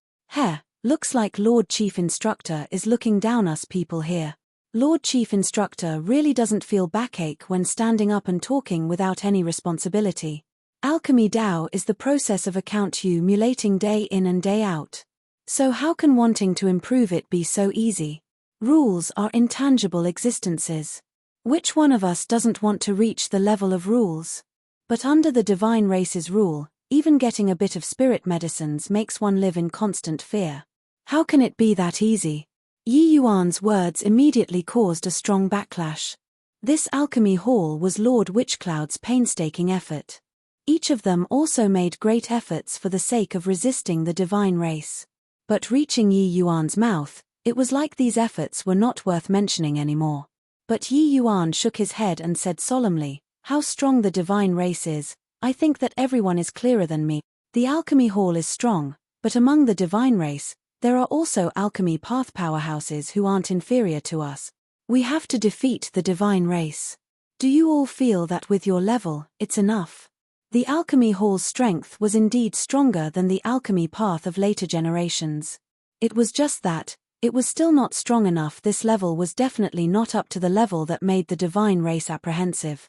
Looks like Lord Chief Instructor is looking down us people here. Lord Chief Instructor really doesn't feel backache when standing up and talking without any responsibility. Alchemy Dao is the process of accumulating day in and day out. So how can wanting to improve it be so easy? Rules are intangible existences. Which one of us doesn't want to reach the level of rules? But under the divine race's rule, even getting a bit of spirit medicines makes one live in constant fear. How can it be that easy? Yi Yuan's words immediately caused a strong backlash. This alchemy hall was Lord Witchcloud's painstaking effort. Each of them also made great efforts for the sake of resisting the divine race. But reaching Yi Yuan's mouth, it was like these efforts were not worth mentioning anymore. But Yi Yuan shook his head and said solemnly, how strong the divine race is, I think that everyone is clearer than me. The alchemy hall is strong, but among the divine race, there are also alchemy path powerhouses who aren't inferior to us. We have to defeat the divine race. Do you all feel that with your level, it's enough? The alchemy hall's strength was indeed stronger than the alchemy path of later generations. It was just that, it was still not strong enough. This level was definitely not up to the level that made the divine race apprehensive.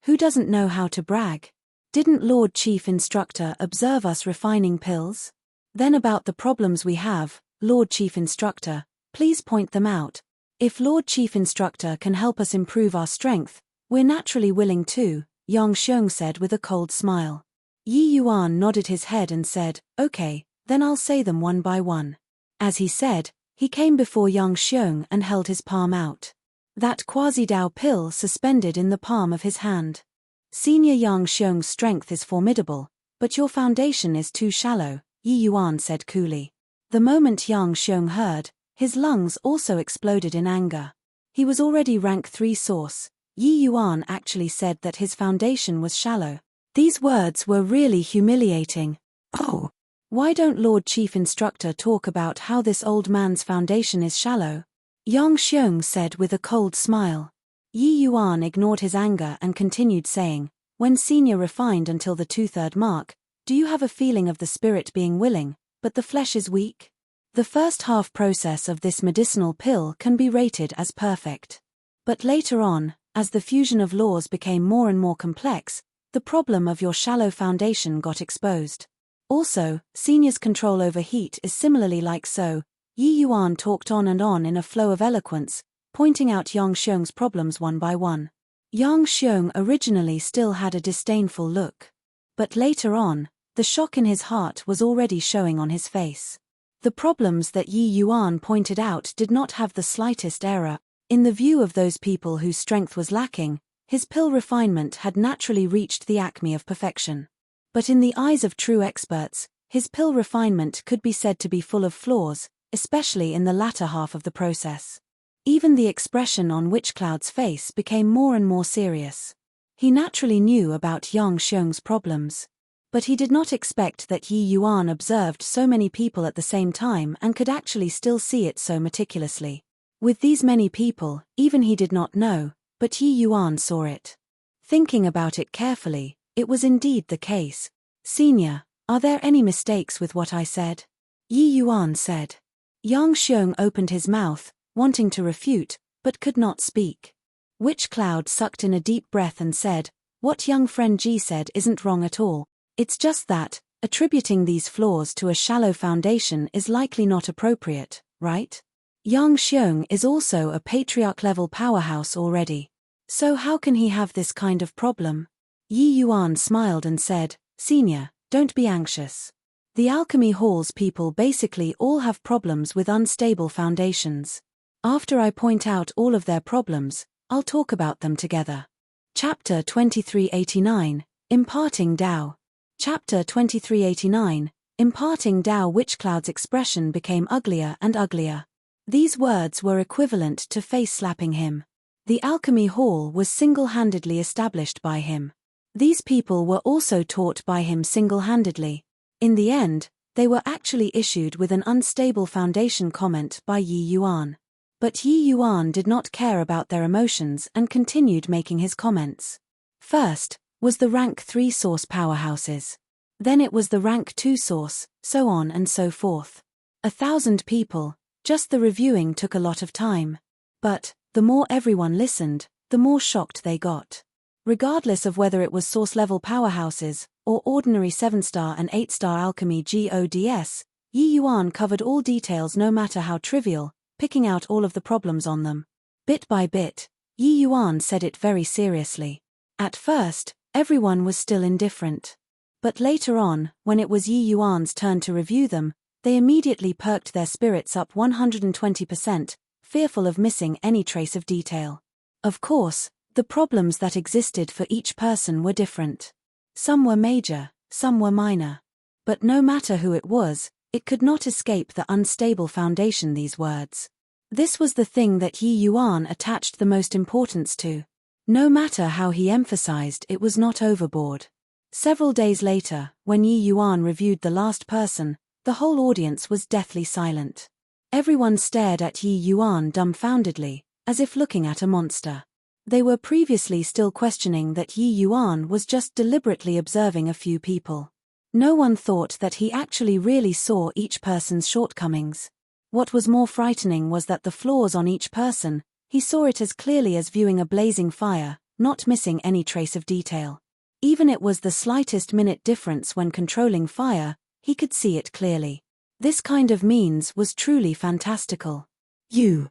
Who doesn't know how to brag? Didn't Lord Chief Instructor observe us refining pills? Then about the problems we have, Lord Chief Instructor, Please point them out. If Lord Chief Instructor can help us improve our strength, we're naturally willing to, Yang Xiong said with a cold smile. Yi Yuan nodded his head and said, okay, then I'll say them one by one. As he said, he came before Yang Xiong and held his palm out. That quasi-Dao pill suspended in the palm of his hand. Senior Yang Xiong's strength is formidable, but your foundation is too shallow, Yi Yuan said coolly. The moment Yang Xiong heard, his lungs also exploded in anger. He was already rank 3 source. Yi Yuan actually said that his foundation was shallow. These words were really humiliating. Oh, why don't Lord Chief Instructor talk about how this old man's foundation is shallow? Yang Xiong said with a cold smile. Yi Yuan ignored his anger and continued saying, when Senior refined until the 2/3 mark, do you have a feeling of the spirit being willing, but the flesh is weak? The first half process of this medicinal pill can be rated as perfect. But later on, as the fusion of laws became more and more complex, the problem of your shallow foundation got exposed. Also, Senior's control over heat is similarly like so. Yi Yuan talked on and on in a flow of eloquence, pointing out Yang Xiong's problems one by one. Yang Xiong originally still had a disdainful look. But later on, the shock in his heart was already showing on his face. The problems that Yi Yuan pointed out did not have the slightest error. In the view of those people whose strength was lacking, his pill refinement had naturally reached the acme of perfection. But in the eyes of true experts, his pill refinement could be said to be full of flaws, especially in the latter half of the process. Even the expression on Witchcloud's face became more and more serious. He naturally knew about Yang Xiong's problems. But he did not expect that Yi Yuan observed so many people at the same time and could actually still see it so meticulously. With these many people, even he did not know, but Yi Yuan saw it. Thinking about it carefully, it was indeed the case. Senior, are there any mistakes with what I said? Yi Yuan said. Yang Xiong opened his mouth, wanting to refute, but could not speak. Witchcloud sucked in a deep breath and said, what young friend Ji said isn't wrong at all. It's just that, attributing these flaws to a shallow foundation is likely not appropriate, right? Yang Xiong is also a patriarch-level powerhouse already. So how can he have this kind of problem? Yi Yuan smiled and said, Senior, don't be anxious. The alchemy hall's people basically all have problems with unstable foundations. After I point out all of their problems, I'll talk about them together. Chapter 2389, Imparting Dao. Chapter 2389, Imparting Dao. Witchcloud's expression became uglier and uglier. These words were equivalent to face-slapping him. The alchemy hall was single-handedly established by him. These people were also taught by him single-handedly. In the end, they were actually issued with an unstable foundation comment by Yi Yuan. But Yi Yuan did not care about their emotions and continued making his comments. First was the rank 3 source powerhouses. Then it was the rank 2 source, so on and so forth. 1,000 people, just the reviewing took a lot of time. But, the more everyone listened, the more shocked they got. Regardless of whether it was source-level powerhouses, or ordinary 7-star and 8-star alchemy gods, Yi Yuan covered all details no matter how trivial, picking out all of the problems on them. Bit by bit, Yi Yuan said it very seriously. At first, everyone was still indifferent. But later on, when it was Yi Yuan's turn to review them, they immediately perked their spirits up 120%, fearful of missing any trace of detail. Of course, the problems that existed for each person were different. Some were major, some were minor. But no matter who it was, it could not escape the unstable foundation. These words. This was the thing that Yi Yuan attached the most importance to. No matter how he emphasized, it was not overboard. Several days later, when Yi Yuan reviewed the last person, the whole audience was deathly silent. Everyone stared at Yi Yuan dumbfoundedly, as if looking at a monster. They were previously still questioning that Yi Yuan was just deliberately observing a few people. No one thought that he actually really saw each person's shortcomings. What was more frightening was that the flaws on each person, he saw it as clearly as viewing a blazing fire, not missing any trace of detail. Even it was the slightest minute difference when controlling fire, he could see it clearly. This kind of means was truly fantastical. You.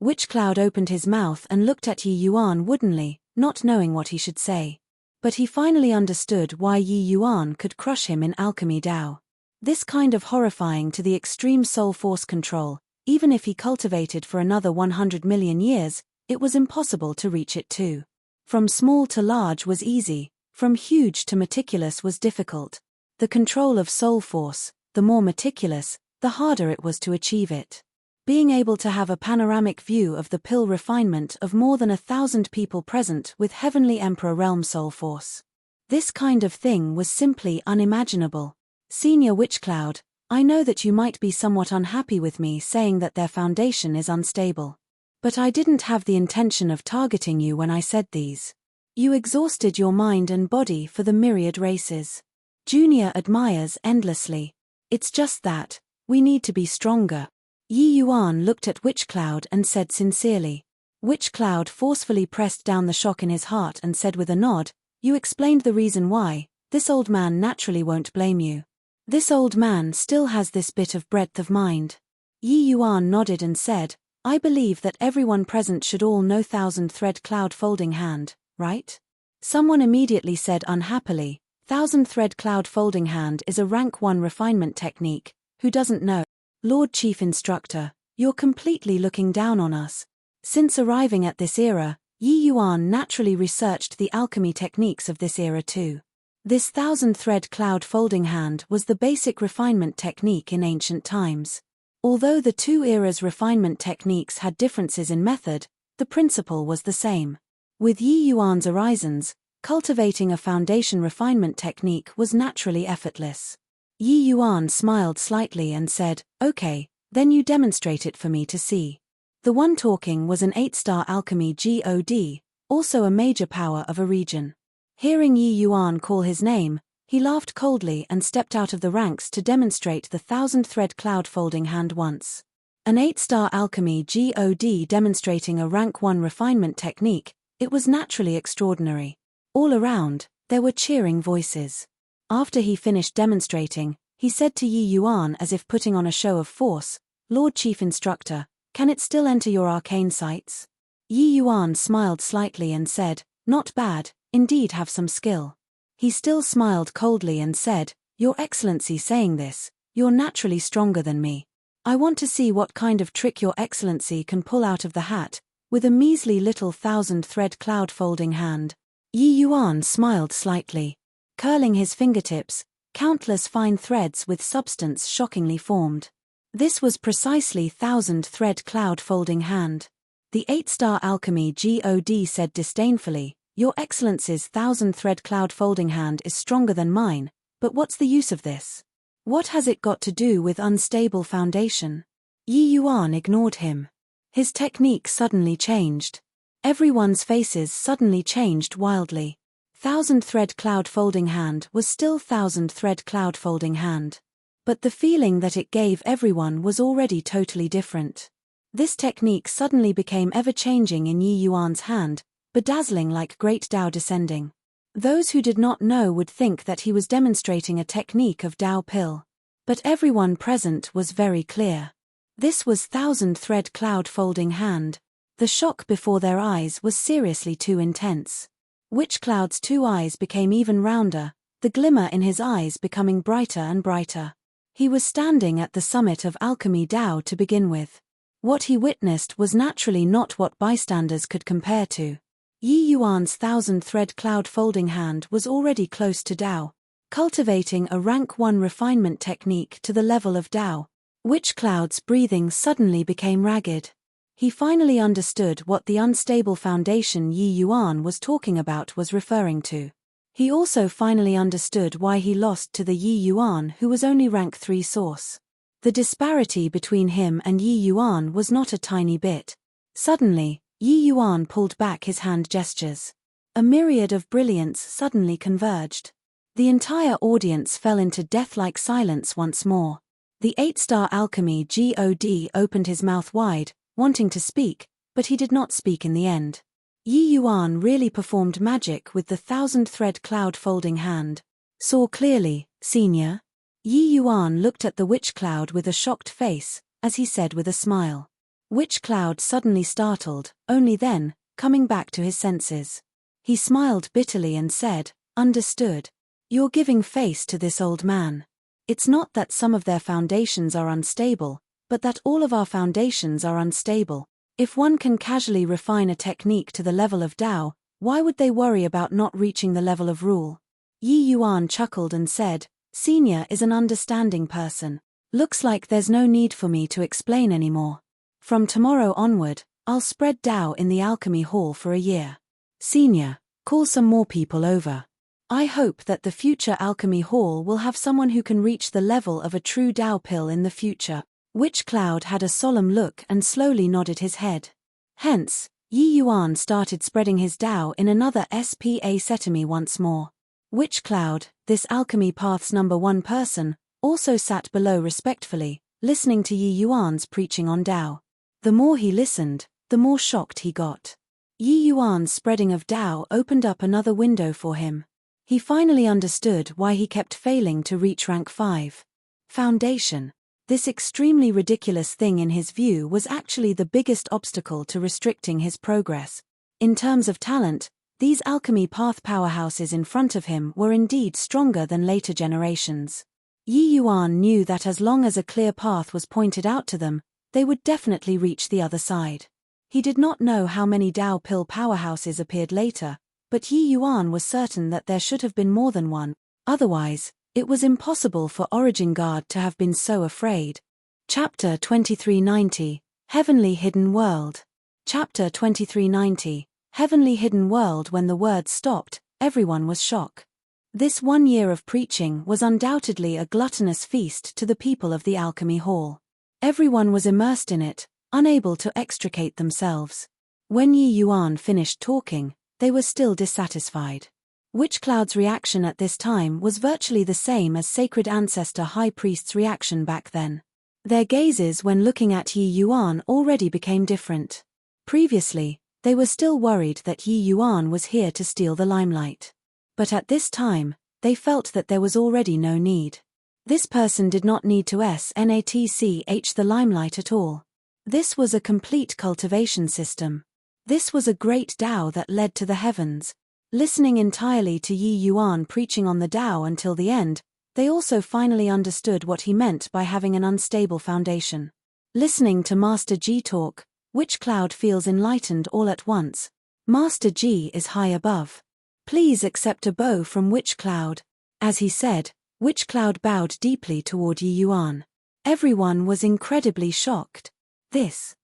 Witch Cloud opened his mouth and looked at Yi Yuan woodenly, not knowing what he should say. But he finally understood why Yi Yuan could crush him in alchemy Dao. This kind of horrifying to the extreme soul force control, even if he cultivated for another 100 million years, it was impossible to reach it too. From small to large was easy, from huge to meticulous was difficult. The control of soul force, the more meticulous, the harder it was to achieve it. Being able to have a panoramic view of the pill refinement of more than 1,000 people present with Heavenly Emperor Realm Soul Force. This kind of thing was simply unimaginable. Senior Witch Cloud, I know that you might be somewhat unhappy with me saying that their foundation is unstable. But I didn't have the intention of targeting you when I said these. You exhausted your mind and body for the myriad races. Junior admires endlessly. It's just that, we need to be stronger. Yi Yuan looked at Witch Cloud and said sincerely. Witch Cloud forcefully pressed down the shock in his heart and said with a nod, you explained the reason why, this old man naturally won't blame you. This old man still has this bit of breadth of mind. Yi Yuan nodded and said, I believe that everyone present should all know Thousand Thread Cloud Folding Hand, right? Someone immediately said unhappily, Thousand Thread Cloud Folding Hand is a rank 1 refinement technique, who doesn't know? Lord Chief Instructor, you're completely looking down on us. Since arriving at this era, Yi Yuan naturally researched the alchemy techniques of this era too. This thousand-thread cloud folding hand was the basic refinement technique in ancient times. Although the two eras' refinement techniques had differences in method, the principle was the same. With Yi Yuan's orisons, cultivating a foundation refinement technique was naturally effortless. Yi Yuan smiled slightly and said, okay, then you demonstrate it for me to see. The one talking was an 8-star alchemy god, also a major power of a region. Hearing Yi Yuan call his name, he laughed coldly and stepped out of the ranks to demonstrate the thousand-thread cloud folding hand once. An 8-star alchemy god demonstrating a rank 1 refinement technique, it was naturally extraordinary. All around, there were cheering voices. After he finished demonstrating, he said to Yi Yuan as if putting on a show of force, Lord Chief Instructor, can it still enter your arcane sights? Yi Yuan smiled slightly and said, not bad, indeed have some skill. He still smiled coldly and said, Your Excellency saying this, you're naturally stronger than me. I want to see what kind of trick Your Excellency can pull out of the hat, with a measly little thousand-thread cloud folding hand. Yi Yuan smiled slightly. Curling his fingertips, countless fine threads with substance shockingly formed. This was precisely thousand-thread cloud folding hand. The 8-star alchemy god said disdainfully, Your Excellency's thousand-thread cloud folding hand is stronger than mine, but what's the use of this? What has it got to do with unstable foundation? Yi Yuan ignored him. His technique suddenly changed. Everyone's faces suddenly changed wildly. Thousand-thread cloud folding hand was still thousand-thread cloud folding hand. But the feeling that it gave everyone was already totally different. This technique suddenly became ever-changing in Yi Yuan's hand, bedazzling like great Tao descending. Those who did not know would think that he was demonstrating a technique of Tao pill. But everyone present was very clear. This was thousand-thread cloud folding hand. The shock before their eyes was seriously too intense. Witch Cloud's 2 eyes became even rounder, the glimmer in his eyes becoming brighter and brighter. He was standing at the summit of alchemy Tao to begin with. What he witnessed was naturally not what bystanders could compare to. Yi Yuan's thousand-thread cloud folding hand was already close to Tao, cultivating a rank 1 refinement technique to the level of Tao. Witch Cloud's breathing suddenly became ragged. He finally understood what the unstable foundation Yi Yuan was talking about was referring to. He also finally understood why he lost to the Yi Yuan who was only rank 3 source. The disparity between him and Yi Yuan was not a tiny bit. Suddenly, Yi Yuan pulled back his hand gestures. A myriad of brilliance suddenly converged. The entire audience fell into death-like silence once more. The 8-star alchemy god opened his mouth wide, wanting to speak, but he did not speak in the end. Yi Yuan really performed magic with the thousand-thread cloud folding hand. Saw clearly, Senior? Yi Yuan looked at the witch cloud with a shocked face, as he said with a smile. Witch Cloud suddenly startled, only then, coming back to his senses. He smiled bitterly and said, "Understood. You're giving face to this old man. It's not that some of their foundations are unstable, but that all of our foundations are unstable. If one can casually refine a technique to the level of Tao, why would they worry about not reaching the level of rule?" Yi Yuan chuckled and said, "Senior is an understanding person. Looks like there's no need for me to explain anymore. From tomorrow onward, I'll spread Tao in the alchemy hall for a year. Senior, call some more people over. I hope that the future alchemy hall will have someone who can reach the level of a true Tao pill in the future." Witch Cloud had a solemn look and slowly nodded his head. Hence, Yi Yuan started spreading his Tao in another SPA setami once more. Witch Cloud, this alchemy path's #1 person, also sat below respectfully, listening to Yi Yuan's preaching on Tao. The more he listened, the more shocked he got. Yi Yuan's spreading of Tao opened up another window for him. He finally understood why he kept failing to reach rank 5. Foundation. This extremely ridiculous thing in his view was actually the biggest obstacle to restricting his progress. In terms of talent, these alchemy path powerhouses in front of him were indeed stronger than later generations. Yi Yuan knew that as long as a clear path was pointed out to them, they would definitely reach the other side. He did not know how many Tao pill powerhouses appeared later, but Yi Yuan was certain that there should have been more than one. Otherwise, it was impossible for Origin Guard to have been so afraid. Chapter 2390, Heavenly Hidden World. Chapter 2390, Heavenly Hidden World. When the words stopped, everyone was shocked. This 1 year of preaching was undoubtedly a gluttonous feast to the people of the Alchemy Hall. Everyone was immersed in it, unable to extricate themselves. When Yi Yuan finished talking, they were still dissatisfied. Witch Cloud's reaction at this time was virtually the same as Sacred Ancestor High Priest's reaction back then. Their gazes when looking at Yi Yuan already became different. Previously, they were still worried that Yi Yuan was here to steal the limelight. But at this time, they felt that there was already no need. This person did not need to snatch the limelight at all. This was a complete cultivation system. This was a great Tao that led to the heavens. Listening entirely to Yi Yuan preaching on the Tao until the end, they also finally understood what he meant by having an unstable foundation. Listening to Master Ji talk, Witch Cloud feels enlightened all at once. Master Ji is high above. Please accept a bow from Witch Cloud. As he said, Witch Cloud bowed deeply toward Yi Yuan. Everyone was incredibly shocked. This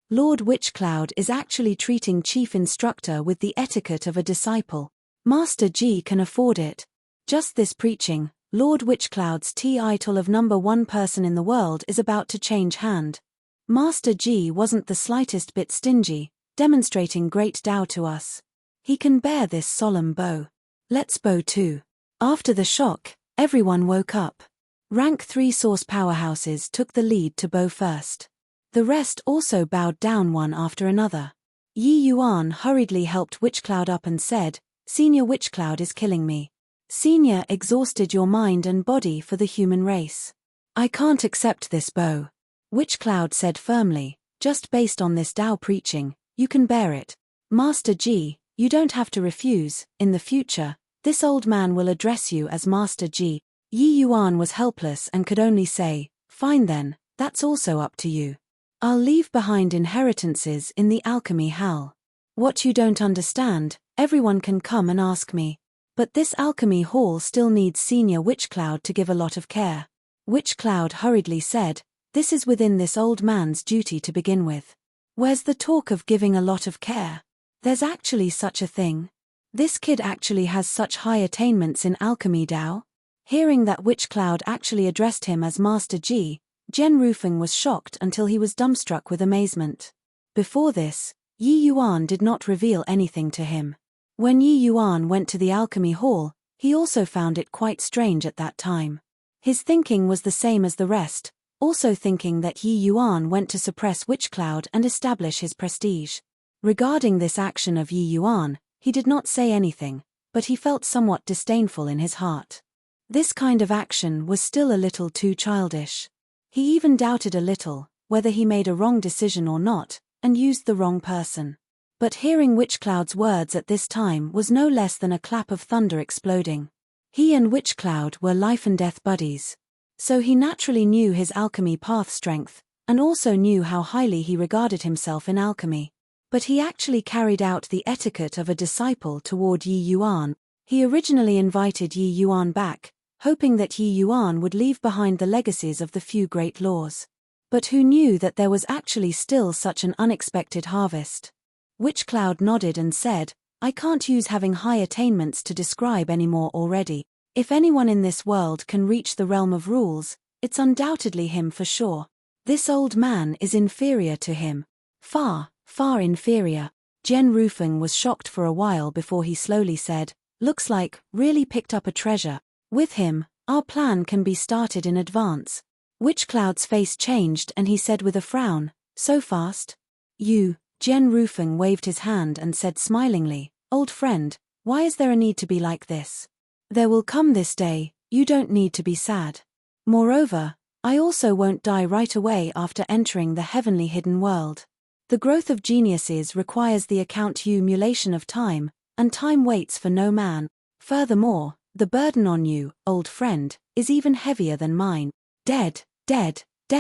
Lord Witch Cloud is actually treating Chief Instructor with the etiquette of a disciple. Master Ji can afford it. Just this preaching, Lord Witch Cloud's title of #1 person in the world is about to change hand. Master Ji wasn't the slightest bit stingy, demonstrating great Tao to us. He can bear this solemn bow. Let's bow too. After the shock, everyone woke up. Rank 3 source powerhouses took the lead to bow first. The rest also bowed down one after another. Yi Yuan hurriedly helped Witch Cloud up and said, "Senior, Witch Cloud is killing me. Senior exhausted your mind and body for the human race. I can't accept this bow." Witch Cloud said firmly, "Just based on this Tao preaching, you can bear it. Master Ji, you don't have to refuse. In the future, this old man will address you as Master Ji." Yi Yuan was helpless and could only say, "Fine then, that's also up to you. I'll leave behind inheritances in the alchemy hall. What you don't understand, everyone can come and ask me. But this alchemy hall still needs Senior Witch Cloud to give a lot of care." Witch Cloud hurriedly said, "This is within this old man's duty to begin with. Where's the talk of giving a lot of care? There's actually such a thing. This kid actually has such high attainments in alchemy Tao." Hearing that Witch Cloud actually addressed him as Master Ji, Jen Rufeng was shocked until he was dumbstruck with amazement. Before this, Yi Yuan did not reveal anything to him. When Yi Yuan went to the alchemy hall, he also found it quite strange at that time. His thinking was the same as the rest, also thinking that Yi Yuan went to suppress Witch Cloud and establish his prestige. Regarding this action of Yi Yuan, he did not say anything, but he felt somewhat disdainful in his heart. This kind of action was still a little too childish. He even doubted a little whether he made a wrong decision or not, and used the wrong person. But hearing Witchcloud's words at this time was no less than a clap of thunder exploding. He and Witchcloud were life and death buddies. So he naturally knew his alchemy path strength, and also knew how highly he regarded himself in alchemy. But he actually carried out the etiquette of a disciple toward Yi Yuan. He originally invited Yi Yuan back, hoping that Yi Yuan would leave behind the legacies of the few great laws. But who knew that there was actually still such an unexpected harvest? Witchcloud nodded and said, I can't use having high attainments to describe anymore already. If anyone in this world can reach the realm of rules, it's undoubtedly him for sure. This old man is inferior to him. Far, far inferior. Jen Rufeng was shocked for a while before he slowly said, looks like, really picked up a treasure. With him, our plan can be started in advance. Witchcloud's face changed and he said with a frown, so fast? Jen Rufeng waved his hand and said smilingly, old friend, why is there a need to be like this? There will come this day, you don't need to be sad. Moreover, I also won't die right away after entering the heavenly hidden world. The growth of geniuses requires the accumulation of time, and time waits for no man. Furthermore, the burden on you, old friend, is even heavier than mine. Death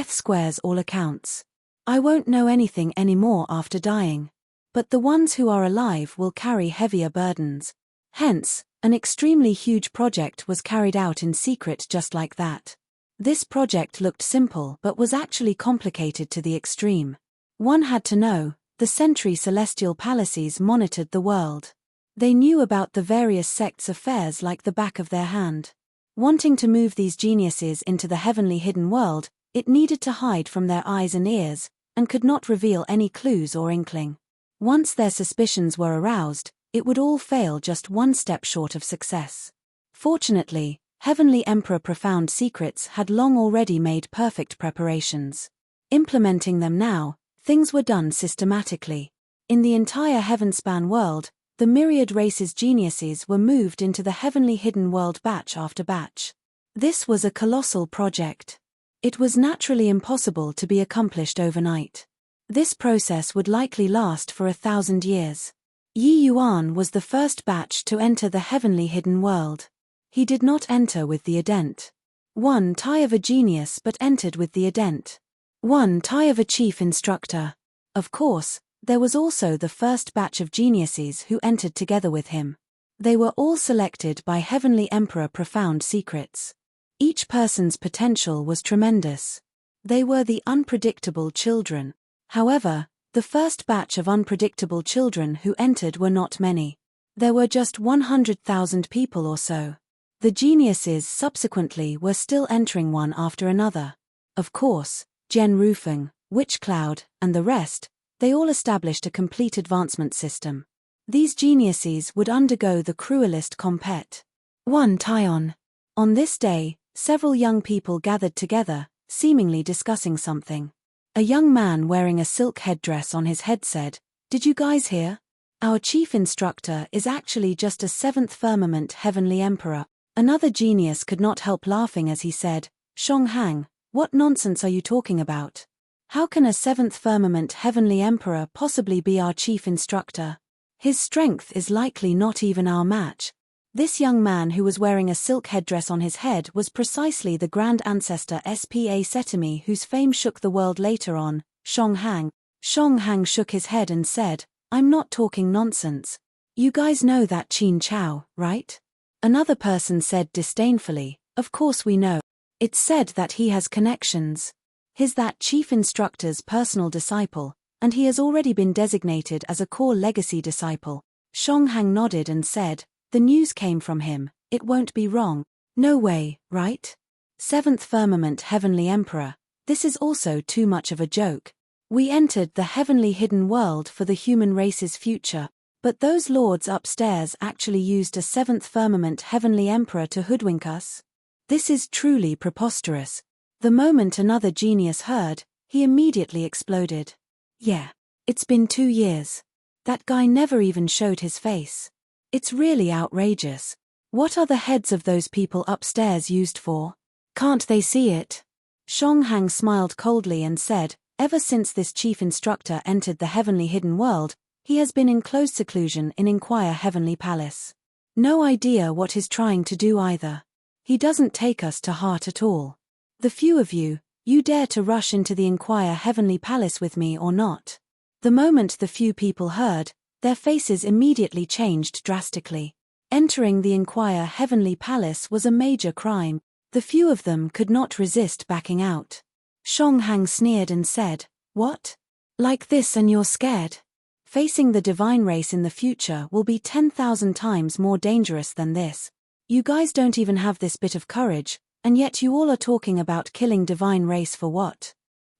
squares all accounts. I won't know anything anymore after dying. But the ones who are alive will carry heavier burdens. Hence, an extremely huge project was carried out in secret just like that. This project looked simple but was actually complicated to the extreme. One had to know, the Century Celestial Palaces monitored the world. They knew about the various sects' affairs like the back of their hand. Wanting to move these geniuses into the heavenly hidden world, it needed to hide from their eyes and ears, and could not reveal any clues or inkling. Once their suspicions were aroused, it would all fail just one step short of success. Fortunately, Heavenly Emperor Profound Secrets had long already made perfect preparations. Implementing them now, things were done systematically. In the entire Heavenspan world, the myriad races' geniuses were moved into the heavenly hidden world batch after batch. This was a colossal project. It was naturally impossible to be accomplished overnight. This process would likely last for 1,000 years. Yi Yuan was the first batch to enter the heavenly hidden world. He did not enter with the ident. One tie of a genius but entered with the ident. One tie of a chief instructor. Of course, there was also the first batch of geniuses who entered together with him. They were all selected by Heavenly Emperor Profound Secrets. Each person's potential was tremendous. They were the unpredictable children. However, the first batch of unpredictable children who entered were not many. There were just 100,000 people or so. The geniuses subsequently were still entering one after another. Of course, Jen Rufeng, Witchcloud, and the rest, they all established a complete advancement system. These geniuses would undergo the cruelest compet. 1 Tyon. On this day, several young people gathered together, seemingly discussing something. A young man wearing a silk headdress on his head said, "Did you guys hear? Our chief instructor is actually just a 7th firmament heavenly emperor." Another genius could not help laughing as he said, "Shong Hang, what nonsense are you talking about? How can a 7th firmament heavenly emperor possibly be our chief instructor? His strength is likely not even our match." This young man who was wearing a silk headdress on his head was precisely the grand ancestor Spa Setemi whose fame shook the world later on, Shong Hang. Shong Hang shook his head and said, "I'm not talking nonsense. You guys know that Qin Chao, right?" Another person said disdainfully, "Of course we know. It's said that he has connections. He's that chief instructor's personal disciple, and he has already been designated as a core legacy disciple." Shong Hang nodded and said, "The news came from him, it won't be wrong." "No way, right? 7th firmament heavenly emperor, this is also too much of a joke. We entered the heavenly hidden world for the human race's future, but those lords upstairs actually used a 7th firmament heavenly emperor to hoodwink us? This is truly preposterous." The moment another genius heard, he immediately exploded. "Yeah, it's been 2 years. That guy never even showed his face. It's really outrageous. What are the heads of those people upstairs used for? Can't they see it?" Shong Hang smiled coldly and said, Ever since this chief instructor entered the heavenly hidden world, he has been in close seclusion in Inquire Heavenly Palace. No idea what he's trying to do either. He doesn't take us to heart at all. The few of you dare to rush into the Inquire Heavenly Palace with me or not? The moment the few people heard, their faces immediately changed drastically. Entering the Inquire Heavenly Palace was a major crime. The few of them could not resist backing out. Shonghang sneered and said, "What? Like this and you're scared? Facing the divine race in the future will be 10,000 times more dangerous than this. You guys don't even have this bit of courage, and yet you all are talking about killing divine race for what?"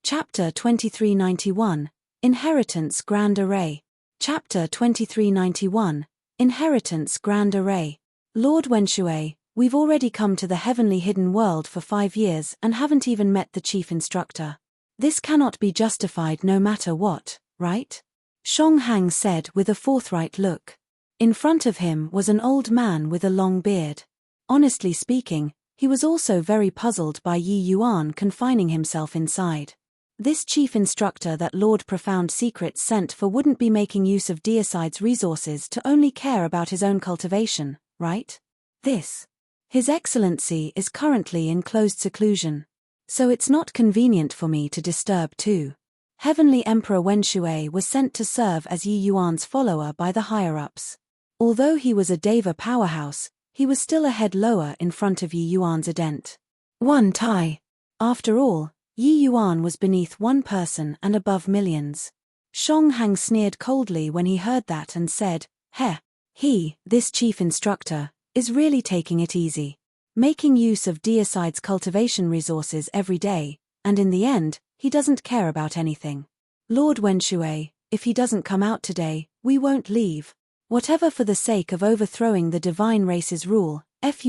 Chapter 2391, Inheritance Grand Array. Chapter 2391, Inheritance Grand Array. Lord Wenxue, we've already come to the heavenly hidden world for 5 years and haven't even met the chief instructor. This cannot be justified no matter what, right? Shonghang said with a forthright look. In front of him was an old man with a long beard. Honestly speaking, he was also very puzzled by Yi Yuan confining himself inside. This chief instructor that Lord Profound Secrets sent for wouldn't be making use of Deicide's resources to only care about his own cultivation, right? His Excellency is currently in closed seclusion. So it's not convenient for me to disturb too. Heavenly Emperor Wenxue was sent to serve as Yi Yuan's follower by the higher-ups. Although he was a Deva powerhouse, he was still a head lower in front of Yi Yuan's adent. One Tai. After all, Yi Yuan was beneath one person and above millions. Shonghang sneered coldly when he heard that and said, this chief instructor, is really taking it easy. Making use of Deicide's cultivation resources every day, and in the end, he doesn't care about anything. Lord Wenxue, if he doesn't come out today, we won't leave. Whatever for the sake of overthrowing the divine race's rule, fuck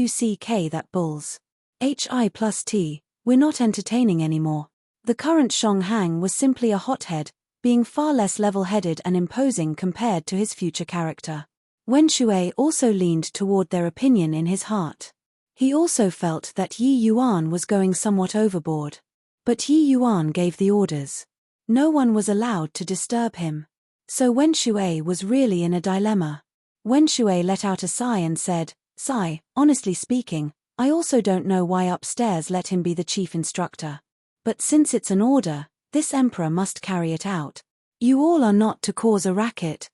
that bulls. Hi+T, we're not entertaining anymore. The current Shonghang was simply a hothead, being far less level-headed and imposing compared to his future character. Wenxue also leaned toward their opinion in his heart. He also felt that Yi Yuan was going somewhat overboard. But Yi Yuan gave the orders. No one was allowed to disturb him. So Wenxue was really in a dilemma. Wenxue let out a sigh and said, "Sigh, honestly speaking, I also don't know why upstairs let him be the chief instructor. But since it's an order, this emperor must carry it out. You all are not to cause a racket.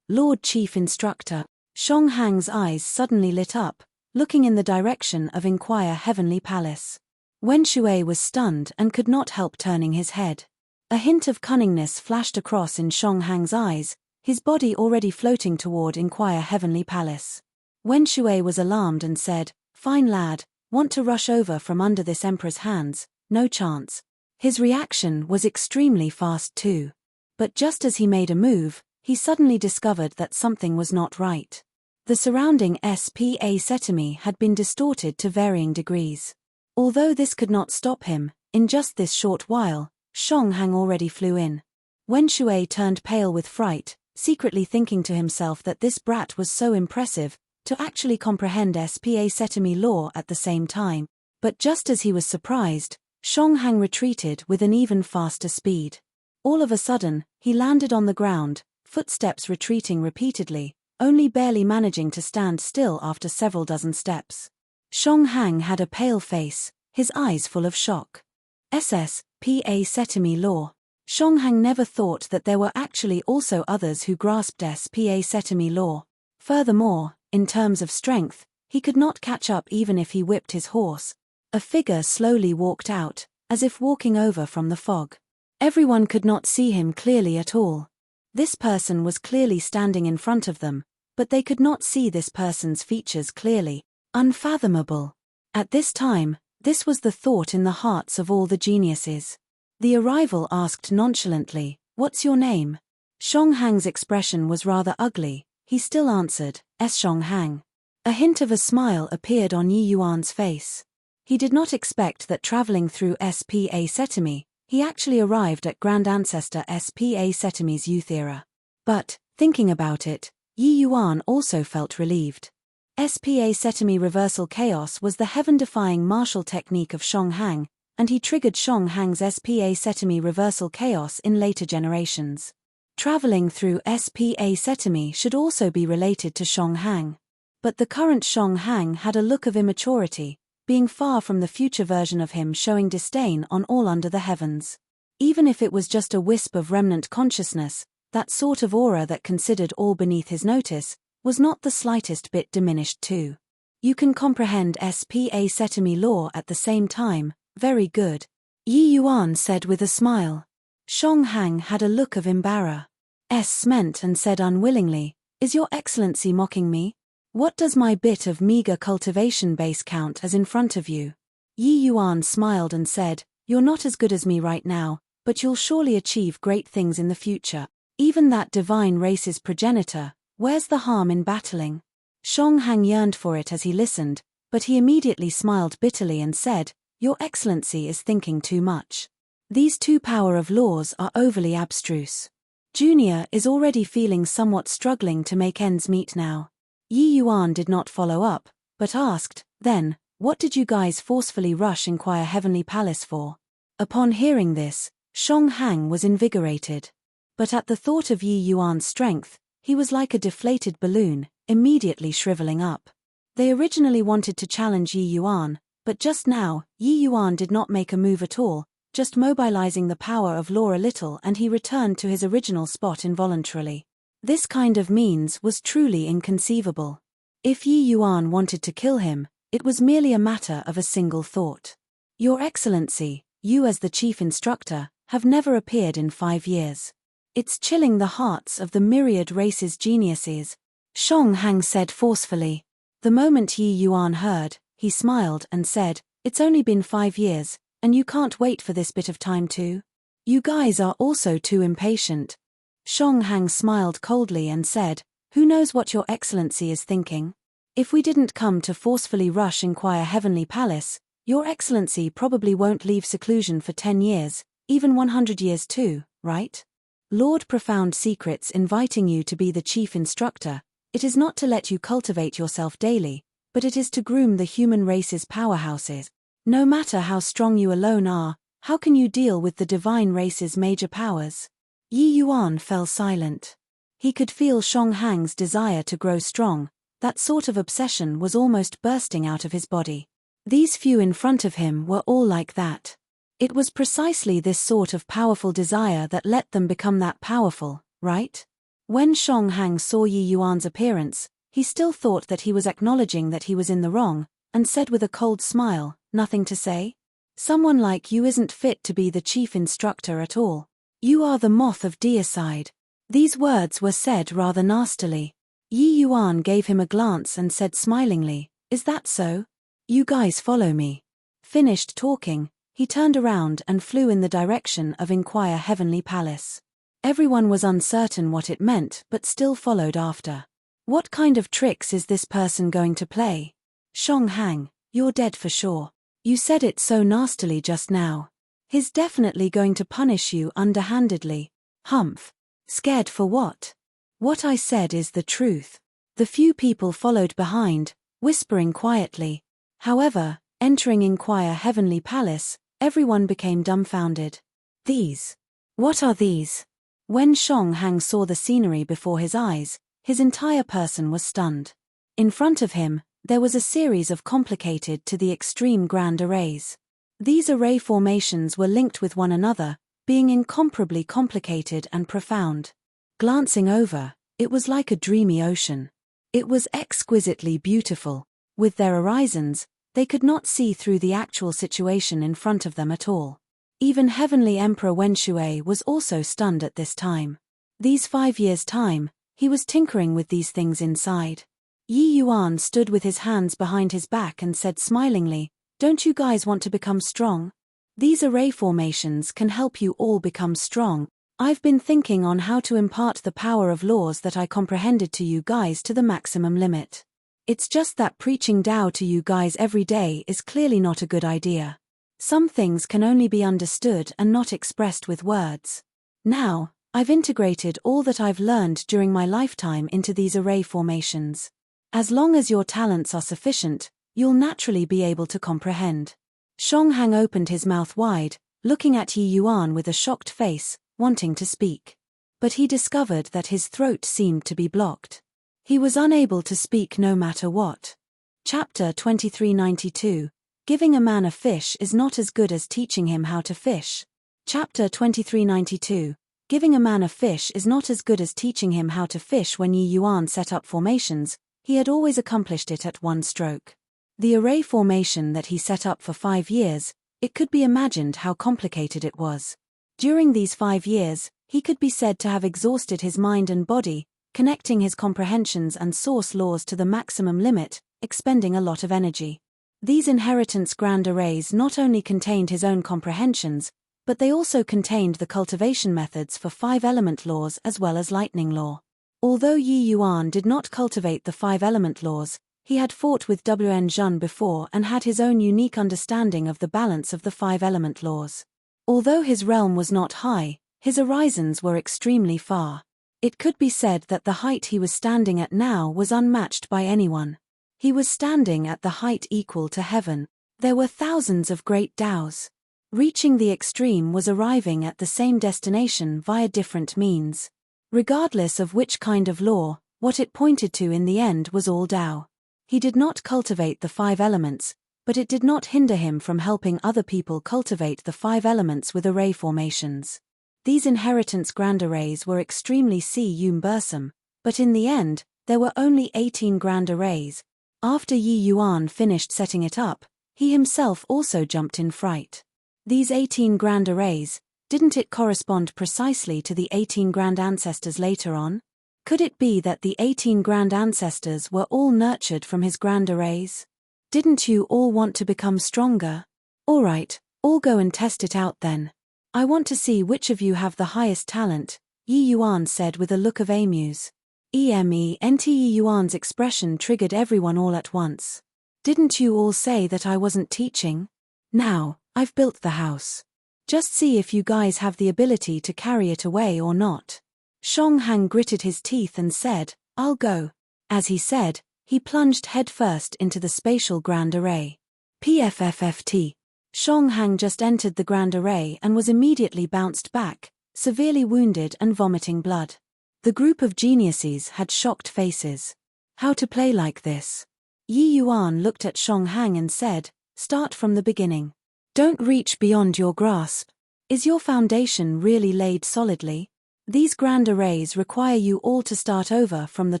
Lord Chief Instructor." Shonghang's eyes suddenly lit up, looking in the direction of Inquire Heavenly Palace. Wenxue was stunned and could not help turning his head. A hint of cunningness flashed across in Shonghang's eyes, his body already floating toward Inquire Heavenly Palace. Wenxue was alarmed and said, "Fine lad, want to rush over from under this emperor's hands? No chance." His reaction was extremely fast too. But just as he made a move, he suddenly discovered that something was not right. The surrounding SPA setami had been distorted to varying degrees. Although this could not stop him, in just this short while, Shonghang already flew in. Wenxue turned pale with fright, secretly thinking to himself that this brat was so impressive, to actually comprehend SPA setami law at the same time. But just as he was surprised, Shonghang retreated with an even faster speed. All of a sudden, he landed on the ground, footsteps retreating repeatedly, only barely managing to stand still after several dozen steps. Shonghang had a pale face, his eyes full of shock. SSPA setami law. Shonghang never thought that there were actually also others who grasped SPA setami law. Furthermore, in terms of strength, he could not catch up even if he whipped his horse. A figure slowly walked out, as if walking over from the fog. Everyone could not see him clearly at all. This person was clearly standing in front of them, but they could not see this person's features clearly. Unfathomable. At this time, this was the thought in the hearts of all the geniuses. The arrival asked nonchalantly, "What's your name?" Shonghang's expression was rather ugly. He still answered, "S. Shonghang." A hint of a smile appeared on Yi Yuan's face. He did not expect that traveling through SPA setami, he actually arrived at Grand Ancestor SPA setami's youth era. But, thinking about it, Yi Yuan also felt relieved. SPA setami reversal chaos was the heaven-defying martial technique of Shonghang, and he triggered Shong Hang's SPA Setemi reversal chaos in later generations. Traveling through SPA Setemi should also be related to Shong Hang. But the current Shong Hang had a look of immaturity, being far from the future version of him showing disdain on all under the heavens. Even if it was just a wisp of remnant consciousness, that sort of aura that considered all beneath his notice, was not the slightest bit diminished too. You can comprehend SPA Setemi law at the same time, very good. Yi Yuan said with a smile. Shong Hang had a look of embarrassment and said unwillingly, "Is your excellency mocking me? What does my bit of meager cultivation base count as in front of you?" Yi Yuan smiled and said, "You're not as good as me right now, but you'll surely achieve great things in the future. Even that divine race's progenitor, where's the harm in battling?" Shong Hang yearned for it as he listened, but he immediately smiled bitterly and said, "Your excellency is thinking too much. These two power of laws are overly abstruse. Junior is already feeling somewhat struggling to make ends meet now." Yi Yuan did not follow up, but asked, "Then, what did you guys forcefully rush inquire Heavenly Palace for?" Upon hearing this, Shong Hang was invigorated. But at the thought of Yi Yuan's strength, he was like a deflated balloon, immediately shriveling up. They originally wanted to challenge Yi Yuan, but just now, Yi Yuan did not make a move at all, just mobilizing the power of law a little, and he returned to his original spot involuntarily. This kind of means was truly inconceivable. If Yi Yuan wanted to kill him, it was merely a matter of a single thought. "Your Excellency, you as the chief instructor, have never appeared in 5 years. It's chilling the hearts of the myriad races geniuses," Shong Hang said forcefully. The moment Yi Yuan heard, he smiled and said, "It's only been 5 years, and you can't wait for this bit of time too? You guys are also too impatient." Shong Hang smiled coldly and said, "Who knows what your excellency is thinking? If we didn't come to forcefully rush inquire Heavenly Palace, your excellency probably won't leave seclusion for 10 years, even 100 years too, right? Lord Profound Secrets inviting you to be the chief instructor, it is not to let you cultivate yourself daily, but it is to groom the human race's powerhouses. No matter how strong you alone are, how can you deal with the divine race's major powers?" Yi Yuan fell silent. He could feel Shong Hang's desire to grow strong, that sort of obsession was almost bursting out of his body. These few in front of him were all like that. It was precisely this sort of powerful desire that let them become that powerful, right? When Shong Hang saw Yi Yuan's appearance, he still thought that he was acknowledging that he was in the wrong, and said with a cold smile, "Nothing to say? Someone like you isn't fit to be the chief instructor at all. You are the moth of deicide." These words were said rather nastily. Yi Yuan gave him a glance and said smilingly, "Is that so? You guys follow me." Finished talking, he turned around and flew in the direction of Inquire Heavenly Palace. Everyone was uncertain what it meant but still followed after. What kind of tricks is this person going to play? Shong Hang, you're dead for sure. You said it so nastily just now. He's definitely going to punish you underhandedly. Humph. Scared for what? What I said is the truth. The few people followed behind, whispering quietly. However, entering Inquire Heavenly Palace, everyone became dumbfounded. These. What are these? When Shong Hang saw the scenery before his eyes, his entire person was stunned. In front of him, there was a series of complicated to the extreme grand arrays. These array formations were linked with one another, being incomparably complicated and profound. Glancing over, it was like a dreamy ocean. It was exquisitely beautiful. With their horizons, they could not see through the actual situation in front of them at all. Even Heavenly Emperor Wenshui was also stunned at this time. These 5 years' time, he was tinkering with these things inside. Yi Yuan stood with his hands behind his back and said smilingly, "Don't you guys want to become strong? These array formations can help you all become strong. I've been thinking on how to impart the power of laws that I comprehended to you guys to the maximum limit. It's just that preaching Tao to you guys every day is clearly not a good idea. Some things can only be understood and not expressed with words. Now, I've integrated all that I've learned during my lifetime into these array formations. As long as your talents are sufficient, you'll naturally be able to comprehend." Shonghang opened his mouth wide, looking at Yi Yuan with a shocked face, wanting to speak. But he discovered that his throat seemed to be blocked. He was unable to speak no matter what. Chapter 2392. Giving a man a fish is not as good as teaching him how to fish. Chapter 2392. Giving a man a fish is not as good as teaching him how to fish. When Yi Yuan set up formations, he had always accomplished it at one stroke. The array formation that he set up for 5 years, it could be imagined how complicated it was. During these 5 years, he could be said to have exhausted his mind and body, connecting his comprehensions and source laws to the maximum limit, expending a lot of energy. These inheritance grand arrays not only contained his own comprehensions, but they also contained the cultivation methods for 5-element laws as well as lightning law. Although Yi Yuan did not cultivate the 5-element laws, he had fought with Wn Zhen before and had his own unique understanding of the balance of the 5-element laws. Although his realm was not high, his horizons were extremely far. It could be said that the height he was standing at now was unmatched by anyone. He was standing at the height equal to heaven. There were thousands of great Taos. Reaching the extreme was arriving at the same destination via different means. Regardless of which kind of law, what it pointed to in the end was all Tao. He did not cultivate the 5 elements, but it did not hinder him from helping other people cultivate the 5 elements with array formations. These inheritance grand arrays were extremely cumbersome, but in the end, there were only 18 grand arrays. After Yi Yuan finished setting it up, he himself also jumped in fright. These 18 grand arrays, didn't it correspond precisely to the 18 grand ancestors later on? Could it be that the 18 grand ancestors were all nurtured from his grand arrays? Didn't you all want to become stronger? Alright, all go and test it out then. I want to see which of you have the highest talent, Yi Yuan said with a look of amuse. Yi Yuan's expression triggered everyone all at once. Didn't you all say that I wasn't teaching? Now, I've built the house. Just see if you guys have the ability to carry it away or not. Shonghang gritted his teeth and said, I'll go. As he said, he plunged headfirst into the spatial grand array. PFFFT. Shonghang just entered the grand array and was immediately bounced back, severely wounded and vomiting blood. The group of geniuses had shocked faces. How to play like this? Yi Yuan looked at Shonghang and said, start from the beginning. Don't reach beyond your grasp. Is your foundation really laid solidly? These grand arrays require you all to start over from the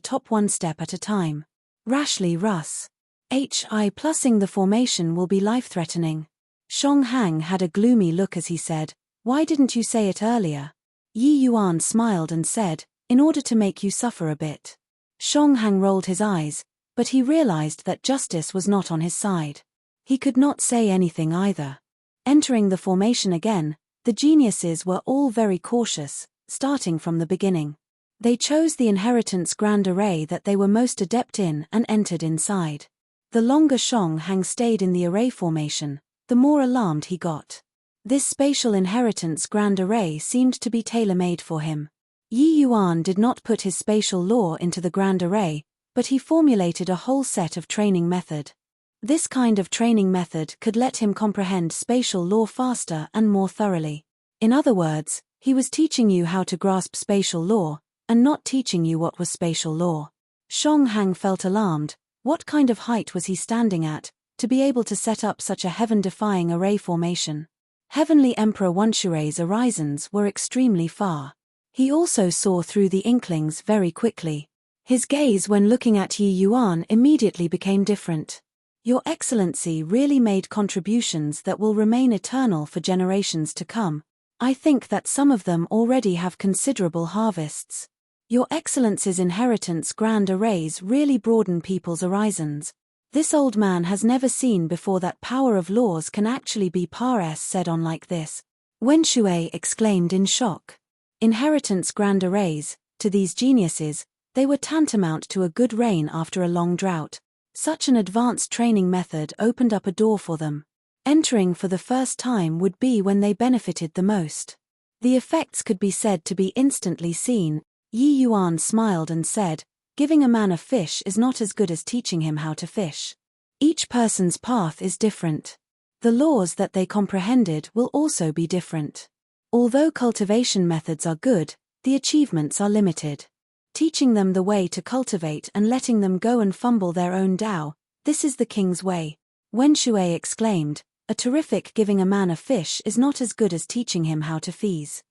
top one step at a time. Rashly Russ. Plussing the formation will be life-threatening. Shonghang had a gloomy look as he said, why didn't you say it earlier? Yi Yuan smiled and said, in order to make you suffer a bit. Shonghang rolled his eyes, but he realized that justice was not on his side. He could not say anything either. Entering the formation again, the geniuses were all very cautious, starting from the beginning. They chose the inheritance grand array that they were most adept in and entered inside. The longer Shonghang stayed in the array formation, the more alarmed he got. This spatial inheritance grand array seemed to be tailor-made for him. Yi Yuan did not put his spatial law into the grand array, but he formulated a whole set of training method. This kind of training method could let him comprehend spatial law faster and more thoroughly. In other words, he was teaching you how to grasp spatial law, and not teaching you what was spatial law. Shonghang felt alarmed. What kind of height was he standing at, to be able to set up such a heaven-defying array formation? Heavenly Emperor Wenshui's horizons were extremely far. He also saw through the inklings very quickly. His gaze when looking at Yi Yuan immediately became different. Your Excellency really made contributions that will remain eternal for generations to come. I think that some of them already have considerable harvests. Your Excellency's inheritance grand arrays really broaden people's horizons. This old man has never seen before that power of laws can actually be par said on like this. Wenshui exclaimed in shock. Inheritance grand arrays, to these geniuses, they were tantamount to a good rain after a long drought. Such an advanced training method opened up a door for them. Entering for the first time would be when they benefited the most. The effects could be said to be instantly seen. Yi Yuan smiled and said, giving a man a fish is not as good as teaching him how to fish. Each person's path is different. The laws that they comprehended will also be different. Although cultivation methods are good, the achievements are limited. Teaching them the way to cultivate and letting them go and fumble their own Tao, this is the king's way. Wen Shui exclaimed, a terrific giving a man a fish is not as good as teaching him how to fees.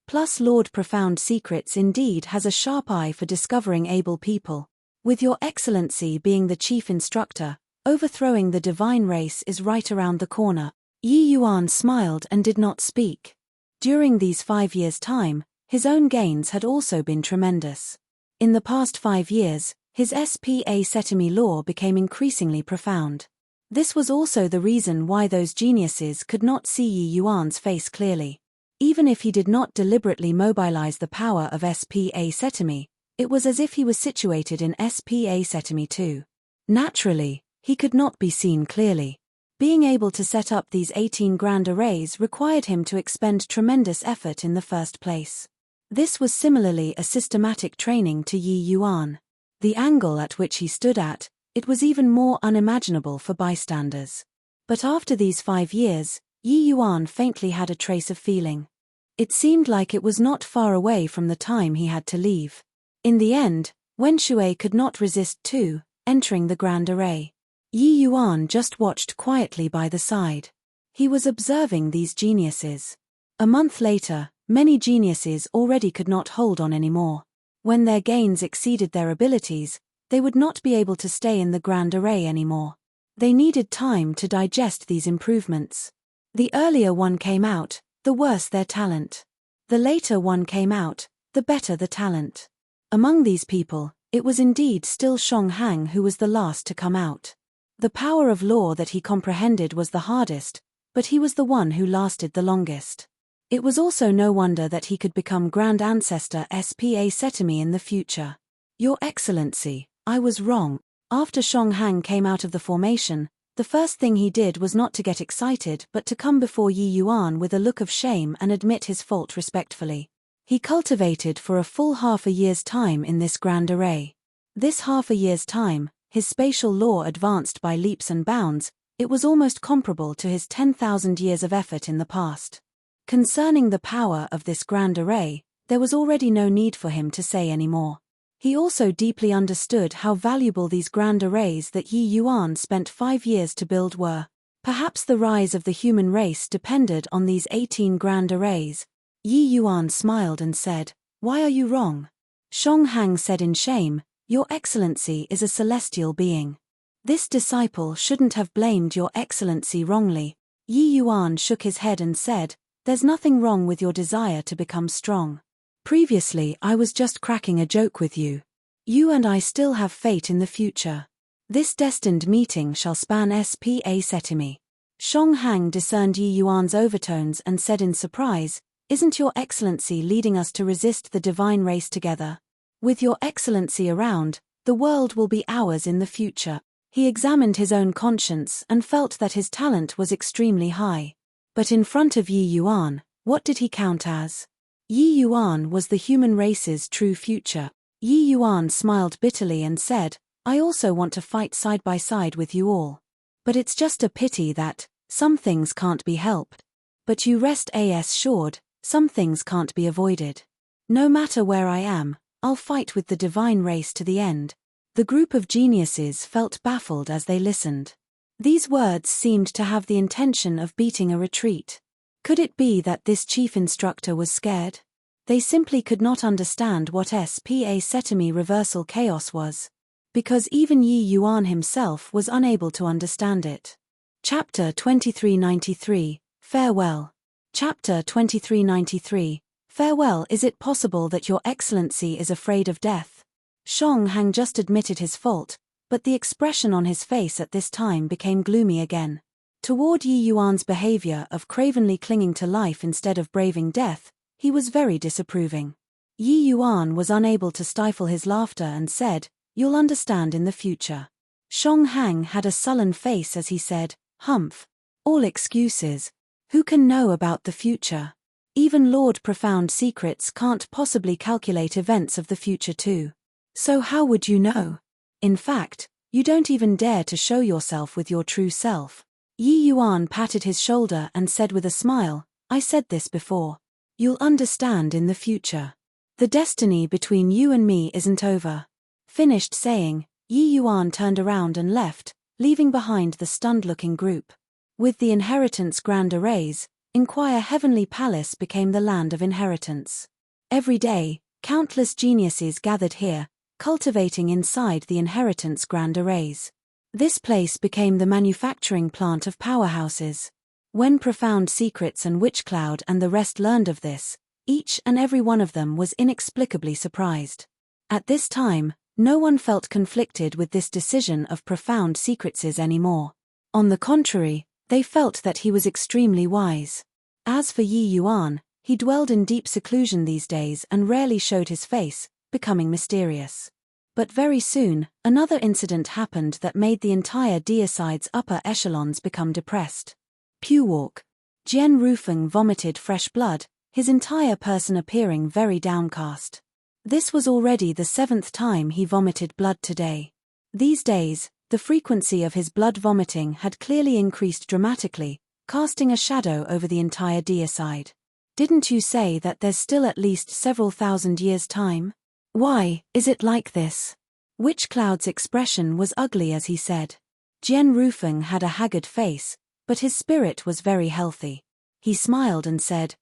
Plus Lord Profound Secrets indeed has a sharp eye for discovering able people. With your excellency being the chief instructor, overthrowing the divine race is right around the corner. Yi Yuan smiled and did not speak. During these 5 years' time, his own gains had also been tremendous. In the past 5 years, his SPA Setemi law became increasingly profound. This was also the reason why those geniuses could not see Yi Yuan's face clearly. Even if he did not deliberately mobilize the power of SPA Setemi, it was as if he was situated in SPA Setemi too. Naturally, he could not be seen clearly. Being able to set up these 18 grand arrays required him to expend tremendous effort in the first place. This was similarly a systematic training to Yi Yuan. The angle at which he stood at, it was even more unimaginable for bystanders. But after these 5 years, Yi Yuan faintly had a trace of feeling. It seemed like it was not far away from the time he had to leave. In the end, Wen Shui could not resist too, entering the grand array. Yi Yuan just watched quietly by the side. He was observing these geniuses. A month later, many geniuses already could not hold on anymore. When their gains exceeded their abilities, they would not be able to stay in the grand array anymore. They needed time to digest these improvements. The earlier one came out, the worse their talent. The later one came out, the better the talent. Among these people, it was indeed still Shong Hang who was the last to come out. The power of law that he comprehended was the hardest, but he was the one who lasted the longest. It was also no wonder that he could become Grand Ancestor SPA Setemi in the future. Your Excellency, I was wrong. After Shong Hang came out of the formation, the first thing he did was not to get excited but to come before Yi Yuan with a look of shame and admit his fault respectfully. He cultivated for a full half a year's time in this grand array. This half a year's time, his spatial law advanced by leaps and bounds. It was almost comparable to his 10,000 years of effort in the past. Concerning the power of this grand array, there was already no need for him to say any more. He also deeply understood how valuable these grand arrays that Yi Yuan spent 5 years to build were. Perhaps the rise of the human race depended on these 18 grand arrays. Yi Yuan smiled and said, "Why are you wrong?" Shong Hang said in shame, "Your Excellency is a celestial being. This disciple shouldn't have blamed Your Excellency wrongly." Yi Yuan shook his head and said, "There's nothing wrong with your desire to become strong. Previously I was just cracking a joke with you. You and I still have fate in the future. This destined meeting shall span SPA Setemi." Shong Hang discerned Yi Yuan's overtones and said in surprise, "Isn't Your Excellency leading us to resist the divine race together? With Your Excellency around, the world will be ours in the future." He examined his own conscience and felt that his talent was extremely high. But in front of Yi Yuan, what did he count as? Yi Yuan was the human race's true future. Yi Yuan smiled bitterly and said, "I also want to fight side by side with you all. But it's just a pity that some things can't be helped. But you rest assured, some things can't be avoided. No matter where I am, I'll fight with the divine race to the end." The group of geniuses felt baffled as they listened. These words seemed to have the intention of beating a retreat. Could it be that this chief instructor was scared? They simply could not understand what SPA Setemi reversal chaos was. Because even Yi Yuan himself was unable to understand it. Chapter 2393, Farewell. Chapter 2393, Farewell. Is it possible that Your Excellency is afraid of death? Shong Hang just admitted his fault, but the expression on his face at this time became gloomy again. Toward Yi Yuan's behavior of cravenly clinging to life instead of braving death, he was very disapproving. Yi Yuan was unable to stifle his laughter and said, "You'll understand in the future." Shong Hang had a sullen face as he said, "Humph. All excuses. Who can know about the future? Even Lord Profound Secrets can't possibly calculate events of the future too. So how would you know? In fact, you don't even dare to show yourself with your true self. Yi Yuan patted his shoulder and said with a smile, I said this before. You'll understand in the future. The destiny between you and me isn't over. Finished saying, Yi Yuan turned around and left, leaving behind the stunned-looking group. With the inheritance grand arrays, Inquire Heavenly Palace became the land of inheritance. Every day, countless geniuses gathered here, cultivating inside the inheritance grand arrays. This place became the manufacturing plant of powerhouses. When Profound Secrets and Witchcloud and the rest learned of this, each and every one of them was inexplicably surprised. At this time, no one felt conflicted with this decision of Profound Secrets' anymore. On the contrary, they felt that he was extremely wise. As for Yi Yuan, he dwelled in deep seclusion these days and rarely showed his face, becoming mysterious. But very soon, another incident happened that made the entire deicide's upper echelons become depressed. Pewalk. Jian Rufeng vomited fresh blood, his entire person appearing very downcast. This was already the 7th time he vomited blood today. These days, the frequency of his blood vomiting had clearly increased dramatically, casting a shadow over the entire deicide. Didn't you say that there's still at least several thousand years' time? Why is it like this? Witchcloud's expression was ugly as he said. Jian Rufeng had a haggard face, but his spirit was very healthy. He smiled and said,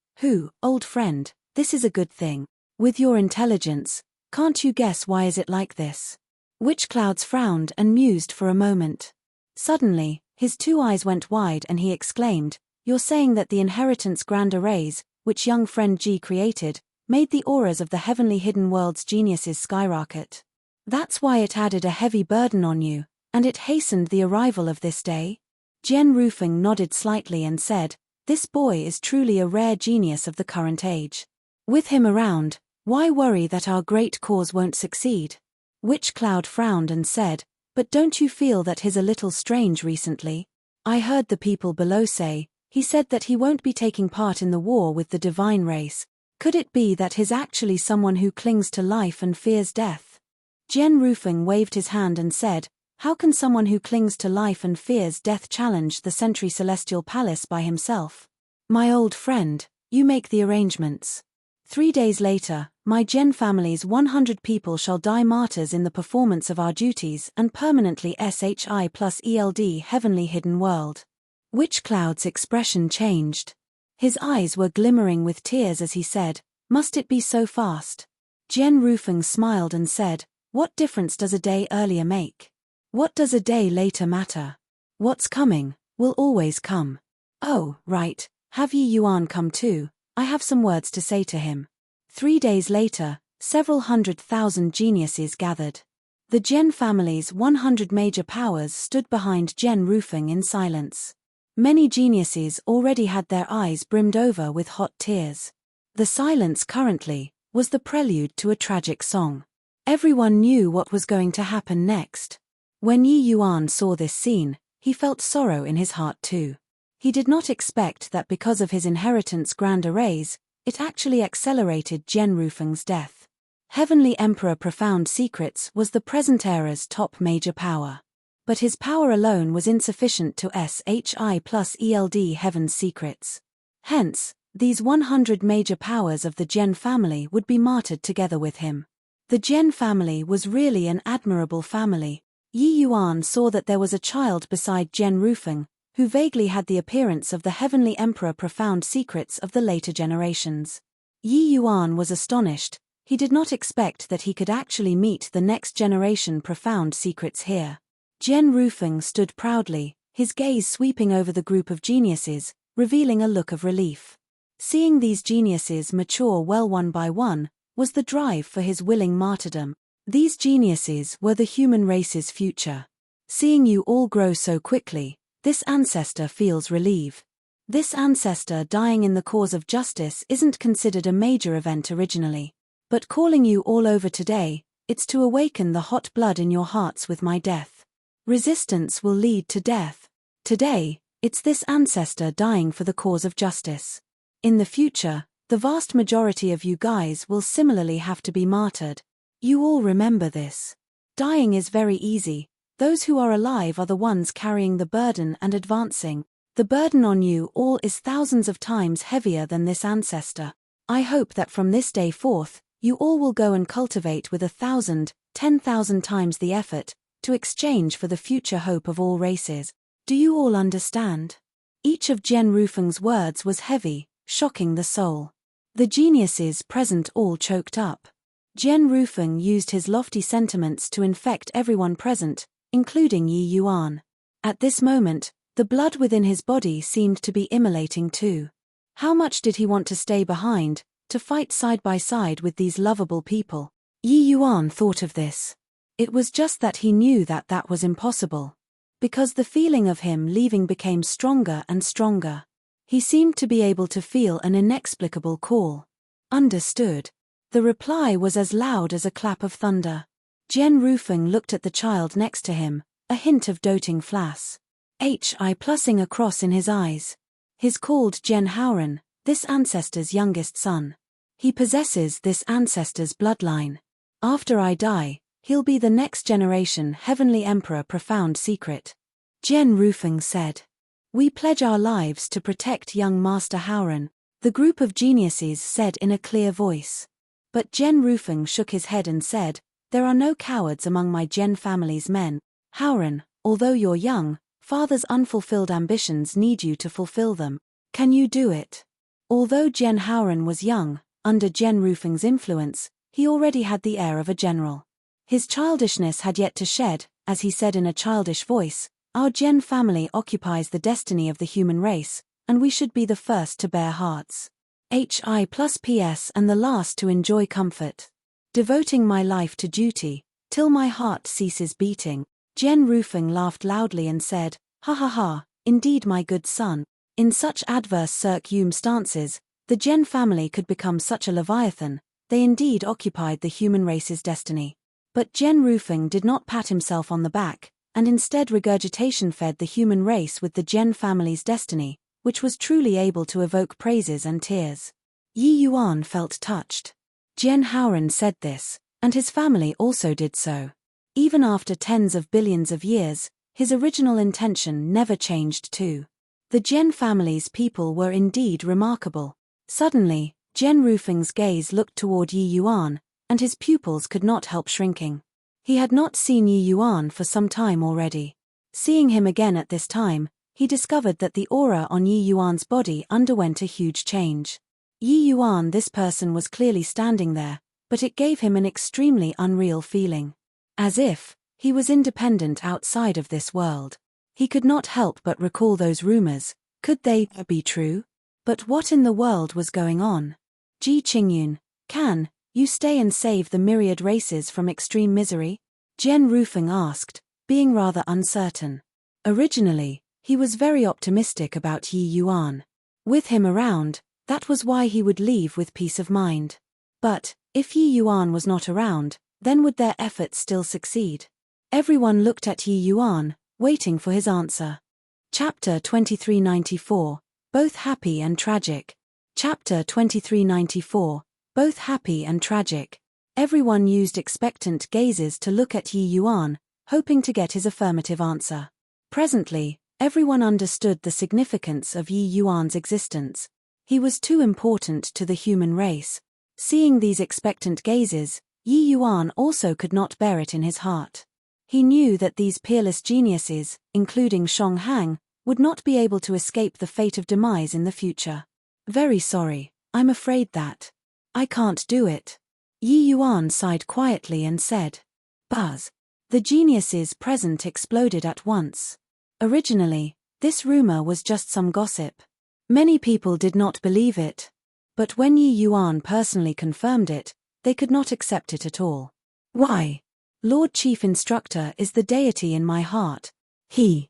old friend, this is a good thing. With your intelligence, can't you guess why is it like this? Witchcloud frowned and mused for a moment. Suddenly, his 2 eyes went wide and he exclaimed, You're saying that the inheritance grand arrays, which young friend G created, made the auras of the heavenly hidden world's geniuses skyrocket. That's why it added a heavy burden on you, and it hastened the arrival of this day? Jian Rufeng nodded slightly and said, This boy is truly a rare genius of the current age. With him around, why worry that our great cause won't succeed? Witchcloud frowned and said, But don't you feel that he's a little strange recently? I heard the people below say, he said that he won't be taking part in the war with the divine race. Could it be that he's actually someone who clings to life and fears death? Jian Rufeng waved his hand and said, How can someone who clings to life and fears death challenge the Century Celestial Palace by himself? My old friend, you make the arrangements. 3 days later, my Gen family's 100 people shall die martyrs in the performance of our duties and permanently SHI plus ELD Heavenly Hidden World. Witchcloud's expression changed. His eyes were glimmering with tears as he said, Must it be so fast? Jian Rufeng smiled and said, What difference does a day earlier make? What does a day later matter? What's coming, will always come. Oh, right, have Yi Yuan come too? I have some words to say to him. 3 days later, several 100,000 geniuses gathered. The Gen family's 100 major powers stood behind Jian Rufeng in silence. Many geniuses already had their eyes brimmed over with hot tears. The silence currently was the prelude to a tragic song. Everyone knew what was going to happen next. When Yi Yuan saw this scene, he felt sorrow in his heart too. He did not expect that because of his inheritance grand arrays, it actually accelerated Jian Rufeng's death. Heavenly Emperor Profound Secrets was the present era's top major power. But his power alone was insufficient to SHI plus ELD Heaven's Secrets. Hence, these 100 major powers of the Jian family would be martyred together with him. The Jian family was really an admirable family. Yi Yuan saw that there was a child beside Jian Rufeng, who vaguely had the appearance of the Heavenly Emperor Profound Secrets of the later generations. Yi Yuan was astonished. He did not expect that he could actually meet the next generation Profound Secrets here. Jian Rufeng stood proudly, his gaze sweeping over the group of geniuses, revealing a look of relief. Seeing these geniuses mature well one by one, was the drive for his willing martyrdom. These geniuses were the human race's future. Seeing you all grow so quickly, this ancestor feels relief. This ancestor dying in the cause of justice isn't considered a major event originally. But calling you all over today, it's to awaken the hot blood in your hearts with my death. Resistance will lead to death. Today, it's this ancestor dying for the cause of justice. In the future, the vast majority of you guys will similarly have to be martyred. You all remember this. Dying is very easy. Those who are alive are the ones carrying the burden and advancing. The burden on you all is thousands of times heavier than this ancestor. I hope that from this day forth, you all will go and cultivate with 1,000, 10,000 times the effort, to exchange for the future hope of all races. Do you all understand? Each of Jen Rufeng's words was heavy, shocking the soul. The geniuses present all choked up. Jen Rufeng used his lofty sentiments to infect everyone present, including Yi Yuan. At this moment, the blood within his body seemed to be immolating too. How much did he want to stay behind, to fight side by side with these lovable people? Yi Yuan thought of this. It was just that he knew that that was impossible. Because the feeling of him leaving became stronger and stronger. He seemed to be able to feel an inexplicable call. Understood. The reply was as loud as a clap of thunder. Jen Rufeng looked at the child next to him, a hint of doting flash. Hi plussing across in his eyes. He's called Jen Howren, this ancestor's youngest son. He possesses this ancestor's bloodline. After I die, he'll be the next generation heavenly emperor. Profound secret. Jen Rufeng said. We pledge our lives to protect young Master Howren, the group of geniuses said in a clear voice. But Jen Rufeng shook his head and said, there are no cowards among my Jen family's men. Howren, although you're young, Father's unfulfilled ambitions need you to fulfill them. Can you do it? Although Jen Howren was young, under Jen Rufeng's influence, he already had the air of a general. His childishness had yet to shed, as he said in a childish voice, our Jen family occupies the destiny of the human race, and we should be the first to bear hearts. Hi plus PS and the last to enjoy comfort. Devoting my life to duty, till my heart ceases beating. Jen Rufeng laughed loudly and said, ha ha ha, indeed my good son. In such adverse circumstances, the Jen family could become such a leviathan, they indeed occupied the human race's destiny. But Jen Rufeng did not pat himself on the back, and instead regurgitation fed the human race with the Jen family's destiny, which was truly able to evoke praises and tears. Yi Yuan felt touched. Jen Howren said this, and his family also did so. Even after tens of billions of years, his original intention never changed too. The Jen family's people were indeed remarkable. Suddenly, Jen Rufeng's gaze looked toward Yi Yuan, and his pupils could not help shrinking. He had not seen Yi Yuan for some time already. Seeing him again at this time, he discovered that the aura on Yi Yuan's body underwent a huge change. Yi Yuan, this person was clearly standing there, but it gave him an extremely unreal feeling. As if he was independent outside of this world. He could not help but recall those rumors. Could they be true? But what in the world was going on? Ji Qingyun, can you stay and save the myriad races from extreme misery? Jen Rufeng asked, being rather uncertain. Originally, he was very optimistic about Yi Yuan. With him around, that was why he would leave with peace of mind. But, if Yi Yuan was not around, then would their efforts still succeed? Everyone looked at Yi Yuan, waiting for his answer. Chapter 2394, Both Happy and Tragic. Chapter 2394, Both Happy and Tragic. Everyone used expectant gazes to look at Yi Yuan, hoping to get his affirmative answer. Presently, everyone understood the significance of Yi Yuan's existence. He was too important to the human race. Seeing these expectant gazes, Yi Yuan also could not bear it in his heart. He knew that these peerless geniuses, including Shong Hang, would not be able to escape the fate of demise in the future. Very sorry, I'm afraid that I can't do it. Yi Yuan sighed quietly and said. Buzz. The geniuses present exploded at once. Originally, this rumor was just some gossip. Many people did not believe it. But when Yi Yuan personally confirmed it, they could not accept it at all. Why? Lord Chief Instructor is the deity in my heart. He's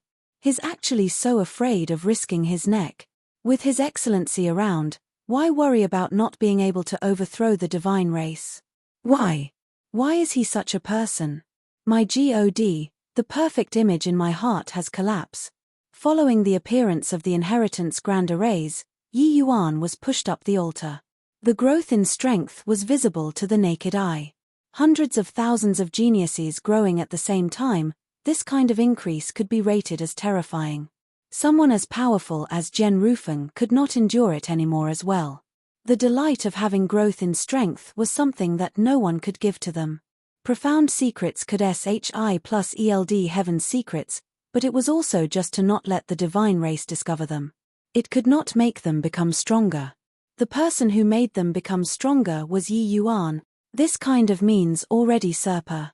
actually so afraid of risking his neck. With His Excellency around, why worry about not being able to overthrow the divine race? Why is he such a person? My God, the perfect image in my heart has collapsed. Following the appearance of the inheritance grand arrays, Yi Yuan was pushed up the altar. The growth in strength was visible to the naked eye. Hundreds of thousands of geniuses growing at the same time, This kind of increase could be rated as terrifying. Someone as powerful as Jen Rufeng could not endure it anymore as well. The delight of having growth in strength was something that no one could give to them. Profound secrets could SHI plus ELD heaven's secrets, but it was also just to not let the divine race discover them. It could not make them become stronger. The person who made them become stronger was Yi Yuan. This kind of means already surpassed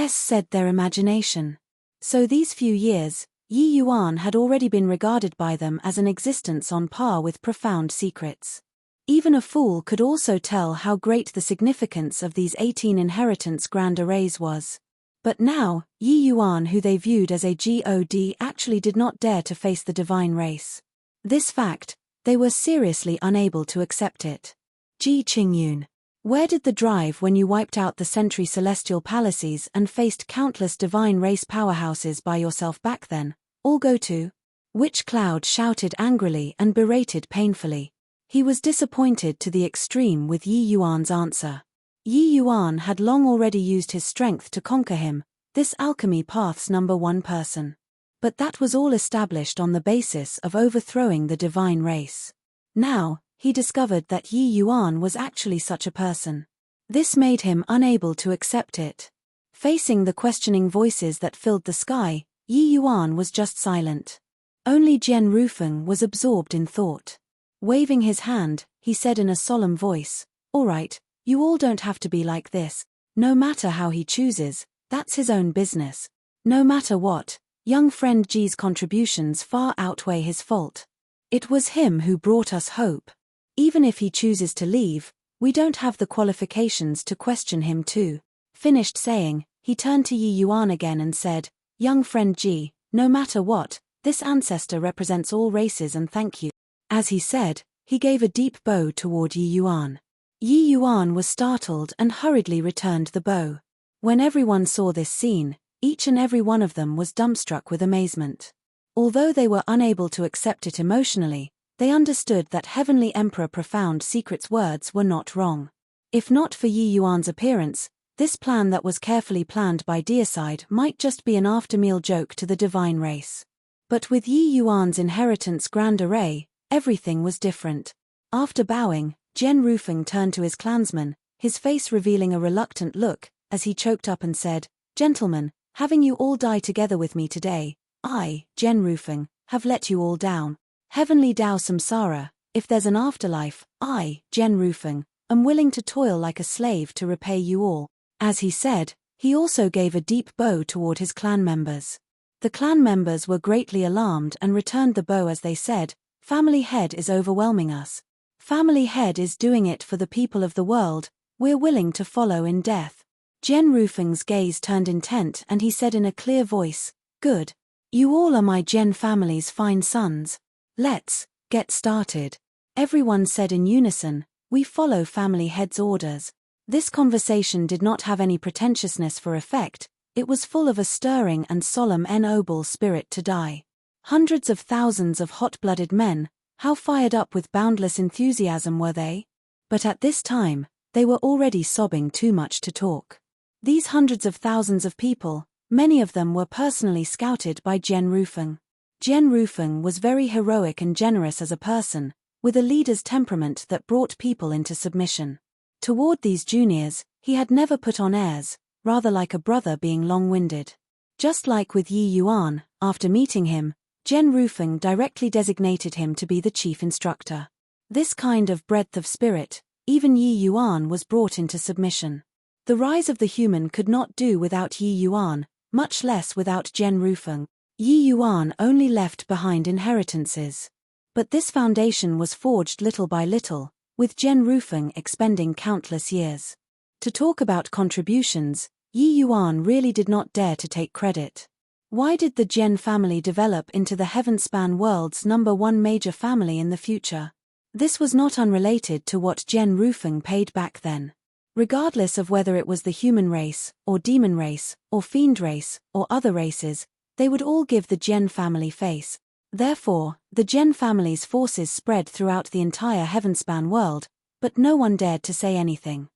said their imagination. So these few years, Yi Yuan had already been regarded by them as an existence on par with profound secrets. Even a fool could also tell how great the significance of these 18 inheritance grand arrays was. But now, Yi Yuan, who they viewed as a god, actually did not dare to face the divine race. This fact, they were seriously unable to accept it. Ji Qingyun. Where did the drive when you wiped out the century celestial palaces and faced countless divine race powerhouses by yourself back then, all go to? Witch Cloud shouted angrily and berated painfully. He was disappointed to the extreme with Yi Yuan's answer. Yi Yuan had long already used his strength to conquer him, this alchemy path's #1 person. But that was all established on the basis of overthrowing the divine race. Now, he discovered that Yi Yuan was actually such a person. This made him unable to accept it. Facing the questioning voices that filled the sky, Yi Yuan was just silent. Only Jen Rufeng was absorbed in thought. Waving his hand, he said in a solemn voice, "All right, you all don't have to be like this. No matter how he chooses, that's his own business. No matter what, young friend Ji's contributions far outweigh his fault. It was him who brought us hope. Even if he chooses to leave, we don't have the qualifications to question him too." Finished saying, he turned to Yi Yuan again and said, "Young friend Ji, no matter what, this ancestor represents all races and thank you." As he said, he gave a deep bow toward Yi Yuan. Yi Yuan was startled and hurriedly returned the bow. When everyone saw this scene, each and every one of them was dumbstruck with amazement. Although they were unable to accept it emotionally, they understood that Heavenly Emperor Profound Secret's words were not wrong. If not for Yi Yuan's appearance, this plan that was carefully planned by Deicide might just be an after-meal joke to the divine race. But with Yi Yuan's inheritance grand array, everything was different. After bowing, Jen Rufeng turned to his clansmen, his face revealing a reluctant look, as he choked up and said, "Gentlemen, having you all die together with me today, I, Jen Rufeng, have let you all down. Heavenly Dao Samsara, if there's an afterlife, I, Jen Rufeng, am willing to toil like a slave to repay you all." As he said, he also gave a deep bow toward his clan members. The clan members were greatly alarmed and returned the bow as they said, "Family Head is overwhelming us. Family Head is doing it for the people of the world, we're willing to follow in death." Jen Rufeng's gaze turned intent and he said in a clear voice, "Good. You all are my Jen family's fine sons. Let's get started." Everyone said in unison, "We follow Family Head's orders." This conversation did not have any pretentiousness for effect, it was full of a stirring and solemn noble spirit to die. Hundreds of thousands of hot-blooded men, how fired up with boundless enthusiasm were they? But at this time, they were already sobbing too much to talk. These hundreds of thousands of people, many of them were personally scouted by Jen Rufeng. Jen Rufeng was very heroic and generous as a person, with a leader's temperament that brought people into submission. Toward these juniors, he had never put on airs, rather like a brother being long-winded. Just like with Yi Yuan, after meeting him, Jen Rufeng directly designated him to be the chief instructor. This kind of breadth of spirit, even Yi Yuan was brought into submission. The rise of the human could not do without Yi Yuan, much less without Jen Rufeng. Yi Yuan only left behind inheritances. But this foundation was forged little by little, with Jen Rufeng expending countless years. To talk about contributions, Yi Yuan really did not dare to take credit. Why did the Jen family develop into the Heavenspan world's #1 major family in the future? This was not unrelated to what Jen Rufeng paid back then. Regardless of whether it was the human race, or demon race, or fiend race, or other races, they would all give the Jen family face. Therefore, the Jen family's forces spread throughout the entire Heavenspan world, but no one dared to say anything.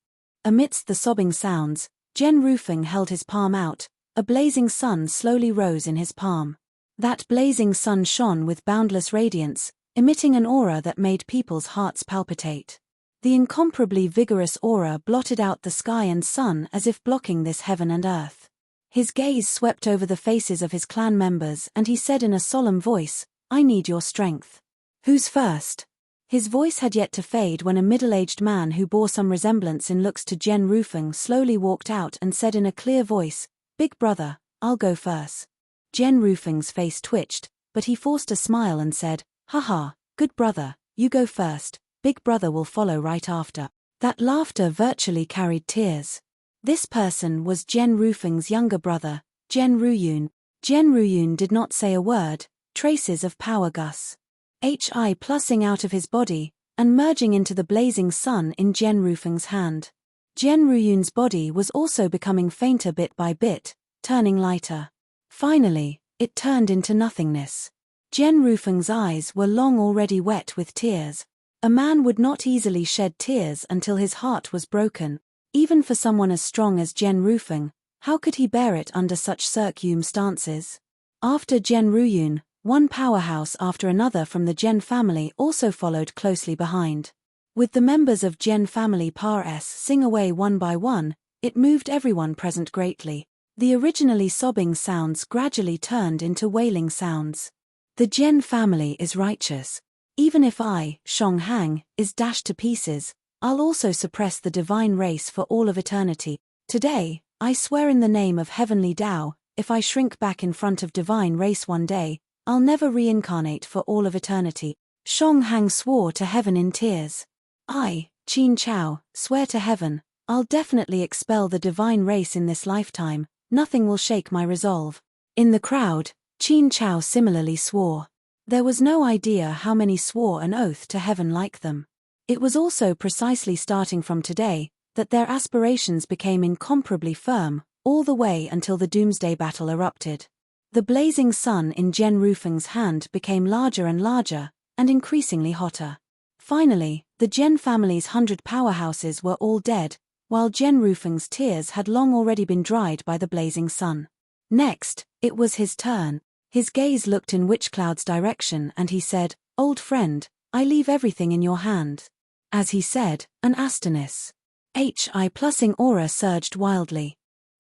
Amidst the sobbing sounds, Jen Rufeng held his palm out, a blazing sun slowly rose in his palm. That blazing sun shone with boundless radiance, emitting an aura that made people's hearts palpitate. The incomparably vigorous aura blotted out the sky and sun as if blocking this heaven and earth. His gaze swept over the faces of his clan members and he said in a solemn voice, "I need your strength." "Who's first?" His voice had yet to fade when a middle-aged man who bore some resemblance in looks to Jen Rufeng slowly walked out and said in a clear voice, "Big brother, I'll go first." Jen Rufeng's face twitched, but he forced a smile and said, "Haha, good brother, you go first, big brother will follow right after." That laughter virtually carried tears. This person was Jen Rufeng's younger brother, Jen Ruyun. Jen Ruyun did not say a word, traces of power gus. Hi plussing out of his body, and merging into the blazing sun in Jen Rufeng's hand. Jen Ruyun's body was also becoming fainter bit by bit, turning lighter. Finally, it turned into nothingness. Jen Rufeng's eyes were long already wet with tears. A man would not easily shed tears until his heart was broken. Even for someone as strong as Jen Rufeng, how could he bear it under such circumstances? After Jen Ruyun, one powerhouse after another from the Jen family also followed closely behind. With the members of Jen family par sing away one by one, it moved everyone present greatly. The originally sobbing sounds gradually turned into wailing sounds. The Jen family is righteous. Even if I, Shong Hang, is dashed to pieces, I'll also suppress the divine race for all of eternity. Today, I swear in the name of heavenly Tao, if I shrink back in front of divine race one day, I'll never reincarnate for all of eternity. Shong Hang swore to heaven in tears. I, Qin Chao, swear to heaven, I'll definitely expel the divine race in this lifetime, nothing will shake my resolve. In the crowd, Qin Chao similarly swore. There was no idea how many swore an oath to heaven like them. It was also precisely starting from today, that their aspirations became incomparably firm, all the way until the doomsday battle erupted. The blazing sun in Jen Rufeng's hand became larger and larger, and increasingly hotter. Finally, the Jen family's 100 powerhouses were all dead, while Jen Rufeng's tears had long already been dried by the blazing sun. Next, it was his turn. His gaze looked in Witchcloud's direction and he said, "Old friend, I leave everything in your hand." As he said, an astonis. Hi plussing aura surged wildly.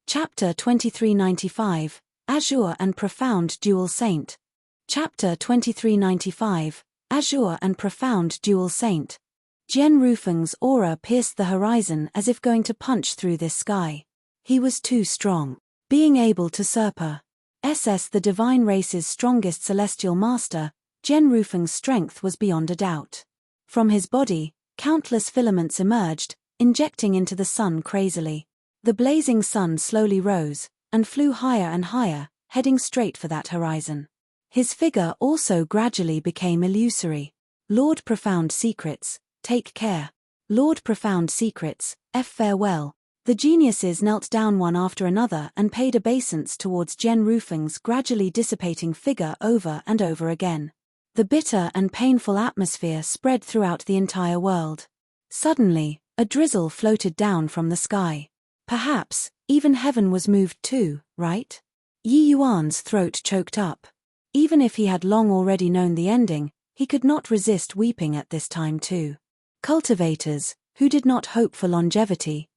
Chapter 2395, Azure and Profound Dual Saint. Chapter 2395, Azure and Profound Dual Saint. Jen Rufeng's aura pierced the horizon as if going to punch through this sky. He was too strong. Being able to surpass the divine race's strongest celestial master, Jen Rufeng's strength was beyond a doubt. From his body, countless filaments emerged, injecting into the sun crazily. The blazing sun slowly rose, and flew higher and higher, heading straight for that horizon. His figure also gradually became illusory. Lord Profound Secrets, take care. Lord Profound Secrets, farewell. The geniuses knelt down one after another and paid obeisance towards Jen Rufeng's gradually dissipating figure over and over again. The bitter and painful atmosphere spread throughout the entire world. Suddenly, a drizzle floated down from the sky. Perhaps, even heaven was moved too, right? Yi Yuan's throat choked up. Even if he had long already known the ending, he could not resist weeping at this time too. Cultivators, who did not hope for longevity,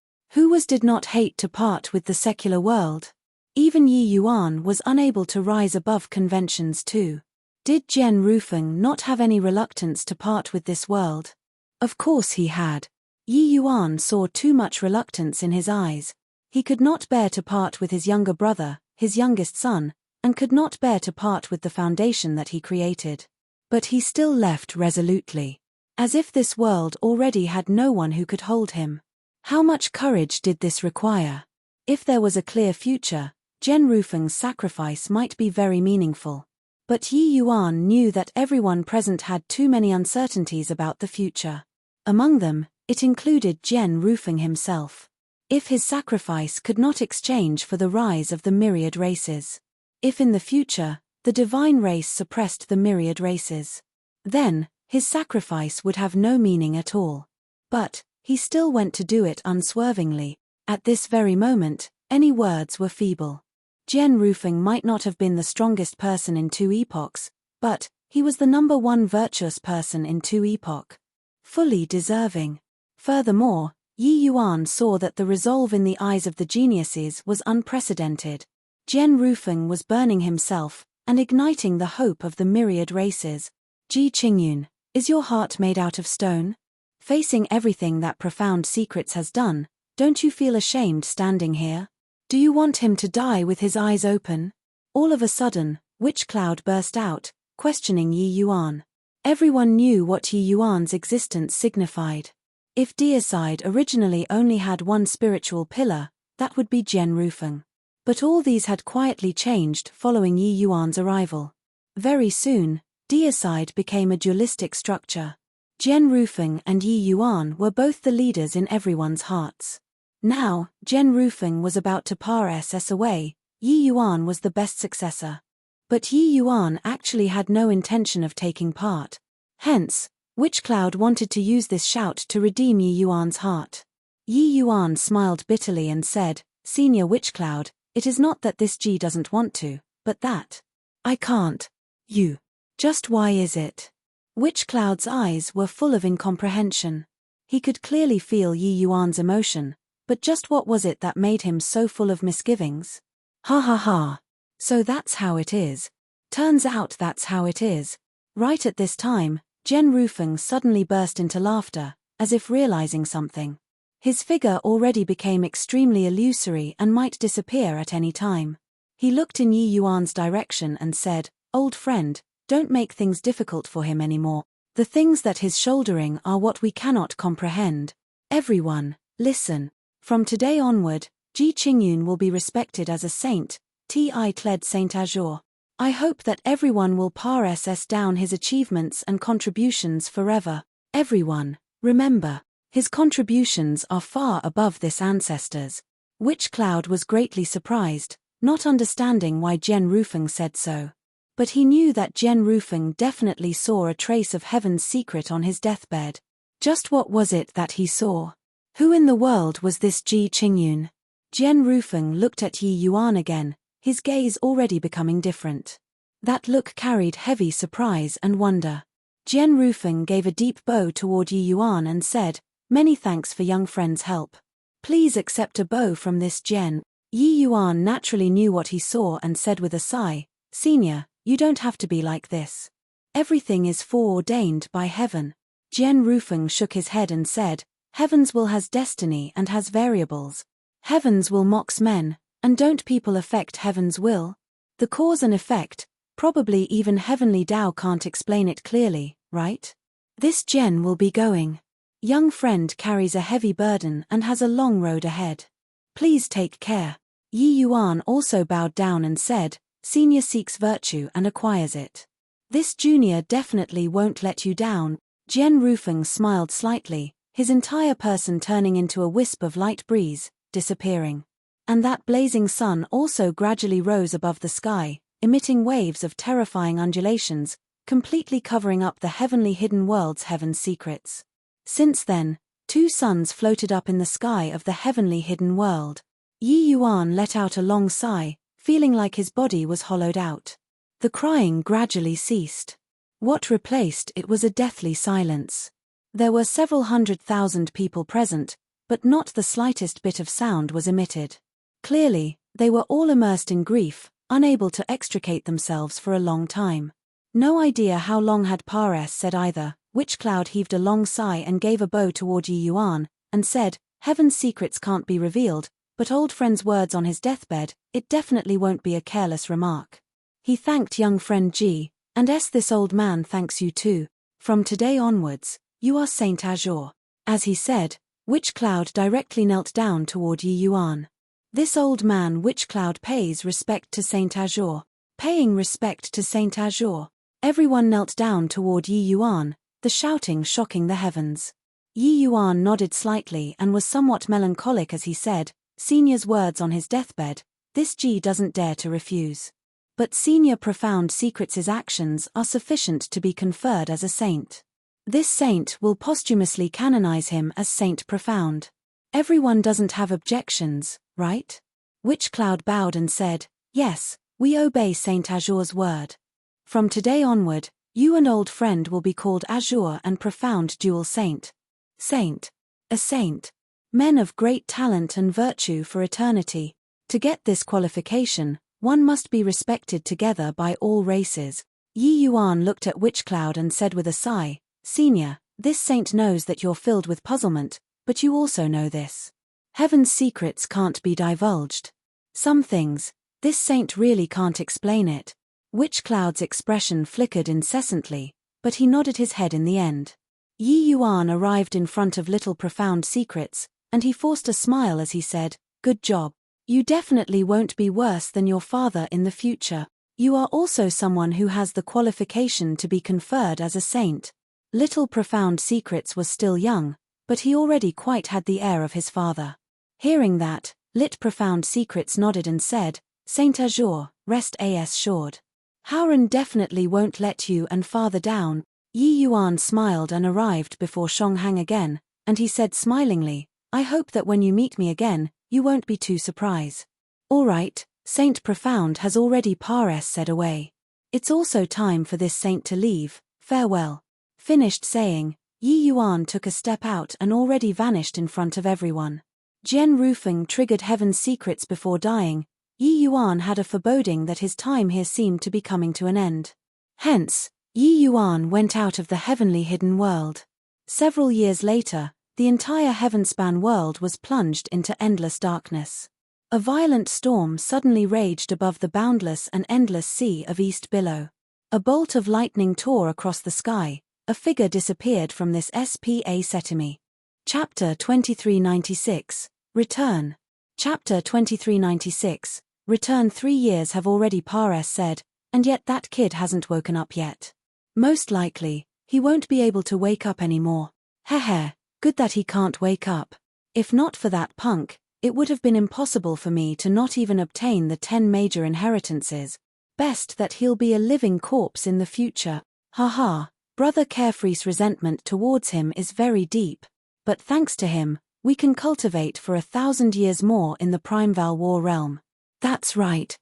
did not hate to part with the secular world. Even Yi Yuan was unable to rise above conventions too. Did Jen Rufeng not have any reluctance to part with this world? Of course he had. Yi Yuan saw too much reluctance in his eyes. He could not bear to part with his younger brother, his youngest son, and could not bear to part with the foundation that he created. But he still left resolutely. As if this world already had no one who could hold him. How much courage did this require? If there was a clear future, Jen Rufeng's sacrifice might be very meaningful. But Yi Yuan knew that everyone present had too many uncertainties about the future. Among them, it included Jen Rufeng himself. If his sacrifice could not exchange for the rise of the myriad races. If in the future, the divine race suppressed the myriad races. Then, his sacrifice would have no meaning at all. But, he still went to do it unswervingly. At this very moment, any words were feeble. Jian Rufeng might not have been the strongest person in 2 epochs, but he was the number 1 virtuous person in 2 epoch. Fully deserving. Furthermore, Yi Yuan saw that the resolve in the eyes of the geniuses was unprecedented. Jian Rufeng was burning himself and igniting the hope of the myriad races. Ji Qingyun, is your heart made out of stone? Facing everything that Profound Secrets has done, don't you feel ashamed standing here? Do you want him to die with his eyes open? All of a sudden, Witch Cloud burst out, questioning Yi Yuan. Everyone knew what Yi Yuan's existence signified. If deicide originally only had 1 spiritual pillar, that would be Jian Rufeng. But all these had quietly changed following Yi Yuan's arrival. Very soon, deicide became a dualistic structure. Jian Rufeng and Yi Yuan were both the leaders in everyone's hearts. Now, Jian Rufeng was about to pass away, Yi Yuan was the best successor. But Yi Yuan actually had no intention of taking part. Hence, Witch Cloud wanted to use this shout to redeem Yi Yuan's heart. Yi Yuan smiled bitterly and said, Senior Witch Cloud, it is not that this Ji doesn't want to, but that I can't. You. Just why is it? Witch Cloud's eyes were full of incomprehension. He could clearly feel Yi Yuan's emotion, but just what was it that made him so full of misgivings? Ha ha ha. So that's how it is. Turns out that's how it is. Right at this time, Jian Rufeng suddenly burst into laughter, as if realizing something. His figure already became extremely illusory and might disappear at any time. He looked in Yi Yuan's direction and said, Old friend, don't make things difficult for him anymore. The things that he's shouldering are what we cannot comprehend. Everyone, listen. From today onward, Ji Qingyun will be respected as a saint, T.I. Saint Azure. I hope that everyone will pass down his achievements and contributions forever. Everyone, remember, his contributions are far above this ancestors. Witch Cloud was greatly surprised, not understanding why Jian Rufeng said so. But he knew that Jian Rufeng definitely saw a trace of heaven's secret on his deathbed. Just what was it that he saw? Who in the world was this Ji Qingyun? Jian Rufeng looked at Yi Yuan again, his gaze already becoming different. That look carried heavy surprise and wonder. Jian Rufeng gave a deep bow toward Yi Yuan and said, Many thanks for young friend's help. Please accept a bow from this Jian. Yi Yuan naturally knew what he saw and said with a sigh, Senior, you don't have to be like this. Everything is foreordained by heaven. Jian Rufeng shook his head and said, Heaven's will has destiny and has variables. Heaven's will mocks men, and don't people affect heaven's will? The cause and effect, probably even heavenly Tao can't explain it clearly, right? This Jian will be going. Young friend carries a heavy burden and has a long road ahead. Please take care. Yi Yuan also bowed down and said, Senior seeks virtue and acquires it. This junior definitely won't let you down. Jian Rufeng smiled slightly, his entire person turning into a wisp of light breeze, disappearing. And that blazing sun also gradually rose above the sky, emitting waves of terrifying undulations, completely covering up the heavenly hidden world's heaven's secrets. Since then, 2 suns floated up in the sky of the heavenly hidden world. Yi Yuan let out a long sigh, feeling like his body was hollowed out. The crying gradually ceased. What replaced it was a deathly silence. There were several 100,000 people present, but not the slightest bit of sound was emitted. Clearly, they were all immersed in grief, unable to extricate themselves for a long time. No idea how long had Pares said either. Witch Cloud heaved a long sigh and gave a bow toward Yi Yuan, and said, Heaven's secrets can't be revealed, but old friend's words on his deathbed, it definitely won't be a careless remark. He thanked young friend Ji, and this old man thanks you too. From today onwards, you are Saint Azure. As he said, Witch Cloud directly knelt down toward Yi Yuan. This old man Witch Cloud pays respect to Saint Azure. Paying respect to Saint Azure. Everyone knelt down toward Yi Yuan, the shouting shocking the heavens. Yi Yuan nodded slightly and was somewhat melancholic as he said, Senior's words on his deathbed, this Ji doesn't dare to refuse. But Senior Profound Secrets' actions are sufficient to be conferred as a saint. This saint will posthumously canonize him as Saint Profound. Everyone doesn't have objections, right? Witch Cloud bowed and said, Yes, we obey Saint Azure's word. From today onward, you and old friend will be called Azure and Profound Dual Saint. Saint. A saint. Men of great talent and virtue for eternity. To get this qualification, one must be respected together by all races. Yi Yuan looked at Witchcloud and said with a sigh, Senior, this saint knows that you're filled with puzzlement, but you also know this. Heaven's secrets can't be divulged. Some things, this saint really can't explain it. Witchcloud's expression flickered incessantly, but he nodded his head in the end. Yi Yuan arrived in front of Little Profound Secrets, and he forced a smile as he said, Good job. You definitely won't be worse than your father in the future. You are also someone who has the qualification to be conferred as a saint. Little Profound Secrets was still young, but he already quite had the air of his father. Hearing that, Lit Profound Secrets nodded and said, Saint Azure, rest assured. Howren definitely won't let you and father down. Yi Yuan smiled and arrived before Shonghang again, and he said smilingly, I hope that when you meet me again, you won't be too surprised. All right, Saint Profound has already said away. It's also time for this saint to leave, farewell. Finished saying, Yi Yuan took a step out and already vanished in front of everyone. Jian Rufeng triggered Heaven's secrets before dying. Yi Yuan had a foreboding that his time here seemed to be coming to an end. Hence, Yi Yuan went out of the heavenly hidden world. Several years later, the entire Heavenspan world was plunged into endless darkness. A violent storm suddenly raged above the boundless and endless sea of East Billow. A bolt of lightning tore across the sky. A figure disappeared from this SPA Setimi. Chapter 2396, Return. Chapter 2396, Return. 3 years have already said, and yet that kid hasn't woken up yet. Most likely, he won't be able to wake up anymore. Heh, good that he can't wake up. If not for that punk, it would have been impossible for me to not even obtain the 10 major inheritances. Best that he'll be a living corpse in the future. Haha, Brother Carefree's resentment towards him is very deep. But thanks to him, we can cultivate for 1,000 years more in the Primeval War realm. That's right.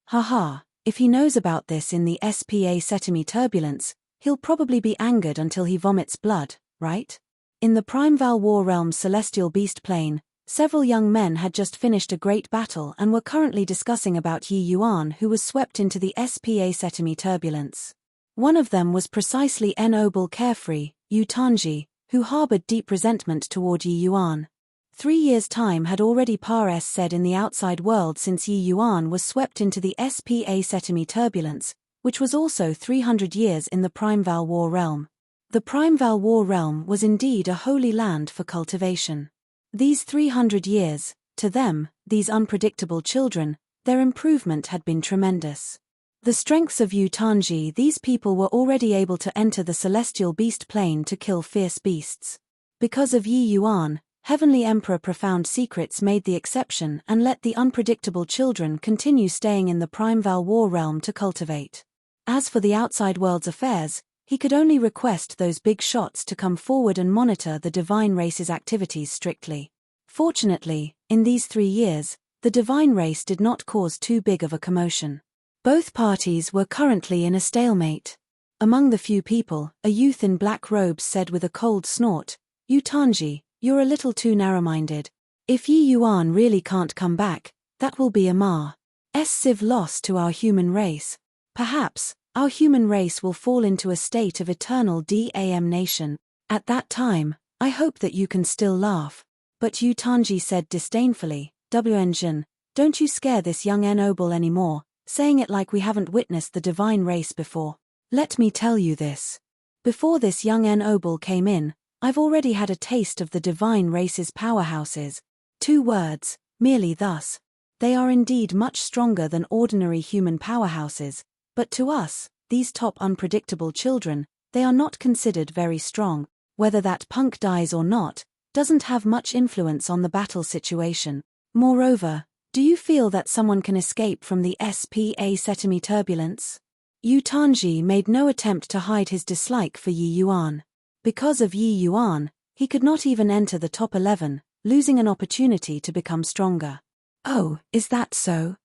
Haha, if he knows about this in the SPA Setimi turbulence, he'll probably be angered until he vomits blood, right? In the Primeval War realm's celestial beast plane, several young men had just finished a great battle and were currently discussing about Yi Yuan, who was swept into the SPA Setimi turbulence. One of them was precisely Noble Carefree, Yu Tanji, who harbored deep resentment toward Yi Yuan. 3 years' time had already said in the outside world since Yi Yuan was swept into the SPA Setimi turbulence, which was also 300 years in the Primeval War realm. The Primeval War realm was indeed a holy land for cultivation. These 300 years, to them, these unpredictable children, their improvement had been tremendous. The strengths of Yu Tanji, these people were already able to enter the celestial beast plane to kill fierce beasts. Because of Yi Yuan, Heavenly Emperor Profound Secrets made the exception and let the unpredictable children continue staying in the Primeval War realm to cultivate. As for the outside world's affairs, he could only request those big shots to come forward and monitor the divine race's activities strictly. Fortunately, in these 3 years, the divine race did not cause too big of a commotion. Both parties were currently in a stalemate. Among the few people, a youth in black robes said with a cold snort, Yu Tanji, you're a little too narrow-minded. If Yi Yuan really can't come back, that will be a massive loss to our human race. Perhaps, our human race will fall into a state of eternal damnation. At that time, I hope that you can still laugh. But Yu Tanji said disdainfully, WNjin, don't you scare this young Noble anymore, saying it like we haven't witnessed the divine race before. Let me tell you this. Before this young Noble came in, I've already had a taste of the divine race's powerhouses. 2 words, merely thus. They are indeed much stronger than ordinary human powerhouses, but to us, these top unpredictable children, they are not considered very strong. Whether that punk dies or not, doesn't have much influence on the battle situation. Moreover, do you feel that someone can escape from the SPA Setimi turbulence? Yu Tanji made no attempt to hide his dislike for Yi Yuan. Because of Yi Yuan, he could not even enter the top 11, losing an opportunity to become stronger. Oh, is that so?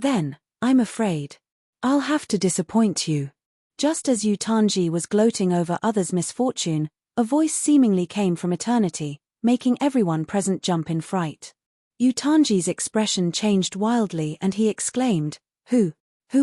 Then, I'm afraid I'll have to disappoint you. Just as Yutanji was gloating over others' misfortune, a voice seemingly came from eternity, making everyone present jump in fright. Yutanji's expression changed wildly and he exclaimed, Who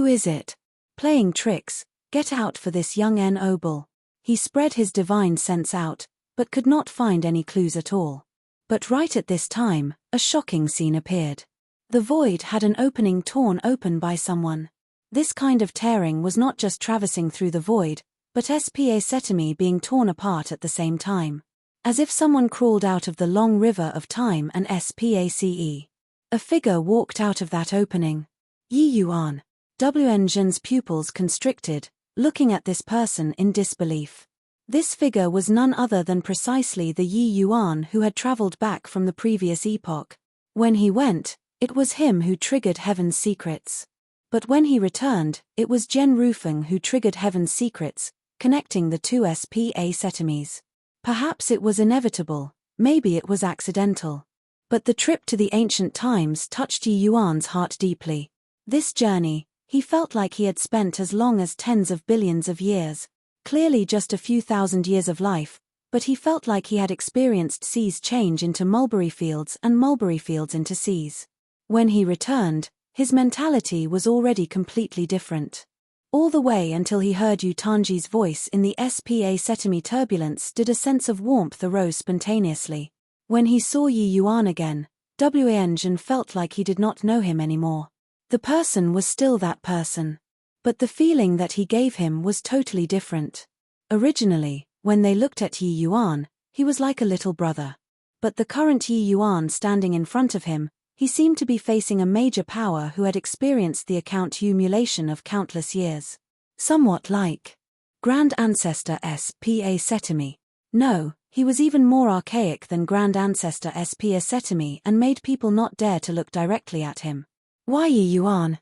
is it? Playing tricks, get out for this young noble. He spread his divine sense out, but could not find any clues at all. But right at this time, a shocking scene appeared. The void had an opening torn open by someone. This kind of tearing was not just traversing through the void, but space being torn apart at the same time. As if someone crawled out of the long river of time and space. A figure walked out of that opening. Yi Yuan. Wen Zhen's pupils constricted, looking at this person in disbelief. This figure was none other than precisely the Yi Yuan who had traveled back from the previous epoch. When he went, it was him who triggered Heaven's secrets. But when he returned, it was Zhen Rufeng who triggered Heaven's secrets, connecting the two space. Perhaps it was inevitable, maybe it was accidental. But the trip to the ancient times touched Yi Yuan's heart deeply. This journey, he felt like he had spent as long as tens of billions of years. Clearly just a few thousand years of life, but he felt like he had experienced seas change into mulberry fields and mulberry fields into seas. When he returned, his mentality was already completely different. All the way until he heard Yutanji's voice in the space turbulence did a sense of warmth arose spontaneously. When he saw Yi Yuan again, Wen Zhen felt like he did not know him anymore. The person was still that person. But the feeling that he gave him was totally different. Originally, when they looked at Yi Yuan, he was like a little brother. But the current Yi Yuan standing in front of him, he seemed to be facing a major power who had experienced the accumulation of countless years. Somewhat like Grand Ancestor space. No, he was even more archaic than Grand Ancestor space and made people not dare to look directly at him. Why Yi Yuan?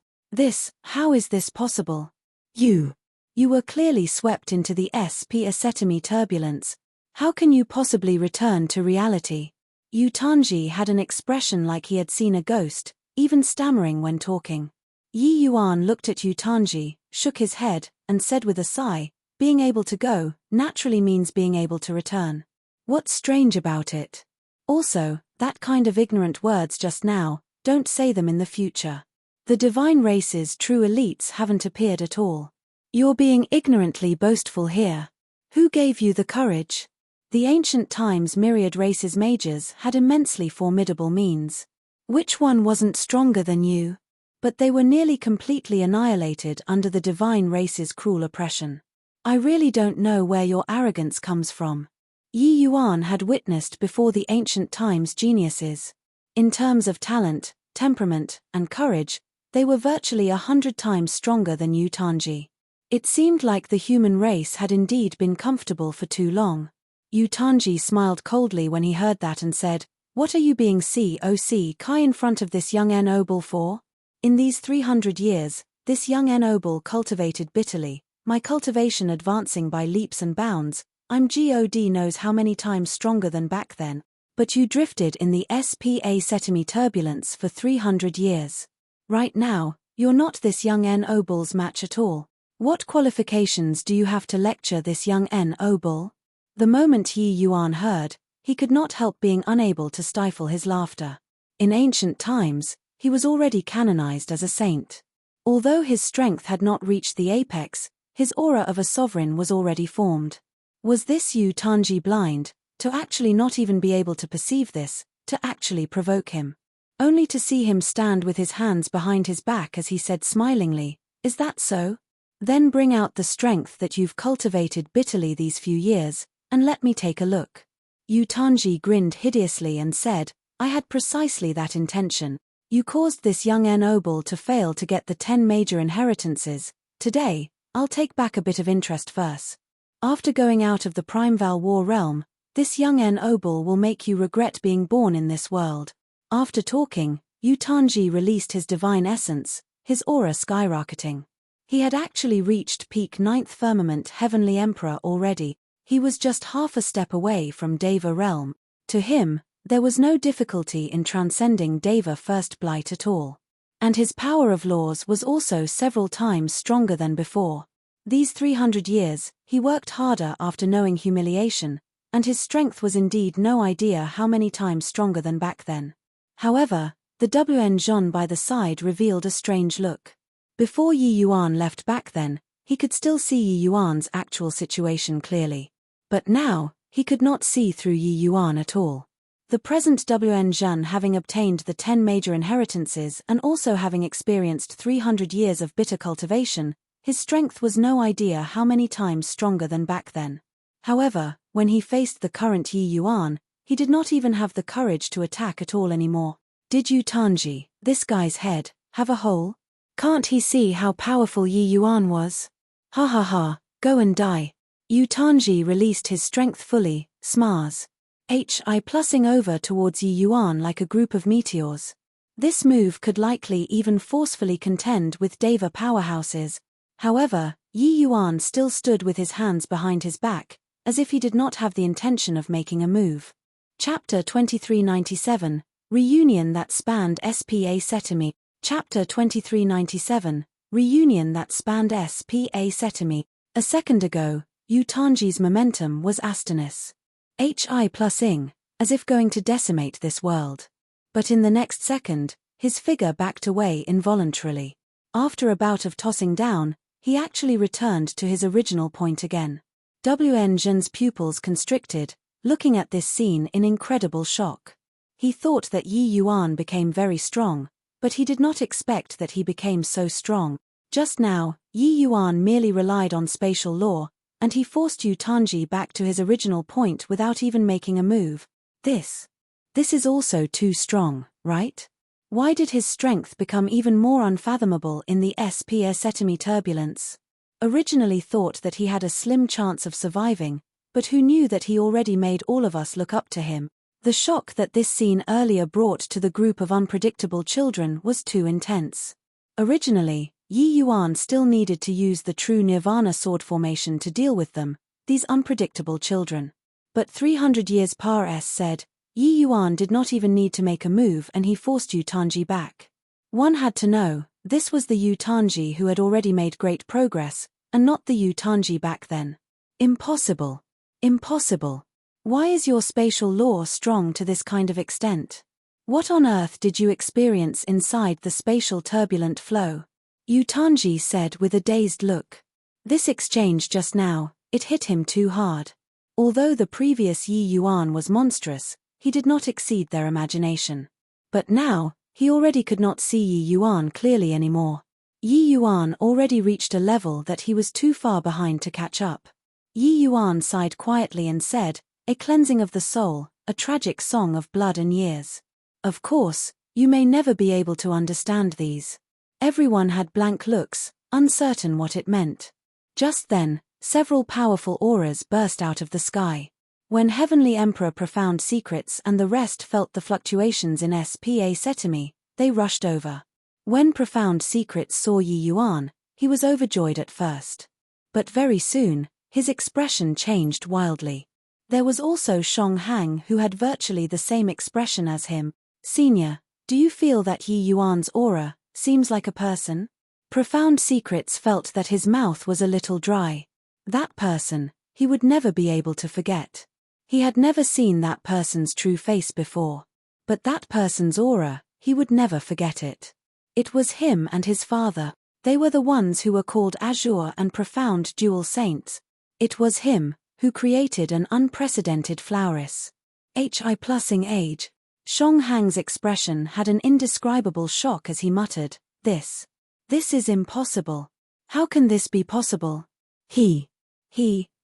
How is this possible? You were clearly swept into the space turbulence. How can you possibly return to reality? Yutanji had an expression like he had seen a ghost, even stammering when talking. Yi Yuan looked at Yutanji, shook his head, and said with a sigh, being able to go, naturally means being able to return. What's strange about it? Also, that kind of ignorant words just now, don't say them in the future. The divine race's true elites haven't appeared at all. You're being ignorantly boastful here. Who gave you the courage? The ancient times myriad races mages had immensely formidable means. Which one wasn't stronger than you? But they were nearly completely annihilated under the divine race's cruel oppression. I really don't know where your arrogance comes from. Yi Yuan had witnessed before the ancient times geniuses. In terms of talent, temperament, and courage, they were virtually 100 times stronger than Yutanji. It seemed like the human race had indeed been comfortable for too long. Yutanji smiled coldly when he heard that and said, What are you being Kai in front of this young noble for? In these 300 years, this young noble cultivated bitterly, my cultivation advancing by leaps and bounds, I'm God knows how many times stronger than back then, but you drifted in the space turbulence for 300 years. Right now, you're not this young noble's match at all. What qualifications do you have to lecture this young noble? The moment Yi Yuan heard, he could not help being unable to stifle his laughter. In ancient times, he was already canonized as a saint. Although his strength had not reached the apex, his aura of a sovereign was already formed. Was this Yutanji blind, to actually not even be able to perceive this, to actually provoke him? Only to see him stand with his hands behind his back as he said smilingly, Is that so? Then bring out the strength that you've cultivated bitterly these few years, and let me take a look. Yutanji grinned hideously and said, I had precisely that intention. You caused this young noble to fail to get the 10 major inheritances. Today, I'll take back a bit of interest first. After going out of the Primeval War realm, this young noble will make you regret being born in this world. After talking, Yutanji released his divine essence, his aura skyrocketing. He had actually reached peak 9th firmament heavenly emperor already. He was just half a step away from Deva realm. To him, there was no difficulty in transcending Deva first blight at all. And his power of laws was also several times stronger than before. These 300 years, he worked harder after knowing humiliation, and his strength was indeed no idea how many times stronger than back then. However, the WN Jean by the side revealed a strange look. Before Yi Yuan left back then, he could still see Yi Yuan's actual situation clearly. But now, he could not see through Yi Yuan at all. The present WN Jean, having obtained the 10 major inheritances and also having experienced 300 years of bitter cultivation, his strength was no idea how many times stronger than back then. However, when he faced the current Yi Yuan, he did not even have the courage to attack at all anymore. Did Yu Tanji, this guy's head, have a hole? Can't he see how powerful Yi Yuan was? Ha ha ha, go and die. Yu Tanji released his strength fully, smars. Hi plussing over towards Yi Yuan like a group of meteors. This move could likely even forcefully contend with Deva powerhouses. However, Yi Yuan still stood with his hands behind his back, as if he did not have the intention of making a move. Chapter 2397, Reunion that spanned SPA Setami. Chapter 2397, Reunion that spanned SPA Setami. A second ago, Yu Tanji's momentum was Astonis. Hi plus ing, as if going to decimate this world. But in the next second, his figure backed away involuntarily. After a bout of tossing down, he actually returned to his original point again. WN Jean's pupils constricted, looking at this scene in incredible shock. He thought that Yi Yuan became very strong, but he did not expect that he became so strong. Just now, Yi Yuan merely relied on spatial law, and he forced Yu Tanji back to his original point without even making a move. This is also too strong, right? Why did his strength become even more unfathomable in the SPA Setami turbulence? Originally thought that he had a slim chance of surviving, but who knew that he already made all of us look up to him? The shock that this scene earlier brought to the group of unpredictable children was too intense. Originally, Yi Yuan still needed to use the true Nirvana sword formation to deal with them, these unpredictable children. But 300 years Par said, Yi Yuan did not even need to make a move and he forced Yu Tanji back. One had to know, this was the Yu Tanji who had already made great progress, and not the Yu Tanji back then. Impossible. Impossible. Why is your spatial law strong to this kind of extent? What on earth did you experience inside the spatial turbulent flow? Yu Tanji said with a dazed look. This exchange just now, it hit him too hard. Although the previous Yi Yuan was monstrous, he did not exceed their imagination. But now, he already could not see Yi Yuan clearly anymore. Yi Yuan already reached a level that he was too far behind to catch up. Yi Yuan sighed quietly and said, a cleansing of the soul, a tragic song of blood and years. Of course, you may never be able to understand these. Everyone had blank looks, uncertain what it meant. Just then, several powerful auras burst out of the sky. When Heavenly Emperor Profound Secrets and the rest felt the fluctuations in SPA Setami, they rushed over. When Profound Secrets saw Yi Yuan, he was overjoyed at first. But very soon, his expression changed wildly. There was also Shong Hang who had virtually the same expression as him. Senior, do you feel that Yi Yuan's aura seems like a person? Profound Secrets felt that his mouth was a little dry. That person, he would never be able to forget. He had never seen that person's true face before. But that person's aura, he would never forget it. It was him and his father. They were the ones who were called Azure and Profound Dual Saints. It was him who created an unprecedented flowers. Hi plussing age. Shong Hang's expression had an indescribable shock as he muttered, This is impossible. How can this be possible? He,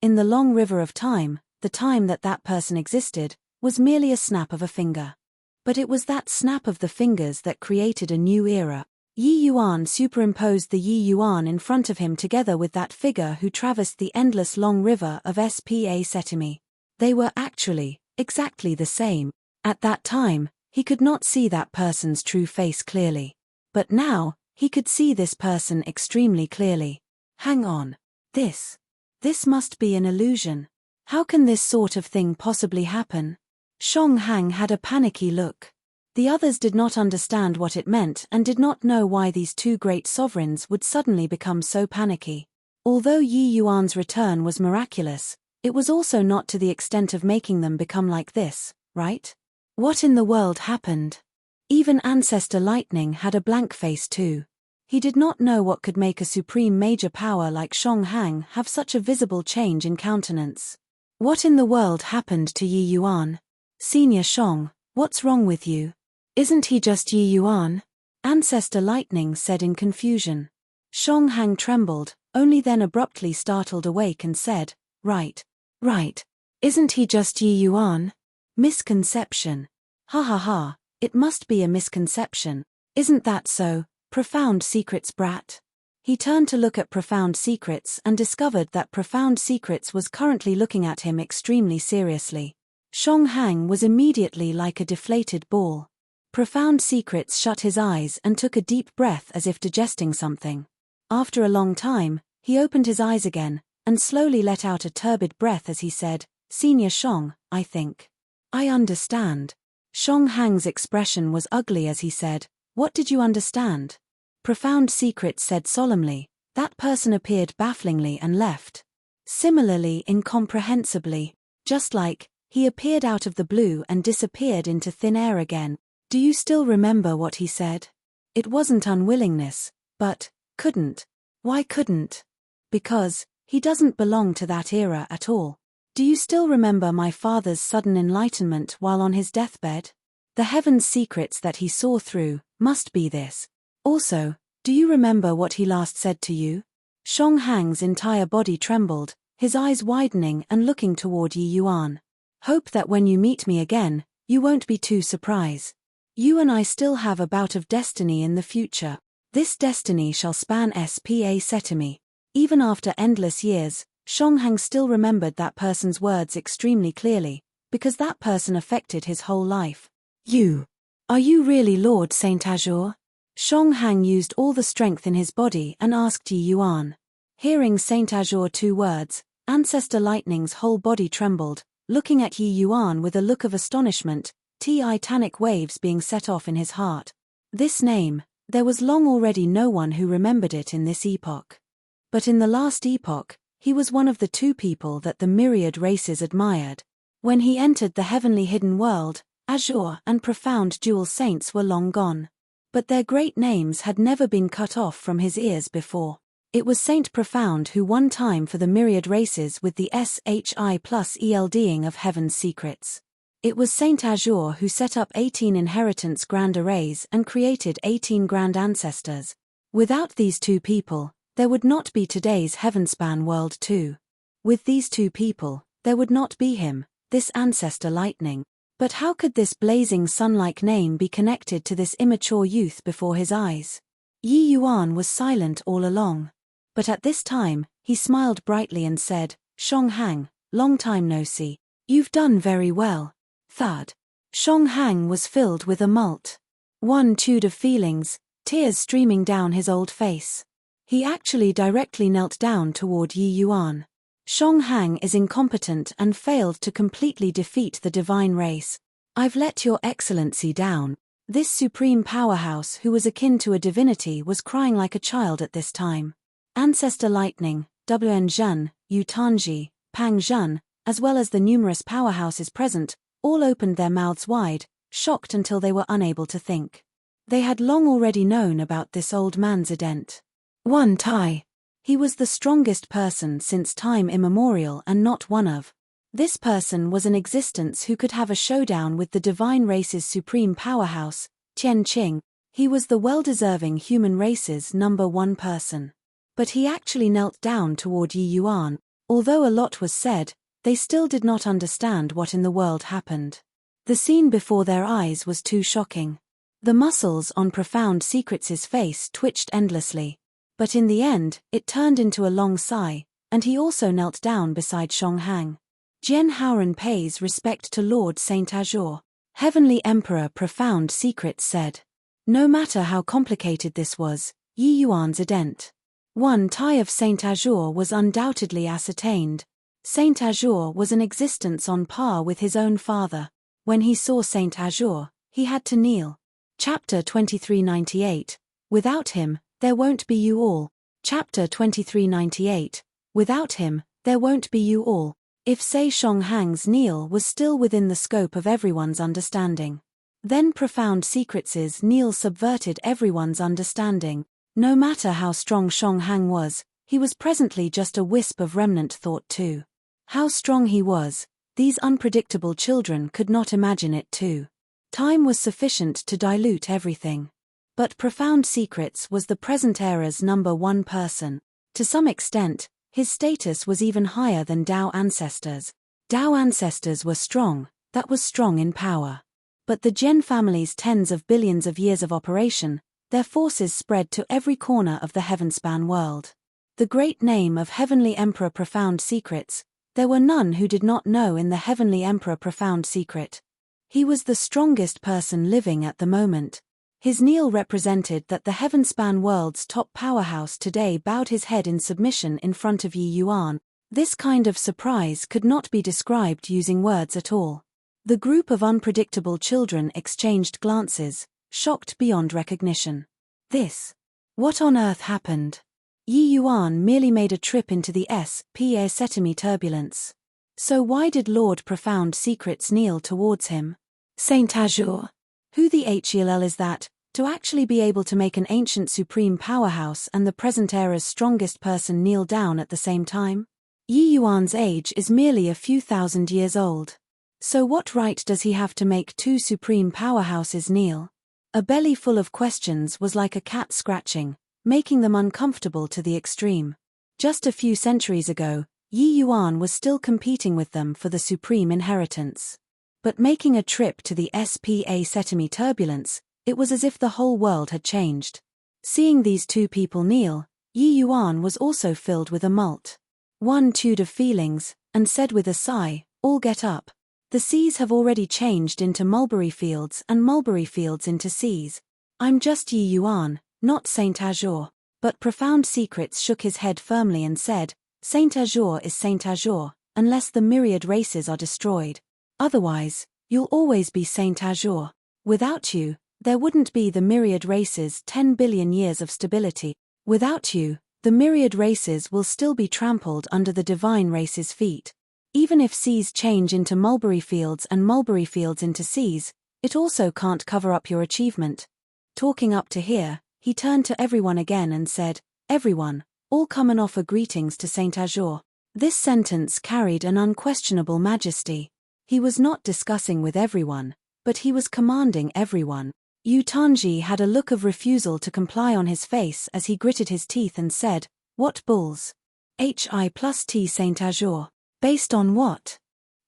in the long river of time, the time that person existed, was merely a snap of a finger. But it was that snap of the fingers that created a new era. Yi Yuan superimposed the Yi Yuan in front of him together with that figure who traversed the endless long river of SPA Setami. They were actually exactly the same. At that time, he could not see that person's true face clearly. But now, he could see this person extremely clearly. Hang on. This must be an illusion. How can this sort of thing possibly happen? Shong Hang had a panicky look. The others did not understand what it meant and did not know why these two great sovereigns would suddenly become so panicky. Although Yi Yuan's return was miraculous, it was also not to the extent of making them become like this, right? What in the world happened? Even Ancestor Lightning had a blank face too. He did not know what could make a supreme major power like Shong Hang have such a visible change in countenance. What in the world happened to Yi Yuan? Senior Shong, what's wrong with you? Isn't he just Yi Yuan? Ancestor Lightning said in confusion. Shong Hang trembled, only then abruptly startled awake and said, Right. Isn't he just Yi Yuan? Misconception. Ha ha ha, it must be a misconception. Isn't that so, Profound Secrets brat? He turned to look at Profound Secrets and discovered that Profound Secrets was currently looking at him extremely seriously. Shong Hang was immediately like a deflated ball. Profound Secrets shut his eyes and took a deep breath as if digesting something. After a long time, he opened his eyes again, and slowly let out a turbid breath as he said, Senior Shong, I think. I understand. Shong Hang's expression was ugly as he said, What did you understand? Profound Secrets said solemnly, That person appeared bafflingly and left. Similarly incomprehensibly, just like, he appeared out of the blue and disappeared into thin air again. Do you still remember what he said? It wasn't unwillingness, but, couldn't. Why couldn't? Because, he doesn't belong to that era at all. Do you still remember my father's sudden enlightenment while on his deathbed? The heaven's secrets that he saw through, must be this. Also, do you remember what he last said to you? Shong Hang's entire body trembled, his eyes widening and looking toward Yi Yuan. Hope that when you meet me again, you won't be too surprised. You and I still have a bout of destiny in the future. This destiny shall span SPA Setimi. Even after endless years, Shong Hang still remembered that person's words extremely clearly, because that person affected his whole life. You. Are you really Lord Saint Azure? Shong Hang used all the strength in his body and asked Yi Yuan. Hearing Saint Azure 2 words, Ancestor Lightning's whole body trembled, looking at Yi Yuan with a look of astonishment, titanic waves being set off in his heart. This name, there was long already no one who remembered it in this epoch. But in the last epoch, he was one of the 2 people that the myriad races admired. When he entered the heavenly hidden world, Azure and Profound Dual Saints were long gone. But their great names had never been cut off from his ears before. It was Saint Profound who won time for the myriad races with the SHI plus ELDing of heaven's secrets. It was Saint Azure who set up 18 inheritance grand arrays and created 18 grand ancestors. Without these 2 people, there would not be today's Heavenspan world too. With these 2 people, there would not be him, this Ancestor Lightning. But how could this blazing sun-like name be connected to this immature youth before his eyes? Yi Yuan was silent all along. But at this time, he smiled brightly and said, Shong Hang, long time no see. You've done very well. Thud. Shong Hang was filled with a multitude of feelings, tears streaming down his old face. He actually directly knelt down toward Yi Yuan. Shong Hang is incompetent and failed to completely defeat the divine race. I've let your excellency down. This supreme powerhouse who was akin to a divinity was crying like a child at this time. Ancestor Lightning, WN Zhen, Yu Tanji, Pang Zhen, as well as the numerous powerhouses present, all opened their mouths wide, shocked until they were unable to think. They had long already known about this old man's ident. One Tai. He was the strongest person since time immemorial and not one of. This person was an existence who could have a showdown with the divine race's supreme powerhouse, Tian Qing. He was the well-deserving human race's number 1 person. But he actually knelt down toward Yi Yuan. Although a lot was said, they still did not understand what in the world happened. The scene before their eyes was too shocking. The muscles on Profound Secrets' face twitched endlessly. But in the end, it turned into a long sigh, and he also knelt down beside Shong Hang. Jian Haoran pays respect to Lord Saint Azure. Heavenly Emperor Profound Secrets said. No matter how complicated this was, Yi Yuan's ident. One Tai of Saint Azure was undoubtedly ascertained. Saint Azure was an existence on par with his own father. When he saw Saint Azure, He had to kneel. Chapter 2398. Without him, there won't be you all. Chapter 2398. Without him, there won't be you all. If Sei Shong Hang's kneel was still within the scope of everyone's understanding, then Profound Secrets' kneel subverted everyone's understanding. No matter how strong Shong Hang was, he was presently just a wisp of remnant thought too. How strong he was, these unpredictable children could not imagine it too. Time was sufficient to dilute everything. But Profound Secrets was the present era's number one person. To some extent, his status was even higher than Tao ancestors. Tao ancestors were strong, that was strong in power. But the Gen family's tens of billions of years of operation, their forces spread to every corner of the heavenspan world. The great name of Heavenly Emperor Profound Secrets, there were none who did not know in the Heavenly Emperor Profound Secret. He was the strongest person living at the moment. His kneel represented that the heavenspan world's top powerhouse today bowed his head in submission in front of Yi Yuan. This kind of surprise could not be described using words at all. The group of unpredictable children exchanged glances, shocked beyond recognition. What on earth happened? Yi Yuan merely made a trip into the S.P.A. Setami turbulence. So why did Lord Profound Secrets kneel towards him? Saint Azure. Who the HELL is that, to actually be able to make an ancient supreme powerhouse and the present era's strongest person kneel down at the same time? Yi Yuan's age is merely a few thousand years old. So what right does he have to make two supreme powerhouses kneel? A belly full of questions was like a cat scratching, making them uncomfortable to the extreme. Just a few centuries ago, Yi Yuan was still competing with them for the supreme inheritance. But making a trip to the S.P.A. Setami turbulence, it was as if the whole world had changed. Seeing these two people kneel, Yi Yuan was also filled with a multitude of feelings, and said with a sigh, "All get up. The seas have already changed into mulberry fields and mulberry fields into seas. I'm just Yi Yuan, not Saint Azure." But Profound Secrets shook his head firmly and said, "Saint Azure is Saint Azure, unless the myriad races are destroyed. Otherwise, you'll always be Saint Azure. Without you, there wouldn't be the myriad races' 10 billion years of stability. Without you, the myriad races will still be trampled under the divine race's feet. Even if seas change into mulberry fields and mulberry fields into seas, it also can't cover up your achievement." Talking up to here, he turned to everyone again and said, "Everyone, all come and offer greetings to Saint Azure." This sentence carried an unquestionable majesty. He was not discussing with everyone, but he was commanding everyone. Yu Tanji had a look of refusal to comply on his face as he gritted his teeth and said, "What bulls? HI plus T Saint Azure. Based on what?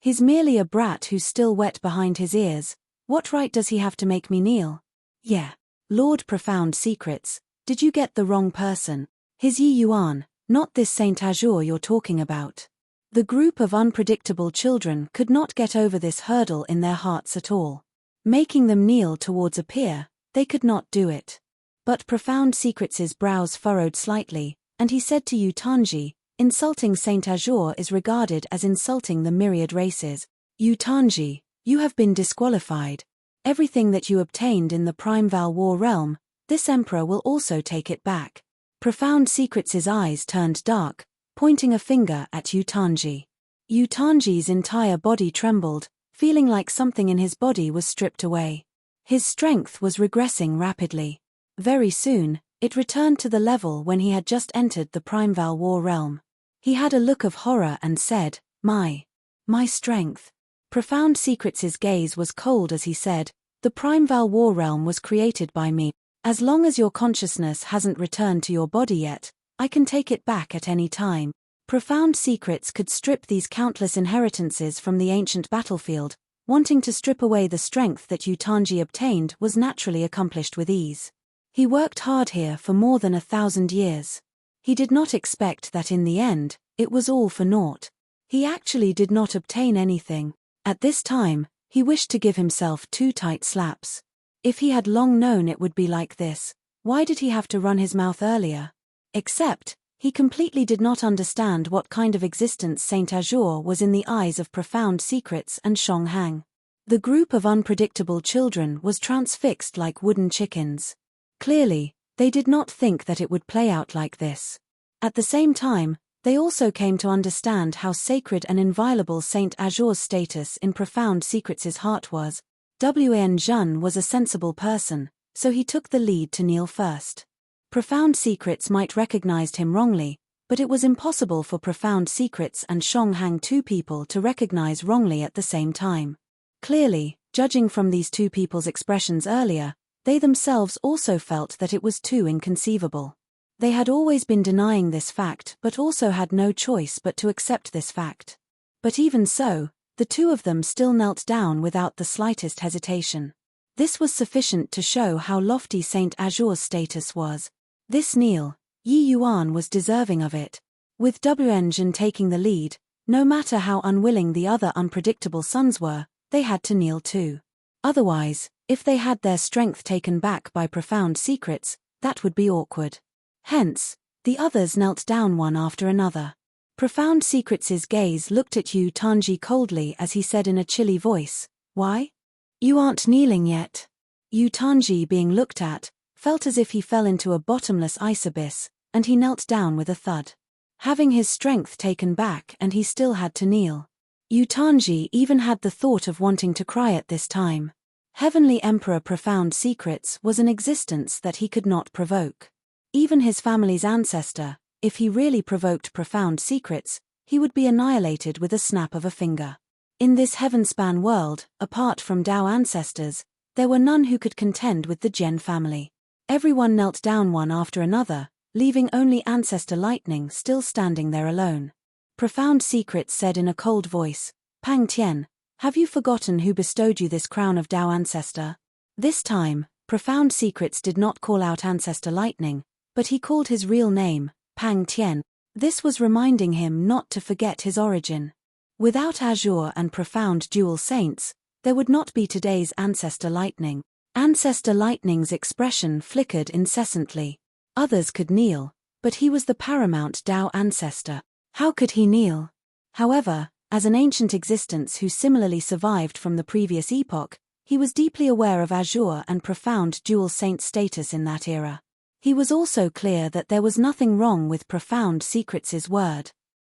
He's merely a brat who's still wet behind his ears. What right does he have to make me kneel?" "Yeah. Lord Profound Secrets, did you get the wrong person? His Yi Yuan, not this Saint Azure you're talking about." The group of unpredictable children could not get over this hurdle in their hearts at all. Making them kneel towards a peer, they could not do it. But Profound Secrets' brows furrowed slightly, and he said to Yu Tanji, "Insulting Saint Azure is regarded as insulting the myriad races. Yu Tanji, you have been disqualified. Everything that you obtained in the Prime Val War realm, this emperor will also take it back." Profound Secrets' eyes turned dark, pointing a finger at Yu Tanji. Yu Tanji's entire body trembled, feeling like something in his body was stripped away. His strength was regressing rapidly. Very soon, it returned to the level when he had just entered the Prime Val War realm. He had a look of horror and said, My strength." Profound Secrets' gaze was cold as he said, "The Prime Val War realm was created by me. As long as your consciousness hasn't returned to your body yet, I can take it back at any time." Profound Secrets could strip these countless inheritances from the ancient battlefield. Wanting to strip away the strength that Yu Tanji obtained was naturally accomplished with ease. He worked hard here for more than 1,000 years. He did not expect that in the end, it was all for naught. He actually did not obtain anything. At this time, he wished to give himself 2 tight slaps. If he had long known it would be like this, why did he have to run his mouth earlier? Except, he completely did not understand what kind of existence Saint Azure was in the eyes of Profound Secrets and Shong Hang. The group of unpredictable children was transfixed like wooden chickens. Clearly, they did not think that it would play out like this. At the same time, they also came to understand how sacred and inviolable Saint Azure's status in Profound Secrets' heart was. Wan Zhen was a sensible person, so he took the lead to kneel first. Profound Secrets might recognized him wrongly, but it was impossible for Profound Secrets and Shonghang, two people, to recognize wrongly at the same time. Clearly, judging from these two people's expressions earlier, they themselves also felt that it was too inconceivable. They had always been denying this fact but also had no choice but to accept this fact. But even so, the two of them still knelt down without the slightest hesitation. This was sufficient to show how lofty Saint Azure's status was. This kneel, Yi Yuan was deserving of it. With Wan Zhen taking the lead, no matter how unwilling the other unpredictable sons were, they had to kneel too. Otherwise, if they had their strength taken back by Profound Secrets, that would be awkward. Hence, the others knelt down one after another. Profound Secrets' gaze looked at Yu Tanji coldly as he said in a chilly voice, "Why? You aren't kneeling yet." Yu Tanji, being looked at, felt as if he fell into a bottomless ice abyss, and he knelt down with a thud. Having his strength taken back, and he still had to kneel. Yu Tanji even had the thought of wanting to cry at this time. Heavenly Emperor Profound Secrets was an existence that he could not provoke. Even his family's ancestor, if he really provoked Profound Secrets, he would be annihilated with a snap of a finger. In this heavenspan world, apart from Dao ancestors, there were none who could contend with the Gen family. Everyone knelt down one after another, leaving only Ancestor Lightning still standing there alone. Profound Secrets said in a cold voice, "Pang Tian, have you forgotten who bestowed you this crown of Dao Ancestor?" This time, Profound Secrets did not call out Ancestor Lightning, but he called his real name, Pang Tian. This was reminding him not to forget his origin. Without Azure and Profound Dual Saints, there would not be today's Ancestor Lightning. Ancestor Lightning's expression flickered incessantly. Others could kneel, but he was the paramount Dao Ancestor. How could he kneel? However, as an ancient existence who similarly survived from the previous epoch, he was deeply aware of Azure and Profound Dual Saint status in that era. He was also clear that there was nothing wrong with Profound Secrets' word.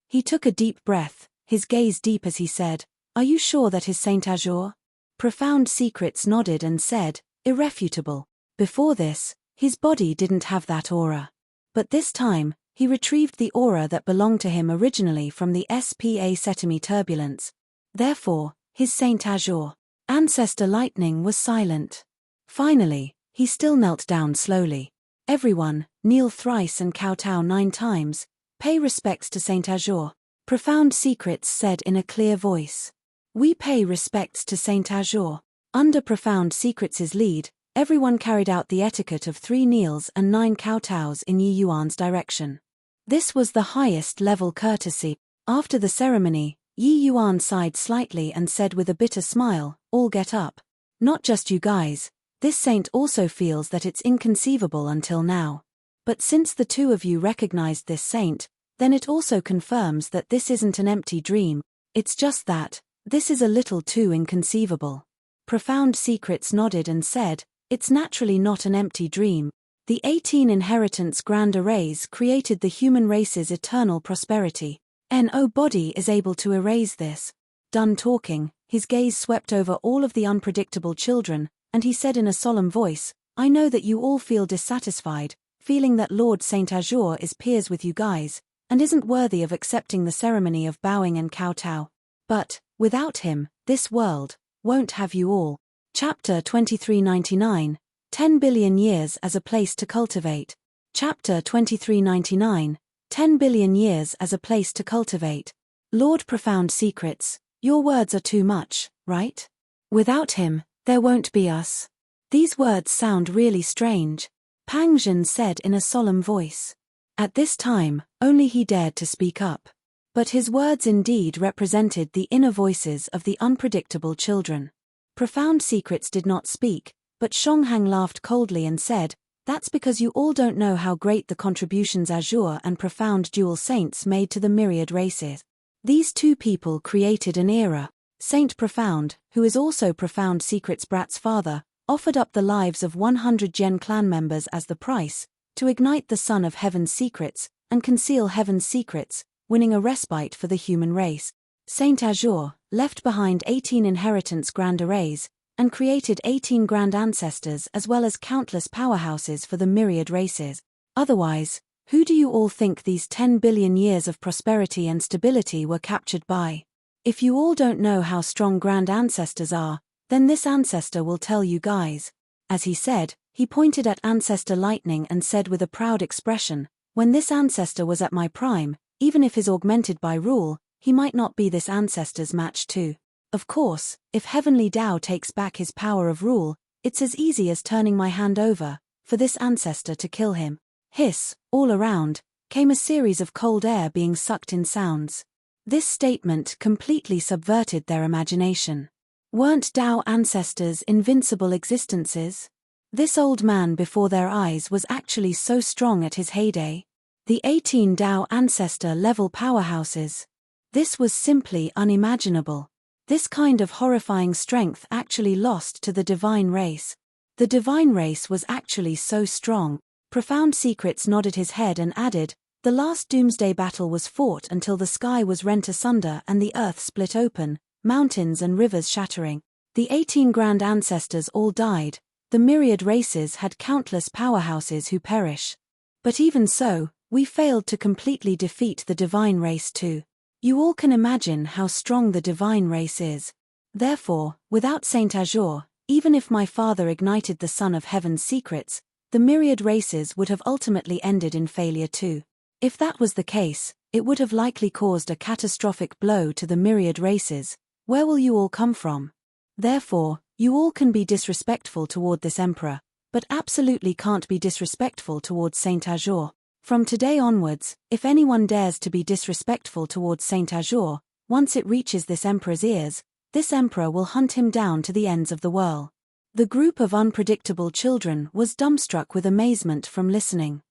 He took a deep breath, his gaze deep as he said, "Are you sure that is Saint Azure?" Profound Secrets nodded and said, "Irrefutable." Before this, his body didn't have that aura. But this time, he retrieved the aura that belonged to him originally from the SPA Setimi turbulence. Therefore, his Saint Azure, Ancestor Lightning, was silent. Finally, he still knelt down slowly. "Everyone, kneel thrice and kowtow 9 times, pay respects to Saint Azure," Profound Secrets said in a clear voice. "We pay respects to Saint Azure." Under Profound Secrets' lead, everyone carried out the etiquette of 3 kneels and 9 kowtows in Yi Yuan's direction. This was the highest level courtesy. After the ceremony, Yi Yuan sighed slightly and said with a bitter smile, "All get up. Not just you guys, this saint also feels that it's inconceivable until now. But since the two of you recognized this saint, then it also confirms that this isn't an empty dream, it's just that, this is a little too inconceivable." Profound Secrets nodded and said, "It's naturally not an empty dream. The 18 inheritance grand arrays created the human race's eternal prosperity. No body is able to erase this." Done talking, his gaze swept over all of the unpredictable children, and he said in a solemn voice, "I know that you all feel dissatisfied, feeling that Lord Saint Azure is peers with you guys, and isn't worthy of accepting the ceremony of bowing and kowtow. But, without him, this world won't have you all." Chapter 2399, 10 billion years as a place to cultivate. Chapter 2399, 10 billion years as a place to cultivate. Lord Profound Secrets, your words are too much, right? Without him, there won't be us. These words sound really strange, Pang Zhen said in a solemn voice. At this time, only he dared to speak up. But his words indeed represented the inner voices of the unpredictable children. Profound Secrets did not speak, but Shonghang laughed coldly and said, "That's because you all don't know how great the contributions Azure and Profound Dual Saints made to the myriad races. These two people created an era. Saint Profound, who is also Profound Secrets Brat's father, offered up the lives of 100 Gen clan members as the price, to ignite the sun of heaven's secrets, and conceal heaven's secrets, winning a respite for the human race. Saint Azure left behind 18 inheritance grand arrays, and created 18 grand ancestors as well as countless powerhouses for the myriad races. Otherwise, who do you all think these 10 billion years of prosperity and stability were captured by? If you all don't know how strong grand ancestors are, then this ancestor will tell you guys. As he said, he pointed at Ancestor Lightning and said with a proud expression, when this ancestor was at my prime, even if is augmented by rule, he might not be this ancestor's match too. Of course, if Heavenly Tao takes back his power of rule, it's as easy as turning my hand over, for this ancestor to kill him. Hiss, all around, came a series of cold air being sucked in sounds. This statement completely subverted their imagination. Weren't Tao ancestors invincible existences? This old man before their eyes was actually so strong at his heyday. The 18 Tao ancestor level powerhouses. This was simply unimaginable. This kind of horrifying strength actually lost to the divine race. The divine race was actually so strong. Profound Secrets nodded his head and added, the last doomsday battle was fought until the sky was rent asunder and the earth split open, mountains and rivers shattering. The 18 grand ancestors all died. The myriad races had countless powerhouses who perish. But even so, we failed to completely defeat the divine race too. You all can imagine how strong the divine race is. Therefore, without Saint Azure, even if my father ignited the sun of heaven's secrets, the myriad races would have ultimately ended in failure too. If that was the case, it would have likely caused a catastrophic blow to the myriad races. Where will you all come from? Therefore, you all can be disrespectful toward this emperor, but absolutely can't be disrespectful towards Saint Azure. From today onwards, if anyone dares to be disrespectful towards Saint Azure, once it reaches this emperor's ears, this emperor will hunt him down to the ends of the world. The group of unpredictable children was dumbstruck with amazement from listening.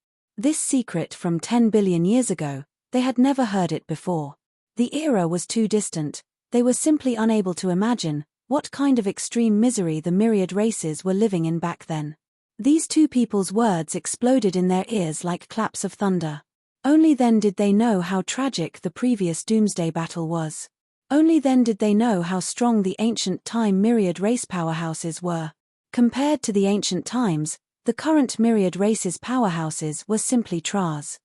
This secret from 10 billion years ago, they had never heard it before. The era was too distant, they were simply unable to imagine what kind of extreme misery the myriad races were living in back then. These two people's words exploded in their ears like claps of thunder. Only then did they know how tragic the previous doomsday battle was. Only then did they know how strong the ancient time myriad race powerhouses were. Compared to the ancient times, the current myriad races powerhouses were simply tras.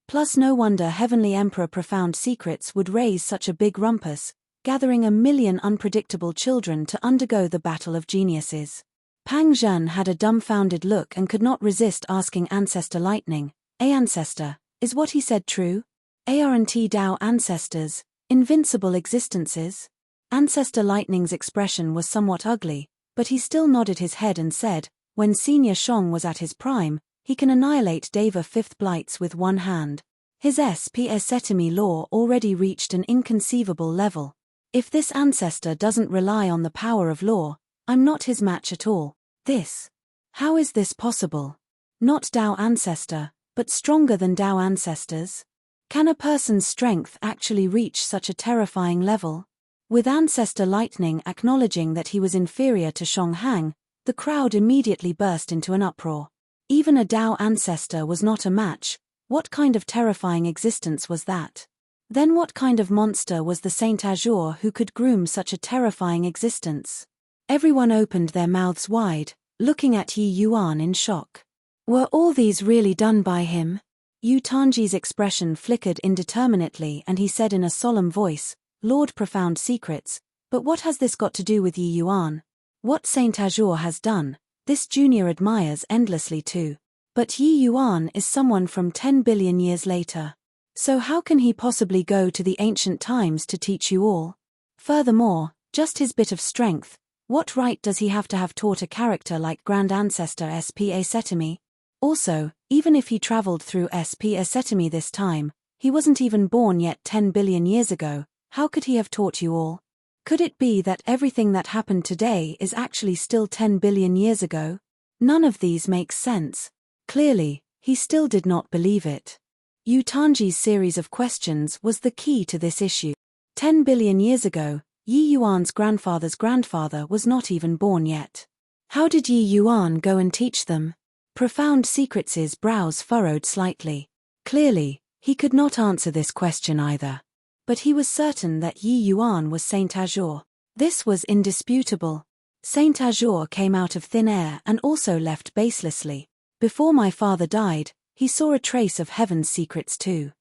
Plus no wonder Heavenly Emperor Profound Secrets would raise such a big rumpus, gathering a million unpredictable children to undergo the battle of geniuses. Pang Zhen had a dumbfounded look and could not resist asking Ancestor Lightning, Ancestor, is what he said true? Aren't Tao ancestors invincible existences? Ancestor Lightning's expression was somewhat ugly, but he still nodded his head and said, when Senior Shong was at his prime, he can annihilate Deva fifth blights with one hand. His SP-Setemi law already reached an inconceivable level. If this ancestor doesn't rely on the power of law, I'm not his match at all. How is this possible? Not Tao ancestor, but stronger than Tao ancestors? Can a person's strength actually reach such a terrifying level? With Ancestor Lightning acknowledging that he was inferior to Shong Hang, the crowd immediately burst into an uproar. Even a Tao ancestor was not a match. What kind of terrifying existence was that? Then what kind of monster was the Saint Azure who could groom such a terrifying existence? Everyone opened their mouths wide, looking at Yi Yuan in shock. Were all these really done by him? Yu Tanji's expression flickered indeterminately and he said in a solemn voice, Lord Profound Secrets, but what has this got to do with Yi Yuan? What Saint Azure has done, this junior admires endlessly too. But Yi Yuan is someone from 10 billion years later. So how can he possibly go to the ancient times to teach you all? Furthermore, just his bit of strength, what right does he have to have taught a character like Grand Ancestor SP-Setemi? Also, even if he traveled through SP-Setemi this time, he wasn't even born yet 10 billion years ago, how could he have taught you all? Could it be that everything that happened today is actually still 10 billion years ago? None of these makes sense. Clearly, he still did not believe it. Yu Tanji's series of questions was the key to this issue. 10 billion years ago, Yi Yuan's grandfather's grandfather was not even born yet. How did Yi Yuan go and teach them? Profound Secrets' brows furrowed slightly. Clearly, he could not answer this question either. But he was certain that Yi Yuan was Saint Azure. This was indisputable. Saint Azure came out of thin air and also left baselessly. Before my father died, he saw a trace of heaven's secrets too.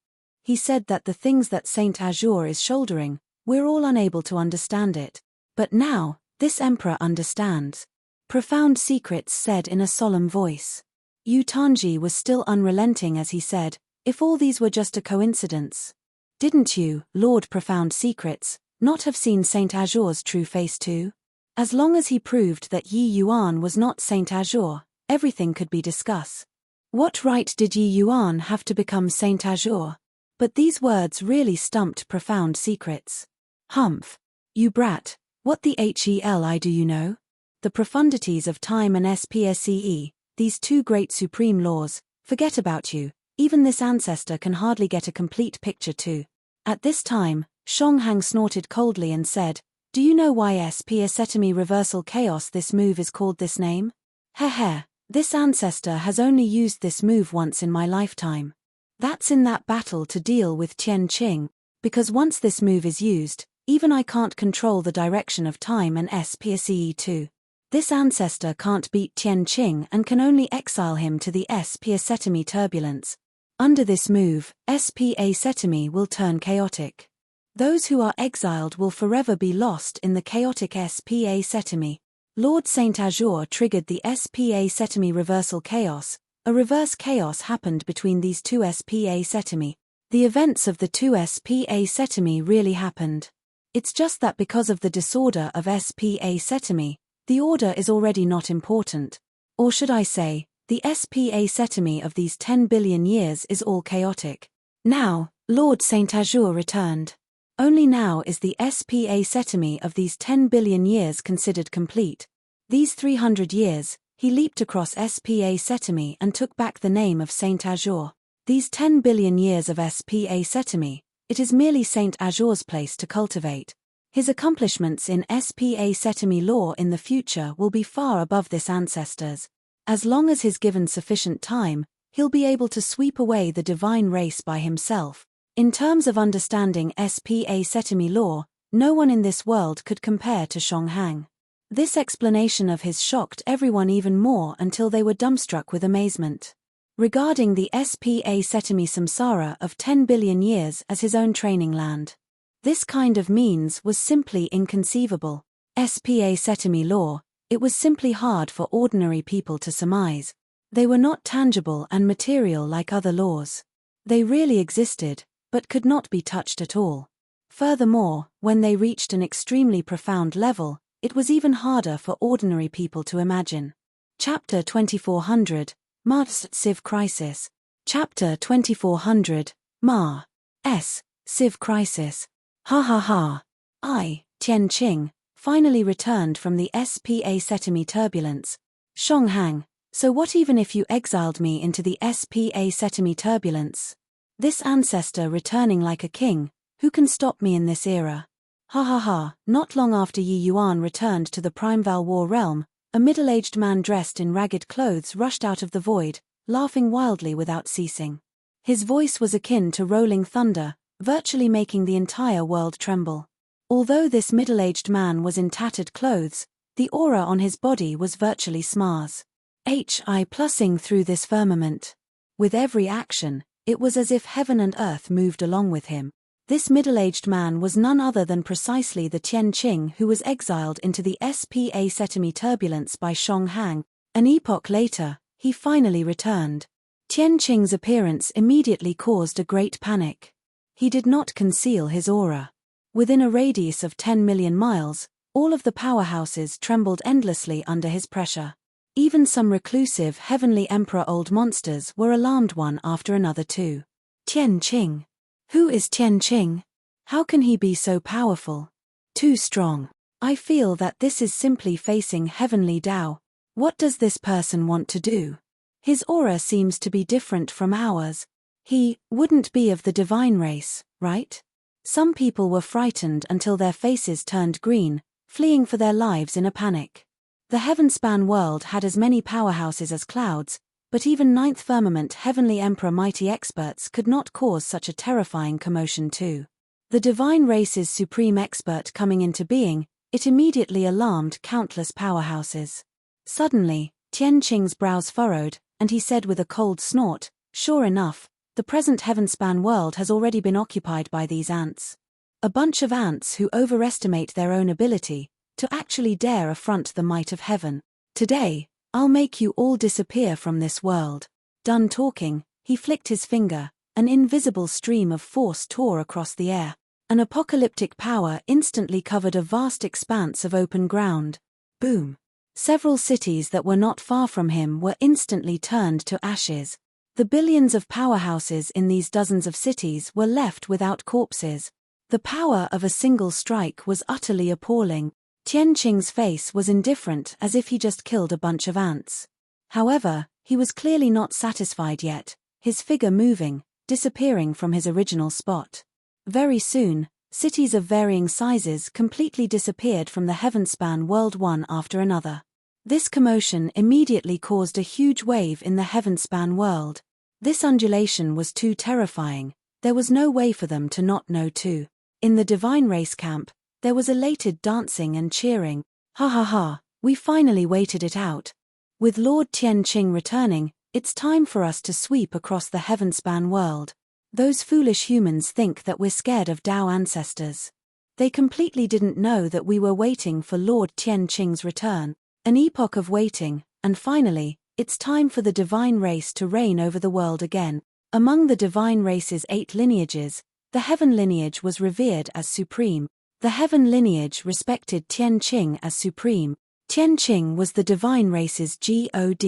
He said that the things that Saint Azure is shouldering, we're all unable to understand it. But now, this emperor understands. Profound Secrets said in a solemn voice. Yu Tanji was still unrelenting as he said, if all these were just a coincidence. Didn't you, Lord Profound Secrets, not have seen Saint Azure's true face too? As long as he proved that Yi Yuan was not Saint Azure, everything could be discussed. What right did Yi Yuan have to become Saint Azure? But these words really stumped Profound Secrets. Humph. You brat, what the hell do you know? The profundities of time and SPSCE, these two great supreme laws, forget about you, even this ancestor can hardly get a complete picture too. At this time, Shonghang snorted coldly and said, do you know why SPSCE reversal chaos this move is called this name? Heh, this ancestor has only used this move once in my lifetime. That's in that battle to deal with Tian Qing, because once this move is used, even I can't control the direction of time and SPSCE too. This ancestor can't beat Tian Qing and can only exile him to the SPSCE turbulence. Under this move, SPSCE will turn chaotic. Those who are exiled will forever be lost in the chaotic SPSCE. Lord Saint Azure triggered the SPSCE reversal chaos. A reverse chaos happened between these two SPSCE. The events of the two SPSCE really happened. It's just that because of the disorder of SPSCE, the order is already not important. Or should I say, the SPSCE of these 10 billion years is all chaotic. Now, Lord Saint Azure returned. Only now is the SPSCE of these 10 billion years considered complete. These 300 years, he leaped across SPSCE and took back the name of Saint Azure. These 10 billion years of SPSCE, it is merely Saint Azure's place to cultivate. His accomplishments in SPSCE law in the future will be far above this ancestor's. As long as he's given sufficient time, he'll be able to sweep away the divine race by himself. In terms of understanding SPSCE law, no one in this world could compare to Shonghang. This explanation of his shocked everyone even more until they were dumbstruck with amazement. Regarding the SPSCE samsara of 10 billion years as his own training land. This kind of means was simply inconceivable. SPSCE law, it was simply hard for ordinary people to surmise. They were not tangible and material like other laws. They really existed, but could not be touched at all. Furthermore, when they reached an extremely profound level, it was even harder for ordinary people to imagine. Chapter 2400, Mars Civ Crisis. Chapter 2400, Mars Civ Crisis. Ha ha ha. I, Tian Qing, finally returned from the SPSCE turbulence. Shonghang, so what even if you exiled me into the SPSCE turbulence? This ancestor returning like a king, who can stop me in this era? Ha ha ha. Not long after Yi Yuan returned to the Primeval War realm, a middle-aged man dressed in ragged clothes rushed out of the void, laughing wildly without ceasing. His voice was akin to rolling thunder, virtually making the entire world tremble. Although this middle-aged man was in tattered clothes, the aura on his body was virtually Mars. Plusing through this firmament. With every action, it was as if heaven and earth moved along with him. This middle-aged man was none other than precisely the Tian Qing who was exiled into the SPSCE turbulence by Shonghang. An epoch later, he finally returned. Tian Qing's appearance immediately caused a great panic. He did not conceal his aura. Within a radius of 10 million miles, all of the powerhouses trembled endlessly under his pressure. Even some reclusive heavenly emperor old monsters were alarmed one after another too. Tian Qing. Who is Tian Qing? How can he be so powerful? Too strong. I feel that this is simply facing heavenly Tao. What does this person want to do? His aura seems to be different from ours. He wouldn't be of the divine race, right? Some people were frightened until their faces turned green, fleeing for their lives in a panic. The heaven-span world had as many powerhouses as clouds, but even ninth firmament heavenly emperor mighty experts could not cause such a terrifying commotion too. The divine race's supreme expert coming into being, it immediately alarmed countless powerhouses. Suddenly, Tianqing's brows furrowed, and he said with a cold snort, "Sure enough, the present heaven-span world has already been occupied by these ants. A bunch of ants who overestimate their own ability to actually dare affront the might of heaven. Today, I'll make you all disappear from this world." Done talking, he flicked his finger, an invisible stream of force tore across the air. An apocalyptic power instantly covered a vast expanse of open ground. Boom! Several cities that were not far from him were instantly turned to ashes. The billions of powerhouses in these dozens of cities were left without corpses. The power of a single strike was utterly appalling. Tianqing's face was indifferent, as if he just killed a bunch of ants. However, he was clearly not satisfied yet, his figure moving, disappearing from his original spot. Very soon, cities of varying sizes completely disappeared from the heaven-span world one after another. This commotion immediately caused a huge wave in the heaven-span world. This undulation was too terrifying, there was no way for them to not know too. In the divine race camp, there was elated dancing and cheering. "Ha ha ha, we finally waited it out. With Lord Tianqing returning, it's time for us to sweep across the heaven-span world. Those foolish humans think that we're scared of Tao ancestors. They completely didn't know that we were waiting for Lord Tianqing's return. An epoch of waiting, and finally, it's time for the divine race to reign over the world again." Among the divine race's 8 lineages, the heaven lineage was revered as supreme. The heaven lineage respected Tianqing as supreme. Tianqing was the divine race's god.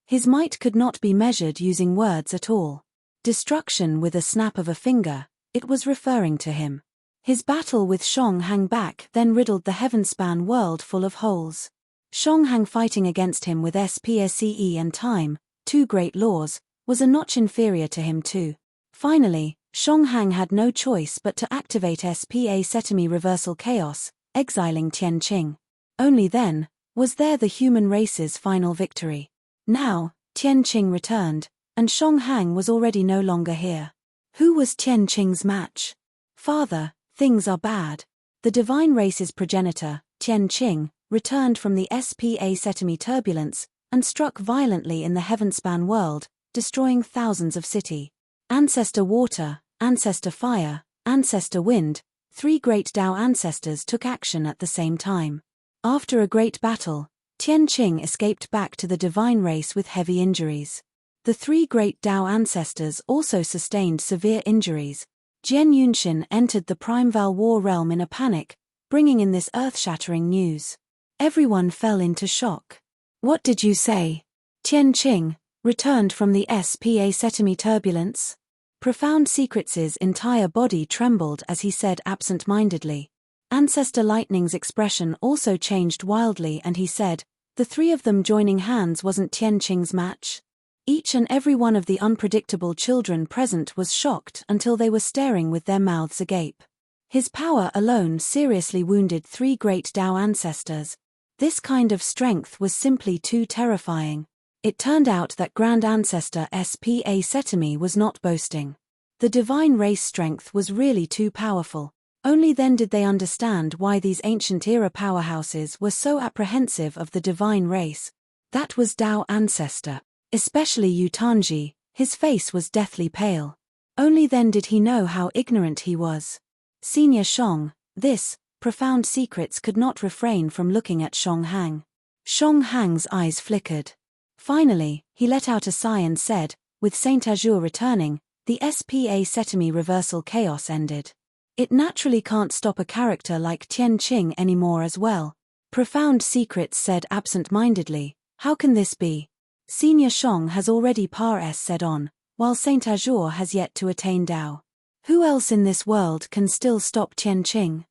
His might could not be measured using words at all. Destruction with a snap of a finger, it was referring to him. His battle with Shonghang back then riddled the heaven-span world full of holes. Shonghang fighting against him with SPSCE and time, 2 great laws, was a notch inferior to him too. Finally, Shonghang had no choice but to activate SPA Setemi Reversal Chaos, exiling Tianqing. Only then was there the human race's final victory. Now, Tianqing returned, and Shonghang was already no longer here. Who was Tianqing's match? "Father, things are bad." The divine race's progenitor, Tianqing, returned from the SPA Setemi turbulence and struck violently in the heaven-span world, destroying thousands of cities. Ancestor Water, Ancestor Fire, Ancestor Wind, 3 great Tao ancestors took action at the same time. After a great battle, Tianqing escaped back to the divine race with heavy injuries. The 3 great Tao ancestors also sustained severe injuries. Jian Yunshin entered the Primeval War realm in a panic, bringing in this earth-shattering news. Everyone fell into shock. "What did you say? Tianqing returned from the SPA Setemi turbulence?" Profound Secrets' entire body trembled as he said absent-mindedly. Ancestor Lightning's expression also changed wildly and he said, "The 3 of them joining hands wasn't Tianqing's match?" Each and every one of the unpredictable children present was shocked until they were staring with their mouths agape. His power alone seriously wounded 3 great Tao ancestors. This kind of strength was simply too terrifying. It turned out that Grand Ancestor SPA Setemi was not boasting. The divine race strength was really too powerful. Only then did they understand why these ancient-era powerhouses were so apprehensive of the divine race. That was Tao ancestor. Especially Yu Tanji, his face was deathly pale. Only then did he know how ignorant he was. Senior Shong, this, Profound Secrets could not refrain from looking at Shonghang. Shonghang's eyes flickered. Finally, he let out a sigh and said, "With Saint Azure returning, the SPA Setemi Reversal Chaos ended. It naturally can't stop a character like Tianqing anymore as well." Profound Secrets said absent-mindedly, "How can this be? Senior Shong has already par S said on, while Saint Azure has yet to attain Tao. Who else in this world can still stop Tianqing?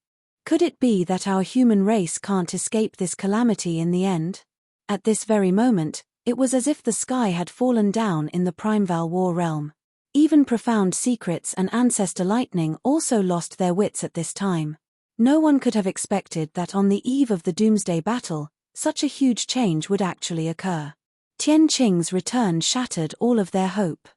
Could it be that our human race can't escape this calamity in the end?" At this very moment, it was as if the sky had fallen down in the Primeval War realm. Even Profound Secrets and Ancestor Lightning also lost their wits at this time. No one could have expected that on the eve of the Doomsday Battle, such a huge change would actually occur. Tian Qing's return shattered all of their hope.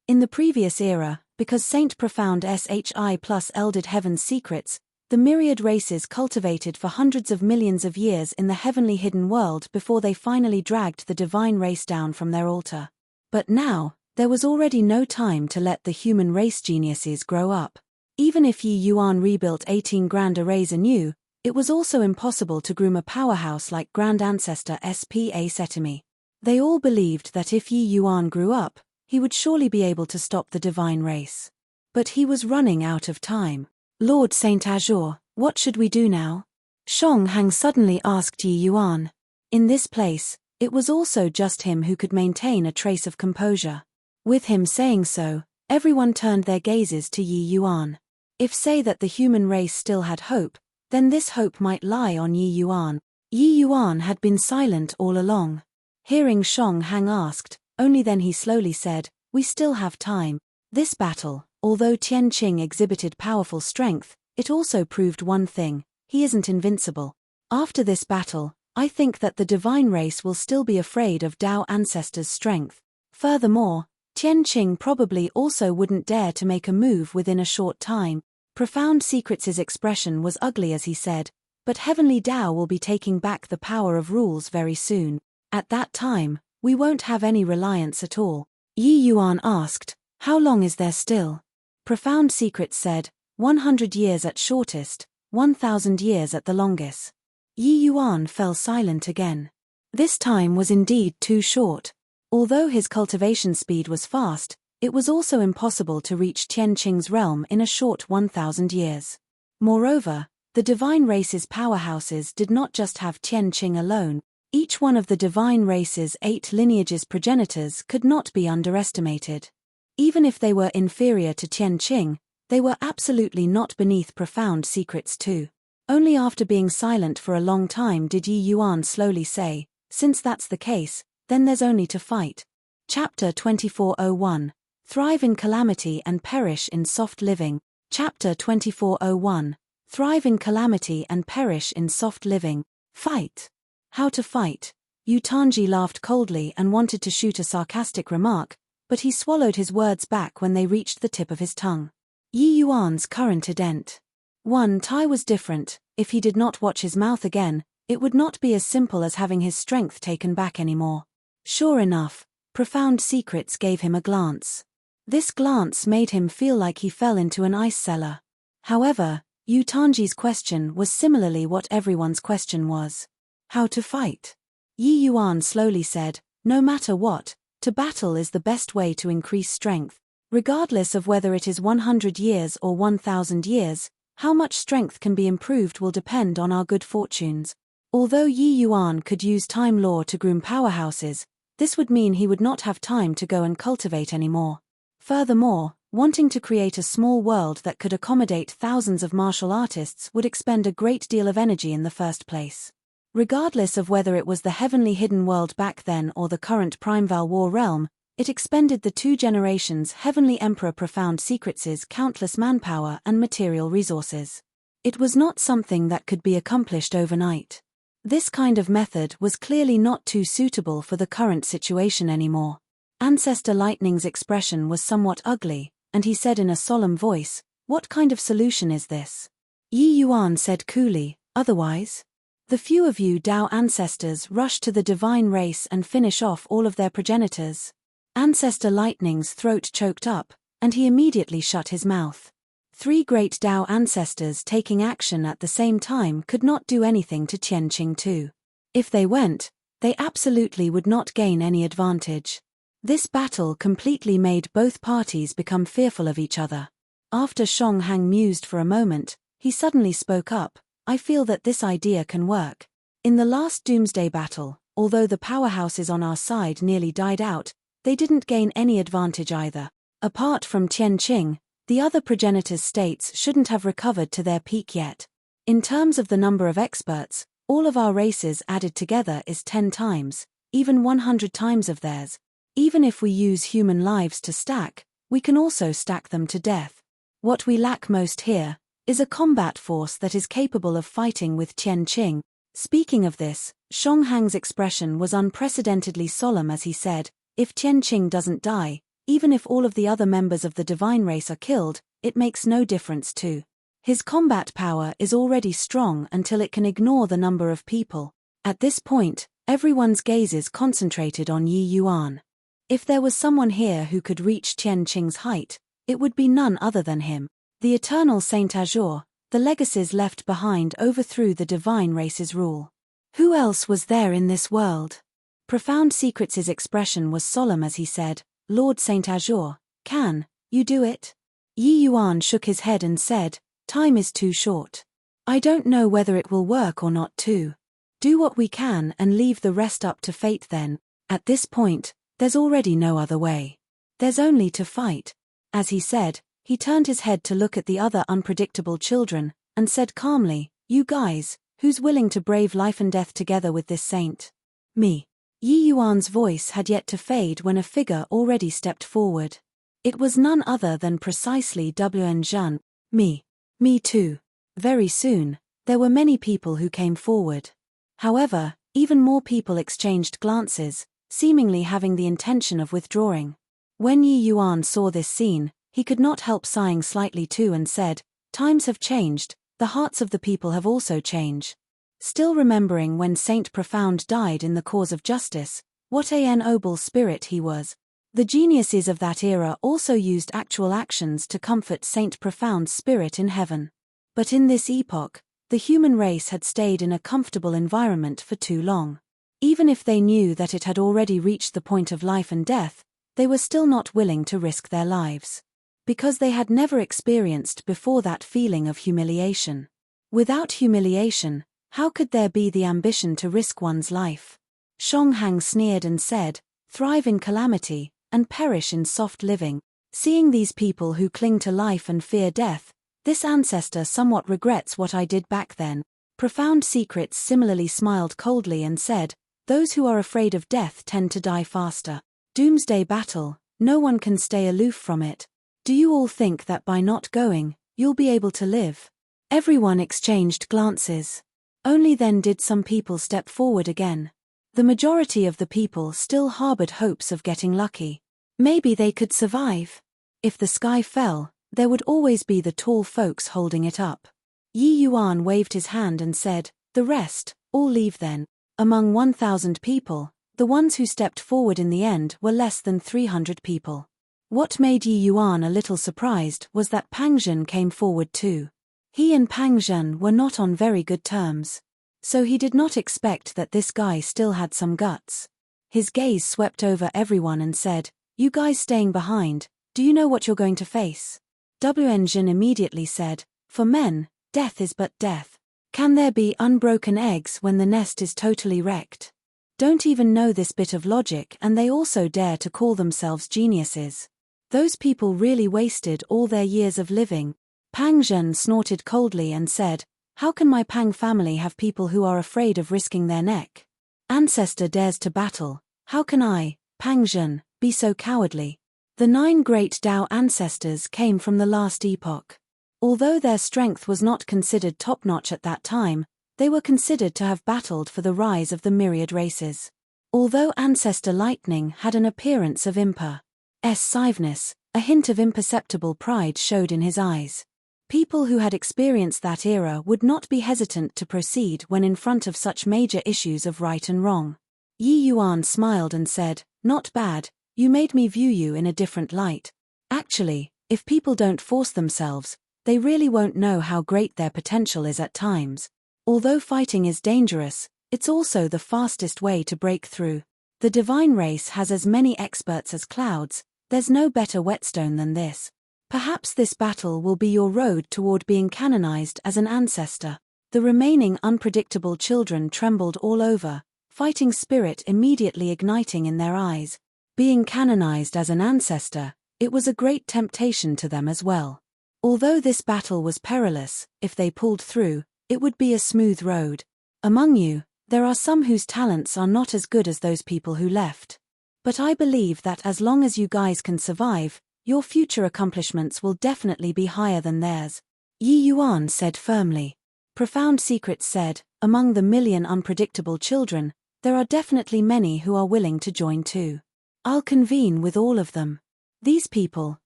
In the previous era, because Saint Profound SHI plus elded Heaven's secrets, the myriad races cultivated for hundreds of millions of years in the heavenly hidden world before they finally dragged the divine race down from their altar. But now, there was already no time to let the human race geniuses grow up. Even if Yi Yuan rebuilt 18 grand arrays anew, it was also impossible to groom a powerhouse like Grand Ancestor SPA Setimi. They all believed that if Yi Yuan grew up, he would surely be able to stop the divine race. But he was running out of time. Lord Saint Azure, what should we do now? Shang Hang suddenly asked Yi Yuan. In this place, it was also just him who could maintain a trace of composure. With him saying so, everyone turned their gazes to Yi Yuan. If say that the human race still had hope, then this hope might lie on Yi Yuan. Yi Yuan had been silent all along. Hearing Shang Hang asked, only then he slowly said, "We still have time." This battle, although Tian Qing exhibited powerful strength, it also proved one thing: he isn't invincible. After this battle, I think that the divine race will still be afraid of Dao ancestors' strength. Furthermore, Tian Qing probably also wouldn't dare to make a move within a short time. Profound Secrets' expression was ugly as he said, "But Heavenly Dao will be taking back the power of rules very soon. At that time, we won't have any reliance at all." Yi Yuan asked, "How long is there still?" Profound Secrets said, 100 years at shortest, 1,000 years at the longest. Yi Yuan fell silent again. This time was indeed too short. Although his cultivation speed was fast, it was also impossible to reach Tian Qing's realm in a short 1,000 years. Moreover, the divine race's powerhouses did not just have Tian Qing alone. Each one of the divine race's 8 lineages progenitors could not be underestimated. Even if they were inferior to Tian Qing, they were absolutely not beneath Profound Secrets too. Only after being silent for a long time did Yi Yuan slowly say, "Since that's the case, then there's only to fight." Chapter 2401. Thrive in Calamity and Perish in Soft Living. Chapter 2401. Thrive in Calamity and Perish in Soft Living. Fight. How to fight? Yu Tanji laughed coldly and wanted to shoot a sarcastic remark, but he swallowed his words back when they reached the tip of his tongue. Yi Yuan's current ident. 1. Tai was different. If he did not watch his mouth again, it would not be as simple as having his strength taken back anymore. Sure enough, Profound Secrets gave him a glance. This glance made him feel like he fell into an ice cellar. However, Yu Tanji's question was similarly what everyone's question was. How to fight? Yi Yuan slowly said, "No matter what, to battle is the best way to increase strength. Regardless of whether it is 100 years or 1,000 years, how much strength can be improved will depend on our good fortunes." Although Yi Yuan could use time law to groom powerhouses, this would mean he would not have time to go and cultivate anymore. Furthermore, wanting to create a small world that could accommodate thousands of martial artists would expend a great deal of energy in the first place. Regardless of whether it was the heavenly hidden world back then or the current Primeval War realm, it expended the 2 generations Heavenly Emperor Profound Secrets' countless manpower and material resources. It was not something that could be accomplished overnight. This kind of method was clearly not too suitable for the current situation anymore. Ancestor Lightning's expression was somewhat ugly, and he said in a solemn voice, "What kind of solution is this?" Yi Yuan said coolly, "Otherwise? The few of you Dao ancestors rush to the divine race and finish off all of their progenitors." Ancestor Lightning's throat choked up, and he immediately shut his mouth. 3 great Dao ancestors taking action at the same time could not do anything to Tian Qing too. If they went, they absolutely would not gain any advantage. This battle completely made both parties become fearful of each other. After Shang Hang mused for a moment, he suddenly spoke up, "I feel that this idea can work. In the last Doomsday Battle, although the powerhouses on our side nearly died out, they didn't gain any advantage either. Apart from Tian Qing, the other progenitors' states shouldn't have recovered to their peak yet. In terms of the number of experts, all of our races added together is 10 times, even 100 times of theirs. Even if we use human lives to stack, we can also stack them to death. What we lack most here is a combat force that is capable of fighting with Tianqing. Speaking of this, Xianghang's expression was unprecedentedly solemn as he said, if Tianqing doesn't die, even if all of the other members of the divine race are killed, it makes no difference too. His combat power is already strong until it can ignore the number of people. At this point, everyone's gaze is concentrated on Yi Yuan. If there was someone here who could reach Tianqing's height, it would be none other than him. The eternal Saint Azure, the legacies left behind overthrew the divine race's rule. Who else was there in this world? Profound Secrets' expression was solemn as he said, Lord Saint Azure, can you do it? Yi Yuan shook his head and said, time is too short. I don't know whether it will work or not too. Do what we can and leave the rest up to fate then. At this point, there's already no other way. There's only to fight. As he said, he turned his head to look at the other unpredictable children, and said calmly, you guys, who's willing to brave life and death together with this saint? Me. Yi Yuan's voice had yet to fade when a figure already stepped forward. It was none other than precisely Wen Zhen. Me. Me too. Very soon, there were many people who came forward. However, even more people exchanged glances, seemingly having the intention of withdrawing. When Yi Yuan saw this scene, he could not help sighing slightly too and said, times have changed, the hearts of the people have also changed. Still remembering when Saint Profound died in the cause of justice, what a noble spirit he was. The geniuses of that era also used actual actions to comfort Saint Profound's spirit in heaven. But in this epoch, the human race had stayed in a comfortable environment for too long. Even if they knew that it had already reached the point of life and death, they were still not willing to risk their lives. Because they had never experienced before that feeling of humiliation. Without humiliation, how could there be the ambition to risk one's life? Xianghang sneered and said, thrive in calamity, and perish in soft living. Seeing these people who cling to life and fear death, this ancestor somewhat regrets what I did back then. Profound Secrets similarly smiled coldly and said, those who are afraid of death tend to die faster. Doomsday battle, no one can stay aloof from it. Do you all think that by not going, you'll be able to live? Everyone exchanged glances. Only then did some people step forward again. The majority of the people still harbored hopes of getting lucky. Maybe they could survive. If the sky fell, there would always be the tall folks holding it up. Yi Yuan waved his hand and said, the rest, all leave then. Among 1,000 people, the ones who stepped forward in the end were less than 300 people. What made Yi Yuan a little surprised was that Pang Zhen came forward too. He and Pang Zhen were not on very good terms. So he did not expect that this guy still had some guts. His gaze swept over everyone and said, you guys staying behind, do you know what you're going to face? Wen Zhen immediately said, for men, death is but death. Can there be unbroken eggs when the nest is totally wrecked? Don't even know this bit of logic and they also dare to call themselves geniuses. Those people really wasted all their years of living. Pang Zhen snorted coldly and said, how can my Pang family have people who are afraid of risking their neck? Ancestor dares to battle, how can I, Pang Zhen, be so cowardly? The 9 great Tao ancestors came from the last epoch. Although their strength was not considered top-notch at that time, they were considered to have battled for the rise of the myriad races. Although Ancestor Lightning had an appearance of impassiveness, a hint of imperceptible pride showed in his eyes. People who had experienced that era would not be hesitant to proceed when in front of such major issues of right and wrong. Yi Yuan smiled and said, not bad, you made me view you in a different light. Actually, if people don't force themselves, they really won't know how great their potential is at times. Although fighting is dangerous, it's also the fastest way to break through. The divine race has as many experts as clouds, there's no better whetstone than this. Perhaps this battle will be your road toward being canonized as an ancestor. The remaining unpredictable children trembled all over, fighting spirit immediately igniting in their eyes. Being canonized as an ancestor, it was a great temptation to them as well. Although this battle was perilous, if they pulled through, it would be a smooth road. Among you, there are some whose talents are not as good as those people who left. But I believe that as long as you guys can survive, Your future accomplishments will definitely be higher than theirs. Yi Yuan said firmly. Profound Secrets said, among the million unpredictable children, there are definitely many who are willing to join too. I'll convene with all of them. These people,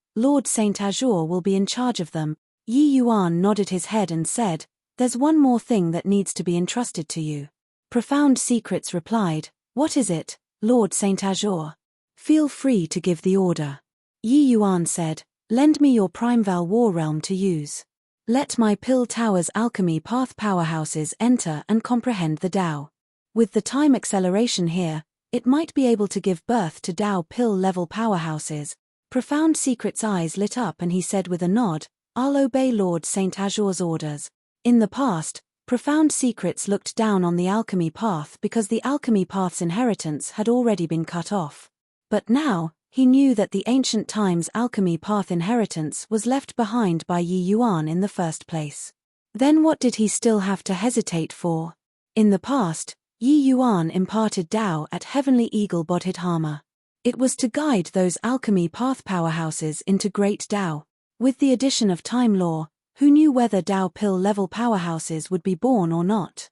Lord Saint Azure will be in charge of them. Yi Yuan nodded his head and said, there's one more thing that needs to be entrusted to you. Profound Secrets replied, what is it, Lord Saint Azure? Feel free to give the order. Yi Yuan said, lend me your Primeval War Realm to use. Let my Pill Tower's alchemy path powerhouses enter and comprehend the Tao. With the time acceleration here, it might be able to give birth to Tao pill-level powerhouses. Profound Secret's eyes lit up and he said with a nod, I'll obey Lord Saint Azure's orders. In the past, Profound Secrets looked down on the alchemy path because the alchemy path's inheritance had already been cut off. But now, he knew that the ancient times alchemy path inheritance was left behind by Yi Yuan in the first place. Then what did he still have to hesitate for? In the past, Yi Yuan imparted Tao at Heavenly Eagle Bodhidharma. It was to guide those alchemy path powerhouses into great Tao. With the addition of time law, who knew whether Tao pill level powerhouses would be born or not?